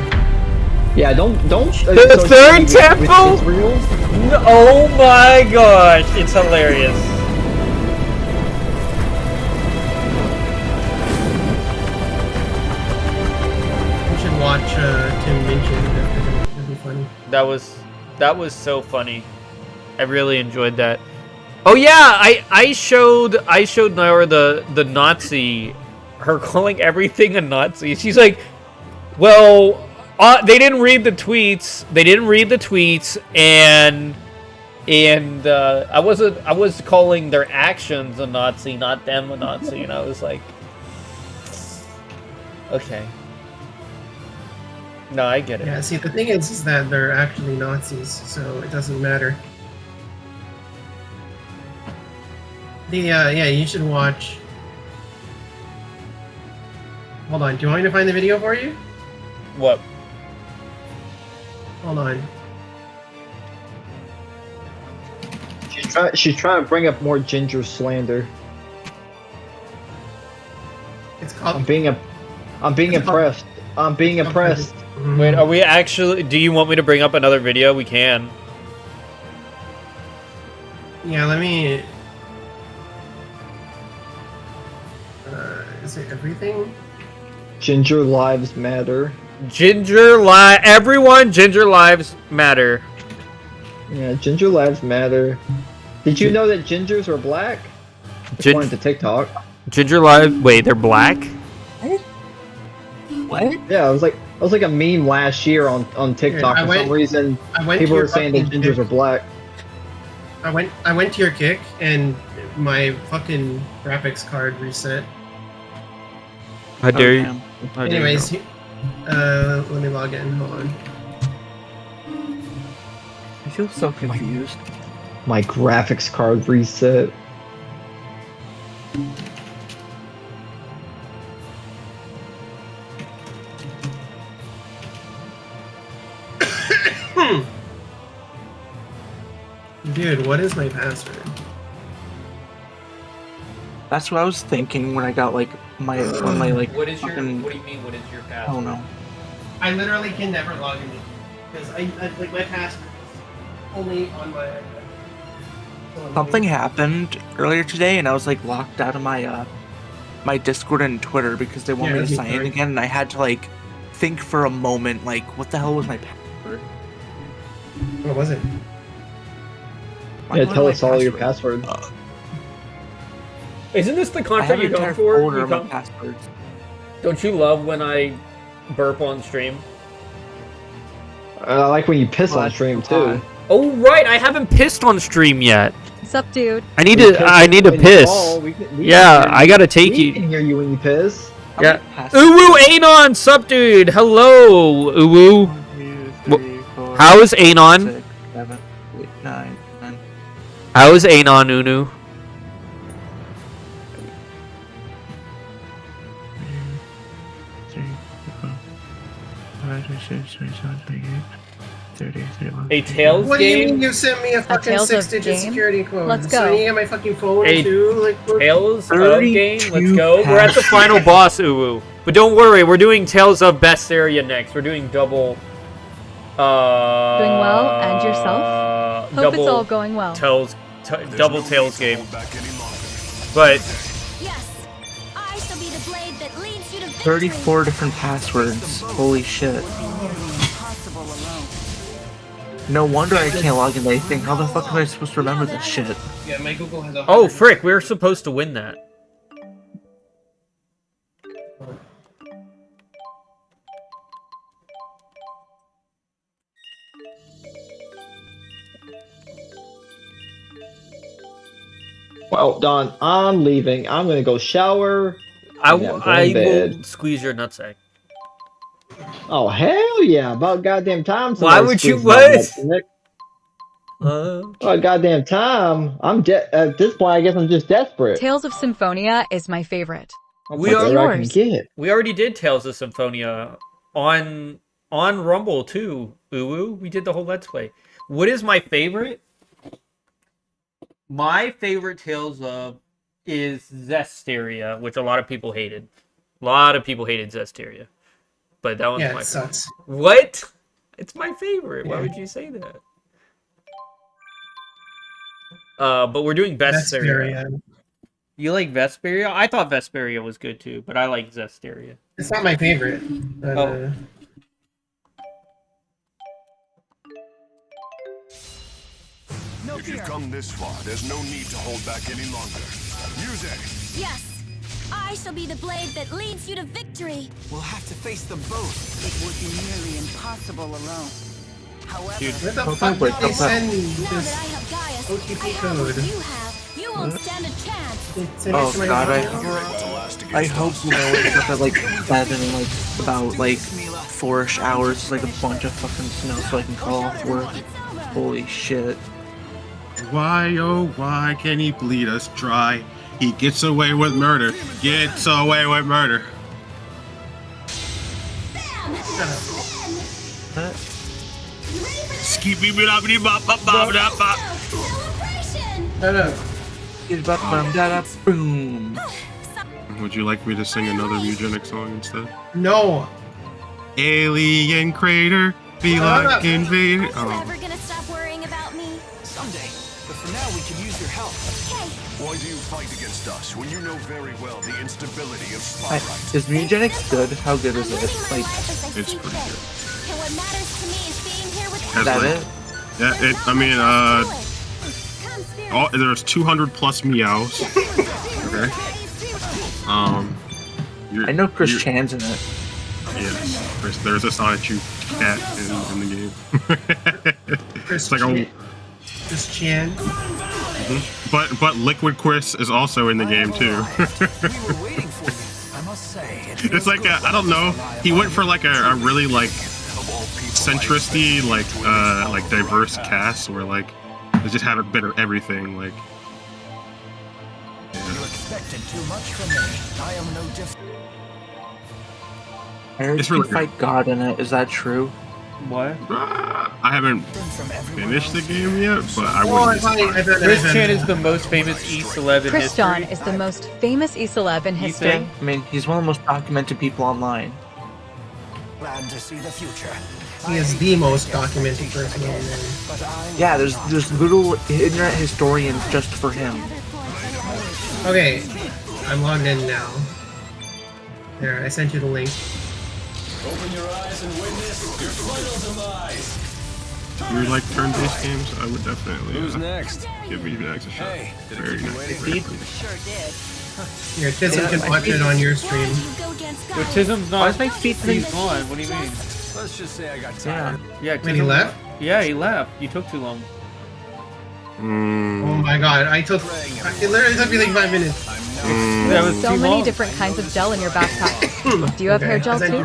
Speaker 11: Yeah, don't.
Speaker 1: The third temple? No, oh my gosh, it's hilarious.
Speaker 3: You should watch Tim Minchin. That'd be funny.
Speaker 1: That was so funny. I really enjoyed that. Oh yeah, I showed Naira the Nazi, her calling everything a Nazi. She's like, well, they didn't read the tweets. And I was calling their actions a Nazi, not them a Nazi. And I was like, okay. No, I get it.
Speaker 3: Yeah, see, the thing is that they're actually Nazis, so it doesn't matter. Yeah, you should watch. Hold on, do you want me to find the video for you?
Speaker 1: What?
Speaker 3: Hold on.
Speaker 11: She's trying to bring up more ginger slander.
Speaker 3: It's called.
Speaker 11: I'm being impressed. I'm being impressed.
Speaker 1: Wait, are we actually? Do you want me to bring up another video? We can.
Speaker 3: Yeah, let me. Is it everything?
Speaker 11: Ginger lives matter.
Speaker 1: Everyone, ginger lives matter.
Speaker 11: Yeah, ginger lives matter. Did you know that gingers are black? According to TikTok.
Speaker 1: Ginger lives. Wait, they're black?
Speaker 2: What?
Speaker 11: Yeah, it was like a meme last year on TikTok. For some reason, people were saying that gingers are black.
Speaker 3: I went to your kick and my fucking graphics card reset.
Speaker 1: How dare you?
Speaker 3: Anyways, let me log in. Hold on.
Speaker 2: I feel so confused.
Speaker 11: My graphics card reset.
Speaker 3: Dude, what is my password?
Speaker 2: That's what I was thinking when I got like my like.
Speaker 1: What is your?
Speaker 2: fucking,
Speaker 1: What do you mean? What is your password?
Speaker 2: I don't know.
Speaker 3: I literally can never log in because I like my password is only on my.
Speaker 2: Something happened earlier today, and I was like locked out of my my Discord and Twitter because they want me to sign in again, and I had to like think for a moment, like, what the hell was my password?
Speaker 3: What was it?
Speaker 11: Yeah, tell us all your passwords.
Speaker 1: Isn't this the contract you're going for?
Speaker 2: Passwords.
Speaker 1: Don't you love when I burp on stream?
Speaker 11: I like when you piss on stream too.
Speaker 1: Oh right, I haven't pissed on stream yet.
Speaker 12: What's up, dude?
Speaker 1: I need to piss. Yeah, I gotta take you.
Speaker 11: We can hear you when you piss.
Speaker 1: Yeah. Uwu Anon, sup dude. Hello, Uwu.
Speaker 2: 1, 2, 3, 4,
Speaker 1: how is Anon?
Speaker 2: 6, 7, 8, 9, 10.
Speaker 1: How is Anon, Unu? A Tales
Speaker 3: what
Speaker 1: game?
Speaker 3: do you mean you sent me a fucking
Speaker 12: Tales of
Speaker 3: 6-digit
Speaker 12: game?
Speaker 3: security code?
Speaker 12: Let's
Speaker 3: So
Speaker 12: go.
Speaker 3: you get my fucking phone
Speaker 1: A
Speaker 3: too? Like,
Speaker 1: Tales of game? Let's go. We're at the final boss, Uwu. But don't worry, we're doing Tales of Best Area next. We're doing double...
Speaker 12: Doing well, and yourself? Hope it's all going well.
Speaker 1: Double Tales game. But...
Speaker 14: Yes, I shall be the blade that leads you to victory.
Speaker 2: 34 different passwords. Holy shit. No wonder I can't log into anything. How the fuck am I supposed to remember this shit?
Speaker 3: Yeah, my Google has a.
Speaker 1: Oh, frick, we were supposed to win that.
Speaker 11: Well, Don, I'm leaving. I'm gonna go shower.
Speaker 1: I will squeeze your nutsack.
Speaker 11: Oh hell yeah! About goddamn time.
Speaker 1: Why would you
Speaker 11: what?
Speaker 1: Oh,
Speaker 11: goddamn time. At this point. I guess I'm just desperate.
Speaker 12: Tales of Symphonia is my favorite.
Speaker 1: We already did Tales of Symphonia on Rumble too. Uwu, we did the whole Let's Play. What is my favorite? My favorite Tales of is Zestiria, which a lot of people hated. A lot of people hated Zestiria, but that one's my favorite.
Speaker 3: Sucks.
Speaker 1: What? It's my favorite. Why would you say that? But we're doing Vesperia. You like Vesperia? I thought Vesperia was good too, but I like Zestiria.
Speaker 3: It's not my favorite. But,
Speaker 5: If you've come this far, there's no need to hold back any longer. Use it!
Speaker 14: Yes! I shall be the blade that leads you to victory!
Speaker 8: We'll have to face them both.
Speaker 7: It would be nearly impossible alone. However,
Speaker 3: where the fuck did they send this OTP code?
Speaker 14: You won't stand a chance!
Speaker 2: Oh god, I hope you know it's up at like 7 in like about like 4-ish hours, like a bunch of fucking snow so I can call off work. Holy shit.
Speaker 4: Why, oh why can he bleed us dry? He gets away with murder. Gets away with murder.
Speaker 2: Boom.
Speaker 4: Would you like me to sing another eugenic song instead?
Speaker 3: No.
Speaker 4: Alien crater, be like invader.
Speaker 14: Never gonna stop worrying about me.
Speaker 8: Someday, but for now we could use your help.
Speaker 14: Okay.
Speaker 5: Why do you fight against us when you know very well the instability of Spotlight?
Speaker 2: Is Eugenics good? How good is it? Like,
Speaker 4: it's pretty good.
Speaker 14: And what matters to me is being here with
Speaker 2: is that it?
Speaker 4: Yeah, I mean, there's 200 plus meows. Okay.
Speaker 2: I know Chris Chan's in it.
Speaker 4: Yes, there's a Sonichu cat in the game.
Speaker 3: Chris Chris Chan.
Speaker 4: But Liquid Chris is also in the game too. It's like I don't know. He went for like a really like centristy like diverse cast where like they just have a bit of everything like.
Speaker 9: You expected too much from me. I am no different.
Speaker 2: I heard you fight God in it. Is that true?
Speaker 1: What?
Speaker 4: I haven't finished the game yet, but I wouldn't.
Speaker 1: Chris Chan is the most famous E-celeb in history.
Speaker 12: Kriston is the most famous E-celeb in history.
Speaker 2: I mean, he's one of the most documented people online.
Speaker 9: Plan to see the future.
Speaker 3: He is the most documented person online.
Speaker 2: Yeah, there's little internet historians just for him.
Speaker 3: Okay, I'm logged in now. There, I sent you the link.
Speaker 15: Open your eyes and witness your final demise.
Speaker 4: If you like turn-based games, I would definitely
Speaker 15: next?
Speaker 4: Give Eugenics a shot.
Speaker 15: Hey,
Speaker 4: very nice.
Speaker 3: Sure did. Here, Tism can watch it on your stream.
Speaker 1: But Tism's not.
Speaker 2: Why is my feet
Speaker 1: He's gone. What do you mean?
Speaker 15: Let's just say I got tired.
Speaker 1: Yeah.
Speaker 3: Wait, he left?
Speaker 1: Yeah, he left. You took too long.
Speaker 3: Oh my god, it literally took me like 5 minutes.
Speaker 1: That was
Speaker 12: so many different kinds of gel in your backpack. Do you have hair gel too?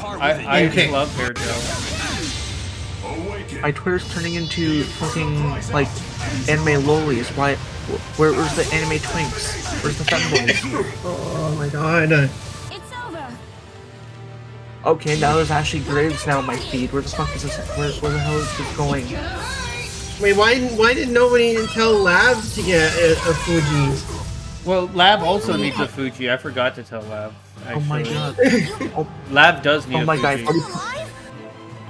Speaker 1: I love hair gel.
Speaker 2: My Twitter's turning into fucking like anime lolis. Where's the anime twinks? Where's the femboys?
Speaker 3: Oh my god.
Speaker 14: It's over.
Speaker 2: Okay, now there's actually graves now in my feed. Where the fuck is this? Where the hell is this going?
Speaker 3: Wait, why did nobody tell Lab to get a Fuji?
Speaker 1: Well, Lab also needs a Fuji. I forgot to tell Lab. Actually.
Speaker 2: Oh my god.
Speaker 1: Lab does need a Fuji.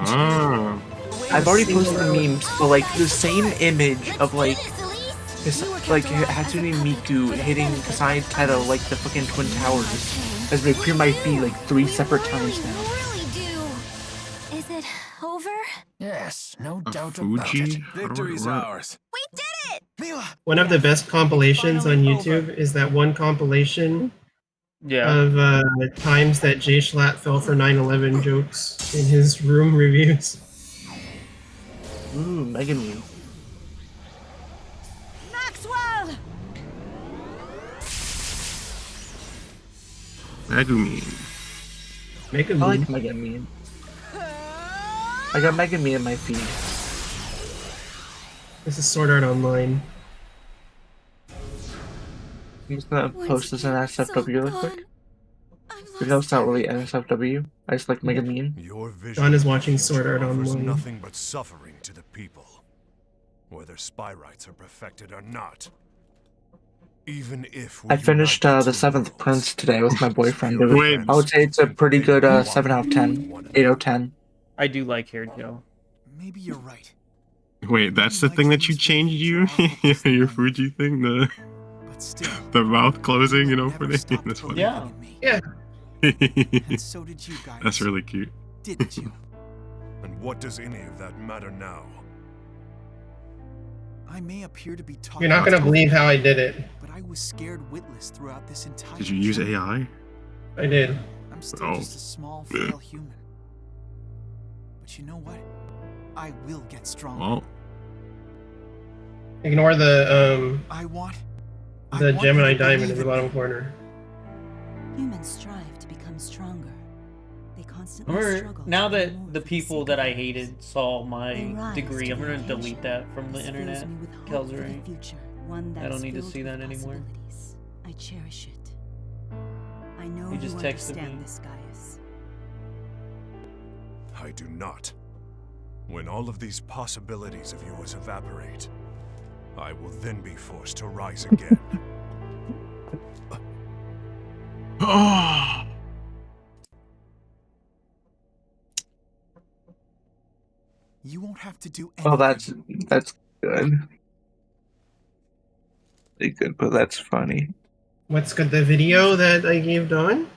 Speaker 2: God. I've already posted the memes, but like the same image of like Hatsune Miku hitting Kasai Teta like the fucking Twin Towers has been appeared my feed like 3 separate times now.
Speaker 14: Is it over?
Speaker 9: Yes, no doubt
Speaker 4: about
Speaker 9: it.
Speaker 15: Victory's ours.
Speaker 14: We did it!
Speaker 3: One of the best compilations on YouTube is that one compilation of times that Jay Schlatt fell for 9/11 jokes in his room reviews.
Speaker 2: Megan.
Speaker 14: Maxwell!
Speaker 4: Megumin.
Speaker 2: I like Megumin. I got Megumin in my feed.
Speaker 3: This is Sword Art Online.
Speaker 2: I'm just gonna post this in NSFW real quick. Because it's not really NSFW. I just like Megumin.
Speaker 3: John is watching Sword Art Online.
Speaker 5: Nothing but suffering to the people, whether spy rights are perfected or not. Even if
Speaker 2: I finished the 7th Prince today with my boyfriend. I would say it's a pretty good 7 out of 10. 8 out of 10.
Speaker 1: I do like Hair Joe.
Speaker 8: Maybe you're right.
Speaker 4: Wait, that's the thing that you changed your Fuji thing? The mouth closing, for the... That's funny.
Speaker 1: Yeah.
Speaker 3: Yeah.
Speaker 8: So did you guys.
Speaker 4: That's really cute.
Speaker 8: Didn't you?
Speaker 5: And what does any of that matter now?
Speaker 8: I may appear to be talking.
Speaker 3: You're not gonna believe how I did it.
Speaker 8: But I was scared witless throughout this entire.
Speaker 4: Did you use AI?
Speaker 3: I did.
Speaker 8: I'm still just a small, frail human. But you know what? I will get stronger.
Speaker 4: Well.
Speaker 3: Ignore the
Speaker 8: I want
Speaker 3: Gemini diamond in the bottom corner.
Speaker 16: Humans strive to become stronger. They constantly struggle.
Speaker 1: Now that the people that I hated saw my degree, I'm gonna delete that from the internet. Kelzuri. I don't need to see that anymore.
Speaker 16: I cherish it. I know
Speaker 1: you just texted me.
Speaker 16: This, Gaius.
Speaker 5: I do not. When all of these possibilities of yours evaporate, I will then be forced to rise again.
Speaker 8: You won't have to do anything.
Speaker 2: Oh, that's good. Pretty good, but that's funny.
Speaker 3: What's good? The video that I gave Dawn?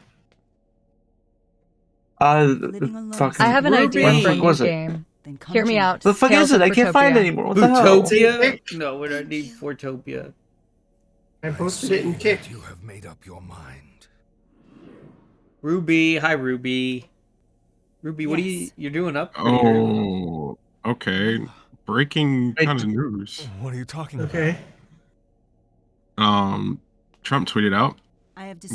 Speaker 2: Fucking
Speaker 12: I have an
Speaker 2: Ruby.
Speaker 12: idea for a
Speaker 2: When was
Speaker 12: new
Speaker 2: it?
Speaker 12: game. Hear me out.
Speaker 2: The fuck
Speaker 12: Tales
Speaker 2: is it?
Speaker 12: of
Speaker 2: I can't find it
Speaker 12: Fruitopia.
Speaker 2: anymore. What the hell?
Speaker 1: Fruitopia? No, we don't need Fruitopia.
Speaker 3: I posted it in Kick.
Speaker 5: You have made up your mind.
Speaker 1: Ruby, hi Ruby. Ruby, what are you're doing up?
Speaker 4: Oh, okay. Breaking kind of news.
Speaker 5: What are you talking about?
Speaker 3: Okay.
Speaker 4: Trump tweeted out,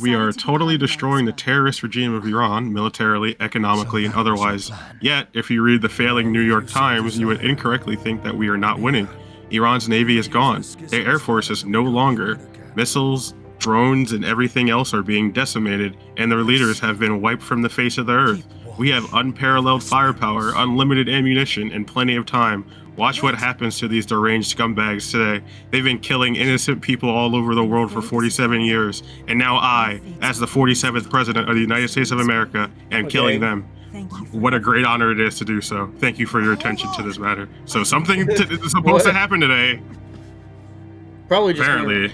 Speaker 4: "We are totally destroying the terrorist regime of Iran, militarily, economically, and otherwise. Yet, if you read the failing New York Times, you would incorrectly think that we are not winning. Iran's navy is gone. Their air force is no longer. Missiles, drones, and everything else are being decimated, and their leaders have been wiped from the face of the earth. We have unparalleled firepower, unlimited ammunition, and plenty of time. Watch what happens to these deranged scumbags today. They've been killing innocent people all over the world for 47 years, and now I, as the 47th President of the United States of America, am killing them. What a great honor it is to do so. Thank you for your attention to this matter." So something is supposed to happen today.
Speaker 1: Probably just
Speaker 2: Apparently.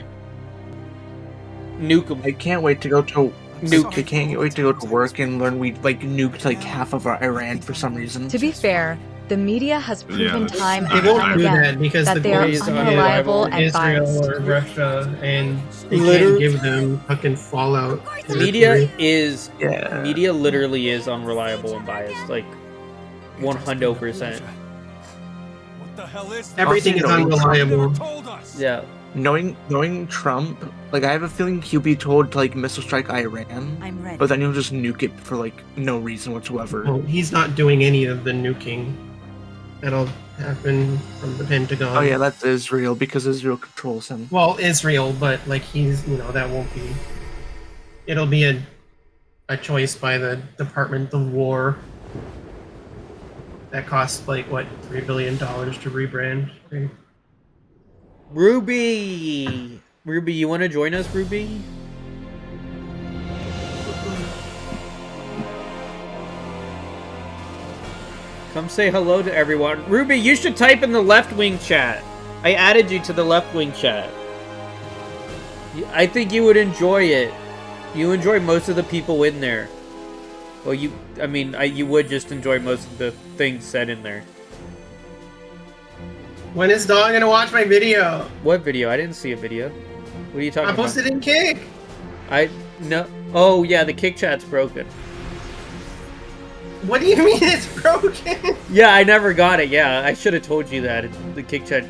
Speaker 1: Nuke them.
Speaker 2: I can't wait to go to I can't wait to go to work and learn we nuked like half of Iran for some reason.
Speaker 12: To be fair, the media has proven time
Speaker 3: They
Speaker 12: and
Speaker 3: won't
Speaker 12: time
Speaker 3: do
Speaker 12: again
Speaker 3: that because the
Speaker 12: they are
Speaker 3: boys are
Speaker 12: unreliable and
Speaker 3: Israel
Speaker 12: biased.
Speaker 3: or Russia, and they
Speaker 1: Literally-
Speaker 3: can't give them fucking Fallout.
Speaker 1: Media literally is unreliable and biased, like 100%.
Speaker 3: Everything is unreliable.
Speaker 1: Yeah.
Speaker 2: Knowing Trump, like I have a feeling he'll be told to like missile strike Iran, but then he'll just nuke it for like no reason whatsoever.
Speaker 3: Well, he's not doing any of the nuking. That'll happen from the Pentagon.
Speaker 2: Oh yeah, that's Israel because Israel controls him.
Speaker 3: Well, Israel, but like he's, that won't be. It'll be a choice by the Department of War. That costs like what, $3 billion to rebrand. Okay.
Speaker 1: Ruby, you want to join us, Ruby? Come say hello to everyone. Ruby, you should type in the left wing chat. I added you to the left wing chat. I think you would enjoy it. You enjoy most of the people in there. Well, you would just enjoy most of the things said in there.
Speaker 3: When is Dawn gonna watch my video?
Speaker 1: What video? I didn't see a video. What are you talking
Speaker 3: I
Speaker 1: about?
Speaker 3: posted in Kick.
Speaker 1: No. Oh yeah, the Kick chat's broken.
Speaker 3: What do you mean it's broken?
Speaker 1: Yeah, I never got it. Yeah, I should have told you that. The Kick chat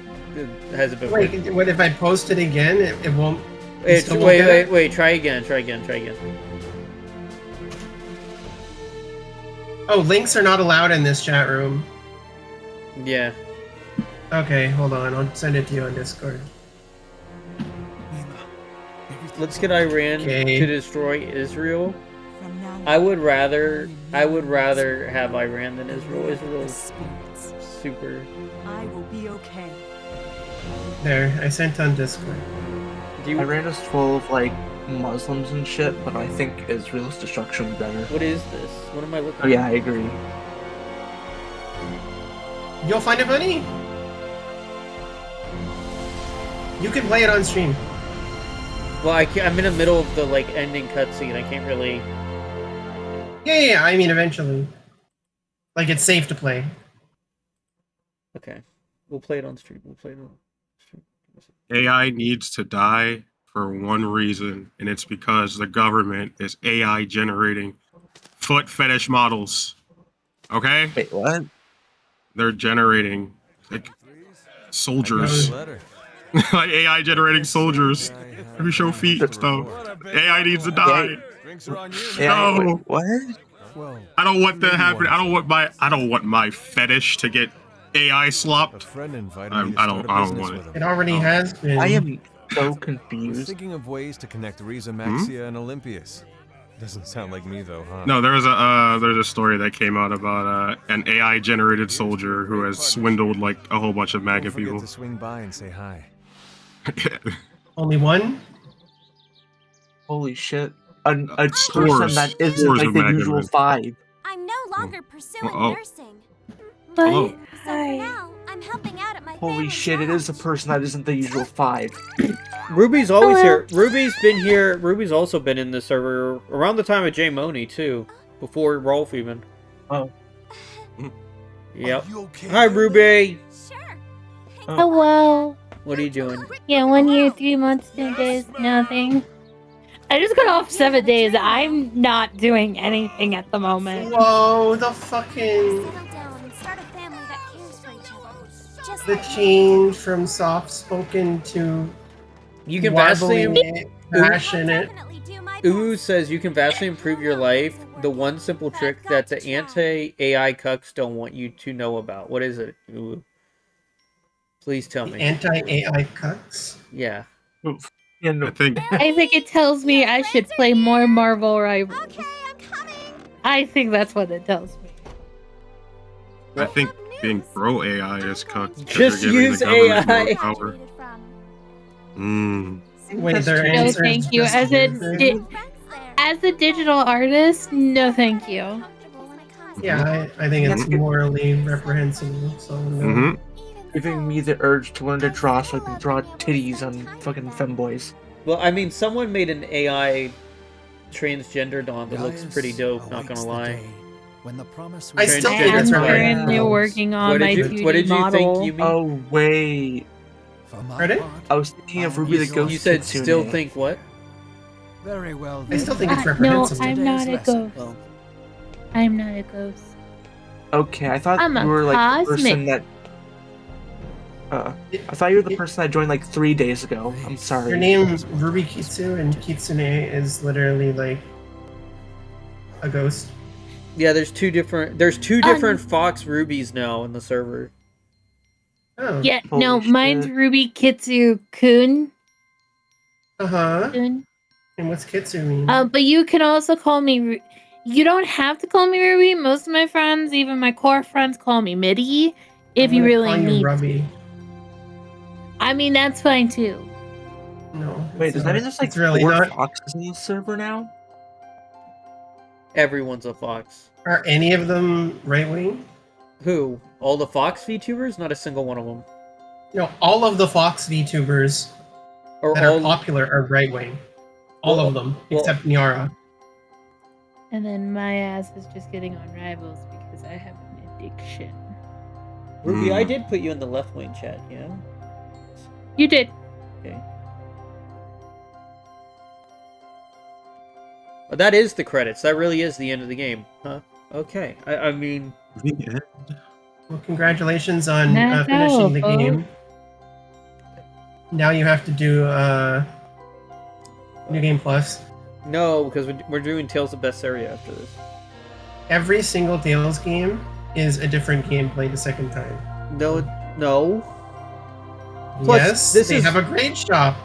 Speaker 1: hasn't been.
Speaker 3: Wait, what if I post it again? It won't.
Speaker 1: Wait. Try again.
Speaker 3: Oh, links are not allowed in this chat room.
Speaker 1: Yeah.
Speaker 3: Okay, hold on. I'll send it to you on Discord.
Speaker 1: Let's get Iran to destroy Israel. I would rather have Iran than Israel. Israel's super.
Speaker 7: I will be okay.
Speaker 3: There, I sent on Discord.
Speaker 2: Iran is full of like Muslims and shit, but I think Israel's destruction would be better.
Speaker 1: What is this? What am I looking
Speaker 2: at? Oh yeah, I agree.
Speaker 3: You'll find it funny? You can play it on stream.
Speaker 1: Well, I'm in the middle of the like ending cutscene. I can't really.
Speaker 3: Yeah. I mean, eventually. Like, it's safe to play.
Speaker 1: Okay, we'll play it on stream.
Speaker 4: AI needs to die for one reason, and it's because the government is AI generating foot fetish models. Okay?
Speaker 2: Wait, what?
Speaker 4: They're generating like soldiers. Like AI generating soldiers who show feet and stuff. AI needs to die. No.
Speaker 2: What?
Speaker 4: I don't want that happening. I don't want my fetish to get AI slopped. I don't want it.
Speaker 3: It already has been.
Speaker 2: I am so
Speaker 17: I was
Speaker 2: confused.
Speaker 17: thinking of ways to connect Riza Maxia and Olympius. Doesn't sound like me though, huh?
Speaker 4: No, there's a story that came out about an AI generated soldier who has swindled like a whole bunch of MAGA
Speaker 17: Don't forget
Speaker 4: people.
Speaker 17: to swing by and say hi.
Speaker 3: Only one?
Speaker 2: Holy shit. A
Speaker 4: Scores.
Speaker 2: person that isn't
Speaker 4: Scores
Speaker 2: like
Speaker 4: of
Speaker 2: the
Speaker 4: MAGA
Speaker 2: usual
Speaker 4: men.
Speaker 2: 5.
Speaker 6: I'm no longer pursuing
Speaker 4: Uh-oh.
Speaker 6: nursing.
Speaker 4: Hello.
Speaker 6: So for now, I'm helping out at my
Speaker 2: Holy shit, it is a person that isn't the usual 5.
Speaker 1: Ruby's always here. Ruby's been here. Ruby's also been in the server around the time of Jay Money too, before Rolf even.
Speaker 2: Oh.
Speaker 1: Yep. Hi, Ruby.
Speaker 18: Hello.
Speaker 1: What are you doing?
Speaker 18: Yeah, 1 year, 3 months, 10 days, nothing. I just got off 7 days. I'm not doing anything at the moment.
Speaker 3: Whoa, the fucking... The change from soft-spoken to...
Speaker 1: You can vastly
Speaker 3: passionate.
Speaker 1: Ooh says you can vastly improve your life. The one simple trick that the anti-AI cucks don't want you to know about. What is it? Ooh. Please tell me.
Speaker 3: Anti-AI cucks?
Speaker 1: Yeah.
Speaker 4: I think
Speaker 18: it tells me I should play more Marvel Rivals. Okay, I'm coming. I think that's what it tells me.
Speaker 4: I think being pro AI is cucked.
Speaker 1: Just use AI.
Speaker 3: Wait, their
Speaker 18: No,
Speaker 3: answer is
Speaker 18: thank you.
Speaker 3: just
Speaker 18: As a digital artist, no, thank you.
Speaker 3: Yeah, I think it's morally reprehensible. So no.
Speaker 2: Giving me the urge to learn to draw so I can draw titties on fucking femboys.
Speaker 1: Well, I mean, someone made an AI transgender Dawn that looks pretty dope, not gonna lie.
Speaker 3: I still think it's
Speaker 18: I'm currently working on my 2D
Speaker 1: What did you
Speaker 18: model.
Speaker 1: think, Yumi?
Speaker 2: Oh, wait.
Speaker 3: Credit?
Speaker 2: I was thinking of Ruby the Ghost.
Speaker 1: You said
Speaker 2: Kitsune.
Speaker 1: still think what?
Speaker 9: Very well.
Speaker 3: I still think it's
Speaker 18: No,
Speaker 3: reprehensible.
Speaker 18: I'm not a ghost. I'm not a ghost.
Speaker 2: Okay, I thought
Speaker 18: I'm a
Speaker 2: you were like the person
Speaker 18: cosmic.
Speaker 2: that... I thought you were the person I joined like 3 days ago. I'm sorry.
Speaker 3: Your name is Ruby Kitsu, and Kitsune is literally like a ghost.
Speaker 1: Yeah, there's two different Fox Rubies now in the server.
Speaker 3: Oh.
Speaker 18: Yeah, no, mine's Ruby Kitsu Kun.
Speaker 3: Uh-huh.
Speaker 18: Kun.
Speaker 3: And what's Kitsu mean?
Speaker 18: But you can also call me... You don't have to call me Ruby. Most of my friends, even my core friends, call me Midi. If you really need
Speaker 3: Ruby.
Speaker 18: I mean, that's fine too.
Speaker 3: No.
Speaker 2: Wait, does that mean there's like
Speaker 3: really
Speaker 2: 4
Speaker 3: not.
Speaker 2: Foxes in the server now?
Speaker 1: Everyone's a Fox.
Speaker 3: Are any of them right-wing?
Speaker 1: Who? All the Fox VTubers? Not a single one of them.
Speaker 3: No, all of the Fox VTubers that are popular are right-wing. All of them, except Nyara.
Speaker 18: And then my ass is just getting on Rivals because I have an addiction.
Speaker 1: Ruby, I did put you in the left wing chat, yeah?
Speaker 18: You did.
Speaker 1: Okay. Oh, that is the credits. That really is the end of the game, huh? Okay. I mean...
Speaker 4: The end?
Speaker 3: Well, congratulations on finishing the game. Now you have to do New Game Plus.
Speaker 1: No, because we're doing Tales of Berseria after this.
Speaker 3: every single Tales game is a different gameplay the second time.
Speaker 1: No. Plus,
Speaker 3: Yes, they have a grade shop.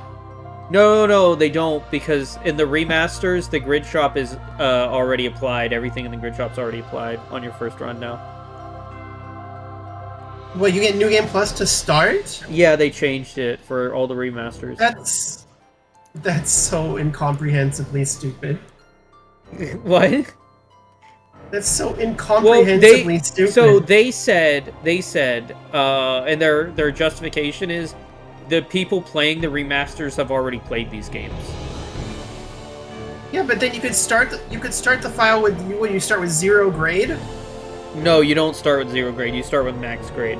Speaker 1: No, they don't, because in the remasters, the grid shop is already applied. Everything in the grid shop's already applied on your first run now.
Speaker 3: Well, you get New Game Plus to start?
Speaker 1: Yeah, they changed it for all the remasters.
Speaker 3: That's so incomprehensibly stupid.
Speaker 1: What?
Speaker 3: That's so incomprehensibly stupid.
Speaker 1: So they said, and their justification is, the people playing the remasters have already played these games.
Speaker 3: Yeah, but then you could start the file with when you start with 0 grade.
Speaker 1: No, you don't start with 0 grade. You start with max grade.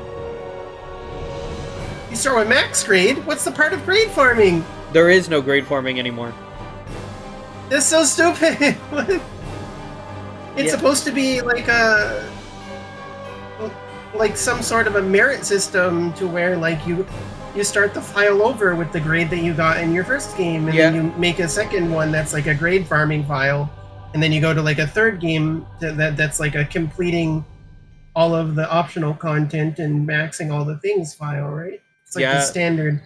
Speaker 3: You start with max grade? What's the part of grade farming?
Speaker 1: There is no grade farming anymore.
Speaker 3: That's so stupid. It's supposed to be like some sort of a merit system to where like you start the file over with the grade that you got in your first game, and then you make a second one that's like a grade farming file, and then you go to like a third game that's like a completing all of the optional content and maxing all the things file, right? It's like the standard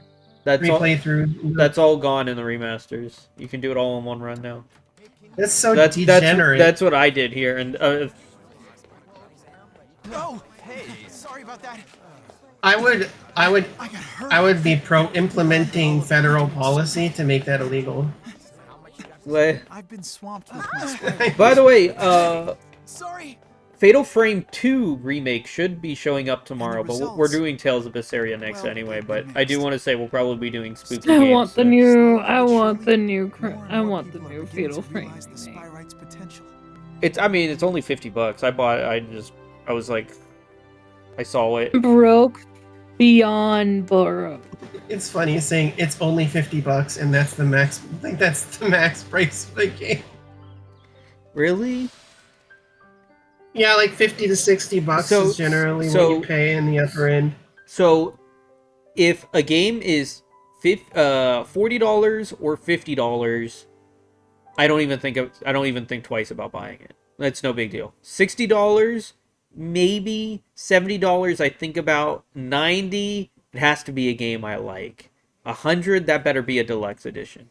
Speaker 3: playthrough.
Speaker 1: That's all gone in the remasters. You can do it all in one run now.
Speaker 3: That's so degenerate.
Speaker 1: That's what I did here, and
Speaker 8: Oh, hey, sorry about that.
Speaker 3: I would be pro implementing federal policy to make that illegal.
Speaker 8: I've been swamped with my
Speaker 1: By the way,
Speaker 8: sorry.
Speaker 1: Fatal Frame 2 remake should be showing up tomorrow, but we're doing Tales of Berseria next anyway. But I do want to say we'll probably be doing spooky games.
Speaker 18: I want the new Fatal Frame.
Speaker 1: It's only $50. I bought it. I was like, I saw it.
Speaker 18: Broke beyond broke.
Speaker 3: It's funny saying it's only $50 and that's the max. I think that's the max price of the game.
Speaker 1: Really?
Speaker 3: Yeah, like $50 to $60 is generally what you pay in the upper end.
Speaker 1: So, if a game is $40 or $50, I don't even think twice about buying it. That's no big deal. $60, maybe $70. I think about 90. It has to be a game I like. 100. That better be a deluxe edition.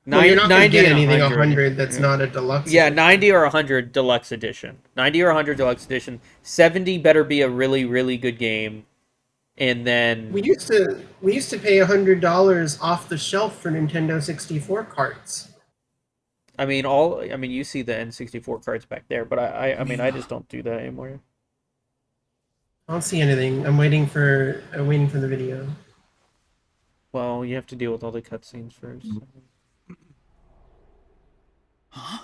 Speaker 3: Well, you're not going to get anything 100 that's not a deluxe.
Speaker 1: Yeah, 90 or 100 deluxe edition. 90 or 100 deluxe edition. 70 better be a really, really good game. And then
Speaker 3: we used to pay $100 off the shelf for Nintendo 64 carts.
Speaker 1: You see the N64 carts back there, but I just don't do that anymore.
Speaker 3: I don't see anything. I'm waiting for the video.
Speaker 1: Well, you have to deal with all the cutscenes first.
Speaker 8: Huh?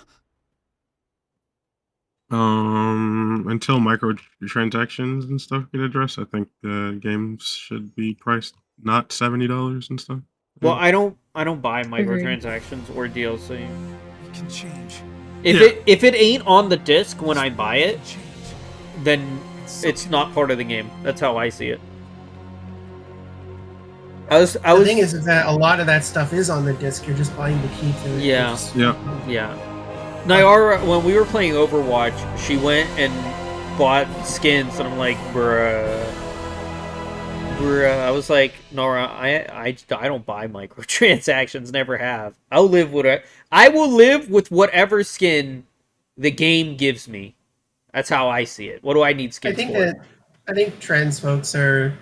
Speaker 4: Until microtransactions and stuff get addressed, I think the games should be priced not $70 and stuff.
Speaker 1: Well, I don't buy microtransactions or DLC.
Speaker 8: It can change.
Speaker 1: If it ain't on the disc when I buy it, then it's not part of the game. That's how I see it.
Speaker 3: The thing is that a lot of that stuff is on the disc. You're just buying the key to it.
Speaker 1: Yeah. Nyara, when we were playing Overwatch, she went and bought skins, and I'm like, bruh. I was like, Nora, I don't buy microtransactions. Never have. I will live with whatever skin the game gives me. That's how I see it. What do I need skins for?
Speaker 3: I think trans folks are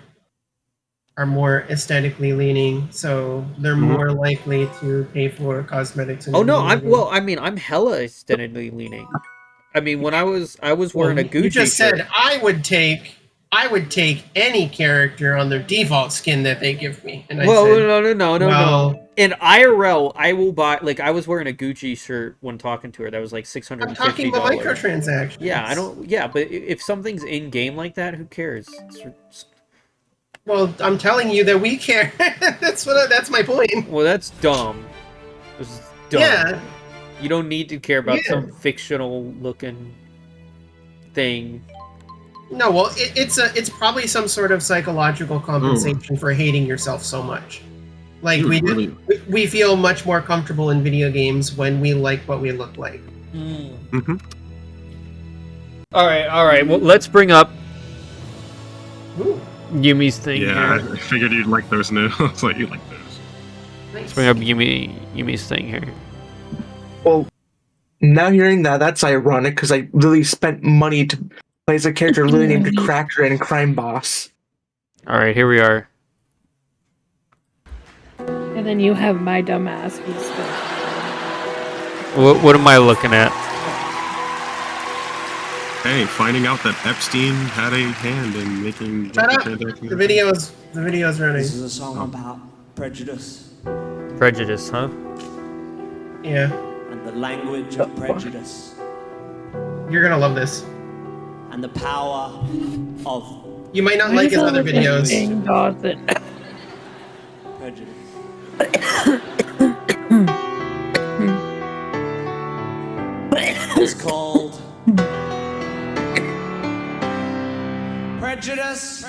Speaker 3: more aesthetically leaning, so they're more likely to pay for cosmetics.
Speaker 1: I'm hella aesthetically leaning. When I was wearing a Gucci
Speaker 3: You just
Speaker 1: shirt.
Speaker 3: said I would take any character on their default skin that they give me. And
Speaker 1: No. In IRL, I will buy. Like, I was wearing a Gucci shirt when talking to her. That was like $650.
Speaker 3: I'm talking about microtransactions.
Speaker 1: Yeah, I don't. Yeah, but if something's in game like that, who cares?
Speaker 3: Well, I'm telling you that we care. That's my point.
Speaker 1: Well, that's dumb. It's dumb.
Speaker 3: Yeah.
Speaker 1: You don't need to care about some fictional looking thing.
Speaker 3: No, well, it's probably some sort of psychological compensation for hating yourself so much. Like, we feel much more comfortable in video games when we like what we look like.
Speaker 1: All right. Well, let's bring up Yumi's thing.
Speaker 4: Yeah,
Speaker 1: here.
Speaker 4: I figured you'd like those noodles. Like you like those.
Speaker 1: Let's bring up Yumi's thing here.
Speaker 2: Well, now hearing that's ironic because I really spent money to play as a character really named Cracker and Crime Boss.
Speaker 1: All right, here we are.
Speaker 18: And then you have my dumbass.
Speaker 1: What am I looking at?
Speaker 4: Hey, finding out that Epstein had a hand in making transactions.
Speaker 3: The video's running.
Speaker 19: This is a song about prejudice.
Speaker 1: Prejudice, huh?
Speaker 3: Yeah.
Speaker 19: And the language of prejudice.
Speaker 3: You're gonna love this.
Speaker 19: And the power of.
Speaker 3: You might not like his other videos.
Speaker 19: Prejudice. It's called prejudice.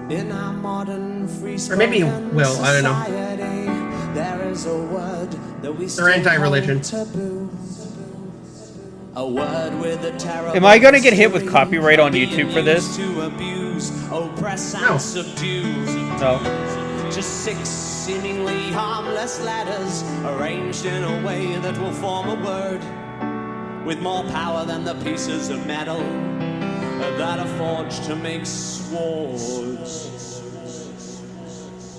Speaker 19: In our modern free
Speaker 3: Or maybe Will, I don't know.
Speaker 19: There is a word that we
Speaker 3: They're anti-religion.
Speaker 19: A word with a terrible.
Speaker 1: Am I gonna get hit with copyright on YouTube for this?
Speaker 19: To abuse, oppress, and subdue.
Speaker 1: No.
Speaker 19: Just 6 seemingly harmless letters arranged in a way that will form a word with more power than the pieces of metal that are forged to make swords.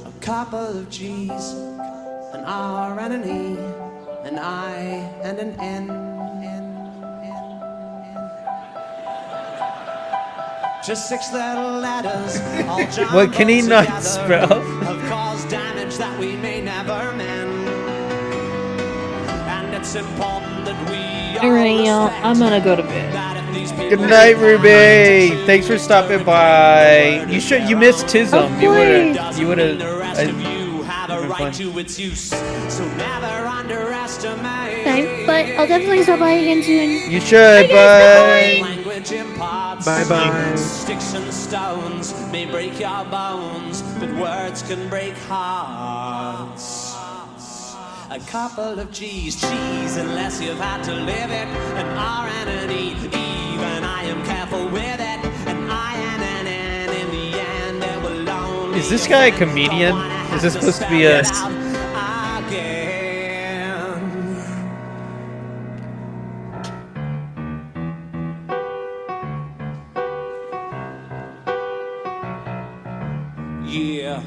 Speaker 19: A couple of G's, an R and an E, an I and an N. Just 6 little letters, all
Speaker 1: What can he not spell?
Speaker 19: have caused damage that we may never mend. And it's important that we
Speaker 18: Alright, y'all. I'm gonna go to bed.
Speaker 1: Good night, Ruby. Thanks for stopping by. You missed Tism. You would've.
Speaker 19: have a right to its use. So never underestimate.
Speaker 18: Okay, but I'll definitely stop by again soon.
Speaker 1: You should, bye.
Speaker 19: Language imparts.
Speaker 2: Bye.
Speaker 19: Sticks and stones may break your bones, but words can break hearts. A couple of G's, cheese, unless you've had to live it. An R and an E, even I am careful with it. An I and an N, in the end, it will only.
Speaker 1: Is this guy a comedian? Is this supposed to be a?
Speaker 19: Yeah.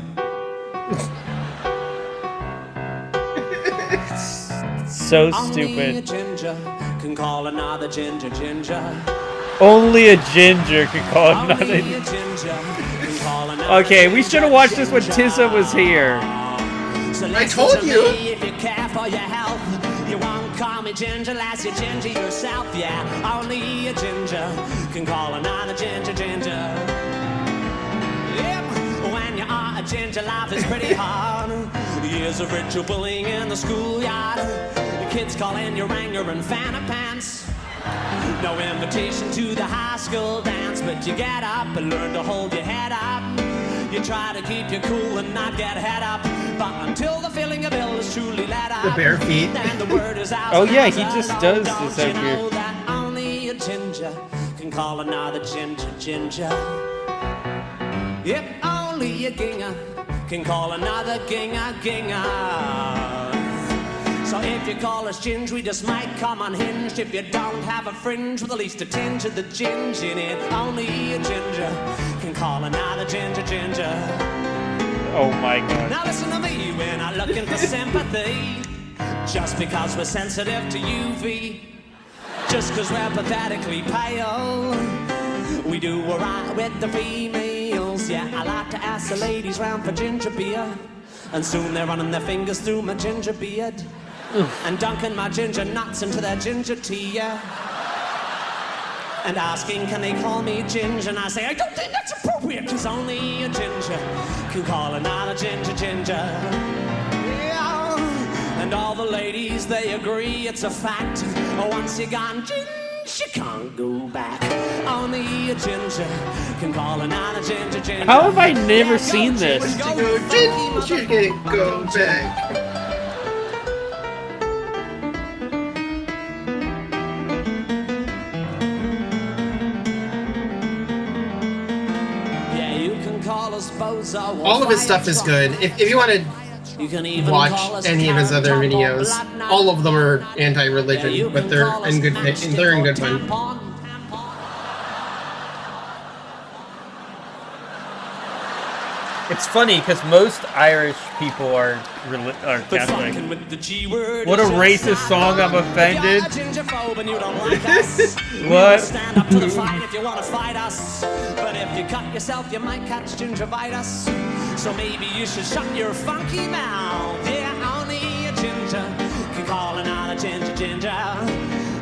Speaker 1: So
Speaker 19: Only a
Speaker 1: stupid.
Speaker 19: ginger can call another ginger.
Speaker 1: Only a ginger could call another.
Speaker 19: Only a ginger can call another.
Speaker 1: Okay, we should have watched this when Tissa was here.
Speaker 19: So
Speaker 3: I told you.
Speaker 19: If you care for your health, you won't call me ginger unless you're ginger yourself. Yeah, only a ginger can call another ginger. Yep, when you are a ginger, life is pretty hard. Years of ritual bullying in the schoolyard. The kids calling you Ranger and Fanny Pants. No invitation to the high school dance, but you get up and learn to hold your head up. You try to keep you cool and not get head up, but until the feeling of ill is truly let up,
Speaker 3: The bare feet.
Speaker 19: then the word is out.
Speaker 1: Oh yeah, he just does this
Speaker 19: Don't
Speaker 1: out
Speaker 19: you
Speaker 1: here.
Speaker 19: know that only a ginger can call another ginger? Yep, only a ginger can call another ginger. So if you call us ginger, we just might come unhinged. If you don't have a fringe with at least a tinge of the ginger in it, only a ginger can call another ginger.
Speaker 1: Oh my god.
Speaker 19: Now listen to me, we're not looking for sympathy. Just because we're sensitive to UV, just because we're pathetically pale, we do alright with the females. Yeah, I like to ask the ladies round for ginger beer, and soon they're running their fingers through my ginger beard and dunking my ginger nuts into their ginger tea, yeah. And asking, can they call me ginger? And I say, I don't think that's appropriate, cause only a ginger can call another ginger. Yeah. And all the ladies, they agree it's a fact. Once you're gone ginger, you can't go back. Only a ginger can call another ginger.
Speaker 1: How have I never seen this?
Speaker 3: Go ginger, go back. All of his stuff is good. If you want to watch any of his other videos, all of them are anti-religion, but they're in good fun.
Speaker 1: It's funny because most Irish people are Catholic. What a racist song! I'm offended. What?
Speaker 19: Stand up to the fight if you want to fight us. But if you cut yourself, you might catch gingivitis. So maybe you should shut your funky mouth. Yeah, only a ginger can call another ginger.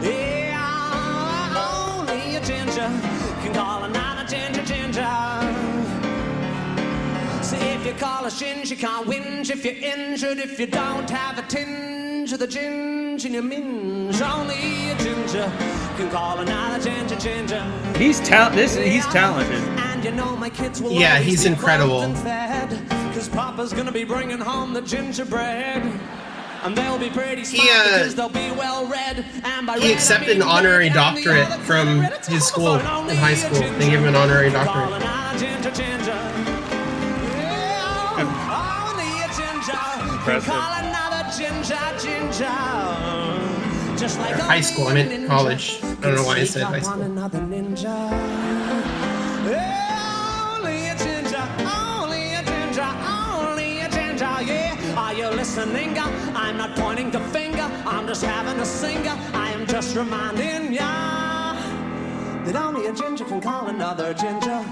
Speaker 19: Yeah, only a ginger can call another ginger. If you call a shinge, you can't whinge if you're injured. If you don't have a tinge of the ginge in your minge, only a ginger can call another ginger.
Speaker 1: He's talented.
Speaker 19: And you know my kids will
Speaker 3: he's incredible.
Speaker 19: Because Papa's gonna be bringing home the gingerbread. And they'll be pretty smart because they'll be well read. And by
Speaker 3: he accepted an honorary doctorate from his school in high school. They gave him an honorary doctorate.
Speaker 19: Just like
Speaker 3: high school, I meant college. I don't know why I said high school.
Speaker 19: Only a ginger, yeah. Are you listening? I'm not pointing the finger. I'm just having a singer. I am just reminding ya that only a ginger can call another ginger.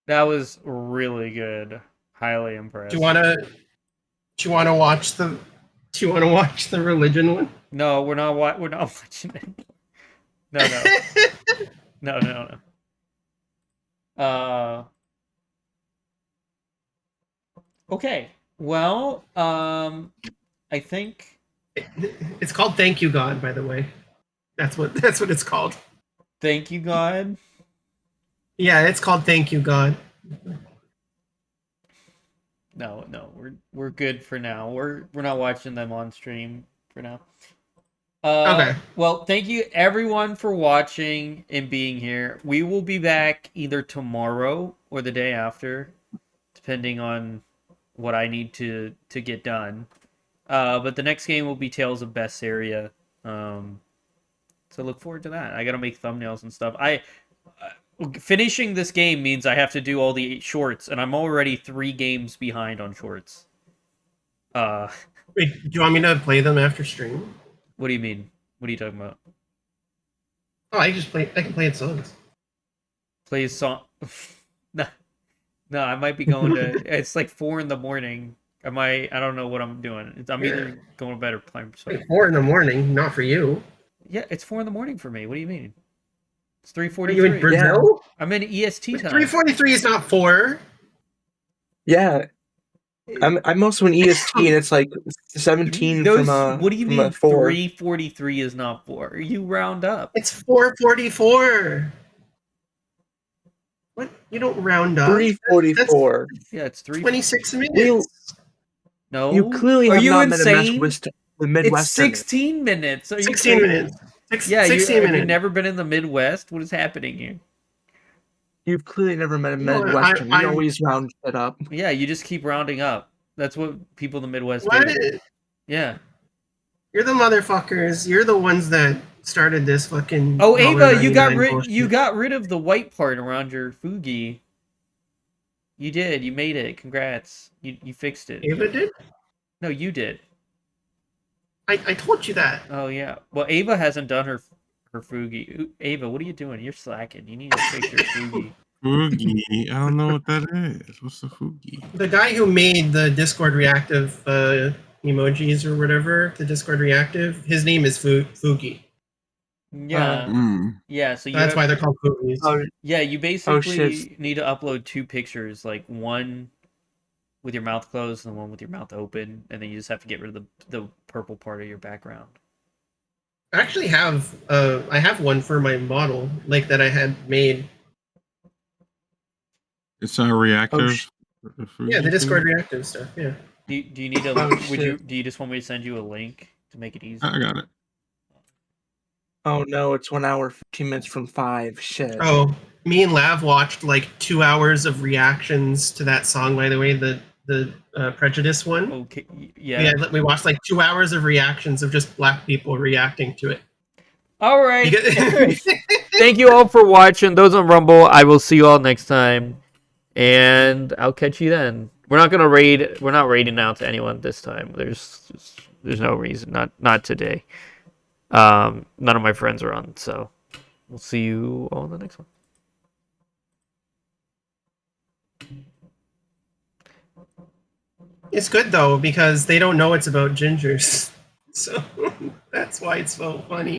Speaker 1: That was really good. Highly impressed.
Speaker 3: Do you want to watch the religion one?
Speaker 1: No, we're not watching it. No. Okay. Well, I think
Speaker 3: it's called Thank You God, by the way. That's what it's called.
Speaker 1: Thank You God.
Speaker 3: Yeah, it's called Thank You God.
Speaker 1: No, we're good for now. We're not watching them on stream for now.
Speaker 3: Okay.
Speaker 1: Well, thank you everyone for watching and being here. We will be back either tomorrow or the day after, depending on what I need to get done. But the next game will be Tales of Berseria. So look forward to that. I gotta make thumbnails and stuff. Finishing this game means I have to do all the shorts, and I'm already 3 games behind on shorts.
Speaker 3: Wait, do you want me to play them after stream?
Speaker 1: What do you mean? What are you talking about?
Speaker 3: Oh, I can play it songs.
Speaker 1: Play a song? No, I might be going to... It's like 4 in the morning. I don't know what I'm doing. I'm either going to bed or playing.
Speaker 3: 4 in the morning, not for you.
Speaker 1: Yeah, it's 4 in the morning for me. What do you mean? It's 3:43.
Speaker 3: Are you in Brazil?
Speaker 1: I'm in EST time.
Speaker 3: 3:43 is not 4.
Speaker 2: Yeah. I'm also in EST, and it's like 17
Speaker 1: What do you mean
Speaker 2: 4?
Speaker 1: 3:43 is not 4? You round up.
Speaker 3: It's 4:44. What? You don't round up.
Speaker 2: 3:44.
Speaker 1: Yeah, it's
Speaker 3: 26 minutes.
Speaker 1: No.
Speaker 2: You clearly have not met the Midwestern.
Speaker 1: It's 16 minutes.
Speaker 3: 16 minutes. 16 minutes.
Speaker 1: You've never been in the Midwest? What is happening here?
Speaker 2: You've clearly never met a Midwestern. You always round it up.
Speaker 1: Yeah, you just keep rounding up. That's what people in the Midwest
Speaker 3: What?
Speaker 1: do. Yeah.
Speaker 3: You're the motherfuckers. You're the ones that started this fucking...
Speaker 1: Oh, Ava, you got rid of the white part around your Fugi. You did. You made it. Congrats. You fixed it.
Speaker 3: Ava did?
Speaker 1: No, you did.
Speaker 3: I told you that.
Speaker 1: Oh, yeah. Well, Ava hasn't done her Fugi. Ava, what are you doing? You're slacking. You need to fix your Fugi.
Speaker 4: Fugi? I don't know what that is. What's the Fugi?
Speaker 3: The guy who made the Discord reactive emojis or whatever, the Discord reactive, his name is Fugi.
Speaker 1: Yeah. Yeah, so
Speaker 3: that's why they're called Fugis.
Speaker 1: Yeah, you basically need to upload 2 pictures, like one with your mouth closed and one with your mouth open, and then you just have to get rid of the purple part of your background.
Speaker 3: I actually have I have one for my model, like that I had made.
Speaker 4: It's reactive.
Speaker 3: Yeah, the Discord reactive stuff. Yeah.
Speaker 1: Do you need a? Do you just want me to send you a link to make it easy?
Speaker 4: I got it.
Speaker 2: Oh no, it's 1 hour 15 minutes from 5. Shit.
Speaker 3: Oh, me and Lav watched like 2 hours of reactions to that song. By the way, the Prejudice one.
Speaker 1: Okay. Yeah.
Speaker 3: We watched like 2 hours of reactions of just black people reacting to it.
Speaker 1: All right. Thank you all for watching. Those on Rumble, I will see you all next time, and I'll catch you then. We're not gonna raid. We're not raiding out to anyone this time. There's no reason. Not today. None of my friends are on, so we'll see you all in the next one.
Speaker 3: It's good though because they don't know it's about gingers, so that's why it's so funny.